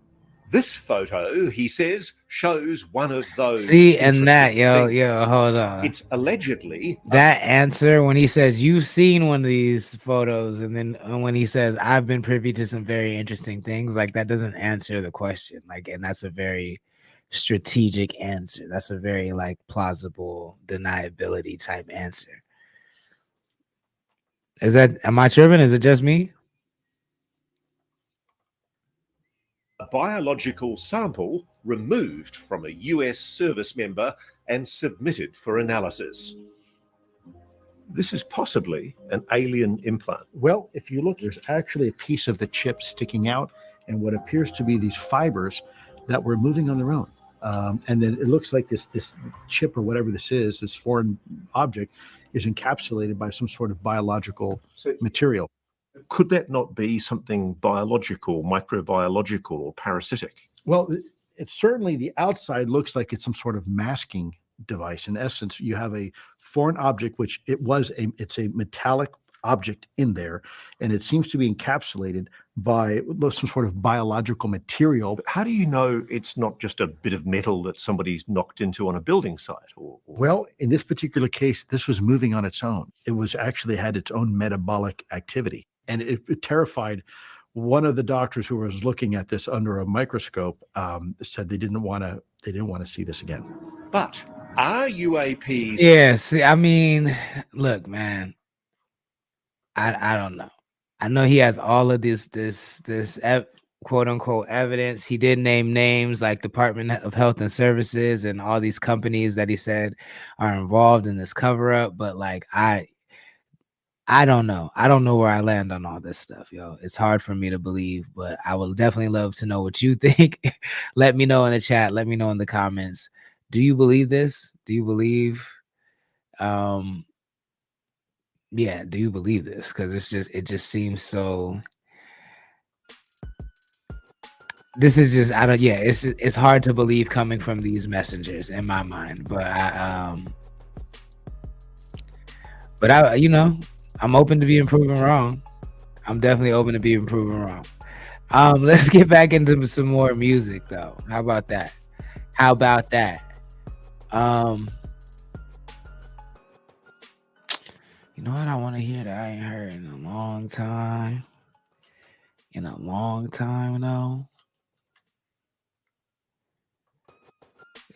This photo, he says, shows one of those. See, and that, yo, hold on. It's allegedly that answer when he says you've seen one of these photos, and then when he says I've been privy to some very interesting things, like that doesn't answer the question. Like, and that's a very strategic answer. That's a very like plausible deniability type answer. Am I tripping? Is it just me? a biological sample removed from a US service member and submitted for analysis. This is possibly an alien implant. Well, if you look, there's actually a piece of the chip sticking out and what appears to be these fibers that were moving on their own. And then it looks like this chip or whatever this is, this foreign object, is encapsulated by some sort of biological material. Could that not be something biological, microbiological, or parasitic? Well, it certainly, the outside looks like it's some sort of masking device. In essence, you have a foreign object, which it's a metallic object in there, and it seems to be encapsulated by some sort of biological material. But how do you know it's not just a bit of metal that somebody's knocked into on a building site? Well, in this particular case, this was moving on its own. It was actually had its own metabolic activity, and it terrified one of the doctors who was looking at this under a microscope. Said they didn't want to see this again. But are UAPs? Yeah, see, I mean, look, man, I don't know. I know he has all of this quote unquote evidence. He did name names like Department of Health and Services and all these companies that he said are involved in this cover up. But like, I don't know. I don't know where I land on all this stuff, yo. It's hard for me to believe, but I would definitely love to know what you think. Let me know in the chat. Let me know in the comments. Do you believe this? Do you believe, yeah, do you believe this? Because it just seems so. This is just, it's hard to believe coming from these messengers in my mind. But I'm open to being proven wrong. I'm definitely open to being proven wrong. Let's get back into some more music though. How about that? You know what I want to hear that I ain't heard in a long time? Though.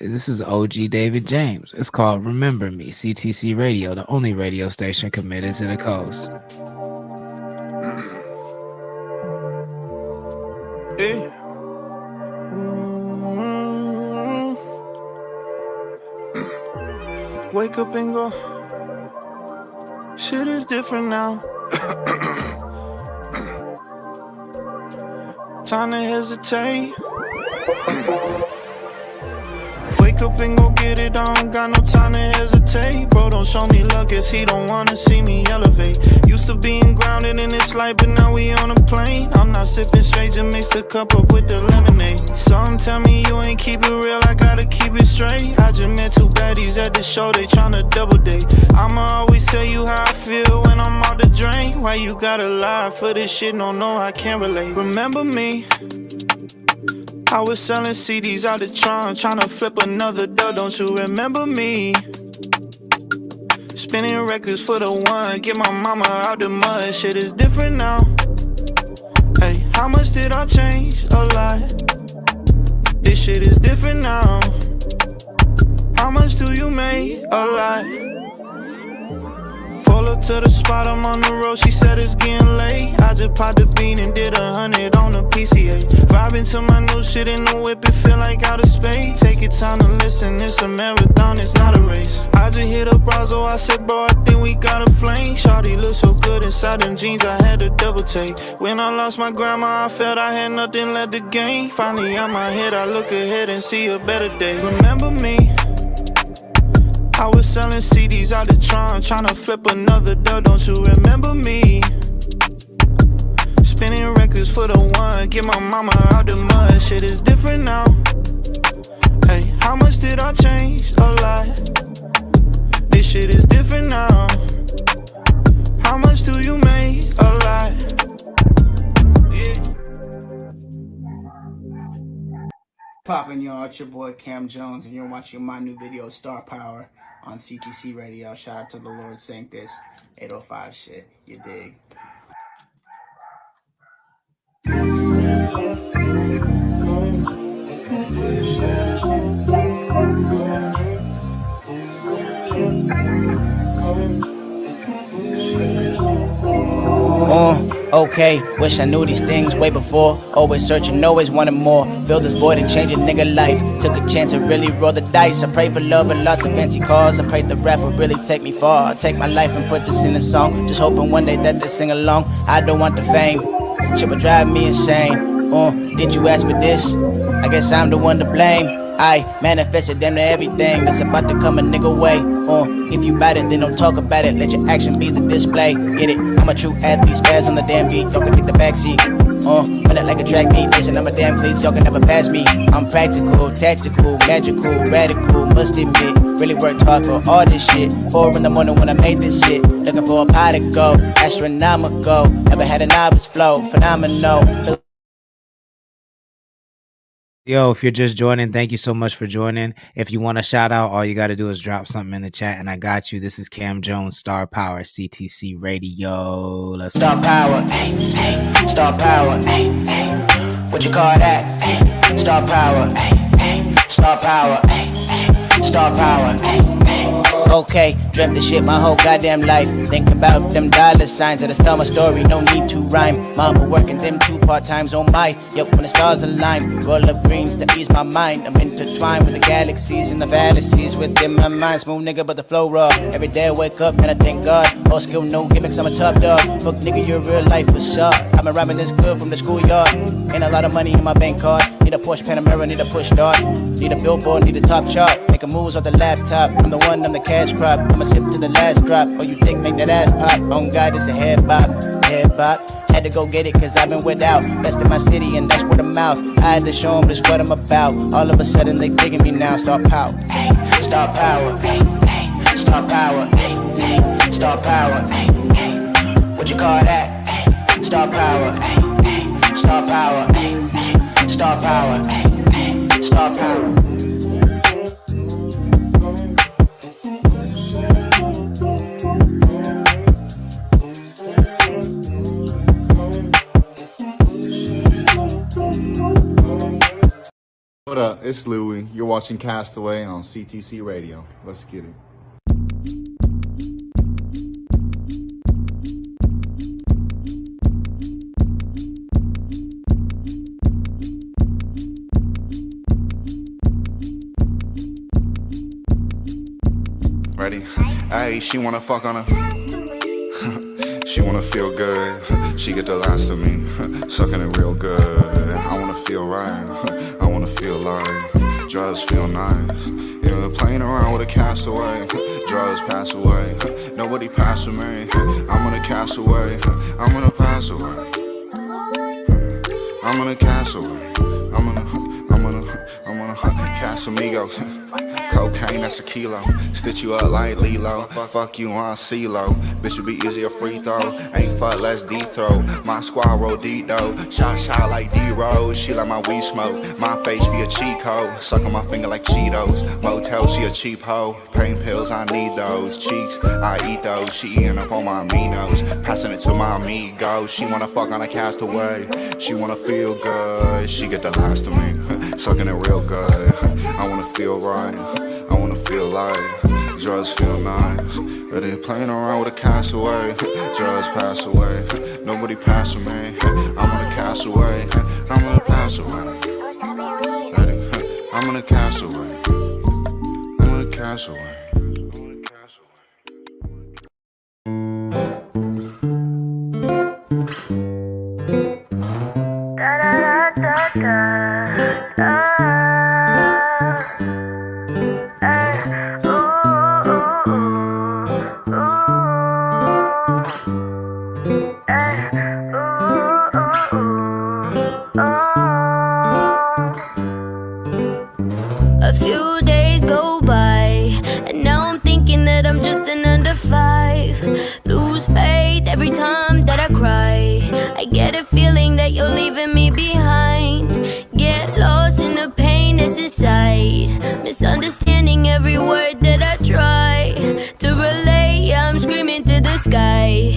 This is OG David James. It's called Remember Me, CTC Radio, the only radio station committed to the coast. Hey. Wake up and go. Shit is different now. Time to hesitate. Wake up and go get it on. Got no time to hesitate. Bro, don't show me love, guess he don't wanna see me elevate. Used to being grounded in this life, but now we on a plane. I'm not sipping straight, just mix the cup up with the lemonade. Some tell me you ain't keep it real, I gotta keep it straight. I just met two baddies at the show, they tryna double date. I'ma always tell you how I feel when I'm out the drain. Why you gotta lie for this shit? No, I can't relate. Remember me? I was selling CDs out the trunk, tryna flip another dub, don't you remember me? Spinning records for the one, get my mama out the mud, shit is different now. Hey, how much did I change? A lot. This shit is now. How much do you make? A lot. Pull up to the spot, I'm on the road, she said it's getting late. I just popped the bean and did 100 on the PCA. Vibing to my new shit in the whip, it feel like outer space. Take your time to listen, it's a marathon, it's not a race. I just hit up Brazo, I said, bro, I think we got a flame. Shawty look so good inside them jeans, I had to double take. When I lost my grandma, I felt I had nothing left to gain. Finally out my head, I look ahead and see a better day. Remember me? I was selling CDs out of Tron, tryna flip another dub, don't you remember me? Spinning records for the one, get my mama out the mud, shit is different now. Hey, how much did I change? A lot. This shit is different now. How much do you make? A lot. Poppin', y'all, it's your boy Cam Jones, and you're watching my new video, Star Power, on CTC Radio. Shout out to the Lord Sanctus, 805 shit, you dig? Okay, wish I knew these things way before. Always searching, always wanting more. Fill this void and change a nigga life. Took a chance and really roll the dice. I pray for love and lots of fancy cars. I pray the rap will really take me far. I'll take my life and put this in a song. Just hoping one day that they sing along. I don't want the fame, shit would drive me insane. Did you ask for this? I guess I'm the one to blame. I manifested damn near everything that's about to come a nigga way. If you bite it, then don't talk about it. Let your action be the display. Get it? I'm a true athlete, spaz on the damn beat. Y'all can take the backseat. Run it like a track meet. Listen, I'm a damn cleats. Y'all can never pass me. I'm practical, tactical, magical, radical. Must admit, really worked hard for all this shit. 4 in the morning when I made this shit. Looking for a pot to go. Astronomical. Never had a novice flow. Phenomenal. Yo, if you're just joining, thank you so much for joining. If you want a shout out, all you got to do is drop something in the chat and I got you. This is Cam Jones, Star Power, CTC Radio. Let's Star Power, Star Power, what you call that? Star Power, Star Power, Star Power. Okay, dreamt this shit my whole goddamn life. Think about them dollar signs that I tell my story, no need to rhyme. Mama working them 2 part-times on my. Yep, when the stars align, roll up greens to ease my mind. I'm intertwined with the galaxies and the fallacies within my mind. Smooth nigga, but the flow raw. Every day I wake up and I thank God. All skill, no gimmicks, I'm a top dog. Fuck nigga, your real life was shot. I've been rhyming this good from the schoolyard. Ain't a lot of money in my bank card. Need a Porsche Panamera, need a push start. Need a billboard, need a top chart. Making moves on the laptop. I'm the one, I'm the cash crop. I'ma sip to the last drop. Oh, you think make that ass pop? On God, it's a head bop. Head bop. Had to go get it cause I've been without. Best in my city and that's word of mouth. I had to show them just what I'm about. All of a sudden they digging me now. Star power. Star power. Star power. Star power. What you call that? Star power. Star power. Star power. Star power. What up? It's Louie. You're watching Castaway on CTC Radio. Let's get it. Ready? Ayy, she wanna fuck on her. She wanna feel good. She get the last of me. Sucking it real good. I wanna feel right. I wanna feel like drugs feel nice. Yeah, playing around with a castaway. Drugs pass away. Nobody pass with me. I'm gonna cast away. I'm gonna pass away. I'm gonna cast away. I'm gonna cast amigos. Cocaine, that's a kilo. Stitch you up like Lilo. Fuck you on CeeLo. Bitch, it be easier free throw. Ain't fuck, let's deep throw. My squad roll deep though. Shot like D-Rose. She like my weed smoke. My face be a cheat code. Suck on my finger like Cheetos. Motel, she a cheap hoe. Pain pills, I need those. Cheeks, I eat those. She eating up on my aminos. Passing it to my amigos. She wanna fuck on a castaway. She wanna feel good. She get the last of me. Sucking it real good. wanna feel right, I wanna feel light. Drugs feel nice, but they playing around with a castaway. Drugs pass away, nobody pass with me. I'm on a castaway, I'm on a pass away. Ready? I'm on a castaway, I'm on a castaway. A few days go by, and now I'm thinking that I'm just an under 5. Lose faith every time that I cry. I get a feeling that you're leaving me behind. Get lost in the pain that's inside, misunderstanding every word that I try to relay. Yeah, I'm screaming to the sky,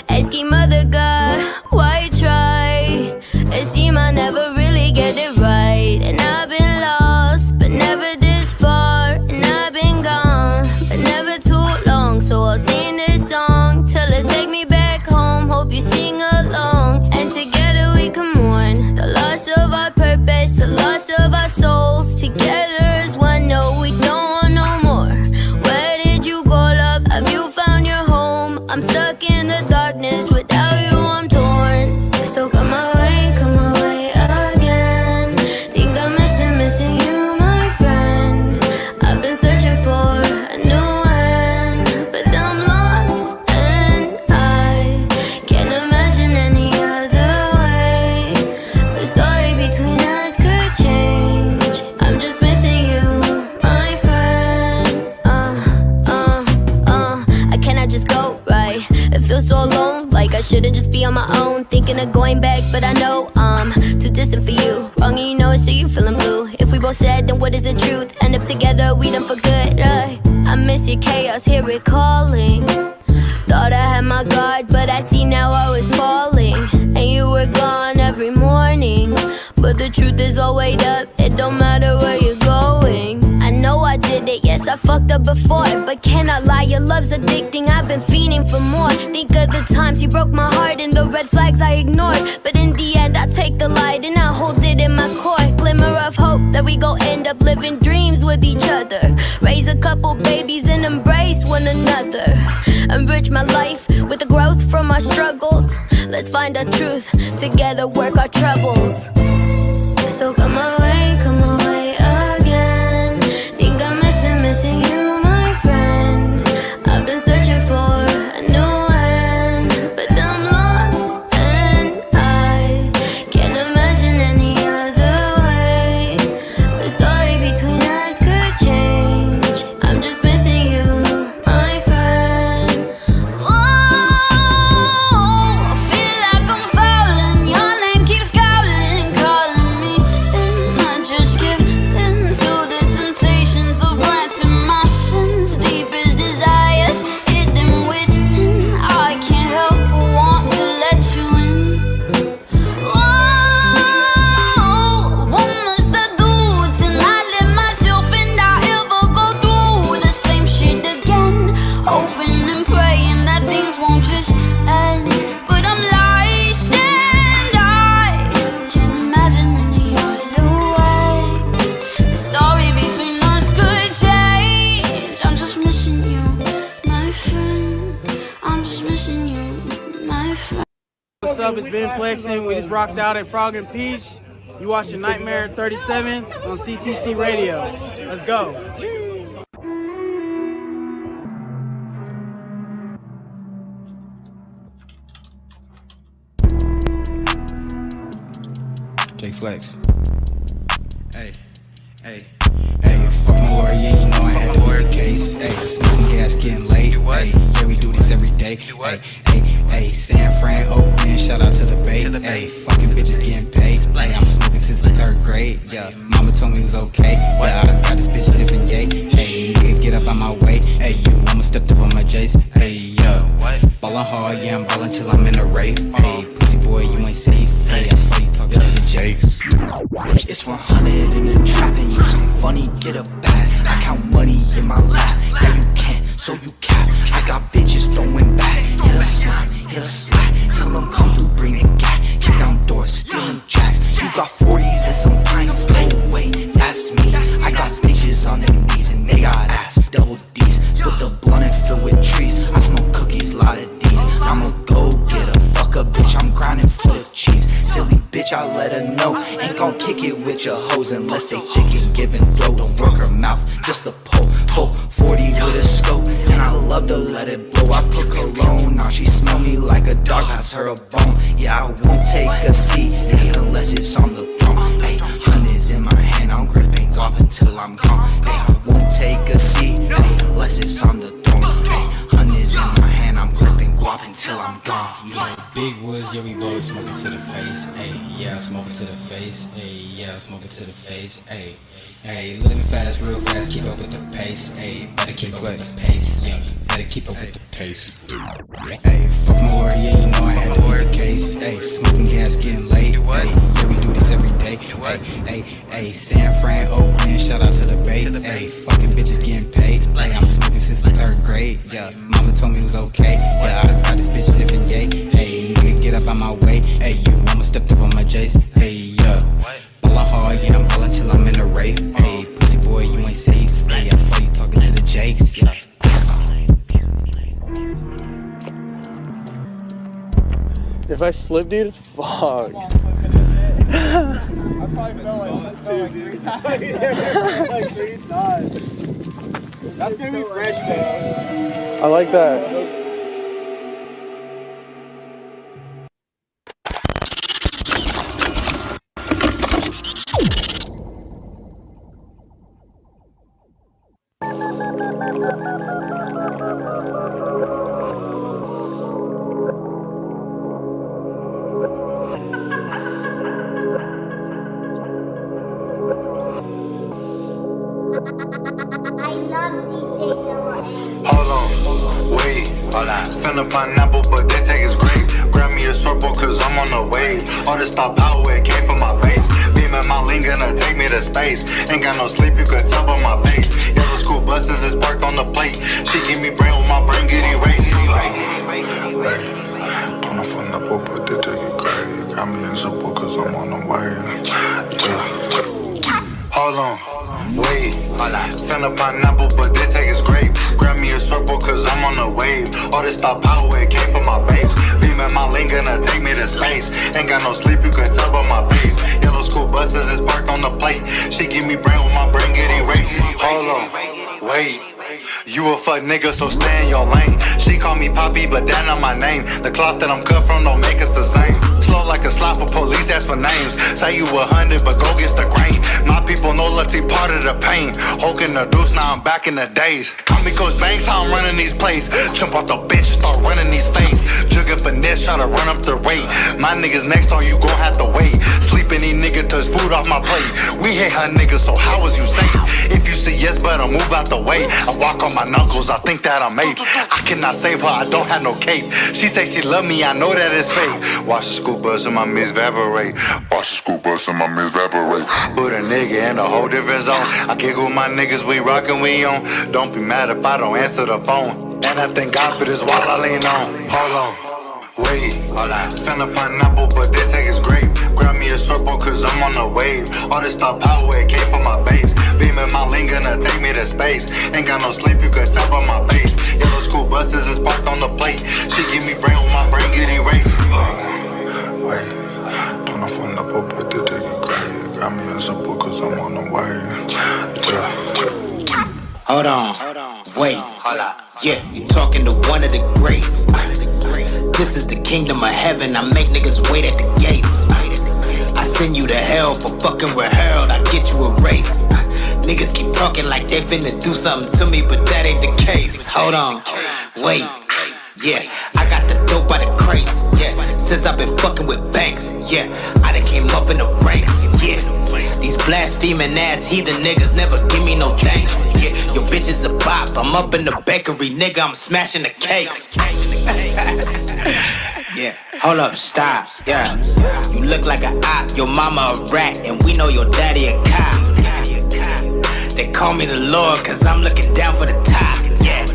asking Mother God, why try? It seems I never really get it right, and I've been lost, but never this far. And I've been gone, but never too long. So I'll sing this song till it take me back home. Hope you sing along, and together we can mourn the loss of our purpose, the loss of our souls. Together as one, no, we don't want no more. Where did you go, love? Have you found your home? I'm stuck in the darkness, without you I'm torn. So come away again. Think I'm missing you, my friend. I've been searching for a new end, but I'm lost and I can't imagine any other way. The story between us could change. I'm just missing you, my friend. I cannot just go right. It feels so alone, like I shouldn't just be on my own. Thinking of going back, but I know I'm too distant for you. Wrong and you know it, so you feeling blue. If we both said, then what is the truth? End up together, we done for good. I miss your chaos, hear it calling. Thought I had my guard, but I see now I was falling. And you were gone every morning, but the truth is all weighed up. It don't matter where you're going. I know I did it, yes I fucked up before, but cannot lie, your love's addicting. I've been fiending for more. Think of the times you broke my heart and the red flags I ignored, but in the end I take the light and I hold it in my core. Glimmer of hope that we gon' end up living dreams with each other. Raise a couple babies and embrace one another. Enrich my life with the growth from our struggles. Let's find our truth, together work our troubles. So come away again. Think I'm missing you, my friend. I've been searching for a new end, but I'm lost and I can't imagine any other way. The story between us could change. I'm just missing you, my friend. I feel like I'm falling. Your name keeps calling me, and I just give in to the temptations of granting my sins. Deepest desires hidden within. I can't help but want to let you in. What must I do to not let myself and I ever go through the same shit again? Hoping and praying that things won't just end, but I'm lost and I can't imagine any other way. The story between us could change. I'm just missing you, my friend. I'm just missing you, my friend. What's up? It's Ben Flexing. We just rocked out at Frog and Peach. You watching Nightmare 37 on CTC Radio. Let's go. J Flex. Hey, fuck my lawyer, yeah, you know I had to beat the case. Hey, smoking gas getting late. Hey, yeah, we do this every day. Hey, San Fran, Oakland, shout out to the Bay. Hey, fucking bitches getting paid. Hey, I'm smoking since the 3rd grade. Yeah, mama told me it was okay. Yeah, I got this bitch sniffing yay. Hey, nigga, get up on my way. Hey, you almost stepped up on my J's. Hey, yeah, ballin' hard, yeah, I'm ballin' till I'm in a rave. Hey, pussy boy, you ain't safe. Hey, I saw you talking to the Jakes. It's 100 in the trap and you some funny, get a bag. I count money in my lap. Yeah, you can't, so you cap. I got bitches throwing back. Hit a slap, hit a slap. Tell them come through, bring the gat. Kick down doors, stealing jacks. You got 40s and some pints. Oh wait, that's me. I got bitches on their knees and they got ass. Double D's, split the blunt and fill with trees. I smoke cookies, lot of D's. I'ma go get a fuck a bitch. I'm grinding for the cheese. Silly bitch, I let her know. Ain't gon' kick it with your hoes unless they thick and giving throw. Don't work her mouth, just a pole. Full 40 with a scope, and I love to let it blow. I put cologne, now she smell me like a dog. Pass her a bone. Yeah, I won't take a seat, hey, unless it's on the throne. Hey, hundreds in my hand, I'm gripping guap until I'm gone. Hey, I won't take a seat, hey, unless it's on the throne. Hey, hundreds in my hand, I'm gripping guap until I'm gone. Yeah. Big woods, yeah, we blow it, smoking to the face. Hey, yeah, smoking to the face. Hey, yeah, smoking to the face. Hey, hey, living fast, real fast, keep up with the pace. Hey, better keep up with the pace. Yeah, better keep up with the pace. Hey, fuck my lawyer, yeah, you know I had to be the case. Hey, smoking gas, getting late. Hey, yeah, we do this every day. Hey, hey, San Fran, Oakland, shout out to the Bay. Hey, fucking bitches getting paid. Hey, I'm smoking since the 3rd grade. Yeah, mama told me it was okay. Yeah, I got this bitch sniffing yay. Hey, nigga, get up out my way. Hey, you almost stepped up on my J's. Hey, yeah, ballin' hard, yeah, I'm ballin' till I'm in a rave. Hey, pussy boy, you ain't safe. Hey, I saw you talking to the Jakes. Yeah. If I slip, dude, fuck. I probably fell like 3 times. Like 3 times. That's gonna be fresh though. I like that. Finna pineapple, but they take his grape. Grab me a surfboard, cause I'm on the wave. All this stop power, it came from my base. Beaming my lean, gonna take me to space. Ain't got no sleep, you could tell by my pace. Yellow school buses is parked on the plate. She give me brain with my brain get erased. Don't know for pineapple, but they take it great. Got me a surfboard, cause I'm on the wave. Yeah. Hold on. Wait, finna pineapple, but they take his grape. Grab me a surfboard, cause I'm on the wave. All this stop power, it came from my base. Beaming my lean, gonna take me to space. Ain't got no sleep, you could tell by my face. Yellow school buses is parked on the plate. She give me brain with my brain get erased. Hold on, wait. You a fuck nigga, so stay in your lane. She call me Poppy, but that not my name. The cloth that I'm cut from don't make us the same. Slow like a slot for police, ask for names. Say you 100, but go get the grain. My people know lucky part of the pain. Hulking the deuce, now I'm back in the days. Call me Coach Banks, how I'm running these plays. Jump off the bench, start running these fades. Jugger finesse, try to run up the weight. My niggas next on you gon' have to wait. Sleeping these niggas touch food off my plate. We hate her niggas, so how was you safe? If you say yes, better move out the way. I walk on my knuckles, I think that I'm made. I cannot save her, I don't have no cape. She say she love me, I know that it's fake. Watch the school bus and my miss evaporate. Watch the school bus and my miss evaporate. Put a nigga in a whole different zone. I giggle with my niggas, we rockin', we on. Don't be mad if I don't answer the phone. And I thank God for this wall I lean on. Hold on, wait. Finna pineapple, but they take his grape. Grab me a surfboard, cause I'm on the wave. All this stop power, it came from my base. Beaming my lean, gonna take me to space. Ain't got no sleep, you could tell by my face. Yellow school buses is parked on the plate. She give me brain with my brain get erased. Wait, don't know for pineapple, but they take it great. Got me a surfboard, cause I'm on the wave. Yeah. Hold on, wait, yeah, you talking to one of the greats. This is the kingdom of heaven, I make niggas wait at the gates. I send you to hell for fucking with Harold, I get you erased. Niggas keep talking like they finna do something to me, but that ain't the case. Hold on, wait, yeah, I got the dope by the crates, yeah. Since I've been fucking with banks, yeah, I done came up in the ranks, yeah. These blaspheming ass heathen niggas never give me no thanks, yeah. Your bitch is a bop, I'm up in the bakery, nigga, I'm smashing the cakes. Yeah, hold up, stop, yeah. You look like a op, your mama a rat, and we know your daddy a cop. They call me the Lord, cause I'm looking down for the top, yeah.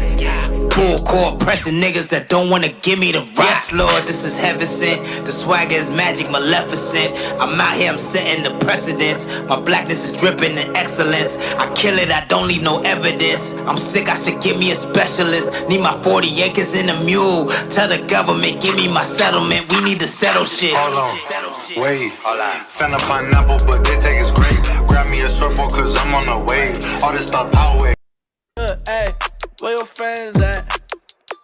Full court pressing niggas that don't wanna give me the rock. Yes, Lord, this is heaven sent. The swagger is magic, maleficent. I'm out here, I'm setting the precedence. My blackness is dripping in excellence. I kill it, I don't leave no evidence. I'm sick, I should give me a specialist. Need my 40 acres in a mule. Tell the government, give me my settlement. We need to settle shit. Hold on, wait. Finna pineapple, but they take is great. Grab me a surfboard, cause I'm on the wave. All this stuff power. Hey, where your friends at?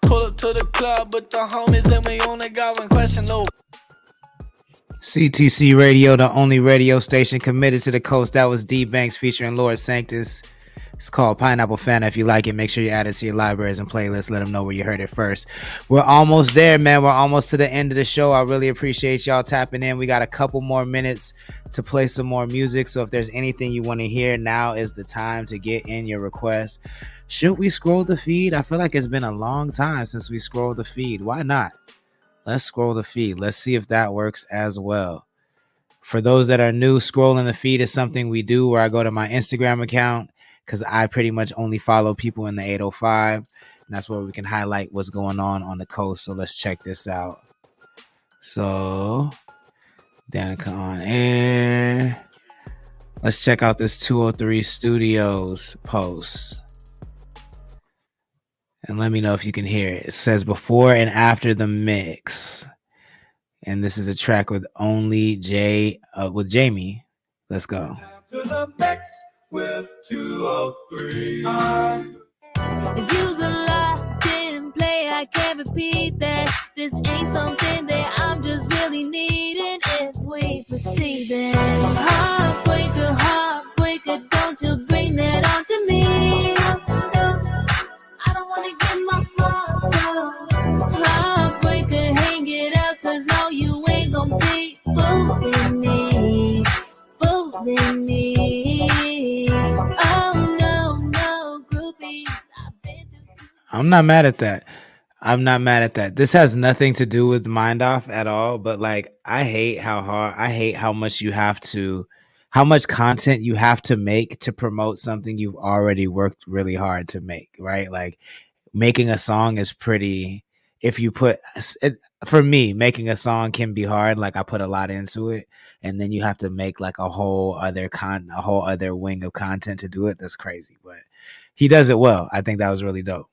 Pull up to the club with the homies and we only got one question, no. CTC Radio, the only radio station committed to the coast. That was D Banks featuring Lord Sanctus. It's called Pineapple Fanta. If you like it, make sure you add it to your libraries and playlists. Let them know where you heard it first. We're almost there, man. We're almost to the end of the show. I really appreciate y'all tapping in. We got a couple more minutes to play some more music. So if there's anything you want to hear, now is the time to get in your request. Should we scroll the feed? I feel like it's been a long time since we scrolled the feed. Why not? Let's scroll the feed. Let's see if that works as well. For those that are new, scrolling the feed is something we do where I go to my Instagram account because I pretty much only follow people in the 805. And that's where we can highlight what's going on the coast. So let's check this out. So, Danica on air. Let's check out this 203 Studios post. And let me know if you can hear it. It says before and after the mix. And this is a track with with Jamie. Let's go. To the mix with 203. It's used a lot, didn't play, I can't repeat that. This ain't something that I'm just really needing if we proceed then. Heartbreaker, don't you bring that on to me. I don't wanna get my heart broke. Heartbreaker, hang it up, cause no, you ain't gon' be fooling me. Fooling me. Oh no, groupies. I'm not mad at that. This has nothing to do with Mind Off at all, but like I hate how much content you have to make to promote something you've already worked really hard to make, right? Like making a song is pretty, for me, making a song can be hard. Like I put a lot into it and then you have to make like a whole other wing of content to do it. That's crazy, but he does it well. I think that was really dope.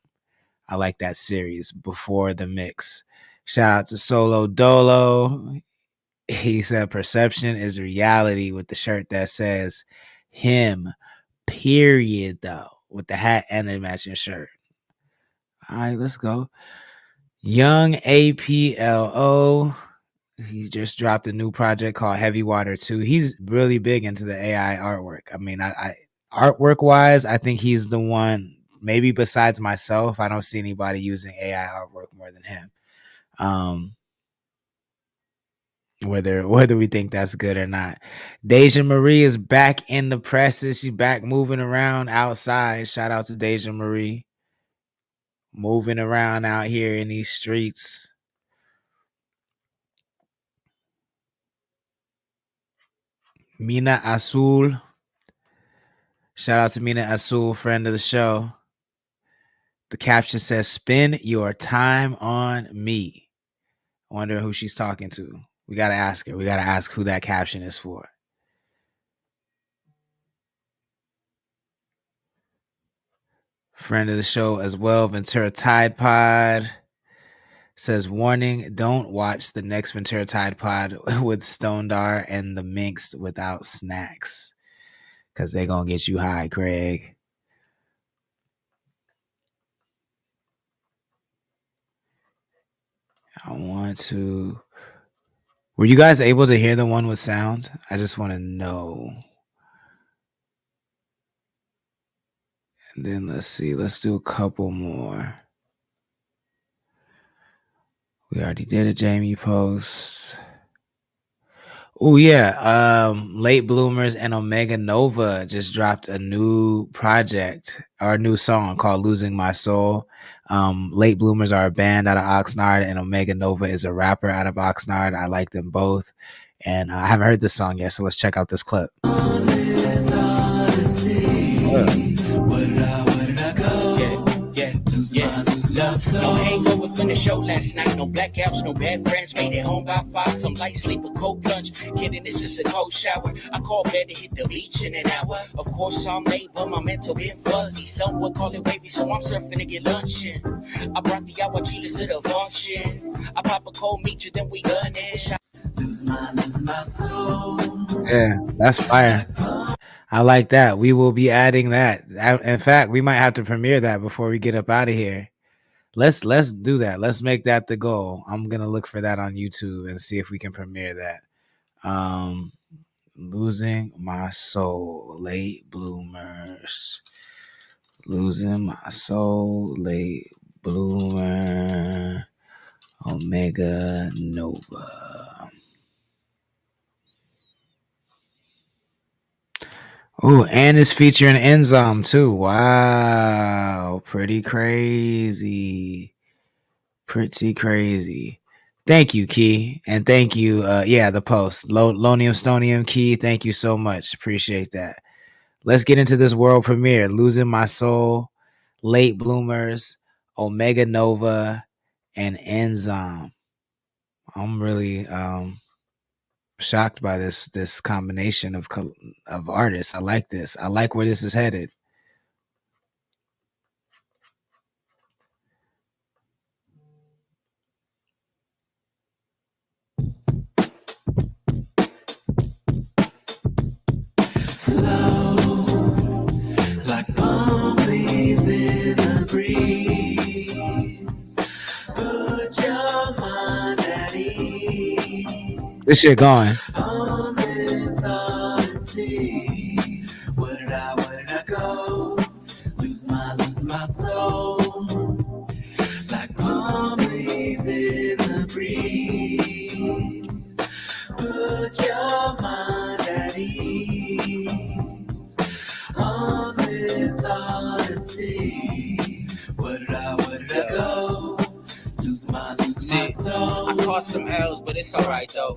I like that series before the mix. Shout out to Solo Dolo. He said perception is reality with the shirt that says him, period, though, with the hat and the matching shirt. All right, let's go. Young APLO. He just dropped a new project called Heavy Water 2. He's really big into the AI artwork. I mean, I artwork wise, I think he's the one. Maybe besides myself, I don't see anybody using AI artwork more than him. Whether we think that's good or not. Deja Marie is back in the presses. She's back moving around outside. Shout out to Deja Marie. Moving around out here in these streets. Mina Azul. Shout out to Mina Azul, friend of the show. The caption says, spend your time on me. I wonder who she's talking to. We got to ask her. We got to ask who that caption is for. Friend of the show as well, Ventura Tide Pod. Says, warning, don't watch the next Ventura Tide Pod with Stone Dar and the Minx without snacks. Because they're going to get you high, Craig. Were you guys able to hear the one with sound? I just want to know. And then let's see. Let's do a couple more. We already did a Jamie post. Oh yeah, Late Bloomers and Omega Nova just dropped a new project or a new song called "Losing My Soul." Late Bloomers are a band out of Oxnard, and Omega Nova is a rapper out of Oxnard. I like them both, and I haven't heard this song yet, so let's check out this clip. No hangover from the show last night. No blackouts, no bad friends. Made it home by 5. Some light sleep, a cold plunge. Kidding, it's just a cold shower. I call bed to hit the beach in an hour. Of course, I'm late, but my mental been fuzzy. Some would call it wavy, so I'm surfing to get lunch in. I brought the aguachiles to the function. I pop a cold meet you, then we gun it. Lose my soul. Yeah, that's fire. I like that. We will be adding that. In fact, we might have to premiere that before we get up out of here. Let's do that. Let's make that the goal. I'm gonna look for that on YouTube and see if we can premiere that. Losing My Soul, Late Bloomers. Losing My Soul, Late Bloomer, Omega Nova. Oh, and it's featuring Enzyme too. Wow, pretty crazy. Pretty crazy. Thank you, Key. And thank you, the post. Lonium Stonium Key, thank you so much. Appreciate that. Let's get into this world premiere. Losing My Soul, Late Bloomers, Omega Nova, and Enzyme. I'm really shocked by this combination of artists. I like this. I like where this is headed. Flow like palm leaves in the breeze. Put your mind at ease. This shit going. On this odyssey, where did I go? Lose my soul. Like palm leaves in the breeze. Put your mind at ease. On this odyssey, where did I go? Lose my soul. I caught some L's, but it's alright though.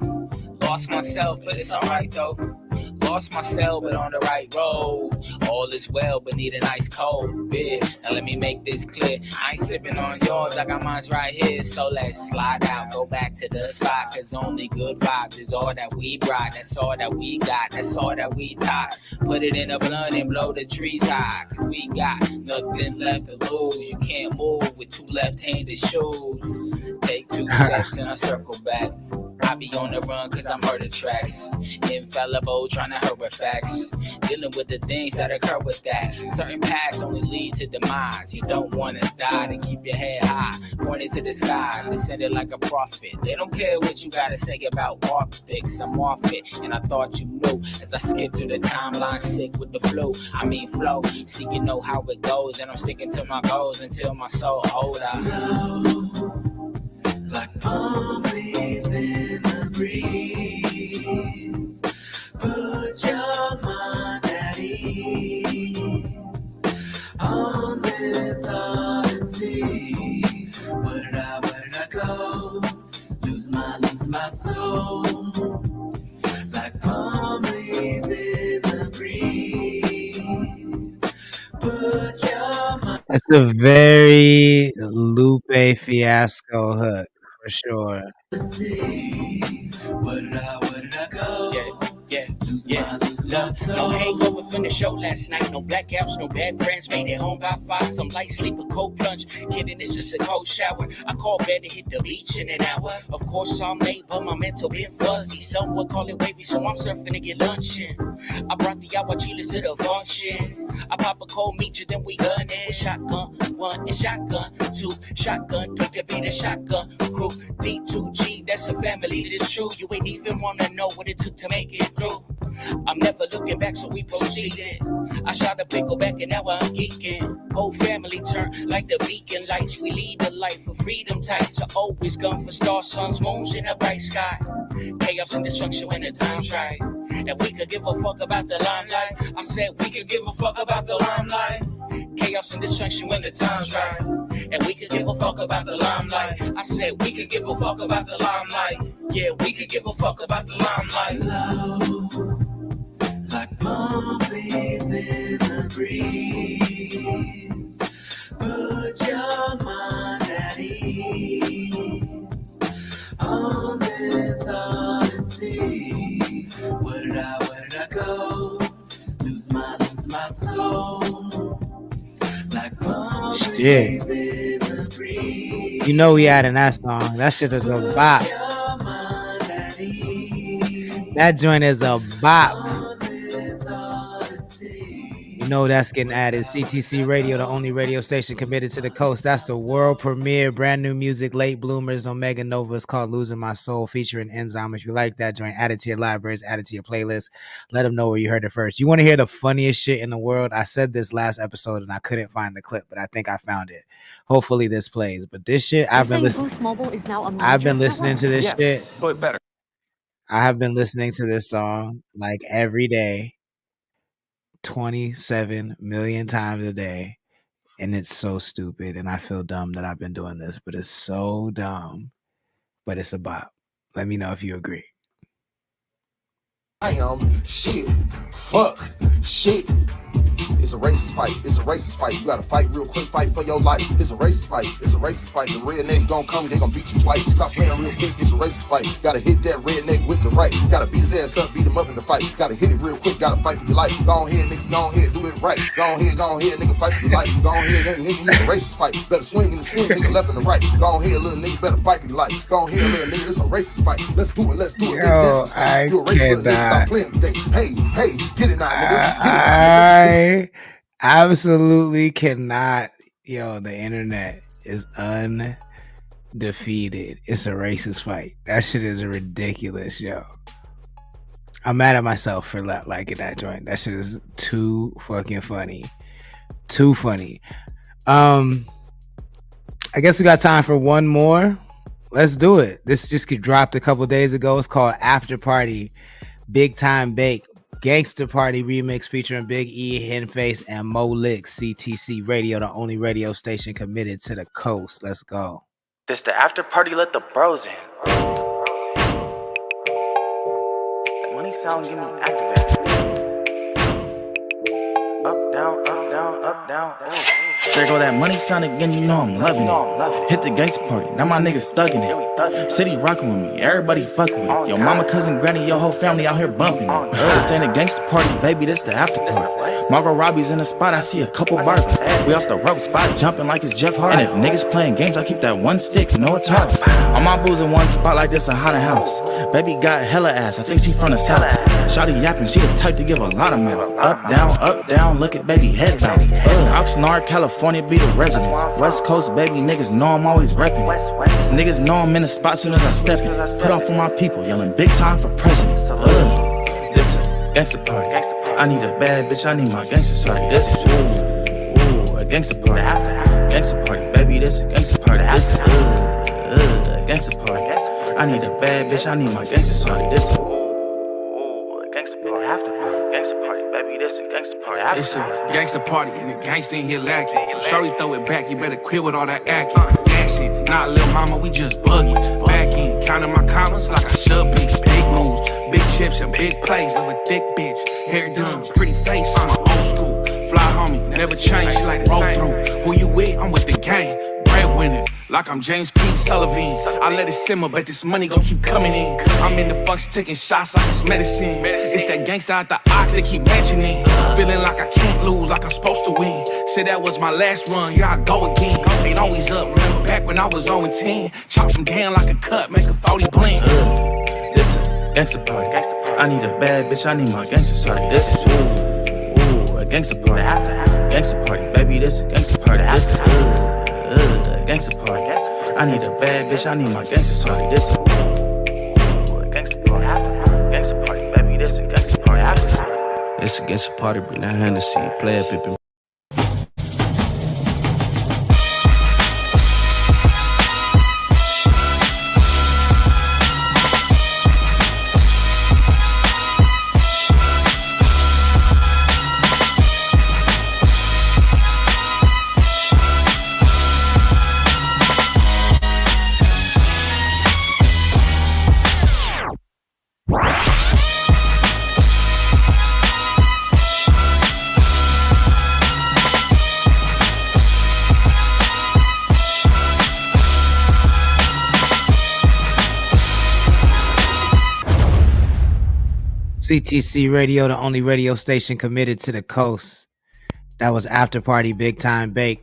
Lost myself, but it's alright though. Lost myself, but on the right road. All is well, but need an ice cold beer. Now let me make this clear. I ain't sipping on yours, I got mine's right here. So let's slide out, go back to the spot. Cause only good vibes is all that we brought. That's all that we got, that's all that we taught. Put it in a blunt and blow the trees high. Cause we got nothing left to lose. You can't move with 2 left-handed shoes. Take 2 steps and I circle back. I be on the run cause I murder tracks. Infallible, trying to hurt with facts. Dealing with the things that occur with that. Certain paths only lead to demise. You don't want to die to keep your head high. Pointed to the sky, descended like a prophet. They don't care what you gotta say about optics. I'm off it, and I thought you knew. As I skip through the timeline, sick with the flu. I mean flow, so you know how it goes. And I'm sticking to my goals until my soul hold out. Like palm leaves in the breeze. Put your mind at ease. On this odyssey, where did I go? Lose my soul. Like palm leaves in the breeze. Put your mind. It's a very Lupe Fiasco hook for sure. Where did I go? Yeah. No hangover from the show last night. No blackouts, no bad friends. Made it home by 5. Some light sleep, a cold plunge. Kidding, it's just a cold shower. I call bed to hit the beach in an hour. Of course, I'm late, but my mental been fuzzy. Some would call it wavy, so I'm surfing to get lunch in. I brought the aguachiles to the function. I pop a cold meet you, then we gun it. Shotgun 1 and shotgun 2. Shotgun 3 could be the shotgun crew. D2G, that's a family, that's true. You ain't even wanna know what it took to make it through. I'm never never looking back, so we proceeded. I shot a pickle back and now I'm geeking. Whole family turned like the beacon lights. We lead a life of freedom tight to always gun for stars, suns, moons in the bright sky. Chaos and destruction when the time's right. And we could give a fuck about the limelight. I said we could give a fuck about the limelight. Chaos and destruction when the time's right. And we could give a fuck about the limelight. I said we could give a fuck about the limelight. Yeah, we could give a fuck about the limelight. Slow, like palm leaves in the breeze. Put your mind at ease on this odyssey. Where did I go? Lose my soul. Like palm leaves in the breeze. You know we adding that song. That shit is a bop. That joint is a bop. You know that's getting added. CTC Radio, the only radio station committed to the coast. That's the world premiere, brand new music, late bloomers on Mega Nova. It's called Losing My Soul, featuring Enzyme. If you like that joint, add it to your libraries, add it to your playlist. Let them know where you heard it first. You want to hear the funniest shit in the world? I said this last episode and I couldn't find the clip, but I think I found it. Hopefully this plays. But this shit, I've been listening to this shit. But better. I have been listening to this song like every day, 27 million times a day, and it's so stupid, and I feel dumb that I've been doing this, but it's so dumb, but it's a bop. Let me know if you agree. I am shit, fuck, shit. It's a racist fight. It's a racist fight. You gotta fight real quick, fight for your life. It's a racist fight. It's a racist fight. The rednecks gon' come, they gon' beat you twice. Stop playing real quick. It's a racist fight. Gotta hit that redneck with the right. Gotta beat his ass up, beat him up in the fight. Gotta hit it real quick. Gotta fight for your life. Go ahead, nigga. Go ahead, do it right. Go ahead, nigga. Fight for your life. Go ahead, nigga. It's a racist fight. Better swing in the swing, nigga. Left and the right. Go ahead, little nigga. Better fight for your life. Go ahead, little nigga. It's a racist fight. Let's do it. Let's do it. Yo, I You're a racist little nigga. Stop playing today. Hey, get it now, nigga. I absolutely cannot. Yo, the internet is undefeated. It's a racist fight. That shit is ridiculous, yo. I'm mad at myself for liking that joint. That shit is too fucking funny. Too funny. I guess we got time for one more. Let's do it. This just dropped a couple days ago. It's called After Party Big Time Bake Gangster Party remix featuring Big E, Henface, and Mo Lick. CTC Radio, the only radio station committed to the coast. Let's go. This the after party, let the bros in. That money sound get me activated. Up, down, up, down, up, down. There go that money sound again, you know I'm loving it. Hit the gangsta party, now my niggas thugging it. City rocking with me, everybody fucking with it. Yo mama, cousin, granny, your whole family out here bumping it. This ain't a gangsta party, baby, this the after party. Margot Robbie's in the spot, I see a couple Barbies. We off the rope spot, jumping like it's Jeff Hardy. And if niggas playing games, I keep that one stick, you know it's hard. All my booze in one spot like this, a haunted house. Baby got hella ass, I think she from the south. Shawty yapping, she the type to give a lot of mouth. Up, down, look at baby head bounce. Oxnard, California be the residence. West Coast, baby, niggas know I'm always reppin'. Niggas know I'm in the spot soon as I step in. Put on for my people, yelling big time for president. This a gangsta party. I need a bad bitch, I need my gangsta shorty. This is a gangsta party. Gangsta party, baby, this a gangsta party. This is a gangsta party. I need a bad bitch, I need my gangsta shorty. This is Gangsta party, after party. Gangsta party, baby, this a gangsta party. It's a gangsta party and the gangsta in here lacking. So shorty throw it back, you better quit with all that acting. Action, nah, little mama, we just buggy. Back in, counting my commas like I should be. Big moves, big chips and big plays. Live a thick bitch, hair done, pretty face. I'm an old school, fly homie, never change. She like roll through. Who you with? I'm with the gang. Breadwinner, like I'm James P. Sullivan. I let it simmer, but this money gon' keep coming in. I'm in the function taking shots like it's medicine. It's that gangsta out the ox they keep mentioning. Feeling like I can't lose, like I'm supposed to win. Said that was my last run, here I go again. Ain't always up, remember back when I was 0-10. Chop them down like a cut, make a 40 blend. This a gangsta party. I need a bad bitch, I need my gangsta shorty. This is a gangsta party. Gangsta party, baby, this is gangsta party. This is gangsta party. I need a bad bitch, I need my gangsta shorty. This is gangsta party, gangsta party, baby, this a gangsta party. It's a gangsta party, bring that Hennessy, play it, pippin'. CTC Radio, the only radio station committed to the coast. That was After Party Big Time Bake,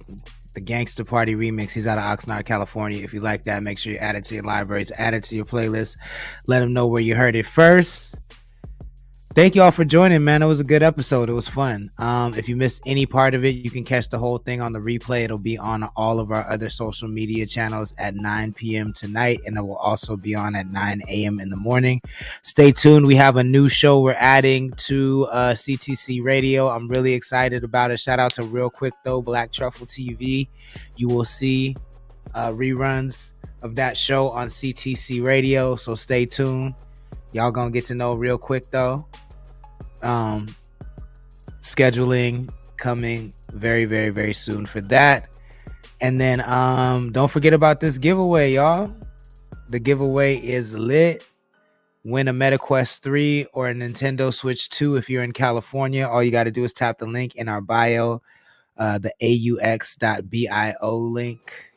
the Gangsta Party remix. He's out of Oxnard, California. If you like that, make sure you add it to your libraries, add it to your playlist. Let them know where you heard it first. Thank you all for joining, man. It was a good episode. It was fun. If you missed any part of it, you can catch the whole thing on the replay. It'll be on all of our other social media channels at 9 p.m. tonight, and it will also be on at 9 a.m. in the morning. Stay tuned. We have a new show we're adding to CTC Radio. I'm really excited about it. Shout out to Real Quick, though, Black Truffle TV. You will see reruns of that show on CTC Radio, so stay tuned. Y'all gonna get to know Real Quick, though. Scheduling coming very, very, very soon for that. And then don't forget about this giveaway, y'all. The giveaway is lit. Win a MetaQuest 3 or a Nintendo Switch 2 if you're in California. All you got to do is tap the link in our bio, the aux.bio link.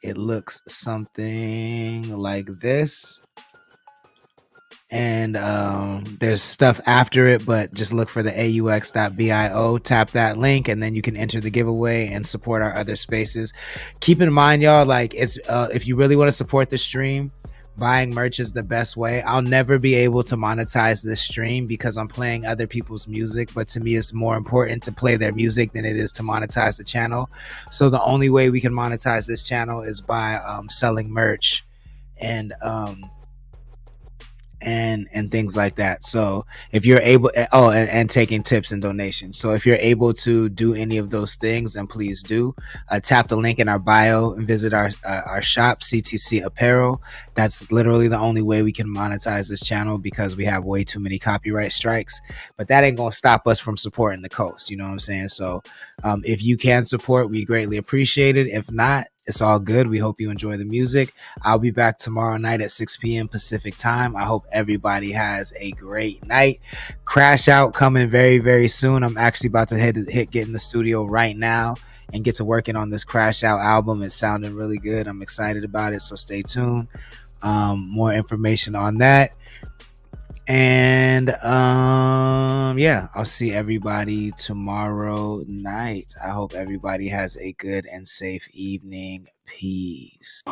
It looks something like this. And there's stuff after it, but just look for the aux.bio, tap that link, and then you can enter the giveaway and support our other spaces. Keep in mind, y'all, like, it's if you really want to support the stream, buying merch is the best way. I'll never be able to monetize this stream because I'm playing other people's music, but to me it's more important to play their music than it is to monetize the channel. So the only way we can monetize this channel is by selling merch and things like that. So if you're able, and taking tips and donations. So if you're able to do any of those things, then please do. Tap the link in our bio and visit our shop, CTC Apparel. That's literally the only way we can monetize this channel because we have way too many copyright strikes. But that ain't gonna stop us from supporting the coast. You know what I'm saying? So if you can support, we greatly appreciate it. If not, it's all good. We hope you enjoy the music. I'll be back tomorrow night at 6 p.m. Pacific time. I hope everybody has a great night. Crash Out coming very, very soon. I'm actually about to get in the studio right now and get to working on this Crash Out album. It's sounding really good. I'm excited about it, so stay tuned. More information on that. And yeah, I'll see everybody tomorrow night. I hope everybody has a good and safe evening. Peace.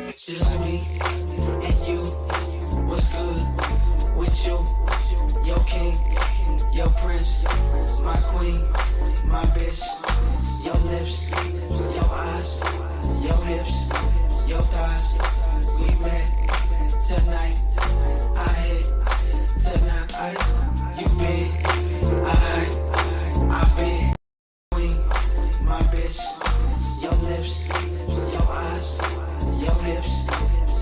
It's just me and you. What's good with you? Your king, your prince, my queen, my bitch. Your lips, your eyes, your hips, your thighs. We met tonight. I hit tonight. You been, I been. Queen, my bitch. Your lips, your eyes, your hips,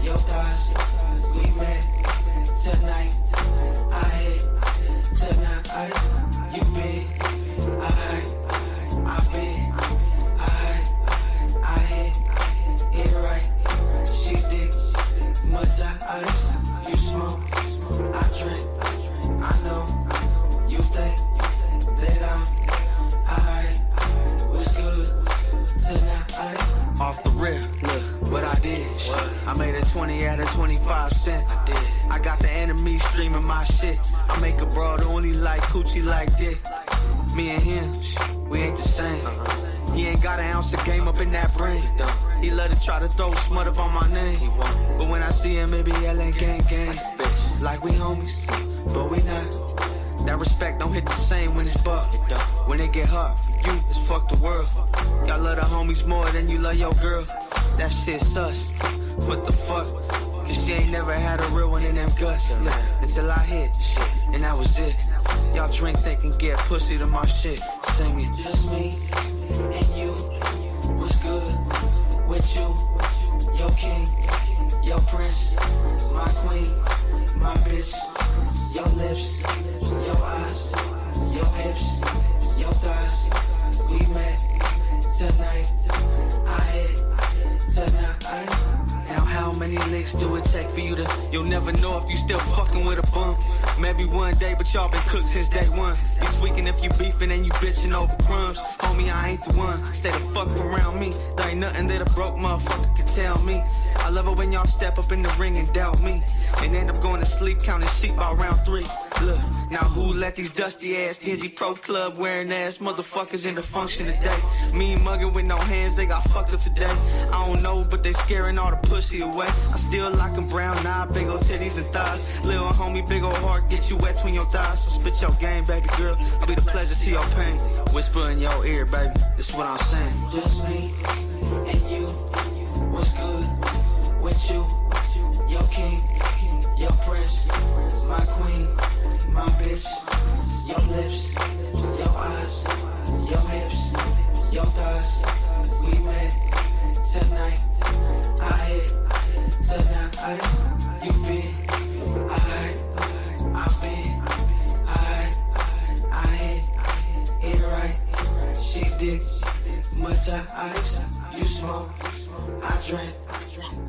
your thighs. We met tonight. I hit tonight. You been, I been. I hit it right. She dick, much ice. You smoke, I drink. I know you think that I'm alright. What's good tonight? Off the rip, look what I did. I made a 20 out of 25 cents. I got the enemy streaming my shit. I make a broad only like coochie like dick. Me and him, we ain't the same. He ain't got an ounce of game up in that brain. He love to try to throw smut up on my name. But when I see him, it be yelling gang gang. Like we homies, but we not. That respect don't hit the same when it's buck. When it get hard for you, it's fuck the world. Y'all love the homies more than you love your girl. that shit sus. What the fuck? Cause she ain't never had a real one in them guts. Look, until I hit shit, and that was it. Y'all drink, thinking, get pussy to my shit. Sing it. Just me and you. What's good with you? Your king, your prince, my queen, my bitch. Your lips, your eyes, your hips, your thighs. We met tonight. I hit tonight. Now how many licks do it take for you to? You'll never know if you still fucking with a bum. Maybe one day, but y'all been cooked since day one. You tweaking if you beefing and you bitching over crumbs. Homie, I ain't the one. Stay the fuck around me. There ain't nothing that a broke motherfucker can tell me. I love it when y'all step up in the ring and doubt me. And end up going to sleep counting sheep by round 3. Look, now who let these dusty ass dingy pro club wearing ass motherfuckers in the function today? Me mugging with no hands, they got fucked up today. I don't know, but they scaring all the pussy away. I still like them brown eye, big old titties and thighs. Little homie, big old heart, get you wet between your thighs. So spit your game, baby girl. I'll be the pleasure to your pain. Whisper in your ear, baby. This is what I'm saying. Just me and you. What's good with you? Your king, your prince, my queen, my bitch. Your lips, your eyes, your hips, your thighs. We met tonight. I hit tonight. You been, I've been, I hit right. She dick, much ice. You smoke, I drink.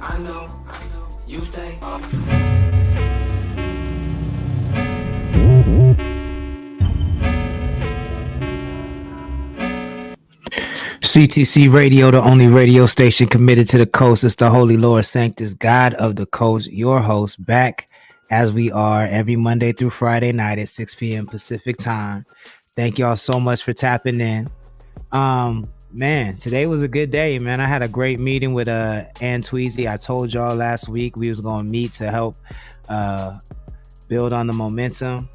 I know, you think. CTC Radio, the only radio station committed to the coast. It's the Holy Lord Sanctus, God of the coast, your host, back as we are every Monday through Friday night at 6 p.m. Pacific time. Thank y'all so much for tapping in. Man, today was a good day, man. I had a great meeting with Ann Tweezy. I told y'all last week we was going to meet to help build on the momentum,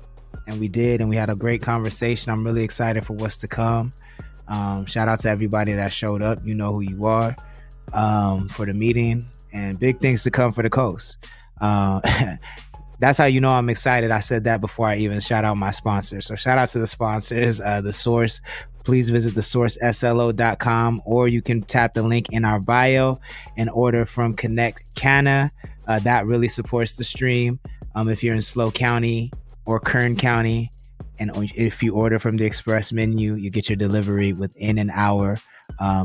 and we did, and we had a great conversation. I'm really excited for what's to come. Shout out to everybody that showed up. You know who you are, for the meeting, and big things to come for the coast. That's how you know I'm excited. I said that before I even shout out my sponsors. So shout out to the sponsors, The Source. Please visit thesourceslo.com, or you can tap the link in our bio and order from Connect Canna. That really supports the stream. If you're in SLO County or Kern County, and if you order from the express menu, you get your delivery within an hour.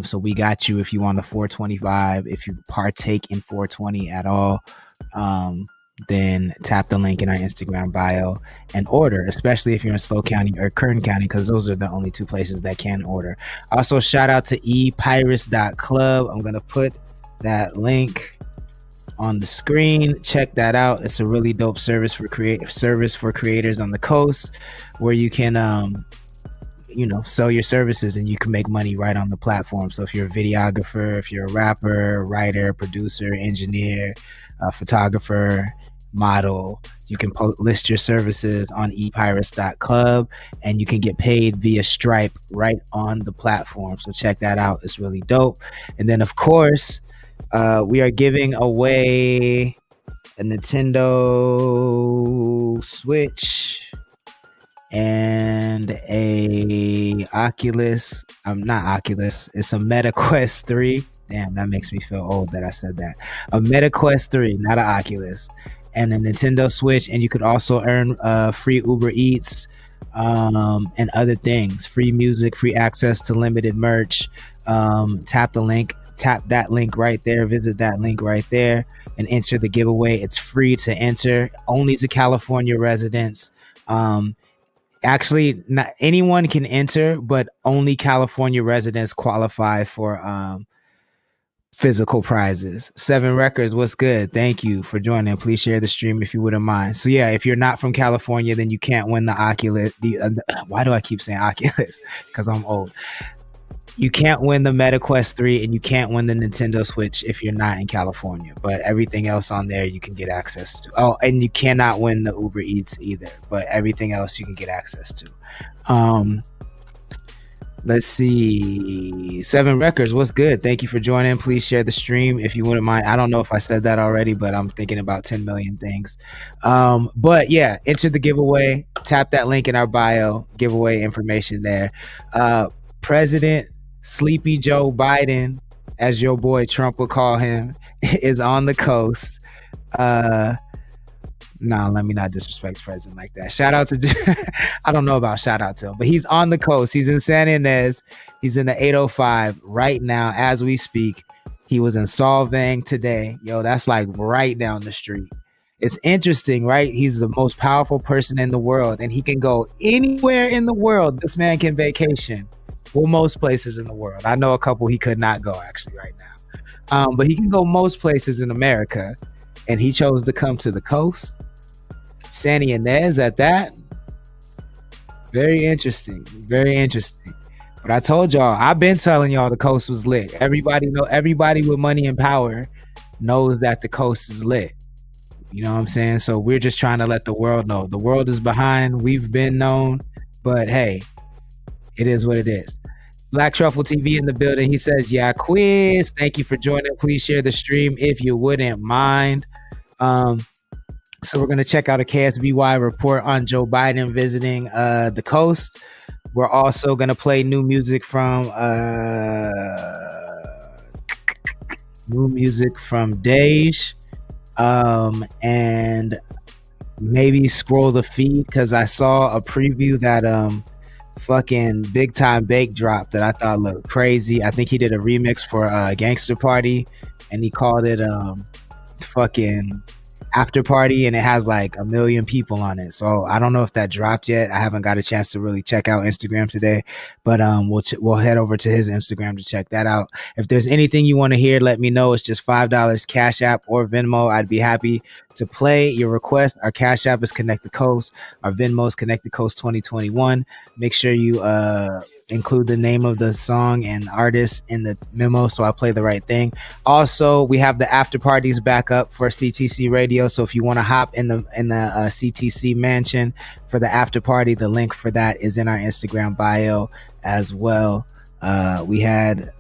So we got you if you want a 425. If you partake in 420 at all, then tap the link in our Instagram bio and order, especially if you're in SLO County or Kern County, because those are the only two places that can order. Also, shout out to epirates.club. I'm going to put that link on the screen. Check that out. It's a really dope service for creators on the coast, where you can sell your services and you can make money right on the platform. So if you're a videographer, if you're a rapper, writer, producer, engineer, photographer, model, you can list your services on epirates.club, and you can get paid via Stripe right on the platform. So check that out. It's really dope. And then, of course, we are giving away a Nintendo Switch and a Oculus. Not Oculus. It's a MetaQuest 3. Damn, that makes me feel old that I said that. A MetaQuest 3, not an Oculus. And a Nintendo Switch. And you could also earn free Uber Eats and other things. Free music, free access to limited merch. Tap that link right there. Visit that link right there and enter the giveaway. It's free to enter, only to California residents. Actually, not anyone can enter, but only California residents qualify for physical prizes. 7 Records, what's good? Thank you for joining. Please share the stream if you wouldn't mind. So yeah, if you're not from California, then you can't win the Oculus. Why do I keep saying Oculus? Because I'm old. You can't win the MetaQuest 3, and you can't win the Nintendo Switch if you're not in California. But everything else on there you can get access to. Oh, and you cannot win the Uber Eats either. But everything else you can get access to. Let's see. 7 Records, what's good? Thank you for joining. Please share the stream if you wouldn't mind. I don't know if I said that already, but I'm thinking about 10 million things. But yeah, enter the giveaway. Tap that link in our bio. Giveaway information there. President Sleepy Joe Biden, as your boy Trump would call him, is on the coast. No, let me not disrespect president like that. Shout out to, I don't know about shout out to him, but he's on the coast. He's in San Ynez. He's in the 805 right now as we speak. He was in Solvang today. Yo, that's like right down the street. It's interesting, right? He's the most powerful person in the world, and he can go anywhere in the world. This man can vacation. Well, most places in the world. I know a couple he could not go actually right now. But he can go most places in America, and he chose to come to the coast. San Ynez at that. Very interesting. Very interesting. But I told y'all, I've been telling y'all the coast was lit. Everybody with money and power knows that the coast is lit. You know what I'm saying? So we're just trying to let the world know. The world is behind. We've been known. But hey, it is what it is. Black Truffle TV in the building. He says, yeah, quiz. Thank you for joining. Please share the stream if you wouldn't mind. So we're going to check out a KSBY report on Joe Biden visiting the coast. We're also going to play new music from Dej, and maybe scroll the feed because I saw a preview that fucking Big Time Bake dropped that I thought looked crazy. I think he did a remix for Gangster Party, and he called it fucking After Party, and it has like 1 million people on it. So I don't know if that dropped yet. I haven't got a chance to really check out Instagram today, but we'll head over to his Instagram to check that out. If there's anything you want to hear, let me know. It's just $5 Cash App or Venmo. I'd be happy to play your request. Our Cash App is Connect the Coast. Our Venmo is Connect the Coast 2021. Make sure you include the name of the song and artist in the memo so I play the right thing. Also, we have the after parties back up for CTC Radio. So if you want to hop in the CTC mansion for the after party, the link for that is in our Instagram bio as well. We had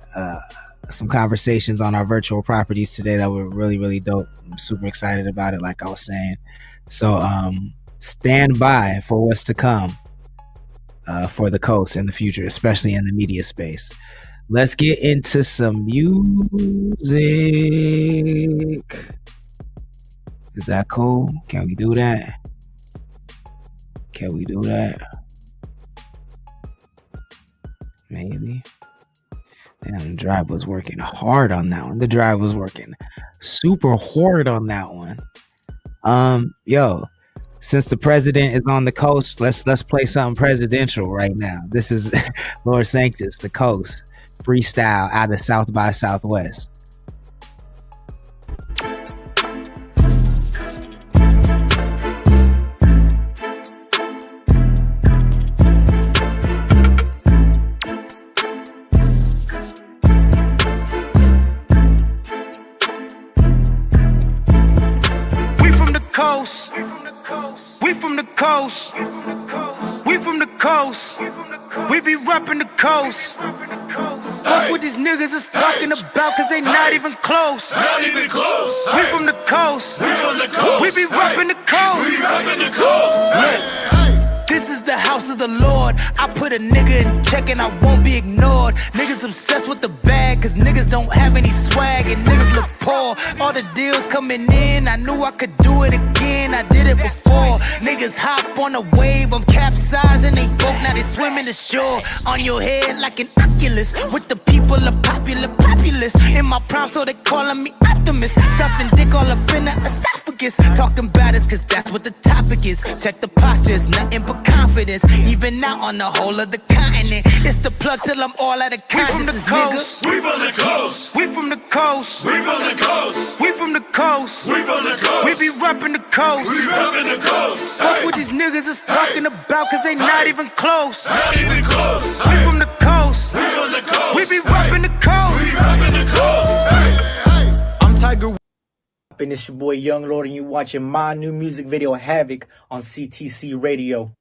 some conversations on our virtual properties today that were really, really dope. I'm super excited about it, like I was saying. So stand by for what's to come for the coast in the future, especially in the media space. Let's get into some music. Is that cool? Can we do that? Can we do that? Maybe. Damn, the drive was working hard on that one. The drive was working super hard on that one. Yo, since the president is on the coast, let's play something presidential right now. This is Lord Sanctus, the coast freestyle out of South by Southwest. Coast. We from the coast. We from the coast. We be reppin' the coast. Fuck what these niggas is talking about, cause they not even close. Not even close. We from the coast. We from the coast. We be reppin' the coast. We reppin' the coast. This is the house of the Lord. I put a nigga in check and I won't be ignored. Niggas obsessed with the bag, cause niggas don't have any swag and niggas look poor. All the deals coming in, I knew I could do it again. I did it before. Niggas hop on a wave, I'm capsizing they boat, now they swimming the shore. On your head like an Oculus, with the people are popular, populous. In my prime, so they calling me optimist. Stuffing dick all up in the esophagus. Talking about us, cause that's what the topic is. Check the postures, nothing but confidence. Even out on the whole of the continent. It's the plug till I'm all out of consciousness, nigga. We from the coast. We from the coast. We from the coast. We from the coast. We from the coast. We be reppin' the coast. We reppin' the coast. Fuck what these niggas is talking about, cause they not even close. Not even close. We from the coast. We from the coast. We be reppin' the coast. We reppin' the coast. I'm Tiger. And it's your boy Young Lord, and you watching my new music video Havoc on CTC Radio.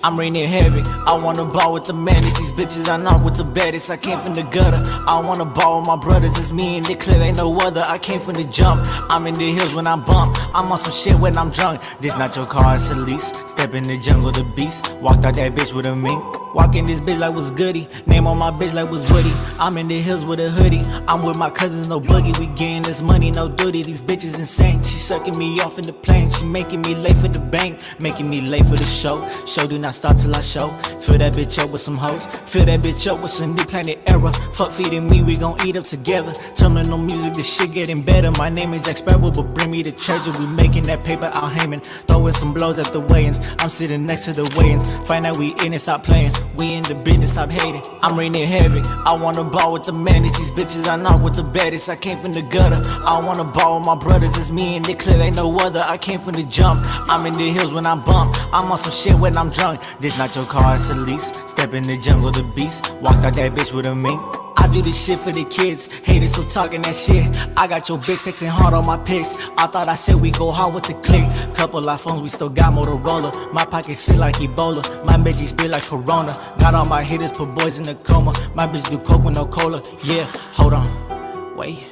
I'm raining heavy. I wanna ball with the madness. These bitches I knock with the baddest. I came from the gutter. I wanna ball with my brothers. It's me and Nick Clear, they no other. I came from the jump. I'm in the hills when I'm bump. I'm on some shit when I'm drunk. This not your car, it's a lease. Step in the jungle, the beast. Walked out that bitch with a mink. Walking this bitch like was goody. Name on my bitch like was Woody. I'm in the hills with a hoodie. I'm with my cousins, no boogie. We getting this money, no duty. These bitches insane. She sucking me off in the plane. She making me late for the bank. Making me late for the show. Show do not start till I show. Fill that bitch up with some hoes. Fill that bitch up with some new planet era. Fuck feeding me, we gon' eat up together. Terminal music, this shit getting better. My name is Jack Sparrow, but bring me the treasure. We making that paper out Haman. Throwing some blows at the weigh-ins. I'm sitting next to the weigh-ins. Find out we in it, stop playing. We in the business, stop hating. I'm raining heavy. I wanna ball with the madness. These bitches I knock with the baddest. I came from the gutter. I wanna ball with my brothers. It's me and Nick Clear, they no other. I came from the jump. I'm in the hills when I'm bump. I'm on some shit when I'm drunk. This not your car, it's a lease. Step in the jungle, the beast. Walked out that bitch with a mink. I do this shit for the kids. Haters still talking that shit. I got your bitch texting hard on my pics. I thought I said we go hard with the click. Couple iPhones, we still got Motorola. My pockets sit like Ebola. My bitches spit like Corona. Got all my hitters, put boys in a coma. My bitch do coke with no cola. Yeah, hold on, wait.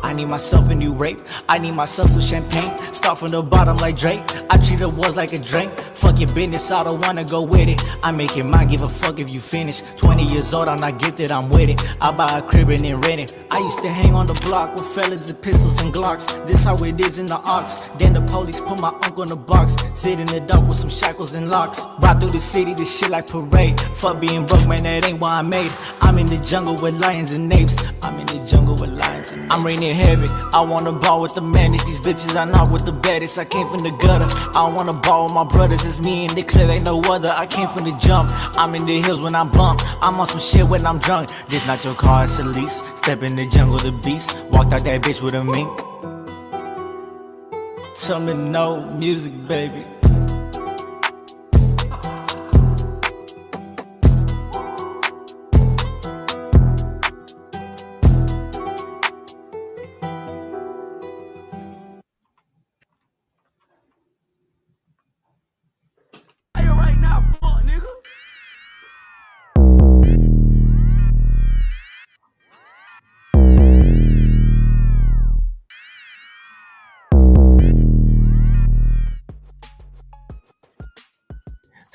I need myself a new rape. I need myself some champagne. Start from the bottom like Drake. I treat the walls like a drink. Fuck your business, I don't wanna go with it. I make it mine, give a fuck if you finish. 20 years old, I'm not gifted, I'm with it. I buy a crib and then rent it. I used to hang on the block with fellas and pistols and Glocks. This how it is in the ox. Then the police put my uncle in the box. Sit in the dark with some shackles and locks. Ride through the city, this shit like parade. Fuck being broke, man, that ain't why I made it. I'm in the jungle with lions and apes. I'm in the jungle with lions and apes. I'm raining heavy. I wanna ball with the madness. These bitches I knock with the baddest. I came from the gutter. I wanna ball with my brothers. It's me and Nick Clear, they no other. I came from the jump. I'm in the hills when I'm bump. I'm on some shit when I'm drunk. This not your car, it's a lease. Step in the jungle, the beast. Walked out that bitch with a mink. Tell me no music, baby.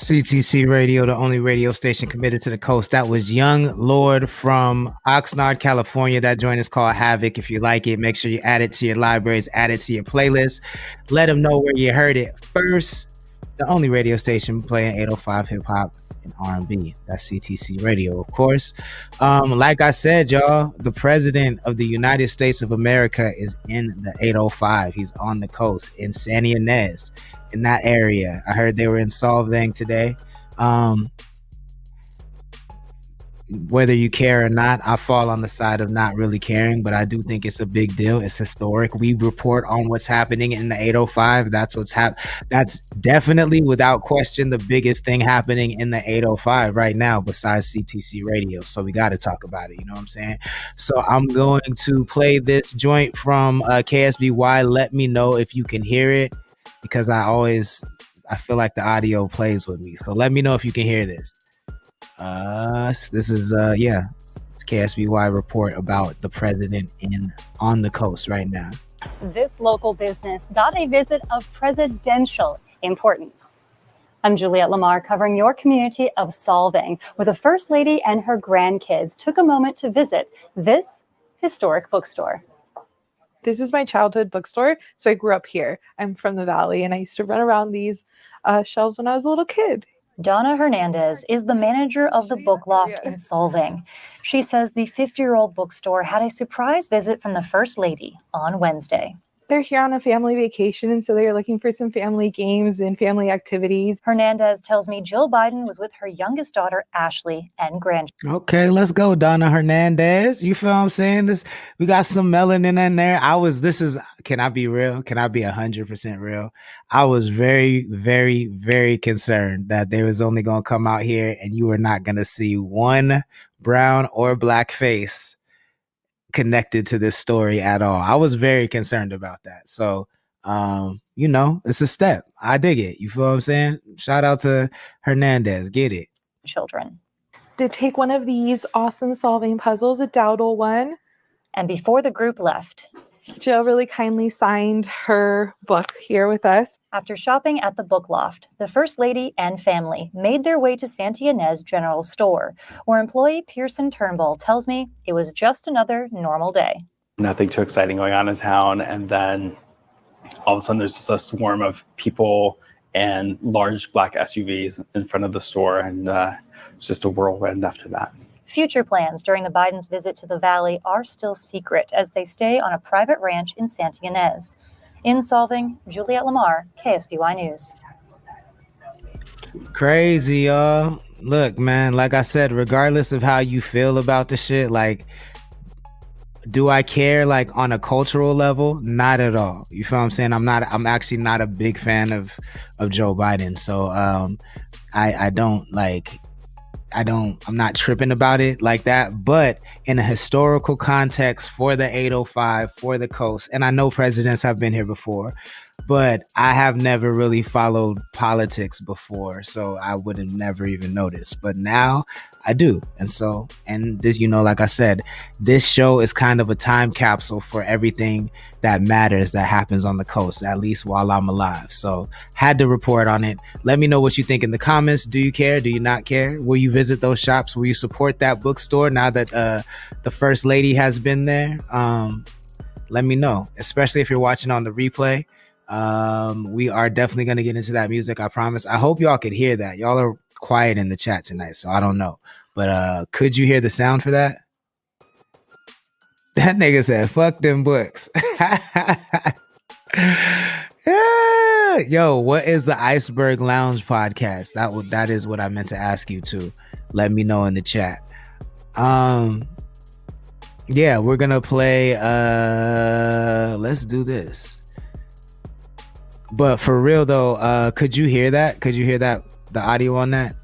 CTC Radio, the only radio station committed to the coast. That was Young Lord from Oxnard, California. That joint is called Havoc. If you like it, make sure you add it to your libraries, add it to your playlist. Let them know where you heard it first. The only radio station playing 805 hip hop and R&B. That's CTC Radio, of course. Like I said, y'all, the president of the United States of America is in the 805. He's on the coast in San Ynez. In that area. I heard they were in Solvang today. Whether you care or not, I fall on the side of not really caring, but I do think it's a big deal. It's historic. We report on what's happening in the 805. That's what's that's definitely, without question, the biggest thing happening in the 805 right now besides CTC Radio. So we got to talk about it. You know what I'm saying? So I'm going to play this joint from KSBY. Let me know if you can hear it, because I feel like the audio plays with me. So let me know if you can hear this. This is KSBY report about the president on the coast right now. This local business got a visit of presidential importance. I'm Juliette Lamar, covering your community of Solvang, where the First Lady and her grandkids took a moment to visit this historic bookstore. This is my childhood bookstore, so I grew up here. I'm from the Valley, and I used to run around these shelves when I was a little kid. Donna Hernandez is the manager of the Book Loft in Solvang. She says the 50-year-old bookstore had a surprise visit from the First Lady on Wednesday. They're here on a family vacation, and so they're looking for some family games and family activities. Hernandez tells me Jill Biden was with her youngest daughter, Ashley, and grandchildren. Okay, let's go, Donna Hernandez. You feel what I'm saying? We got some melanin in there. Can I be real? Can I be 100% real? I was very, very, very concerned that they was only going to come out here and you were not going to see one brown or black face connected to this story at all. I was very concerned about that. So you know, it's a step. I dig it. You feel what I'm saying? Shout out to Hernandez. Get it. Children. Did take one of these awesome solving puzzles, a Dowdle one. And before the group left, Jill really kindly signed her book here with us. After shopping at the book loft, the First Lady and family made their way to Santa Ynez General Store, where employee Pearson Turnbull tells me it was just another normal day. Nothing too exciting going on in town, and then all of a sudden there's just a swarm of people and large black SUVs in front of the store, and it's just a whirlwind after that. Future plans during the Bidens' visit to the Valley are still secret as they stay on a private ranch in Santa Ynez. In Solving, Juliette Lamar, KSBY News. Crazy, y'all. Look, man, like I said, regardless of how you feel about the shit, like, do I care like on a cultural level? Not at all. You feel what I'm saying? I'm actually not a big fan of Joe Biden. So I'm not tripping about it like that, but in a historical context for the 805, for the coast, and I know presidents have been here before, but I have never really followed politics before, so I would have never even noticed, but now I do. And this, you know, like I said, this show is kind of a time capsule for everything that matters that happens on the coast, at least while I'm alive. So had to report on it. Let me know what you think in the comments. Do you care? Do you not care? Will you visit those shops? Will you support that bookstore now that the First Lady has been there? Let me know, especially if you're watching on the replay. We are definitely going to get into that music, I promise. I hope y'all could hear that. Y'all are quiet in the chat tonight, so I don't know, but could you hear the sound for that? That nigga said fuck them books. Yeah. Yo, what is the Iceberg Lounge podcast? That is what I meant to ask you too. Let me know in the chat. Yeah, we're gonna play let's do this. But for real though, could you hear that? Could you hear that? The audio on that?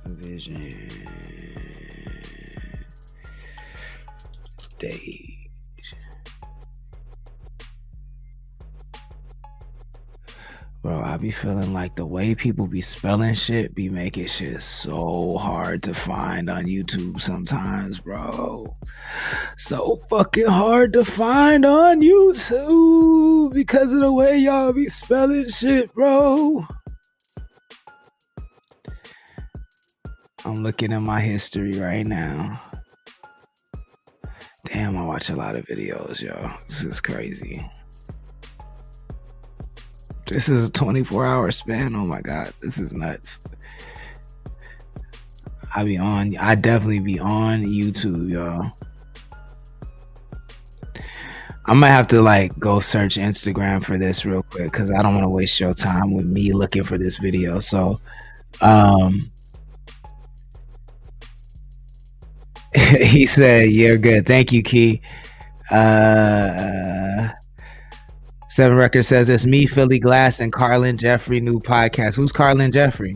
Vision. Stage. Bro, I be feeling like the way people be spelling shit be making shit so hard to find on YouTube sometimes, bro. So fucking hard to find on YouTube because of the way y'all be spelling shit, bro. I'm looking at my history right now. Damn, I watch a lot of videos, yo. This is crazy. This is a 24-hour span. Oh my God, this is nuts. I definitely be on YouTube, y'all. I might have to like go search Instagram for this real quick because I don't want to waste your time with me looking for this video. So, he said, "You're good. Thank you, Key." 7 Records says it's me, Philly Glass, and Carlin Jeffrey new podcast. Who's Carlin Jeffrey?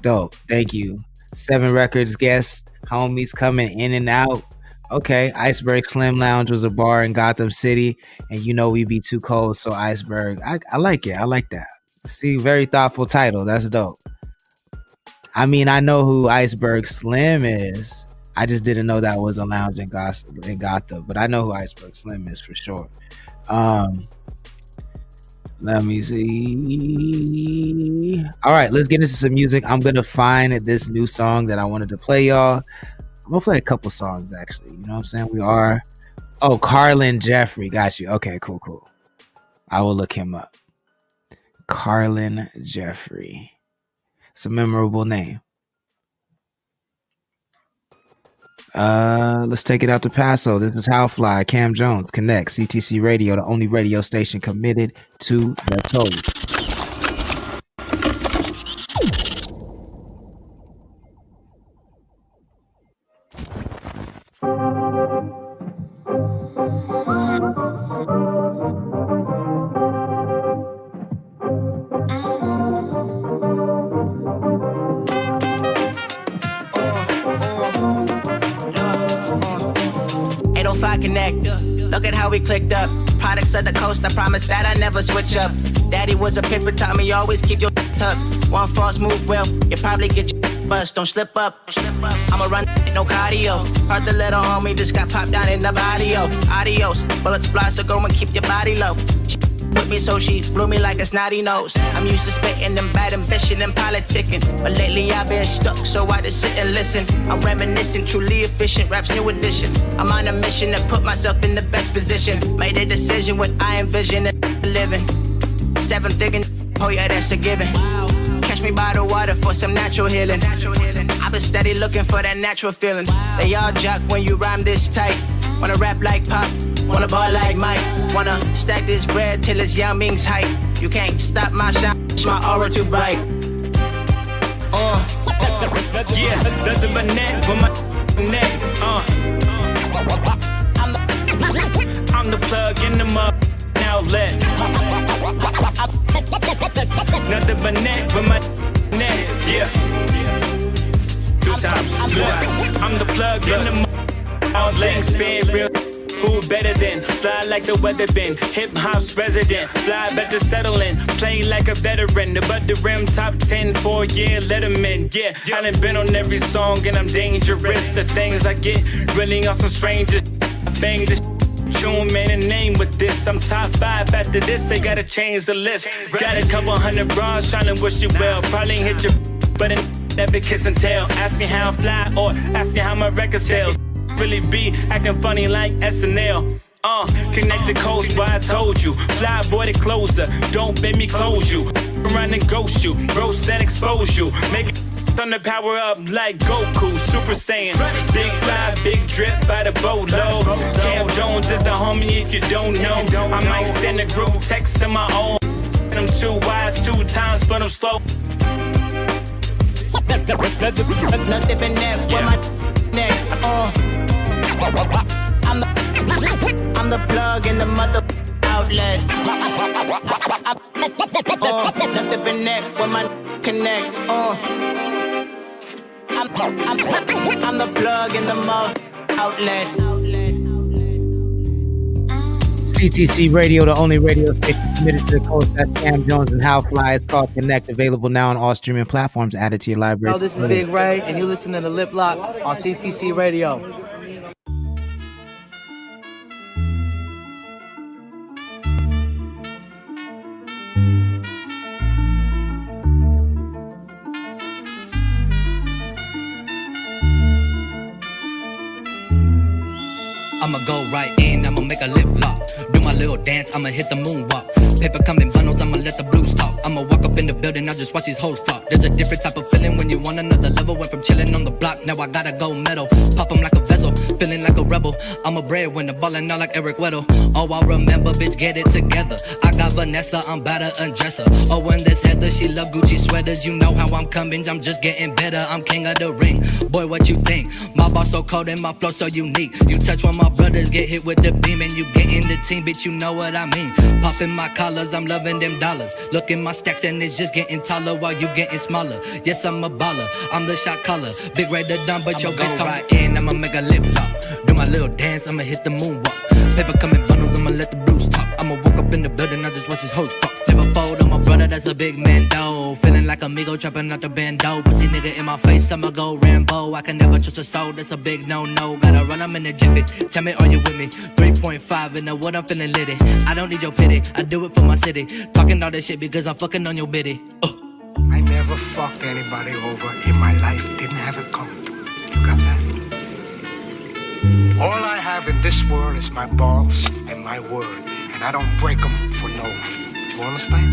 Dope. Thank you. 7 Records guests, homies coming in and out. Okay. Iceberg Slim Lounge was a bar in Gotham City, and you know we be too cold, so Iceberg. I like it. I like that. See, very thoughtful title. That's dope. I mean, I know who Iceberg Slim is. I just didn't know that was a lounge in Gotham, but I know who Iceberg Slim is for sure. Let me see. All right, let's get into some music. I'm gonna find this new song that I wanted to play, y'all. I'm gonna play a couple songs actually. You know what I'm saying? Carlin Jeffrey. Got you. Okay, cool. I will look him up. Carlin Jeffrey. It's a memorable name. Let's take it out to Paso. This is How Fly, Cam Jones, Connect, CTC Radio, the only radio station committed to the coast. Connect. Look at how we clicked up. products of the coast. I promise that I never switch up. Daddy was a pimper, taught me always keep your tucked. One false move, well, you probably get your bust. Don't slip up. I'ma run, no cardio. Heard the little homie just got popped down in the body, yo. Adios, bullets fly, so go and keep your body low. With me, so she blew me like a snotty nose. I'm used to spitting and bad ambition and politicking, but lately I've been stuck, so I just sit and listen. I'm reminiscing, truly efficient, rap's new edition. I'm on a mission to put myself in the best position. Made a decision what I envision and living. 7-figure, oh yeah, that's a given. Catch me by the water for some natural healing. I've been steady looking for that natural feeling. They all jock when you rhyme this tight. Wanna rap like Pop, wanna ball like Mike. Wanna stack this bread till it's Yao Ming's height. You can't stop my shine, my aura too bright. Yeah, nothing but neck for my neck. I'm the plug in the mud outlet. Nothing but neck for my neck. Yeah. 2 times, 2 times. I'm the plug in the mud outlet. Spin real. Who better than fly like the weather been? Hip hop's resident, fly better settling, play like a veteran. But the rim top 10 4-year letterman. Yeah, I done been on every song and I'm dangerous. The things I get really on some strangers. I bang the tune, man, a name with this. I'm top 5 after this. They gotta change the list. Got a couple hundred bras trying to wish you well. Probably hit your, but it never kiss and tell. Ask me how I fly or ask me how my record sells. Really be acting funny like SNL. Connect the coast, boy, I told you. Fly boy, the closer. Don't make me close you. Around and ghost you. Roast and expose you. Make it thunder power up like Goku. Super Saiyan. Big fly, big drip by the boatload. Cam Jones is the homie if you don't know. I might send a group text of my own. And I'm too wise 2 times for them slow. Nothing but neck for my neck. I'm the plug in the mother outlet. Nothing but neck when my connect. I'm the plug in the mother outlet. CTC Radio, the only radio station committed to the coast. That's Cam Jones and How Fly. It's called Connect, available now on all streaming platforms. Added to your library. This is Big Ray, and you listen to the Lip Lock on CTC Radio. I'ma go right in, I'ma make a lip lock. Do my little dance, I'ma hit the moonwalk. Paper come in bundles, I'ma let the blues talk. I'ma walk up in the building, I'll just watch these hoes flock. There's a different type of feeling when you want another level. Went from chilling on the block, now I gotta go metal. Pop 'em like a vessel, feeling like a rebel. I'm a breadwinner, ballin' out like Eric Weddle. Oh, I remember, bitch, get it together. I got Vanessa, I'm about to undress her. Oh, when this Heather, she love Gucci sweaters. You know how I'm coming, I'm just getting better. I'm king of the ring, boy, what you think? My boss so cold and my flow so unique. You touch when my brothers get hit with the beam and you get in the team, bitch, you know what I mean. Popping my collars, I'm loving them dollars. Look in my stacks and it's just getting taller while you getting smaller. Yes, I'm a baller, I'm the shot caller. Big Ray the Don, but your bitch come right in. I'ma make a lip lock. Do my little dance, I'ma hit the moonwalk. Paper coming bundles, I'ma let the blues talk. I'ma walk up in the building, I just watch his hoes fuck. Never fold on my brother, that's a big man though. Feeling like amigo, trapping out the bando. Pussy nigga in my face, I'ma go Rambo. I can never trust a soul, that's a big no-no. Gotta run, I'm in a jiffy. Tell me, are you with me? 3.5 in the wood, I'm feeling litty. I don't need your pity, I do it for my city. Talking all this shit because I'm fucking on your biddy. I never fucked anybody over in my life. Didn't have it coming to me. You got that? All I have in this world is my balls and my word. And I don't break them for no one. You understand?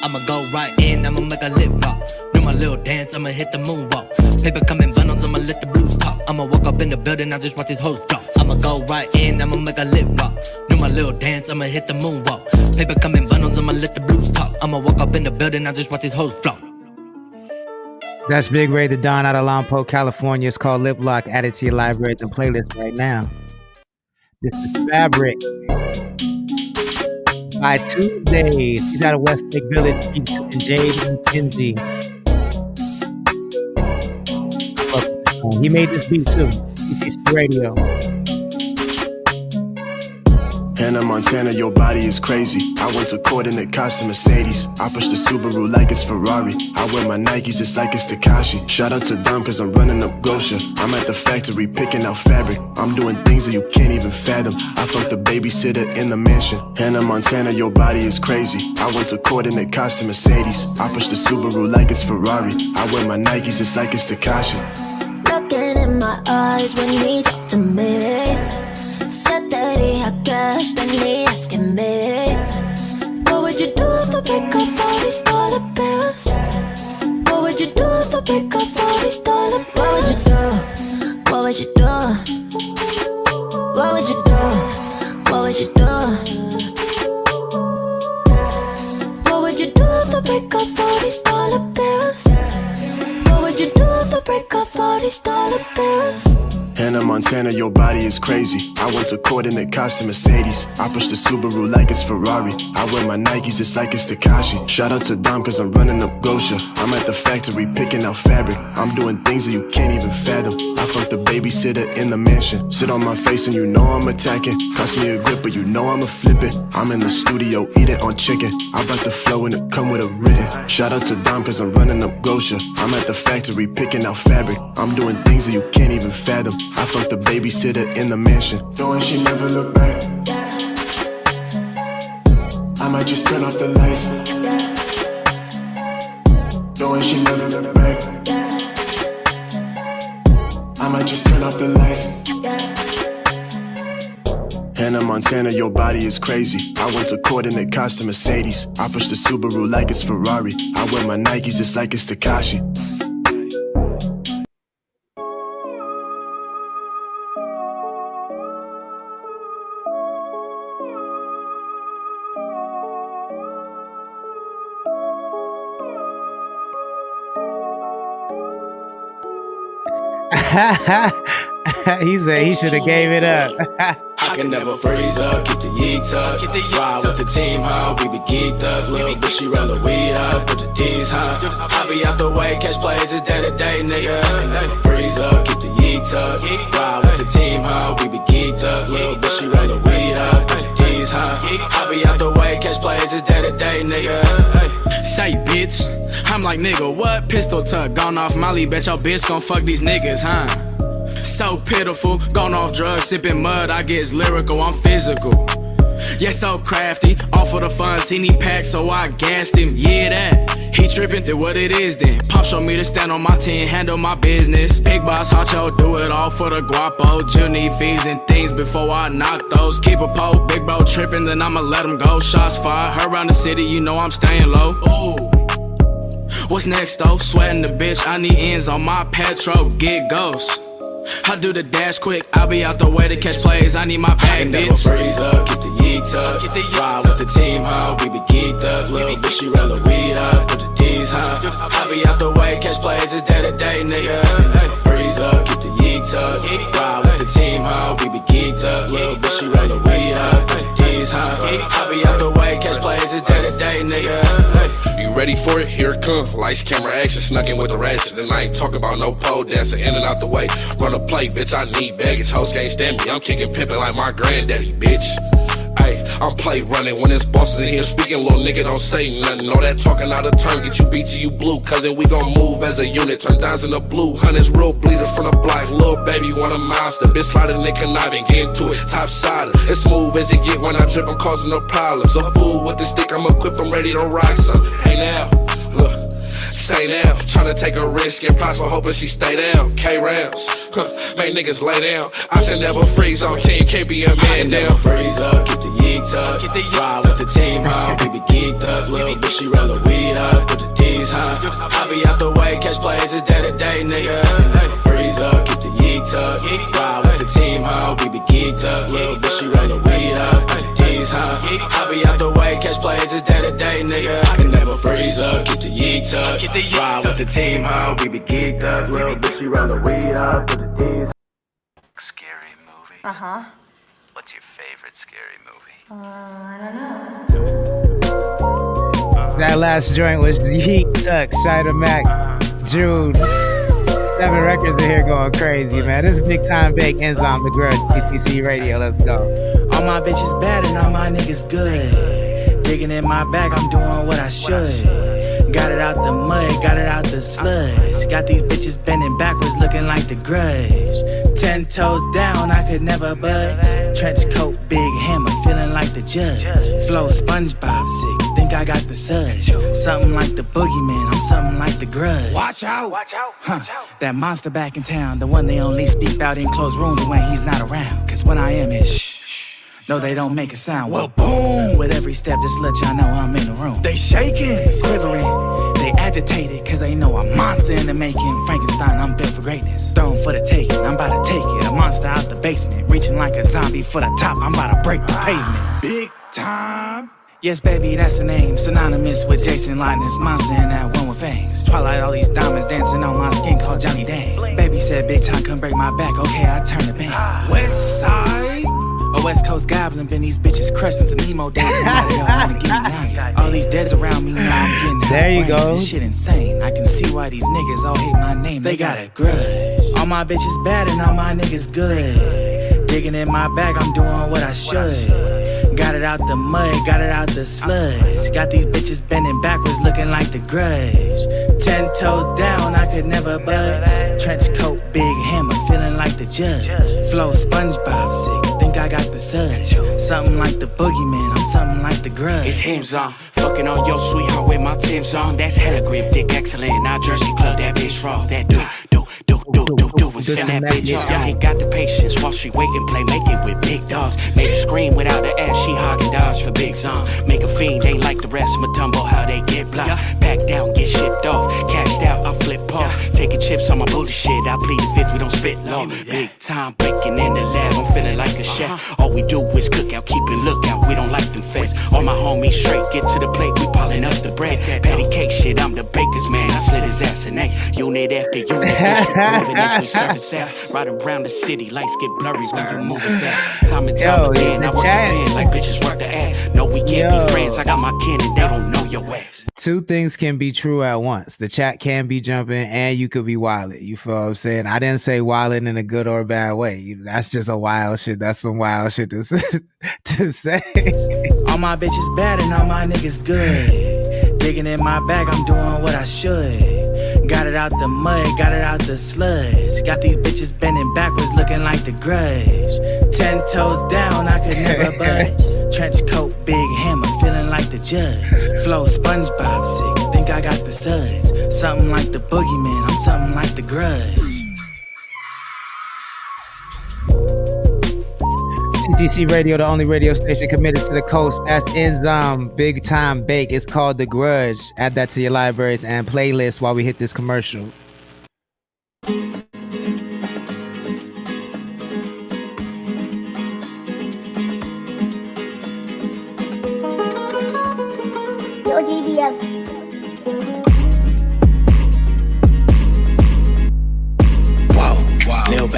I'ma go right in, I'ma make a lip lock. Do my little dance, I'ma hit the moonwalk. Paper coming bundles, I'ma let the blues talk. I'ma walk up in the building, I just watch these hoes flop. I'ma go right in, I'ma make a lip lock. Do my little dance, I'ma hit the moonwalk. Paper coming bundles, I'ma let the blues talk. I'ma walk up in the building, I just watch these hoes flop. That's Big Ray the Don out of Lompoc, California. It's called Lip Lock. Added to your libraries and playlist right now. This is Fabric by Tuesdays. He's out of Westlake Village. And Jade and Kinsey. He made this beat too. CTC Radio. Hannah Montana, your body is crazy. I went to court in a costume Mercedes. I push the Subaru like it's Ferrari. I wear my Nikes just like it's Tekashi. Shout out to Dom cause I'm running up Gosha. I'm at the factory picking out fabric. I'm doing things that you can't even fathom. I fucked the babysitter in the mansion. Hannah Montana, your body is crazy. I went to court in a costume Mercedes. I push the Subaru like it's Ferrari. I wear my Nikes just like it's Tekashi. Looking in my eyes when you talk to me. Said that he had cash, then he asking me, what would you do if I pick up all these dollar bills? What would you do if I pick up all these dollar bills? What would you do? What would you do? What would you do? What would you do? What would you do if I pick up all these dollar bills? What would you do if I break off all these dollar bills? Hannah Montana, your body is crazy. I went to court in a costume Mercedes. I push the Subaru like it's Ferrari. I wear my Nikes just like it's Tekashi. Shout out to Dom cause I'm running up Gosha. I'm at the factory picking out fabric. I'm doing things that you can't even fathom. I fucked the babysitter in the mansion. Sit on my face and you know I'm attacking. Cost me a grip but you know I'ma flip it. I'm in the studio eating on chicken. I brought the flow and it come with a written. Shout out to Dom cause I'm running up Gosha. I'm at the factory picking out fabric. I'm doing things that you can't even fathom. I fucked the babysitter in the mansion. Knowing she never look back. I might just turn off the lights. Knowing she never look back. I might just turn off the lights. Hannah Montana, your body is crazy. I went to court in a costume Mercedes. I push the Subaru like it's Ferrari. I wear my Nikes just like it's Tekashi. He said he should have gave it up. I can never freeze up, keep the yeet tucked. Ride with the team, huh? We be geeked up. Little bitch, she roll the weed up, put the D's, huh? I be out the way, catch plays, it's day to day, nigga. I can never freeze up, keep the yeet tucked. Ride with the team, huh? We be geeked up. Little bitch, she roll the weed up, put the D's, huh? I be out the way, catch plays, it's day to day, nigga. Say, bitch, I'm like, nigga, what? Pistol tuck, gone off Molly, bet your bitch gon' fuck these niggas, huh? So pitiful, gone off drugs, sipping mud, I get lyrical, I'm physical. Yeah, so crafty, off of the funds, he need packs, so I gassed him, yeah that. He trippin', then what it is then. Pop showed me to stand on my 10, handle my business. Big boss, Hacho, do it all for the guapo. You need fees and things before I knock those. Keep a pole, big bro trippin', then I'ma let him go. Shots fired, her around the city, you know I'm staying low. Ooh. What's next though? Sweating the bitch, I need ends on my petrol, get ghost. I do the dash quick, I'll be out the way to catch plays, I need my bag, I can bitch. never freeze up, keep the yeet tucked. Ride with the team, huh? We be geeked up. Little bitch, she roll the weed up, put the D's, huh? I be out the way, catch plays, it's day to day, nigga. I can never freeze up, keep the yeet tucked. Ride with the team, huh? We be geeked up. Little bitch, she roll the weed up, put the D's, huh? I be out the way, catch plays, it's day to day, nigga. You ready for it? Here it come. Lights, camera, action, snuck in with the ratchet. And I ain't talking about no pole dancing, in and out the way. Run a play, bitch, I need baggage. Hoes can't stand me, I'm kicking pimpin' like my granddaddy, bitch. Ayy, I'm play running when it's bosses in here speaking. Little nigga don't say nothing. All that talking out of turn, get you beat to you blue. Cousin, we gon' move as a unit. Turn downs in the blue. Hunters real bleeder from the block. Little baby want a monster. Bitch sliding and conniving, get into it. Top side, as smooth as it get when I drip. I'm causing no problems. A fool with the stick, I'm equipped, I'm ready to rock some. Hey now, look. Say now, tryna take a risk and price, so hoping she stay down. K rounds, make niggas lay down. I should never freeze on 10, can't be a man now. Never freeze up, keep the yeet tucked. Ride with the team, huh? We be geeked up. Little bitch, she roll the weed up, put the D's, huh? I be out the way, catch plays, it's day to day, nigga. Freeze up, keep the yeet tucked. Ride with the team, huh? We be geeked up. Little bitch, she roll the weed up, put the D's, huh? I be out the way, catch plays, it's day to day, nigga. I can never freeze up, keep the yeet tucked. Ride with the team, huh? We be geeked up. Little bitch, she roll the weed up, put the D's. Scary movie. Uh-huh. What's your favorite scary movie? I don't know. That last joint was Yeet Tuck, Shida Mac, Jude. 7 records in here going crazy, man. This is Big Time Bake Enzyme, the girl, CTC Radio. Let's go. All my bitches bad and all my niggas good. Digging in my bag, I'm doing what I should. Got it out the mud, got it out the sludge. Got these bitches bending backwards looking like the Grudge. 10 toes down, I could never budge. Trench coat, big hammer, feeling like the judge. Flow SpongeBob sick, think I got the surge. Something like the boogeyman, I'm something like the Grudge. Watch out, that monster back in town, the one they only speak about in closed rooms and when he's not around. Cause when I am, it's shh. No, they don't make a sound. Well, boom! With every step, just let y'all know I'm in the room. They shaking, quivering, they agitated, cause they know a monster in the making. Frankenstein, I'm built for greatness. Thrown for the taking, I'm about to take it. A monster out the basement, reaching like a zombie for the top. I'm about to break the pavement. Big time. Yes, baby, that's the name. Synonymous with Jason Lightness, monster and that one with fangs. Twilight, all these diamonds dancing on my skin called Johnny Dang. Baby said big time, come break my back. Okay, I turn the bang. West side. A West Coast goblin, been these bitches crushing some emo dancing. Now they all wanna get me now. All these deads around me now, I'm getting there you go. This shit insane. I can see why these niggas all hate my name. They got a grudge. All my bitches bad and all my niggas good. Digging in my bag, I'm doing what I should. Got it out the mud, got it out the sludge. Got these bitches bending backwards looking like the Grudge. 10 toes down, I could never budge. Trench coat, big hammer, feeling like the judge. Flow SpongeBob sick, think I got the surge. Something like the boogeyman, I'm something like the Grudge. It's hymns on, fucking on your sweetheart with my Tim's on. That's hella grip, dick excellent. Now Jersey Club, that bitch raw. That do. And send that bitch off. Y'all ain't got the patience while she waiting, play make it with big dogs. Made her scream without the ass, she hogging dogs for big song. Make a fiend, ain't like the rest of my tumble, how they get blocked. Back down, get shipped off, cashed out, I flip off. Taking chips on my booty shit, I plead the fifth, we don't spit low. Big time breaking in the lab, I'm feeling like a chef. All we do is cook out, keep a lookout, we don't like them feds. All my homies straight, get to the plate, we piling up the bread. Patty cake shit, I'm the baker's man, I slit his ass an egg. Unit after unit, moving as we service sex. Riding around the city, lights get blurry when you moving fast. Time and time again, I work the band like bitches work the ad. No, we can't be friends, I got my kin and they don't know your ass. Two things can be true at once. The chat can be jumping and you could be wildin'. You feel what I'm saying? I didn't say wildin' in a good or bad way. That's just a wild shit. That's some wild shit to say. All my bitches bad and all my niggas good. Digging in my bag, I'm doing what I should. Got it out the mud, got it out the sludge. Got these bitches bending backwards looking like the Grudge. 10 toes down, I could never budge. Trench coat, big hammer, feeling like the judge. Flow SpongeBob sick, think I got the suds. Something like the boogeyman, I'm something like the Grudge. CTC Radio, the only radio station committed to the coast. That's Enzom, Big Time Bake. It's called The Grudge. Add that to your libraries and playlists while we hit this commercial. Yo, DBM. Wow. Lil'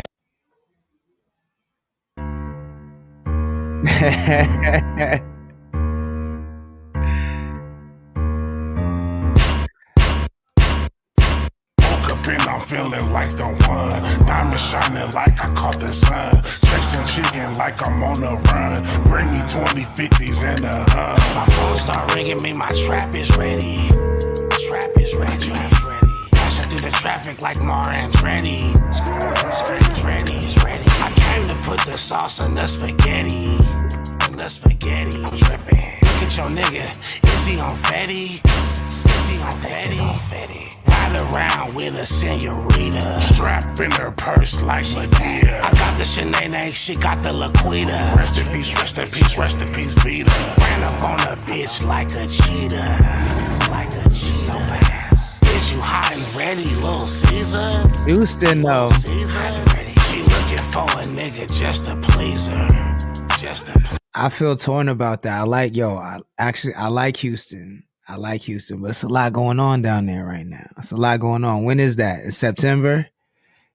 I'm feeling like the one. Diamond shining like I caught the sun. Chasing chicken like I'm on the run. Bring me 20 50s and a My phone start ringing me, my trap is ready. Trap is ready. Dashing through the traffic like Mar Andretti. It's ready. I came to put the sauce in the spaghetti. I'm tripping. Look at your nigga, is he on Fetty? Ride around with a senorita. Strap in her purse like Medea. I got the Shanae, she got the Laquita. Rest in peace, Vita. Ran up on a bitch like a cheetah. So fast. Is you hot and ready, Little Caesar? Houston, though. She looking for a nigga just to please her. I feel torn about that. I like Houston. But it's a lot going on down there right now. It's a lot going on. When is that? It's September?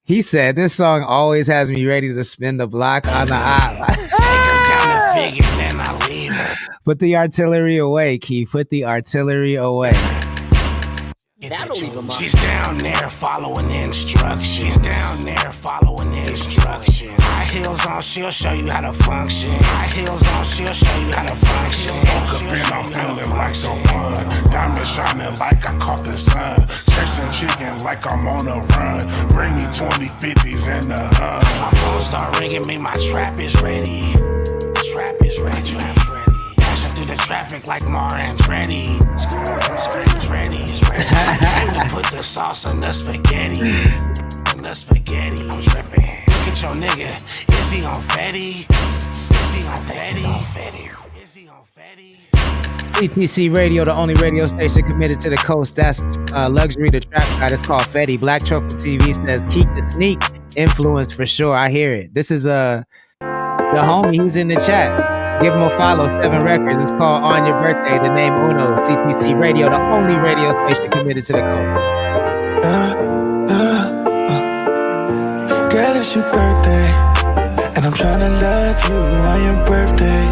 He said, this song always has me ready to spin the block on the aisle. Take her down the figure, then I leave her. Put the artillery away, Keith. Put the artillery away. She's down there following instructions. I heels on, she'll show you how to function. High heels on, she'll show you how to function. Woke up and I'm feeling like the one. Diamond shining like I caught the sun. Chasing chicken like I'm on a run. Bring me 20/50s in the hunt. My phone start ringing, me my trap is ready. Trap is ready, trap's ready. Dashing through the traffic like Mar Andretti. It's ready, it's ready. We put the sauce in the spaghetti. In the spaghetti, I'm tripping. Look at your nigga, is he on Fetty? Is he on Fetty? Is he on Fetty? CTC Radio, the only radio station committed to the coast. That's luxury to trap guy. It's called Fetty. Black Truffle TV says keep the sneak influence for sure. I hear it. This is the homie. He's in the chat. Give him a follow. 7 Records. It's called On Your Birthday. The name Uno. CTC Radio, the only radio station committed to the coast. Girl, it's your birthday, and I'm tryna love you on your birthday.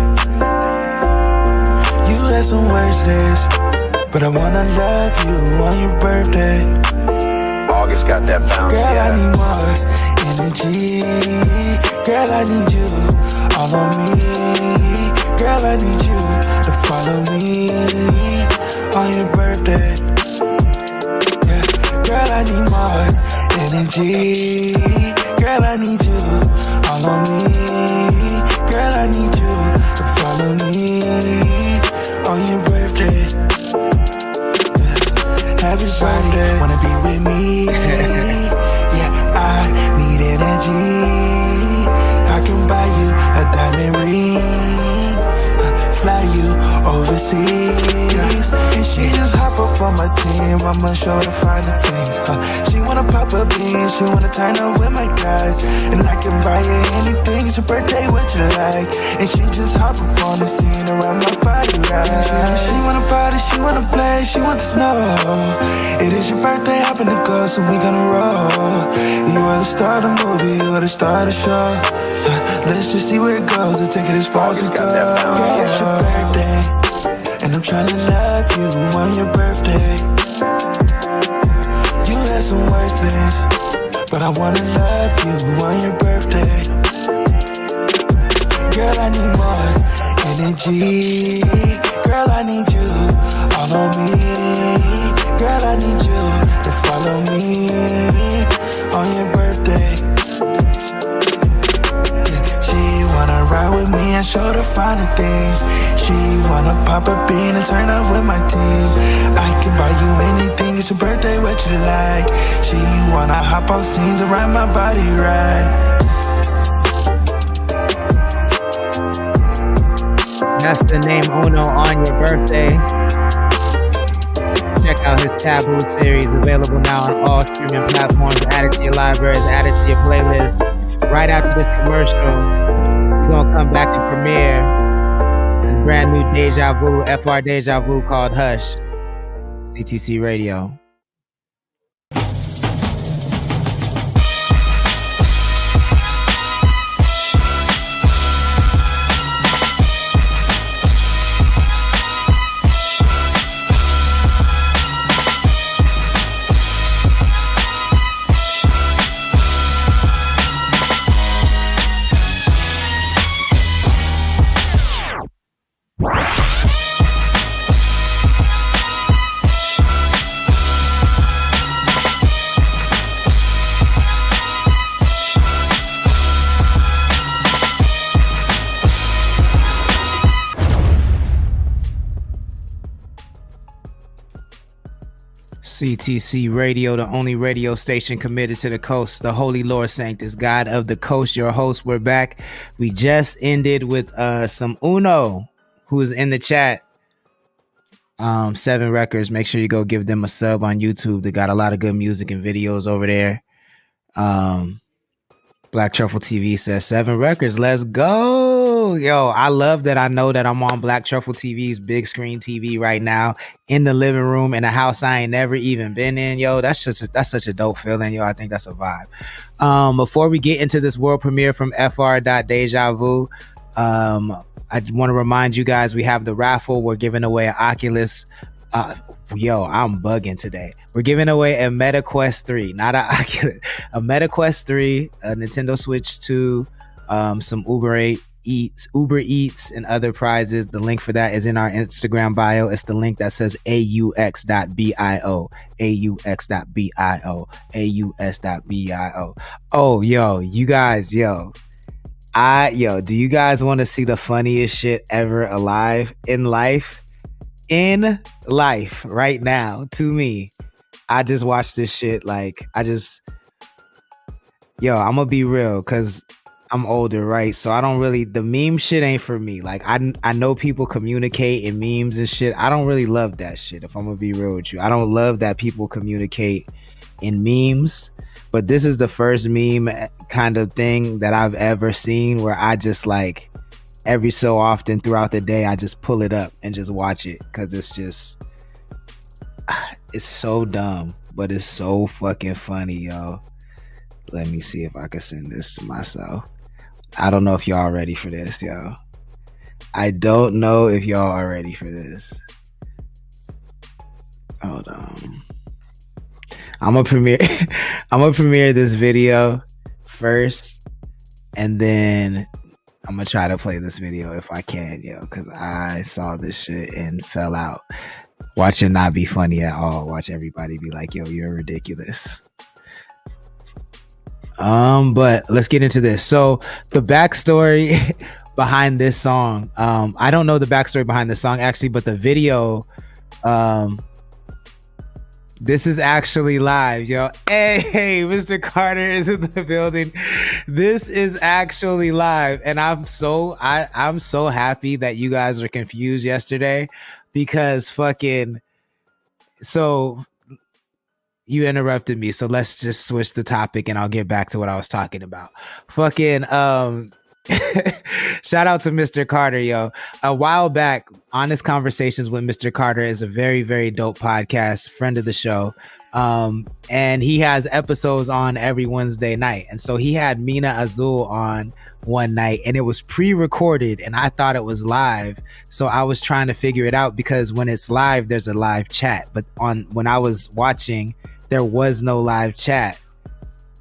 You had some worse days, but I wanna love you on your birthday. August got that bounce, Girl, yeah. I need more energy. Girl, I need you all on me. Girl, I need you to follow me on your birthday. Yeah. Girl, I need more energy. Girl, I need you all on me. Girl, I need you to follow me on your birthday. Happy birthday, wanna be with me. Yeah, I need energy. I can buy you a diamond ring, fly you overseas. And she just hop up on my team, I'ma show her the finer things. She wanna pop a bean, she wanna turn up with my guys. And I can buy her anything, it's your birthday, what you like. And she just hop up on the scene around my body, right? She wanna party, she wanna play, she wants to know. It is your birthday, hop in the ghost and we gonna roll. You are the star of the movie, you are the star of the show. Let's just see where it goes, let's take it as far as it goes. Girl, it's your birthday, and I'm tryna love you on your birthday. You had some worse days, but I wanna love you on your birthday. Girl, I need more energy. Girl, I need you all on me. Girl, I need you to follow me on your birthday. She wanna ride with me and show the finer things. She wanna pop a bean and turn up with my team. I can buy you anything, it's your birthday, what you like. She wanna hop on scenes and ride my body right. That's the name Uno on your birthday. Check out his Taboo series, available now on all streaming platforms. Add it to your libraries, add it to your playlist. Right after this commercial, we're gonna come back and premiere this brand new Deja Vu, FR Deja Vu called Hush. CTC Radio. CTC Radio, the only radio station committed to the coast, the Holy Lord Sanctus, God of the coast, your host. We're back. We just ended with some Uno, who is in the chat. 7 Records. Make sure you go give them a sub on YouTube. They got a lot of good music and videos over there. Black Truffle TV says 7 Records. Let's go. Yo, I love that. I know that I'm on Black Truffle TV's big screen TV right now in the living room in a house I ain't never even been in. Yo, that's such a dope feeling. Yo, I think that's a vibe. Before we get into this world premiere from FR.Deja Vu, I want to remind you guys we have the raffle. We're giving away an Oculus. Yo, I'm bugging today. We're giving away a Meta Quest 3, not an Oculus, a Meta Quest 3, a Nintendo Switch 2, some Uber Eats, and other prizes. The link for that is in our Instagram bio. It's the link that says aux.bio, aux.bio, aux.bio. Oh, yo, you guys, do you guys want to see the funniest shit ever alive in life? In life right now, to me, I just watched this shit. Like, I'm gonna be real, because I'm older, right? So I don't really, the meme shit ain't for me. Like, I know people communicate in memes and shit. I don't really love that shit, if I'm gonna be real with you. I don't love that people communicate in memes, but this is the first meme kind of thing that I've ever seen where I just, like, every so often throughout the day, I just pull it up and just watch it, because it's just, it's so dumb, but it's so fucking funny, yo. Let me see if I can send this to myself. I don't know if y'all ready for this, yo. I don't know if y'all are ready for this. Hold on. I'm gonna premiere this video first, and then I'm gonna try to play this video if I can, yo, because I saw this shit and fell out. Watch it not be funny at all. Watch everybody be like, yo, you're ridiculous. But let's get into this. So the backstory behind this song, I don't know the backstory behind the song actually, but the video, this is actually live, yo. Hey, Mr. Carter is in the building. This is actually live, and I'm so happy that you guys were confused yesterday, because so you interrupted me, so let's just switch the topic and I'll get back to what I was talking about. Shout out to Mr. Carter, yo. A while back, Honest Conversations with Mr. Carter is a very, very dope podcast, friend of the show. And he has episodes on every Wednesday night. And so he had Mina Azul on one night, and it was pre-recorded, and I thought it was live. So I was trying to figure it out, because when it's live, there's a live chat. But when I was watching, there was no live chat.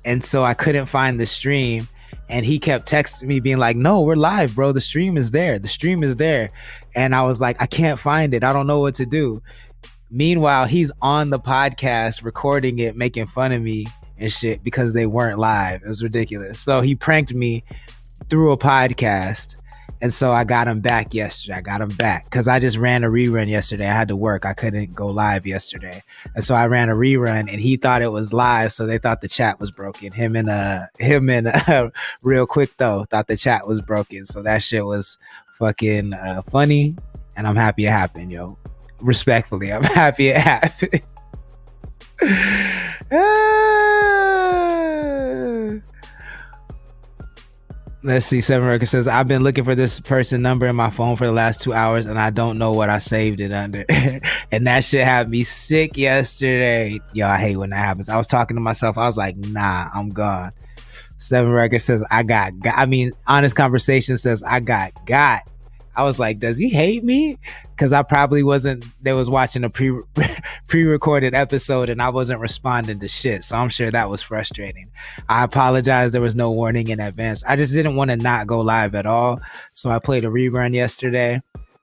And so I couldn't find the stream. And he kept texting me being like, no, we're live, bro. The stream is there. The stream is there. And I was like, I can't find it. I don't know what to do. Meanwhile, he's on the podcast recording it, making fun of me and shit because they weren't live. It was ridiculous. So he pranked me through a podcast. And so I got him back yesterday. I got him back because I just ran a rerun yesterday. I had to work. I couldn't go live yesterday. And so I ran a rerun, and he thought it was live. So they thought the chat was broken. Him and Real Quick though thought the chat was broken. So that shit was fucking funny. And I'm happy it happened, yo. Respectfully, I'm happy it happened. Let's see. 7 Records says, I've been looking for this person number in my phone for the last 2 hours, and I don't know what I saved it under. And that shit had me sick yesterday. Yo, I hate when that happens. I was talking to myself. I was like, nah, I'm gone. 7 Records says, Honest Conversation says, I got. I was like, does he hate me? Because I probably wasn't, they was watching a pre-recorded episode and I wasn't responding to shit. So I'm sure that was frustrating. I apologize. There was no warning in advance. I just didn't want to not go live at all. So I played a rerun yesterday.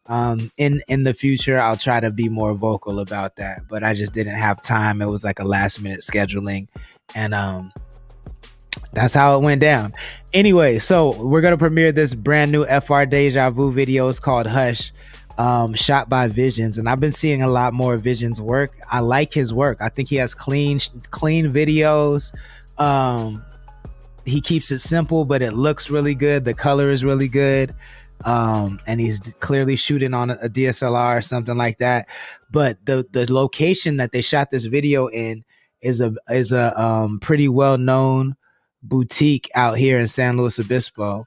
In the future, I'll try to be more vocal about that, but I just didn't have time. It was like a last minute scheduling, and that's how it went down. Anyway, so we're gonna premiere this brand new FR Deja Vu video. It's called Hush, shot by Visions, and I've been seeing a lot more Visions work. I like his work. I think he has clean videos. He keeps it simple, but it looks really good. The color is really good. And he's clearly shooting on a DSLR or something like that. But the location that they shot this video in is a pretty well known boutique out here in San Luis Obispo,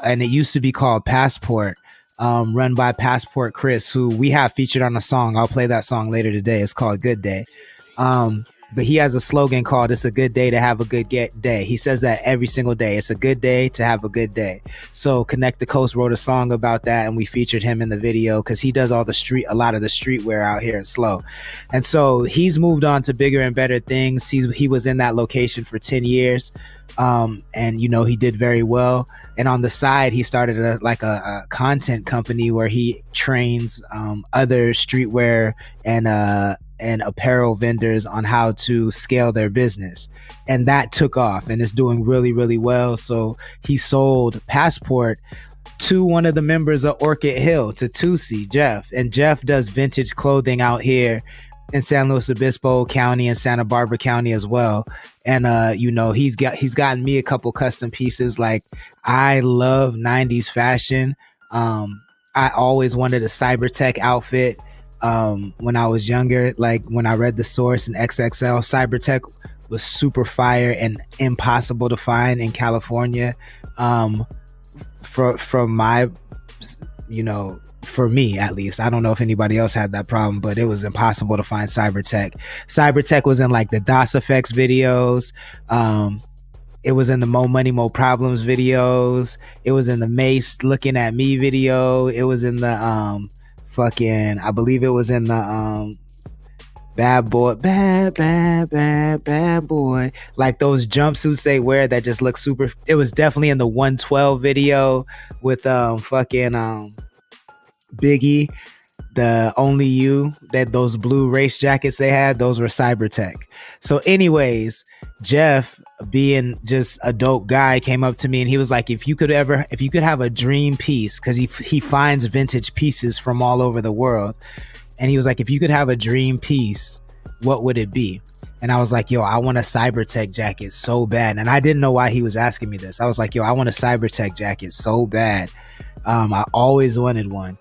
and it used to be called Passport, run by Passport Chris, who we have featured on a song. I'll play that song later today. It's called Good Day. But he has a slogan called "It's a good day to have a good day." He says that every single day. It's a good day to have a good day. So Connect the Coast wrote a song about that, and we featured him in the video because he does a lot of the streetwear out here in Slow. And so he's moved on to bigger and better things. He was in that location for 10 years. And you know, he did very well. And on the side, he started a content company where he trains other streetwear and apparel vendors on how to scale their business. And that took off and it's doing really, really well. So he sold Passport to one of the members of Orchid Hill, to Tusi, Jeff. And Jeff does vintage clothing out here in San Luis Obispo County and Santa Barbara County as well. And you know, he's gotten me a couple custom pieces. Like, I love 90s fashion. I always wanted a Cybertech outfit when I was younger. Like, when I read the source in XXL, Cybertech was super fire and impossible to find in California. For my, you know, for me at least. I don't know if anybody else had that problem, but it was impossible to find Cybertech. Cybertech was in like the DOS Effects videos. It was in the Mo Money Mo Problems videos. It was in the Mace Looking at Me video. It was in the I believe it was in the bad boy, bad boy, like those jumpsuits they wear that just look super. It was definitely in the 112 video with Biggie, the Only You, that those blue race jackets they had, those were Cybertech. So anyways, Jeff, being just a dope guy, came up to me and he was like, if you could have a dream piece, because he finds vintage pieces from all over the world. And he was like, if you could have a dream piece, what would it be? And I was like, yo, I want a Cybertech jacket so bad. And I didn't know why he was asking me this. I was like, yo, I want a Cybertech jacket so bad. I always wanted one.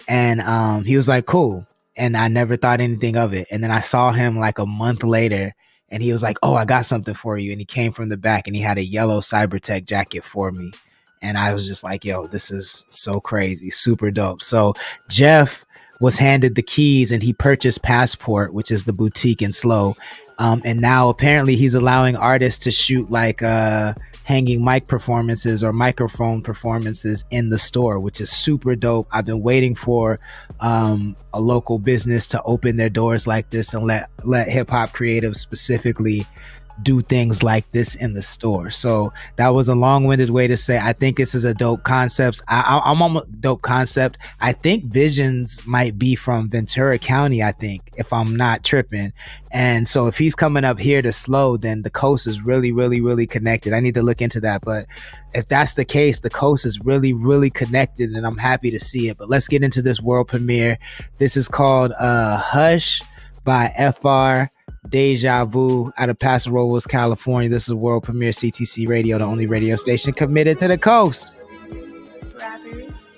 And he was like, cool. And I never thought anything of it. And then I saw him like a month later and he was like, oh, I got something for you. And he came from the back and he had a yellow Cybertech jacket for me. And I was just like, yo, this is so crazy. Super dope. So Jeff was handed the keys and he purchased Passport, which is the boutique in Slow. And now apparently he's allowing artists to shoot like hanging mic performances or microphone performances in the store, which is super dope. I've been waiting for a local business to open their doors like this and let hip hop creatives specifically do things like this in the store. So that was a long-winded way to say I think this is a dope concept. I'm on a dope concept. I think Visions might be from Ventura County, I think, if I'm not tripping. And so if he's coming up here to Slow, then the coast is really, really, really connected. I need to look into that. But if that's the case, the coast is really, really connected and I'm happy to see it. But let's get into this world premiere. This is called Hush by FR Deja Vu out of Paso Robles, California. This is world premiere CTC Radio, the only radio station committed to the coast. Rappers.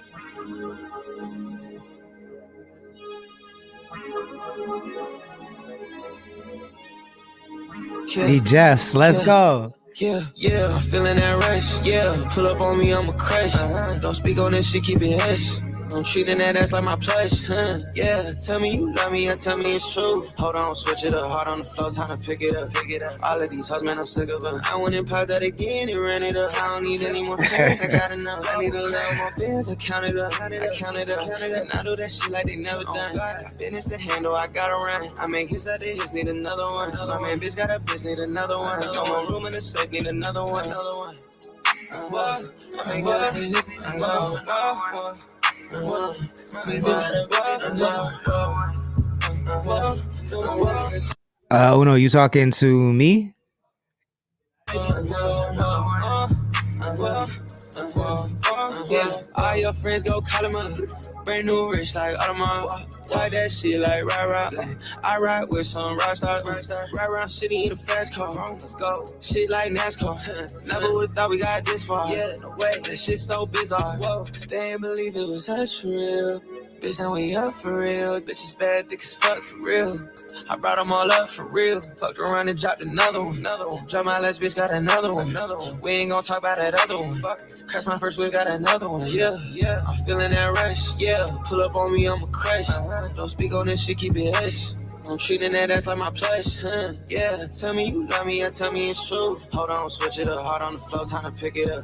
Hey Jeffs, let's go. Yeah, I'm feeling that rush. Yeah, pull up on me, I'm a crush. Don't speak on this shit, keep it hush. I'm treating that ass like my plush, huh? Yeah, tell me you love me and tell me it's true. Hold on, switch it up, hard on the floor, time to pick it up. All of these hoes, man, I'm sick of them. I went and popped that again and ran it up. I don't need any more friends, I got enough. I need a little more bands, I count it up. And I do that shit like they never done. Got business to handle, I gotta run. I make hits out there, hits, need another one. My man bitch got a bitch, need another one. No more room in the safe, need another one. What? I make hits out there, hits, need another one. Uno, you talking to me? Yeah, all your friends go call him up. Brand new rich like Audemars. Tie that shit like rah-rah. I ride with some rock stars. Ride around city in a fast car. Let's go. Shit like NASCAR. Never would've thought we got this far. Yeah, no way. That shit so bizarre. Whoa, they ain't believe it was us for real. Bitch, now we up for real. Bitch is bad, thick as fuck for real. I brought them all up for real. Fucked around and dropped another one. Drop my last bitch, got another one. We ain't gon' talk about that other one. Crash my first whip, got another one. Yeah, I'm feeling that rush. Yeah, pull up on me, I'm a crush. Don't speak on this shit, keep it hush. I'm treating that ass like my plush, huh? Yeah, tell me you love me, tell me it's true. Hold on, switch it up, hard on the floor, time to pick it up.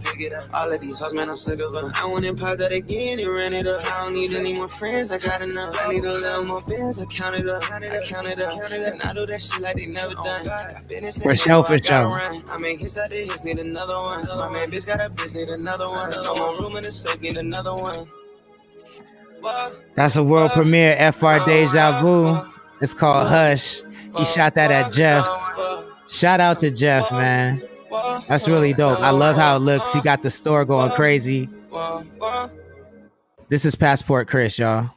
All of these hugs, man, I'm sick of them. I went and popped that again and ran it up. I don't need any more friends, I got enough. I need a little more bills, I count it up. And I do that shit like they never done. Got business, For sure, for sure. I make hits out the hits, need another one. My man, bitch got a bitch, need another one. I'm on room in the safe, need another one. That's a world premiere, FR Deja Vu. It's called Hush. He shot that at Jeff's. Shout out to Jeff, man. That's really dope. I love how it looks. He got the store going crazy. This is Passport Chris, y'all.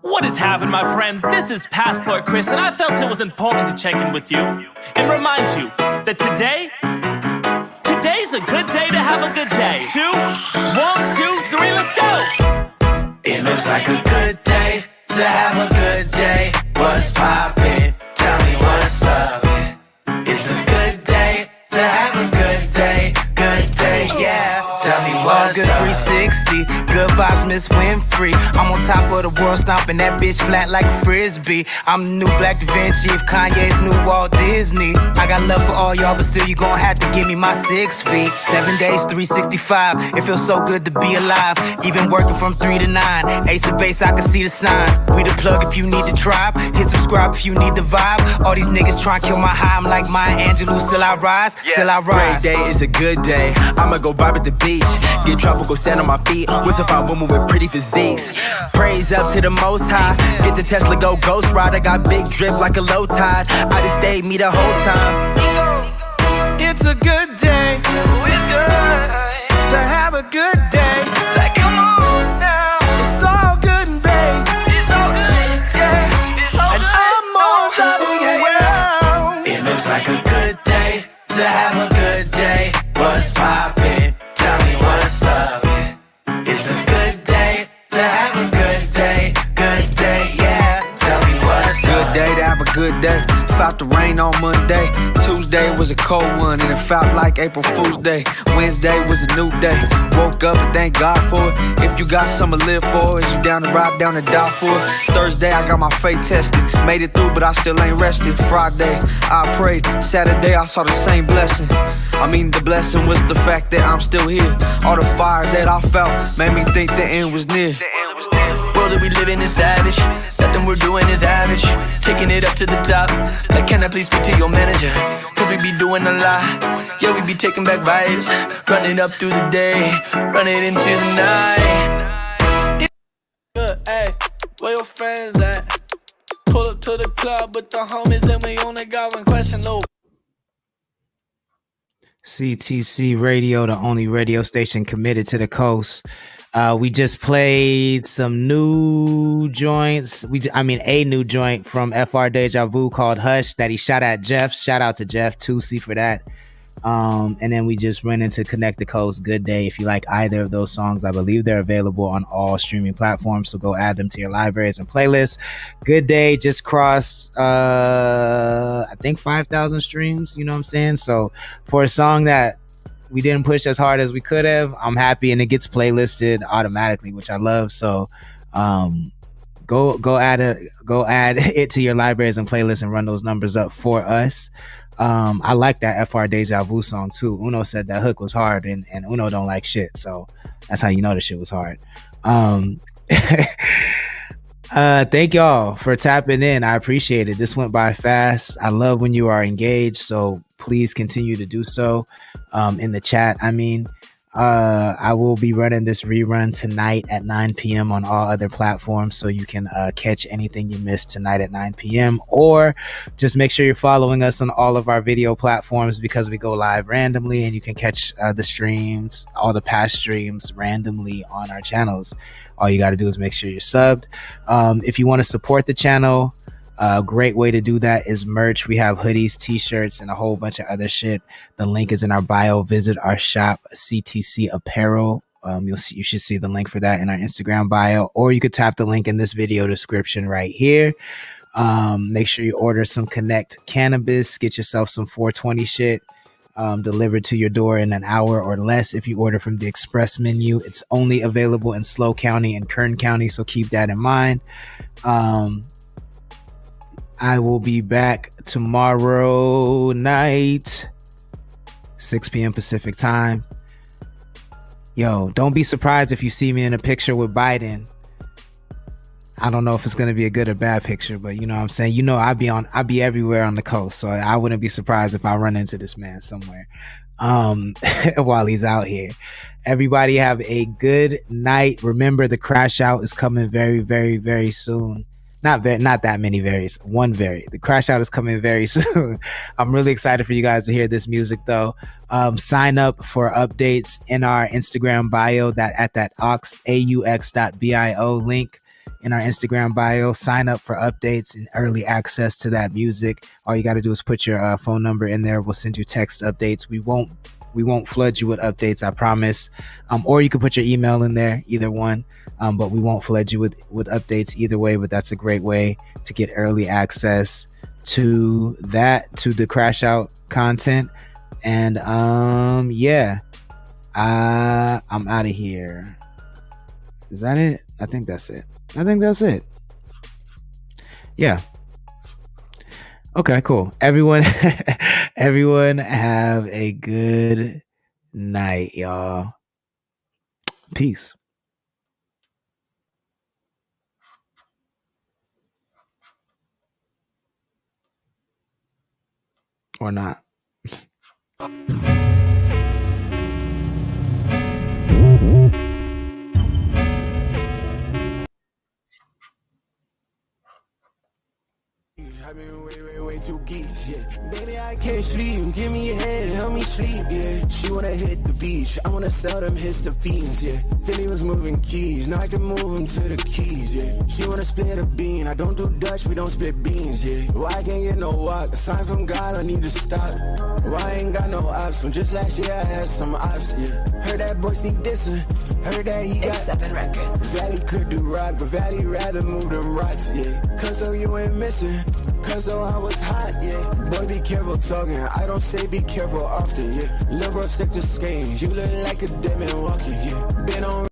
What is happening, my friends? This is Passport Chris, and I felt it was important to check in with you and remind you that today's a good day to have a good day. 2, 1, 2, 3, let's go. It looks like a good day to have a good day. What's poppin'? Tell me what's up. It's a good day to have a good day. Good day, yeah. Tell me what's good up. 360, good vibes, Miss Winfrey. I'm on top of the world, stomping that bitch flat like a frisbee. I'm the new Black Da Vinci, if Kanye's new Walt Disney. I got love for all y'all, but still you gon' have to give me my 6 feet. 7 days, 365, it feels so good to be alive. Even working from 3 to 9, Ace of Base, I can see the signs. We the plug if you need the tribe, hit subscribe if you need the vibe. All these niggas tryna kill my high, I'm like Maya Angelou, still I rise, still I rise. Great day is a good day, I'ma go vibe at the beach. Get trouble, go stand on my feet. With a fine woman with pretty physiques. Praise up to the most high. Get the Tesla, go ghost ride. I got big drip like a low tide. I just stayed me the whole time. It's a good day. It's good to have a good day. Like, come on now. It's all good and babe. It's all good, yeah. It's all and good. I'm on top of the world. It looks like a good day to have a good day. What's poppin'? Tell me what's up. It's a good day to have a good day. Good day, yeah. Tell me what's Good up. day to have a good day. Felt the rain on Monday. Tuesday was a cold one and it felt like April Fool's Day. Wednesday was a new day. Woke up and thank God for it. If you got something to live for, is you down to ride down and die for it? Thursday I got my faith tested. Made it through but I still ain't rested. Friday I prayed. Saturday I saw the same blessing. I mean the blessing was the fact that I'm still here. All the fire that I felt made me think the end was near. World that we living is savage. Nothing we're doing is average. Taking it up to the top. Like, can I please speak to your manager? Cause we be doing a lot. Yeah, we be taking back vibes. Running up through the day. Running into the night. Good, ayy. Where your friends at? Pull up to the club with the homies and we only got one question, no. CTC Radio, the only radio station committed to the coast. We just played some new joints. A new joint from FR Deja Vu called Hush that he shot at Jeff. Shout out to Jeff Tusi for that. And then we just went into Connect the Coast, Good Day. If you like either of those songs, I believe they're available on all streaming platforms, so go add them to your libraries and playlists. Good Day just crossed I think 5,000 streams, you know what I'm saying? So for a song that we didn't push as hard as we could have, I'm happy, and it gets playlisted automatically, which I love. So go add it to your libraries and playlists and run those numbers up for us. I like that FR Deja Vu song too. Uno said that hook was hard, and Uno don't like shit, so that's how you know the shit was hard. Thank y'all for tapping in. I appreciate it. This went by fast. I love when you are engaged, so please continue to do so in the chat. I will be running this rerun tonight at 9 p.m. on all other platforms, so you can catch anything you missed tonight at 9 p.m. Or just make sure you're following us on all of our video platforms, because we go live randomly, and you can catch the streams, all the past streams randomly on our channels. All you got to do is make sure you're subbed. If you want to support the channel, a great way to do that is merch. We have hoodies, t-shirts, and a whole bunch of other shit. The link is in our bio. Visit our shop, CTC Apparel. You should see the link for that in our Instagram bio, or you could tap the link in this video description right here. Make sure you order some Connect cannabis. Get yourself some 420 shit. delivered to your door in an hour or less if you order from the express menu. It's only available in Slow County and Kern County, so keep that in mind. I will be back tomorrow night, 6 p.m. Pacific time. Yo, don't be surprised if you see me in a picture with Biden. I don't know if it's gonna be a good or bad picture, but you know what I'm saying? You know, I'll be everywhere on the coast, so I wouldn't be surprised if I run into this man somewhere while he's out here. Everybody have a good night. Remember, the crash out is coming very, very, very soon. Not that many varies. One very. The crash out is coming very soon. I'm really excited for you guys to hear this music though. Sign up for updates in our Instagram bio, at that aux.bio link in our Instagram bio. Sign up for updates and early access to that music. All you got to do is put your phone number in there. We'll send you text updates. We won't flood you with updates, I promise. Or you can put your email in there, either one. But we won't flood you with updates either way. But that's a great way to get early access to the crash out content. And yeah, I'm out of here. Is that it? I think that's it. Yeah. Okay, cool. Everyone have a good night, y'all. Peace. Or not. I've been way too geeks, yeah. Baby, I can't sleep. Give me your head, help me sleep, yeah. She wanna hit the beach. I wanna sell them hits to fiends, yeah. Philly was moving keys. Now I can move them to the keys, yeah. She wanna split a bean. I don't do Dutch, we don't split beans, yeah. Why I can't get no walk? A sign from God, I need to stop. Why I ain't got no ops? From just last year, I had some ops, yeah. Heard that boy sneak dissing. Heard that he got 7 records. Valley could do rock, but Valley rather move them rocks, yeah. Cause so you ain't missing. Cause so I was hot, yeah. Boy, be careful talking. I don't say be careful often, yeah. Lil' bro, stick to skating. You look like a dead man walking, yeah. Been on